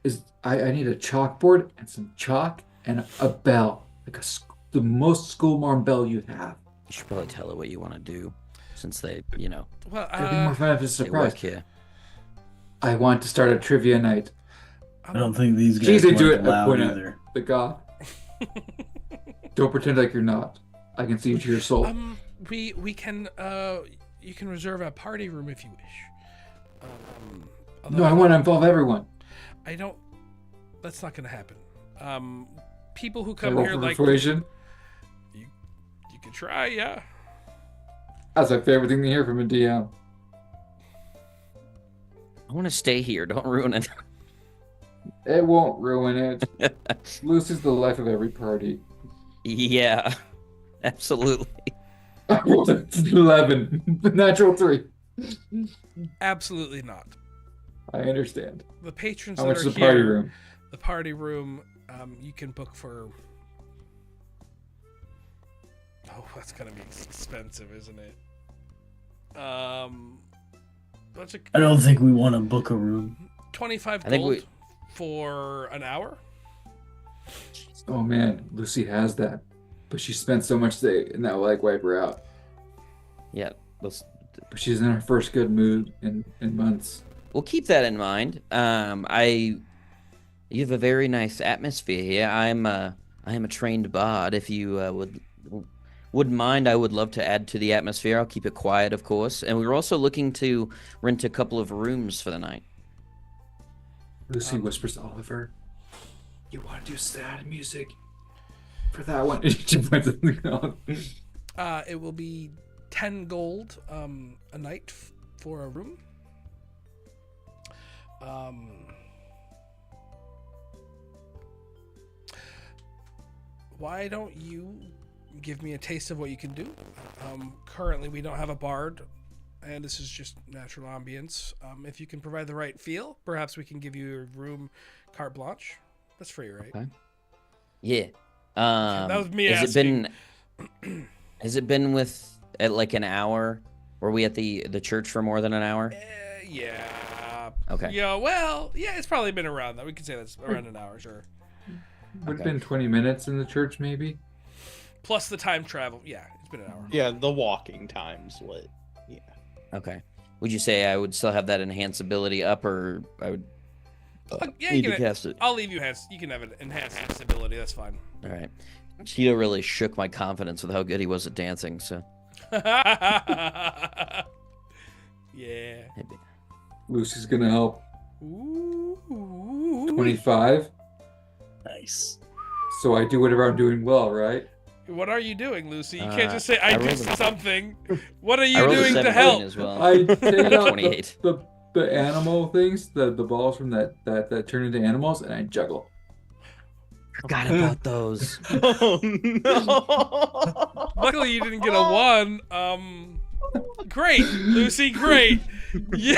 Speaker 2: need a chalkboard and some chalk and a bell, like the most schoolmarm bell you have.
Speaker 3: You should probably tell her what you want to do, since they,
Speaker 1: Well,
Speaker 2: It'll be more fun if it's a
Speaker 3: they
Speaker 2: surprise.
Speaker 3: work here.
Speaker 2: I want to start a trivia night.
Speaker 4: I don't think these guys
Speaker 2: Jeez, they
Speaker 4: like
Speaker 2: do it
Speaker 4: loud
Speaker 2: when
Speaker 4: either.
Speaker 2: the god. Don't pretend like you're not. I can see into your soul.
Speaker 1: we can you can reserve a party room if you wish.
Speaker 2: No, I want to involve everyone.
Speaker 1: I don't. That's not gonna happen. People who
Speaker 2: Can I
Speaker 1: come
Speaker 2: roll
Speaker 1: here
Speaker 2: for
Speaker 1: like
Speaker 2: persuasion?
Speaker 1: you can try, yeah.
Speaker 2: That's my favorite thing to hear from a DM.
Speaker 3: I want to stay here. Don't ruin it.
Speaker 2: It won't ruin it. Lucy's the life of every party.
Speaker 3: Yeah, absolutely.
Speaker 2: I rolled an 11. Natural 3.
Speaker 1: Absolutely not.
Speaker 2: I understand.
Speaker 1: The patrons
Speaker 2: How
Speaker 1: that
Speaker 2: much
Speaker 1: are
Speaker 2: is the party
Speaker 1: here,
Speaker 2: room?
Speaker 1: the party room, you can book for. Oh, that's gonna be expensive, isn't it? That's
Speaker 4: I don't think we want to book a room.
Speaker 1: 25
Speaker 3: I think
Speaker 1: gold
Speaker 3: we-
Speaker 1: for an hour.
Speaker 2: Oh man, Lucy has that. But she spent so much today, and that will like wipe her out.
Speaker 3: Yeah, let's.
Speaker 2: But she's in her first good mood in months.
Speaker 3: We'll keep that in mind. You have a very nice atmosphere here. I am a trained bard. If you wouldn't mind, I would love to add to the atmosphere. I'll keep it quiet, of course. And we were also looking to rent a couple of rooms for the night.
Speaker 2: Lucy whispers to Oliver, "You want to do sad music for that one?" And she points at the ground.
Speaker 1: It will be 10 gold a night for a room. Why don't you give me a taste of what you can do? Currently, we don't have a bard, and this is just natural ambience. If you can provide the right feel, perhaps we can give you a room carte blanche. That's free, right?
Speaker 3: Okay. Yeah.
Speaker 1: That was me
Speaker 3: Has
Speaker 1: asking.
Speaker 3: it been? Has it been at like an hour? Were we at the church for more than an hour?
Speaker 1: Yeah.
Speaker 3: Okay.
Speaker 1: Yeah, well, yeah, it's probably been around that. We could say that's around an hour, sure.
Speaker 2: Would have
Speaker 3: Okay.
Speaker 2: been 20 minutes in the church, maybe.
Speaker 1: Plus the time travel. Yeah, it's been an hour.
Speaker 5: Yeah, the walking time's what. Yeah.
Speaker 3: Okay. Would you say I would still have that enhance ability up, or I would
Speaker 1: Yeah,
Speaker 3: need to cast it?
Speaker 1: I'll leave you you can have an enhanced ability. That's fine.
Speaker 3: All right. Cheeto really shook my confidence with how good he was at dancing. So.
Speaker 1: Yeah.
Speaker 3: Maybe.
Speaker 2: Lucy's gonna help.
Speaker 1: Ooh.
Speaker 2: 25.
Speaker 4: Nice.
Speaker 2: So I do whatever I'm doing well, right?
Speaker 1: What are you doing, Lucy? You can't just say I
Speaker 3: rolled
Speaker 1: did
Speaker 3: a-
Speaker 1: something. What are
Speaker 3: I
Speaker 1: you
Speaker 3: rolled a
Speaker 1: doing to
Speaker 3: 17
Speaker 1: help?
Speaker 3: as well.
Speaker 2: I take out
Speaker 3: 28.
Speaker 2: the animal things, the balls from that turn into animals, and I juggle.
Speaker 3: Forgot about those.
Speaker 6: Oh no!
Speaker 1: Luckily, you didn't get a 1. Great, Lucy, great. You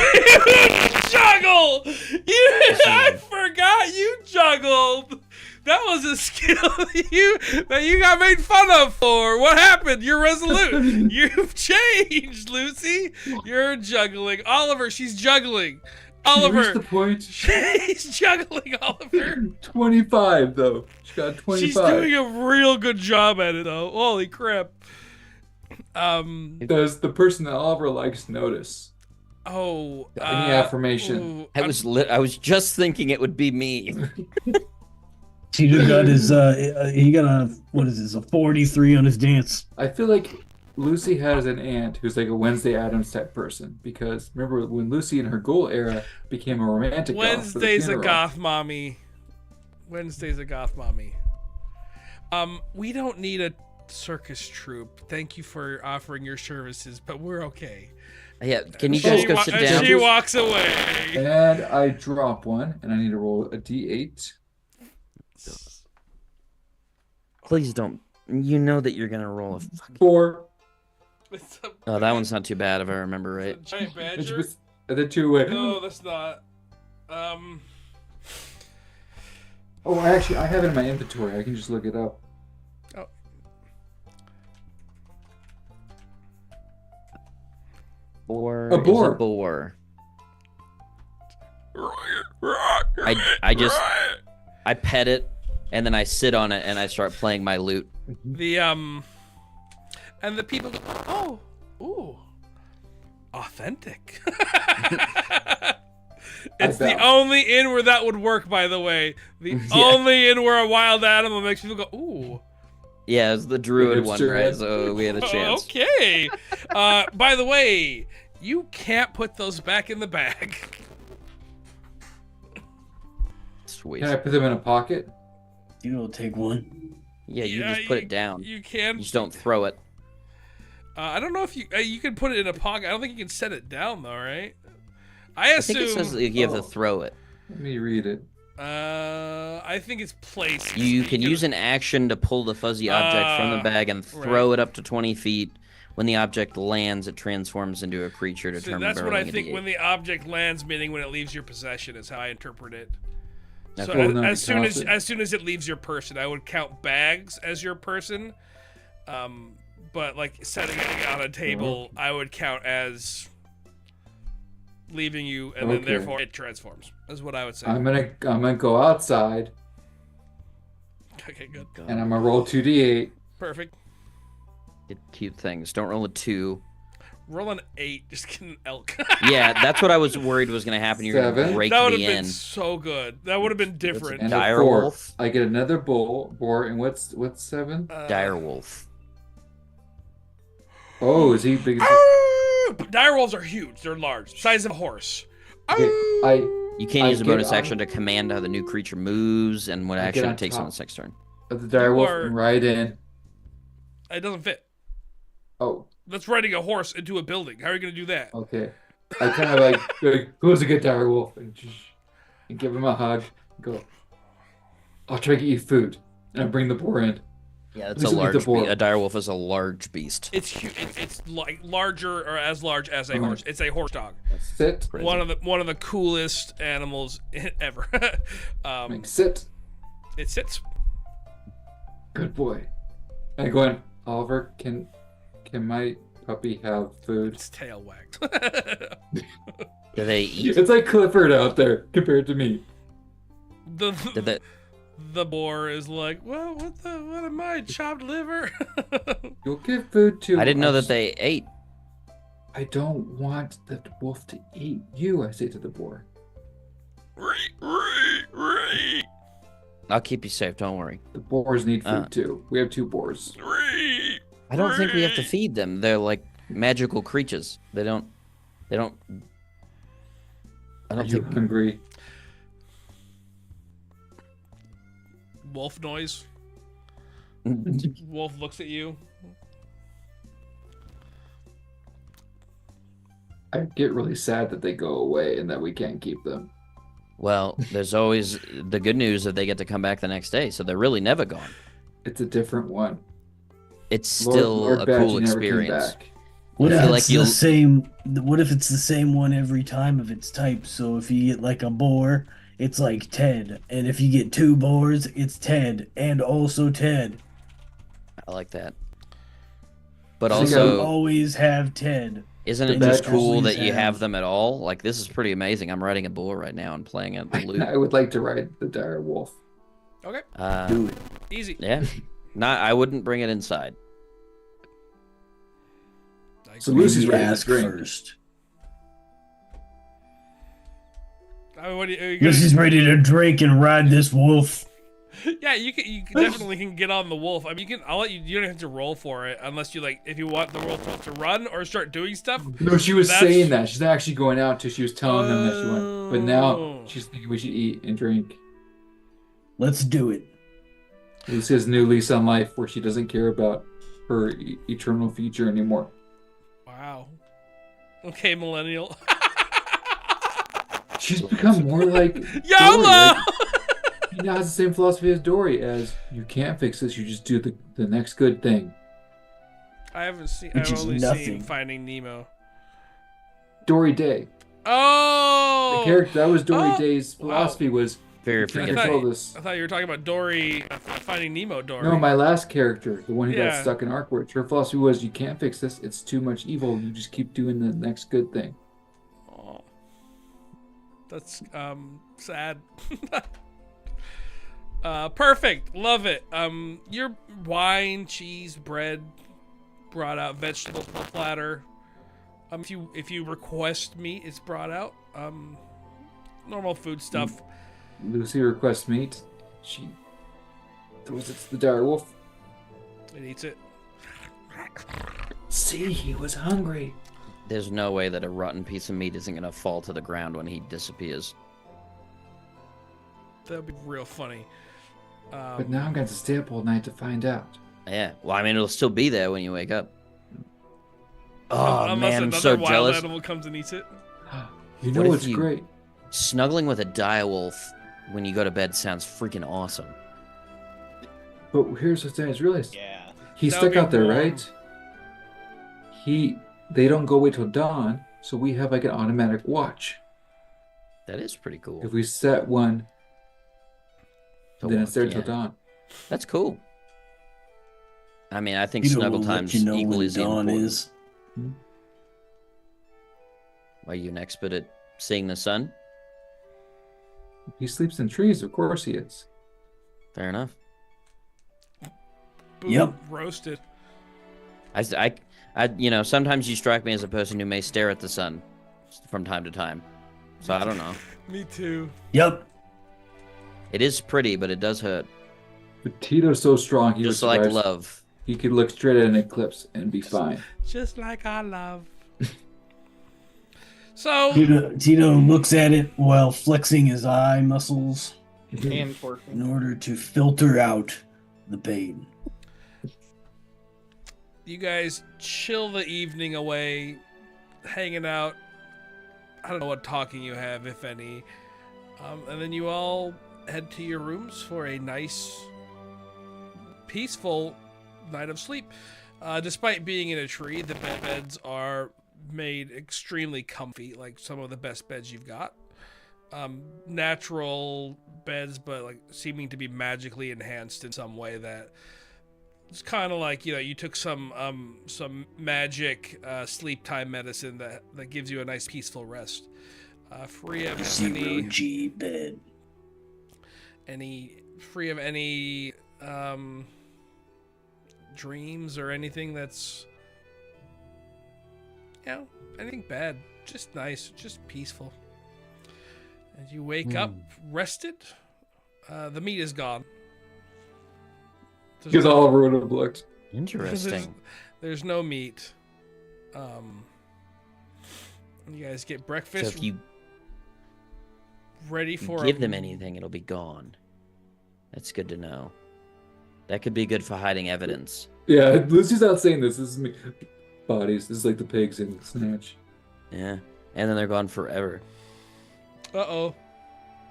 Speaker 1: juggle. I forgot you juggled. That was a skill that you got made fun of for. What happened? You're resolute. You've changed, Lucy. You're juggling. Oliver, she's juggling. Oliver,
Speaker 2: Reached the point.
Speaker 1: she's juggling, Oliver.
Speaker 2: 25 though. She got 25.
Speaker 1: She's doing a real good job at it, though. Holy crap.
Speaker 2: Does the person that Oliver likes notice?
Speaker 1: Oh.
Speaker 2: Any affirmation?
Speaker 1: Ooh,
Speaker 3: I was just thinking it would be me.
Speaker 4: Cheeto got his he got a 43 on his dance.
Speaker 2: I feel like Lucy has an aunt who's like a Wednesday Addams type person, because remember when Lucy in her Ghoul era became a romantic goth for the
Speaker 1: Wednesday's a
Speaker 2: funeral.
Speaker 1: goth mommy. Wednesday's a goth mommy. We don't need a circus troupe. Thank you for offering your services, but we're okay.
Speaker 3: Yeah, can you guys go sit down?
Speaker 1: She walks away.
Speaker 2: And I drop one, and I need to roll a d8.
Speaker 3: Please don't. You know that you're gonna roll a fucking.
Speaker 2: 4.
Speaker 3: Oh, that one's not too bad if I remember right.
Speaker 1: It's a giant
Speaker 2: Which
Speaker 1: badger?
Speaker 2: was the 2 way.
Speaker 1: No, that's not.
Speaker 2: Oh, actually, I have it in my inventory. I can just look it up.
Speaker 1: Oh.
Speaker 3: Boar.
Speaker 2: A boar.
Speaker 3: Is a boar. I pet it, and then I sit on it and I start playing my lute.
Speaker 1: The and the people go, oh, ooh, authentic. It's the only inn where that would work, by the way. The only inn where a wild animal makes people go, ooh.
Speaker 3: Yeah, it's the druid
Speaker 2: It's
Speaker 3: one,
Speaker 2: druid.
Speaker 3: right? So we had a chance.
Speaker 1: Okay. By the way, you can't put those back in the bag.
Speaker 3: Sweet.
Speaker 2: Can I put them in a pocket?
Speaker 4: You will take one.
Speaker 3: Yeah, you just put it down.
Speaker 1: You can.
Speaker 3: You just don't throw it.
Speaker 1: I don't know if you can put it in a pocket. I don't think you can set it down though, right? I
Speaker 3: I think
Speaker 1: assume.
Speaker 3: it says that you have to throw it.
Speaker 2: Let me read it.
Speaker 1: I think it's placed.
Speaker 3: You can use an action to pull the fuzzy object from the bag and throw it up to 20 feet. When the object lands, it transforms into a creature
Speaker 1: See,
Speaker 3: determined
Speaker 1: that's
Speaker 3: by
Speaker 1: what I
Speaker 3: rolling a
Speaker 1: think
Speaker 3: D8.
Speaker 1: when the object lands, meaning when it leaves your possession, is how I interpret it.
Speaker 3: That's
Speaker 1: So
Speaker 2: cool.
Speaker 1: as soon
Speaker 2: Toss it.
Speaker 1: as soon as it leaves your person, I would count bags as your person. But like setting it on a table, I would count as leaving you, and then
Speaker 2: Okay.
Speaker 1: therefore it transforms. Is what I would say.
Speaker 2: I'm gonna go outside,
Speaker 1: Okay, good,
Speaker 2: and I'm gonna roll 2d8.
Speaker 1: perfect.
Speaker 3: Get cute things. Don't roll a 2.
Speaker 1: Roll an 8, just get an elk.
Speaker 3: Yeah, that's what I was worried was going to happen. You're going to
Speaker 2: 7.
Speaker 3: break
Speaker 1: That would have
Speaker 3: the
Speaker 1: been
Speaker 3: inn.
Speaker 1: so good. That would have been different.
Speaker 2: And
Speaker 3: Dire
Speaker 2: a 4.
Speaker 3: wolf.
Speaker 2: I get another boar, and what's 7?
Speaker 3: Dire wolf.
Speaker 2: Oh, is he big?
Speaker 1: Dire wolves are huge. They're large, size of a horse.
Speaker 2: Okay,
Speaker 3: You can't
Speaker 2: I
Speaker 3: use a
Speaker 2: get
Speaker 3: bonus
Speaker 2: on-
Speaker 3: action to command how the new creature moves and what
Speaker 2: I get
Speaker 3: action
Speaker 2: on
Speaker 3: it takes on
Speaker 2: top.
Speaker 3: its next turn.
Speaker 2: the dire
Speaker 1: You
Speaker 2: wolf
Speaker 1: are-
Speaker 2: right in.
Speaker 1: It doesn't fit.
Speaker 2: Oh,
Speaker 1: That's riding a horse into a building. How are you going to do that?
Speaker 2: okay. I kind of like who's a good dire wolf, and give him a hug. Go. I'll try to get you food, and I bring the boar in.
Speaker 3: Yeah, it's
Speaker 2: Please
Speaker 3: a
Speaker 2: leave the
Speaker 3: large.
Speaker 2: boar.
Speaker 3: A dire wolf is a large beast.
Speaker 1: It's huge. It's like larger or as large as a
Speaker 2: Okay.
Speaker 1: horse. It's a horse dog.
Speaker 2: Sit.
Speaker 3: Crazy.
Speaker 1: One of the coolest animals ever.
Speaker 2: Sit.
Speaker 1: It sits.
Speaker 2: Good boy. I go in. Oliver, can my puppy have food?
Speaker 1: Its tail wagged.
Speaker 3: Do they eat?
Speaker 2: It's like Clifford out there compared to me.
Speaker 3: Did they?
Speaker 1: The boar is like, well, what am I, chopped liver?
Speaker 2: You'll give food to.
Speaker 3: I didn't know that they ate.
Speaker 2: I don't want the wolf to eat you, I say to the boar.
Speaker 3: I'll keep you safe. Don't worry.
Speaker 2: The boars need food too. We have 2 boars.
Speaker 3: I don't think we have to feed them. They're like magical creatures. They don't. I
Speaker 2: Are
Speaker 3: don't
Speaker 2: you
Speaker 3: think.
Speaker 2: hungry?
Speaker 1: Wolf noise. Wolf looks at you.
Speaker 2: I get really sad that they go away and that we can't keep them.
Speaker 3: Well, there's always the good news that they get to come back the next day, so they're really never gone.
Speaker 2: It's a different one.
Speaker 3: It's still
Speaker 2: Lord
Speaker 3: a
Speaker 2: Badge
Speaker 3: cool
Speaker 2: never came
Speaker 3: experience.
Speaker 2: back.
Speaker 4: What
Speaker 3: I
Speaker 4: if
Speaker 3: feel
Speaker 4: it's
Speaker 3: like
Speaker 4: the same? What if it's the same one every time of its type? So if you get like a boar, it's like Ted, and if you get 2 boars, it's Ted and also Ted.
Speaker 3: I like that. But
Speaker 2: I think
Speaker 4: So you
Speaker 3: also,
Speaker 4: always have Ted.
Speaker 3: isn't it
Speaker 2: the
Speaker 3: just
Speaker 2: bad
Speaker 3: cool
Speaker 4: always
Speaker 3: that you have
Speaker 4: have-
Speaker 3: them at all? Like, this is pretty amazing. I'm riding a bull right now and playing at the loop.
Speaker 2: I would like to ride the dire wolf.
Speaker 1: Okay,
Speaker 4: Do it.
Speaker 1: easy.
Speaker 3: Yeah. I wouldn't bring it inside.
Speaker 1: I
Speaker 2: So
Speaker 1: agree.
Speaker 2: Lucy's
Speaker 4: You
Speaker 2: ready to
Speaker 4: ask
Speaker 2: drink.
Speaker 4: first.
Speaker 1: I mean, what are you gonna...
Speaker 4: Lucy's ready to drink and ride this wolf.
Speaker 1: Yeah, you definitely can get on the wolf. I mean, you can. I'll let you. You don't have to roll for it unless you like. If you want the wolf to run or start doing stuff.
Speaker 2: No, she was
Speaker 1: That's-
Speaker 2: saying that. She's not actually going out till she was telling him that she went. But now
Speaker 1: Oh.
Speaker 2: she's thinking we should eat and drink.
Speaker 4: Let's do it.
Speaker 2: Lucy has a new lease on life where she doesn't care about her eternal future anymore.
Speaker 1: Wow. Okay, millennial.
Speaker 2: She's become more like
Speaker 1: YOLO!
Speaker 2: Dory. Like, he now has the same philosophy as Dory, as you can't fix this, you just do the next good thing.
Speaker 1: I haven't seen.
Speaker 4: Which
Speaker 1: I've
Speaker 4: is
Speaker 1: only seen
Speaker 4: nothing.
Speaker 1: Finding Nemo.
Speaker 2: Dory Day.
Speaker 1: Oh.
Speaker 2: The character that was Dory
Speaker 1: Oh!
Speaker 2: Day's philosophy was
Speaker 3: Very
Speaker 2: you can't
Speaker 3: forgiving.
Speaker 2: control this.
Speaker 1: I thought you were talking about Dory, Finding Nemo. Dory.
Speaker 2: No, my last character, the one who
Speaker 1: Yeah.
Speaker 2: got stuck in Arkwich, her philosophy was you can't fix this, it's too much evil, you just keep doing the next good thing.
Speaker 1: Aw. That's sad. Perfect. Love it. Your wine, cheese, bread brought out, vegetable platter. If you request meat, it's brought out. Normal food stuff.
Speaker 2: Lucy requests meat. She throws it to the dire wolf.
Speaker 1: It eats it.
Speaker 2: See, he was hungry.
Speaker 3: There's no way that a rotten piece of meat isn't going to fall to the ground when he disappears.
Speaker 1: That would be real funny.
Speaker 2: But now I'm going to stay up all night to find out.
Speaker 3: Yeah. Well, I mean, it'll still be there when you wake up. Oh,
Speaker 1: unless
Speaker 3: man, I'm
Speaker 1: another
Speaker 3: so
Speaker 1: wild
Speaker 3: jealous.
Speaker 1: animal comes and eats it.
Speaker 2: You
Speaker 3: What
Speaker 2: know
Speaker 3: if
Speaker 2: what's
Speaker 3: you-
Speaker 2: great?
Speaker 3: Snuggling with a direwolf when you go to bed sounds freaking awesome.
Speaker 2: But here's the thing I just realized.
Speaker 5: Yeah.
Speaker 2: He's
Speaker 1: That would
Speaker 2: stuck
Speaker 1: be
Speaker 2: out there,
Speaker 1: warm.
Speaker 2: right? They don't go away till dawn, so we have like an automatic watch.
Speaker 3: That is pretty cool.
Speaker 2: If we set one,
Speaker 3: to
Speaker 2: then
Speaker 3: watch,
Speaker 2: it's there
Speaker 3: yeah.
Speaker 2: till dawn.
Speaker 3: That's cool. I mean, I think
Speaker 4: You know
Speaker 3: snuggle
Speaker 4: what
Speaker 3: time's
Speaker 4: you know
Speaker 3: equally
Speaker 4: when
Speaker 3: as
Speaker 4: dawn
Speaker 3: important.
Speaker 4: is.
Speaker 3: Are you an expert at seeing the sun?
Speaker 2: He sleeps in trees, of course he is.
Speaker 3: Fair enough.
Speaker 1: Boom,
Speaker 4: Yep.
Speaker 1: Roasted.
Speaker 3: Sometimes you strike me as a person who may stare at the sun from time to time. So I don't know.
Speaker 1: Me too.
Speaker 4: Yep.
Speaker 3: It is pretty, but it does hurt.
Speaker 2: But Tito's so strong, he
Speaker 3: Just
Speaker 2: would
Speaker 3: like
Speaker 2: survive-
Speaker 3: love.
Speaker 2: He could look straight at an eclipse and be fine.
Speaker 1: Just like I love. So,
Speaker 4: Tito looks at it while flexing his eye muscles
Speaker 6: And twerking.
Speaker 4: in order to filter out the pain.
Speaker 1: you guys chill the evening away, hanging out. I don't know what talking you have, if any. And then you all head to your rooms for a nice, peaceful night of sleep. Despite being in a tree, the beds are made extremely comfy, like some of the best beds you've got. Natural beds, but like seeming to be magically enhanced in some way that it's kind of like, you took some magic sleep time medicine that gives you a nice peaceful rest. Free of
Speaker 4: Zero
Speaker 1: any
Speaker 4: G bed.
Speaker 1: free of any dreams or anything that's anything bad. Just nice, just peaceful. And you wake up rested. The meat is gone.
Speaker 2: Because Oliver would have looked.
Speaker 3: Interesting.
Speaker 1: There's no meat. You guys get breakfast.
Speaker 3: So if you
Speaker 1: ready for
Speaker 3: give them anything, it'll be gone. That's good to know. That could be good for hiding evidence.
Speaker 2: Yeah, Lucy's not saying this. This is me. Bodies. This is like the pigs in Snatch.
Speaker 3: Yeah. And then they're gone forever.
Speaker 1: Uh-oh.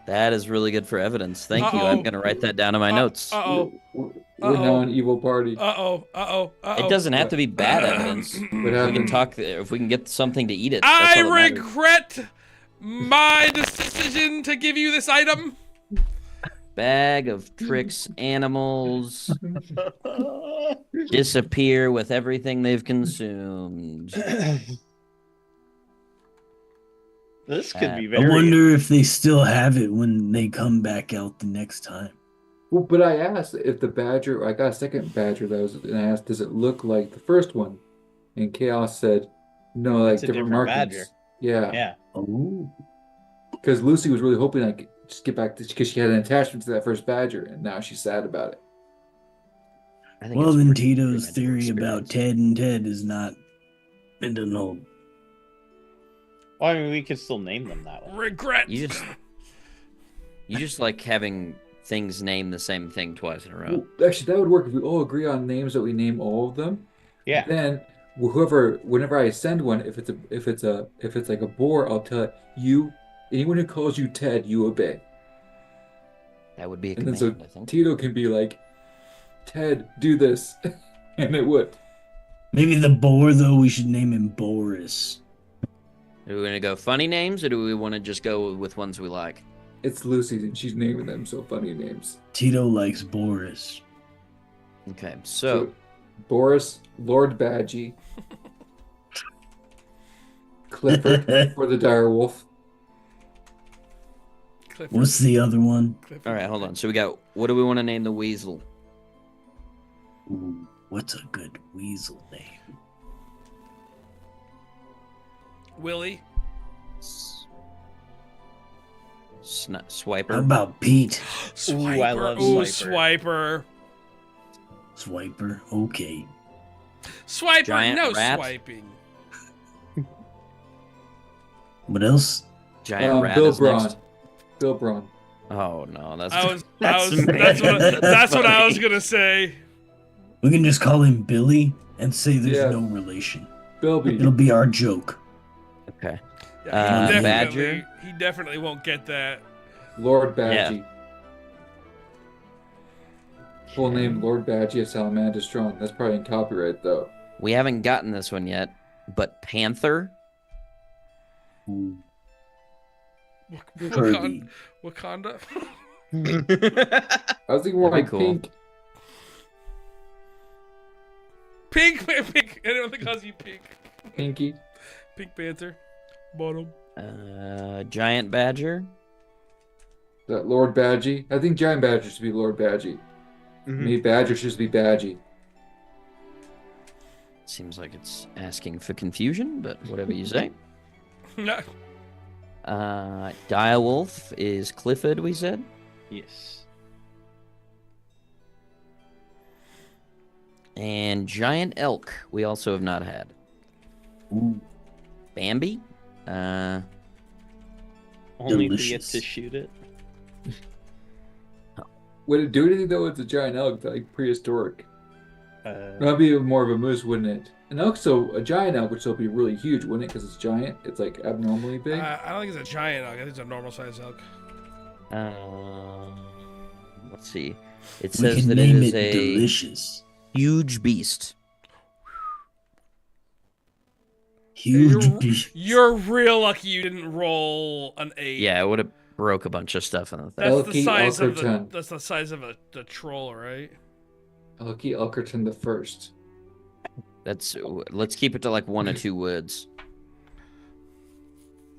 Speaker 3: That is really good for evidence. Thank you. I'm going to write that down in my notes.
Speaker 1: Uh-oh.
Speaker 2: We're now an evil party.
Speaker 1: Uh-oh.
Speaker 3: It doesn't have to be bad evidence.
Speaker 2: What
Speaker 3: We can
Speaker 2: happened?
Speaker 3: talk if we can get something to eat it. That's
Speaker 1: I
Speaker 3: all that matters.
Speaker 1: regret my decision to give you this item.
Speaker 3: Bag of tricks animals disappear with everything they've consumed.
Speaker 6: This could be
Speaker 4: I
Speaker 6: very.
Speaker 4: wonder if they still have it when they come back out the next time.
Speaker 2: Well, but I asked if the badger, I got a second badger and I asked, does it look like the first one? And Chaos said, no, like
Speaker 6: It's a
Speaker 2: different
Speaker 6: different
Speaker 2: markings.
Speaker 6: badger.
Speaker 2: Yeah.
Speaker 6: Yeah.
Speaker 4: Oh.
Speaker 2: Because Lucy was really hoping I could just get back to, because she had an attachment to that first badger, and now she's sad about it.
Speaker 3: I think
Speaker 4: Well,
Speaker 3: it's
Speaker 4: then
Speaker 3: pretty
Speaker 4: Tito's
Speaker 3: rudimentary
Speaker 4: theory
Speaker 3: experience.
Speaker 4: about Ted and Ted is not. It doesn't hold.
Speaker 6: Well, I mean, we could still name them that way.
Speaker 1: Regret.
Speaker 3: You just like having things name the same thing twice in a row.
Speaker 2: Well, actually, that would work if we all agree on names that we name all of them.
Speaker 6: Yeah.
Speaker 2: Then whenever I send one, if it's like a boar, I'll tell it, anyone who calls you Ted, you obey.
Speaker 3: That would be a
Speaker 2: And then
Speaker 3: command,
Speaker 2: so
Speaker 3: I think.
Speaker 2: Tito can be like, Ted, do this, and it would.
Speaker 4: Maybe the boar, though, we should name him Boris.
Speaker 3: Are we going to go funny names, or do we want to just go with ones we like?
Speaker 2: It's Lucy, and she's naming them so funny names.
Speaker 4: Tito likes Boris.
Speaker 3: Okay, so
Speaker 2: Boris, Lord Badgie, Clifford for the direwolf.
Speaker 1: Clifford.
Speaker 4: What's the other one?
Speaker 1: Clifford.
Speaker 3: all right, hold on. So we got, what do we want to name the weasel?
Speaker 4: Ooh, what's a good weasel name?
Speaker 1: Willie.
Speaker 3: Swiper.
Speaker 4: How about Pete?
Speaker 1: Swiper.
Speaker 6: I love
Speaker 1: Ooh,
Speaker 6: Swiper.
Speaker 1: Swiper.
Speaker 4: Swiper. Okay.
Speaker 1: Swiper.
Speaker 3: Giant
Speaker 1: No
Speaker 3: rat.
Speaker 1: swiping.
Speaker 4: What else?
Speaker 3: Giant rat
Speaker 2: Bill
Speaker 3: is
Speaker 2: Braun.
Speaker 3: next.
Speaker 2: Bill Braun.
Speaker 3: Oh no, that's
Speaker 1: That's what I was gonna say.
Speaker 4: We can just call him Billy and say there's
Speaker 2: Yeah.
Speaker 4: no relation.
Speaker 2: Bilby.
Speaker 4: It'll be our joke.
Speaker 3: okay.
Speaker 1: Yeah,
Speaker 3: Badger?
Speaker 1: He definitely won't get that.
Speaker 2: Lord Badgie. Full name Lord Badgie of Salamander Strong. That's probably in copyright though.
Speaker 3: We haven't gotten this one yet, but Panther.
Speaker 4: Ooh,
Speaker 1: Wakanda.
Speaker 4: Kirby.
Speaker 1: Wakanda.
Speaker 2: I was thinking more
Speaker 3: That'd
Speaker 2: like
Speaker 3: be cool.
Speaker 2: Pink.
Speaker 1: Pink. Anyone that calls you Pink.
Speaker 2: Pinky.
Speaker 1: Pink Panther. Bottom.
Speaker 3: Giant Badger.
Speaker 2: That Lord Badgie. I think Giant Badger should be Lord Badgie. Me Badger should be Badgie.
Speaker 3: Seems like it's asking for confusion, but whatever you say.
Speaker 1: No.
Speaker 3: Direwolf is Clifford, we said.
Speaker 6: Yes.
Speaker 3: And Giant Elk, we also have not had.
Speaker 4: Ooh,
Speaker 3: Bambi?
Speaker 6: Only if we get
Speaker 4: Delicious.
Speaker 6: to shoot it.
Speaker 2: Would it do anything though? It's a giant elk, like prehistoric.
Speaker 6: Uh,
Speaker 2: That'd be more of a moose, wouldn't it? An elk, so a giant elk would still be really huge, wouldn't it? Because it's giant. It's like abnormally big.
Speaker 1: I don't think it's a giant elk. I think it's a normal size elk.
Speaker 3: Let's see. It
Speaker 4: we
Speaker 3: says
Speaker 4: can
Speaker 3: that it
Speaker 4: name
Speaker 3: is
Speaker 4: it
Speaker 3: a
Speaker 4: Delicious.
Speaker 3: huge beast.
Speaker 4: Huge beast.
Speaker 1: You're real lucky you didn't roll an 8.
Speaker 3: Yeah, it would have broke a bunch of stuff in the thing.
Speaker 1: That's the
Speaker 2: Elky
Speaker 1: size of
Speaker 2: Elkerton.
Speaker 1: that's the size of the troll, right?
Speaker 2: Elky Elkerton the First.
Speaker 3: Let's keep it to like 1 or 2 words.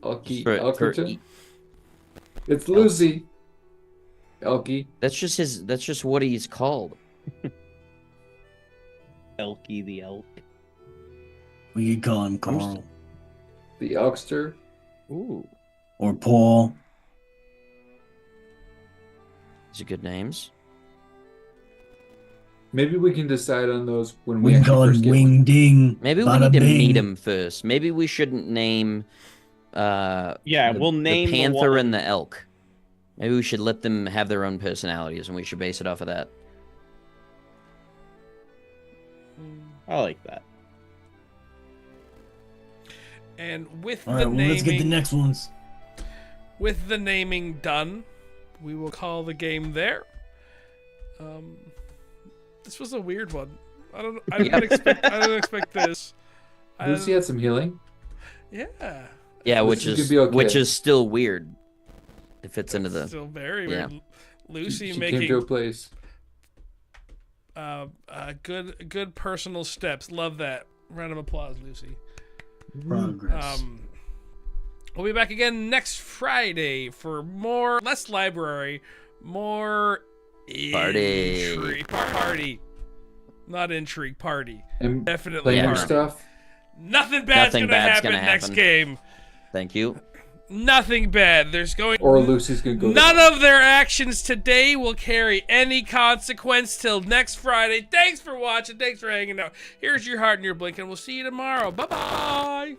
Speaker 2: Elky
Speaker 3: For
Speaker 2: Elkerton.
Speaker 3: e-
Speaker 2: It's Lucy. Elky.
Speaker 3: That's just what he's called.
Speaker 6: Elky the elk.
Speaker 4: We could call him Carl.
Speaker 2: the Elkster.
Speaker 3: Ooh,
Speaker 4: Or Paul.
Speaker 3: these are good names.
Speaker 2: Maybe we can decide on those when we
Speaker 4: We can
Speaker 2: actually
Speaker 4: call
Speaker 2: first
Speaker 4: him
Speaker 2: get
Speaker 4: Wing
Speaker 2: one.
Speaker 4: Ding.
Speaker 3: Maybe we
Speaker 4: bada
Speaker 3: need to
Speaker 4: bing.
Speaker 3: meet him first. Maybe we shouldn't name
Speaker 5: Yeah,
Speaker 3: the,
Speaker 5: we'll name
Speaker 3: the
Speaker 5: the
Speaker 3: panther
Speaker 5: one-
Speaker 3: and the elk. Maybe we should let them have their own personalities, and we should base it off of that.
Speaker 5: I like that.
Speaker 1: And with
Speaker 4: All
Speaker 1: the
Speaker 4: right, well,
Speaker 1: naming,
Speaker 4: let's get the next ones.
Speaker 1: with the naming done, we will call the game there. This was a weird one. I didn't expect this.
Speaker 2: Lucy had some healing.
Speaker 1: Yeah.
Speaker 3: Yeah,
Speaker 2: This
Speaker 3: which
Speaker 2: is
Speaker 3: is
Speaker 2: gonna be okay.
Speaker 3: which is still weird. It fits into the.
Speaker 1: Still very
Speaker 3: yeah.
Speaker 1: weird. Lucy
Speaker 2: She came to a
Speaker 1: making
Speaker 2: place.
Speaker 1: good personal steps. Love that. Round of applause, Lucy.
Speaker 4: Progress.
Speaker 1: We'll be back again next Friday for more, less library, more
Speaker 3: Party.
Speaker 1: party. Not intrigue, party.
Speaker 2: And
Speaker 1: Definitely
Speaker 2: playing
Speaker 1: party.
Speaker 2: stuff.
Speaker 1: Nothing bad's
Speaker 3: Nothing
Speaker 1: gonna
Speaker 3: bad's
Speaker 1: happen
Speaker 3: gonna
Speaker 1: next
Speaker 3: happen.
Speaker 1: game.
Speaker 3: Thank you.
Speaker 1: Nothing bad. There's going
Speaker 2: Or Lucy's gonna go.
Speaker 1: None of their actions today will carry any consequence till next Friday. Thanks for watching. Thanks for hanging out. Here's your heart and your blink, and we'll see you tomorrow. Bye-bye.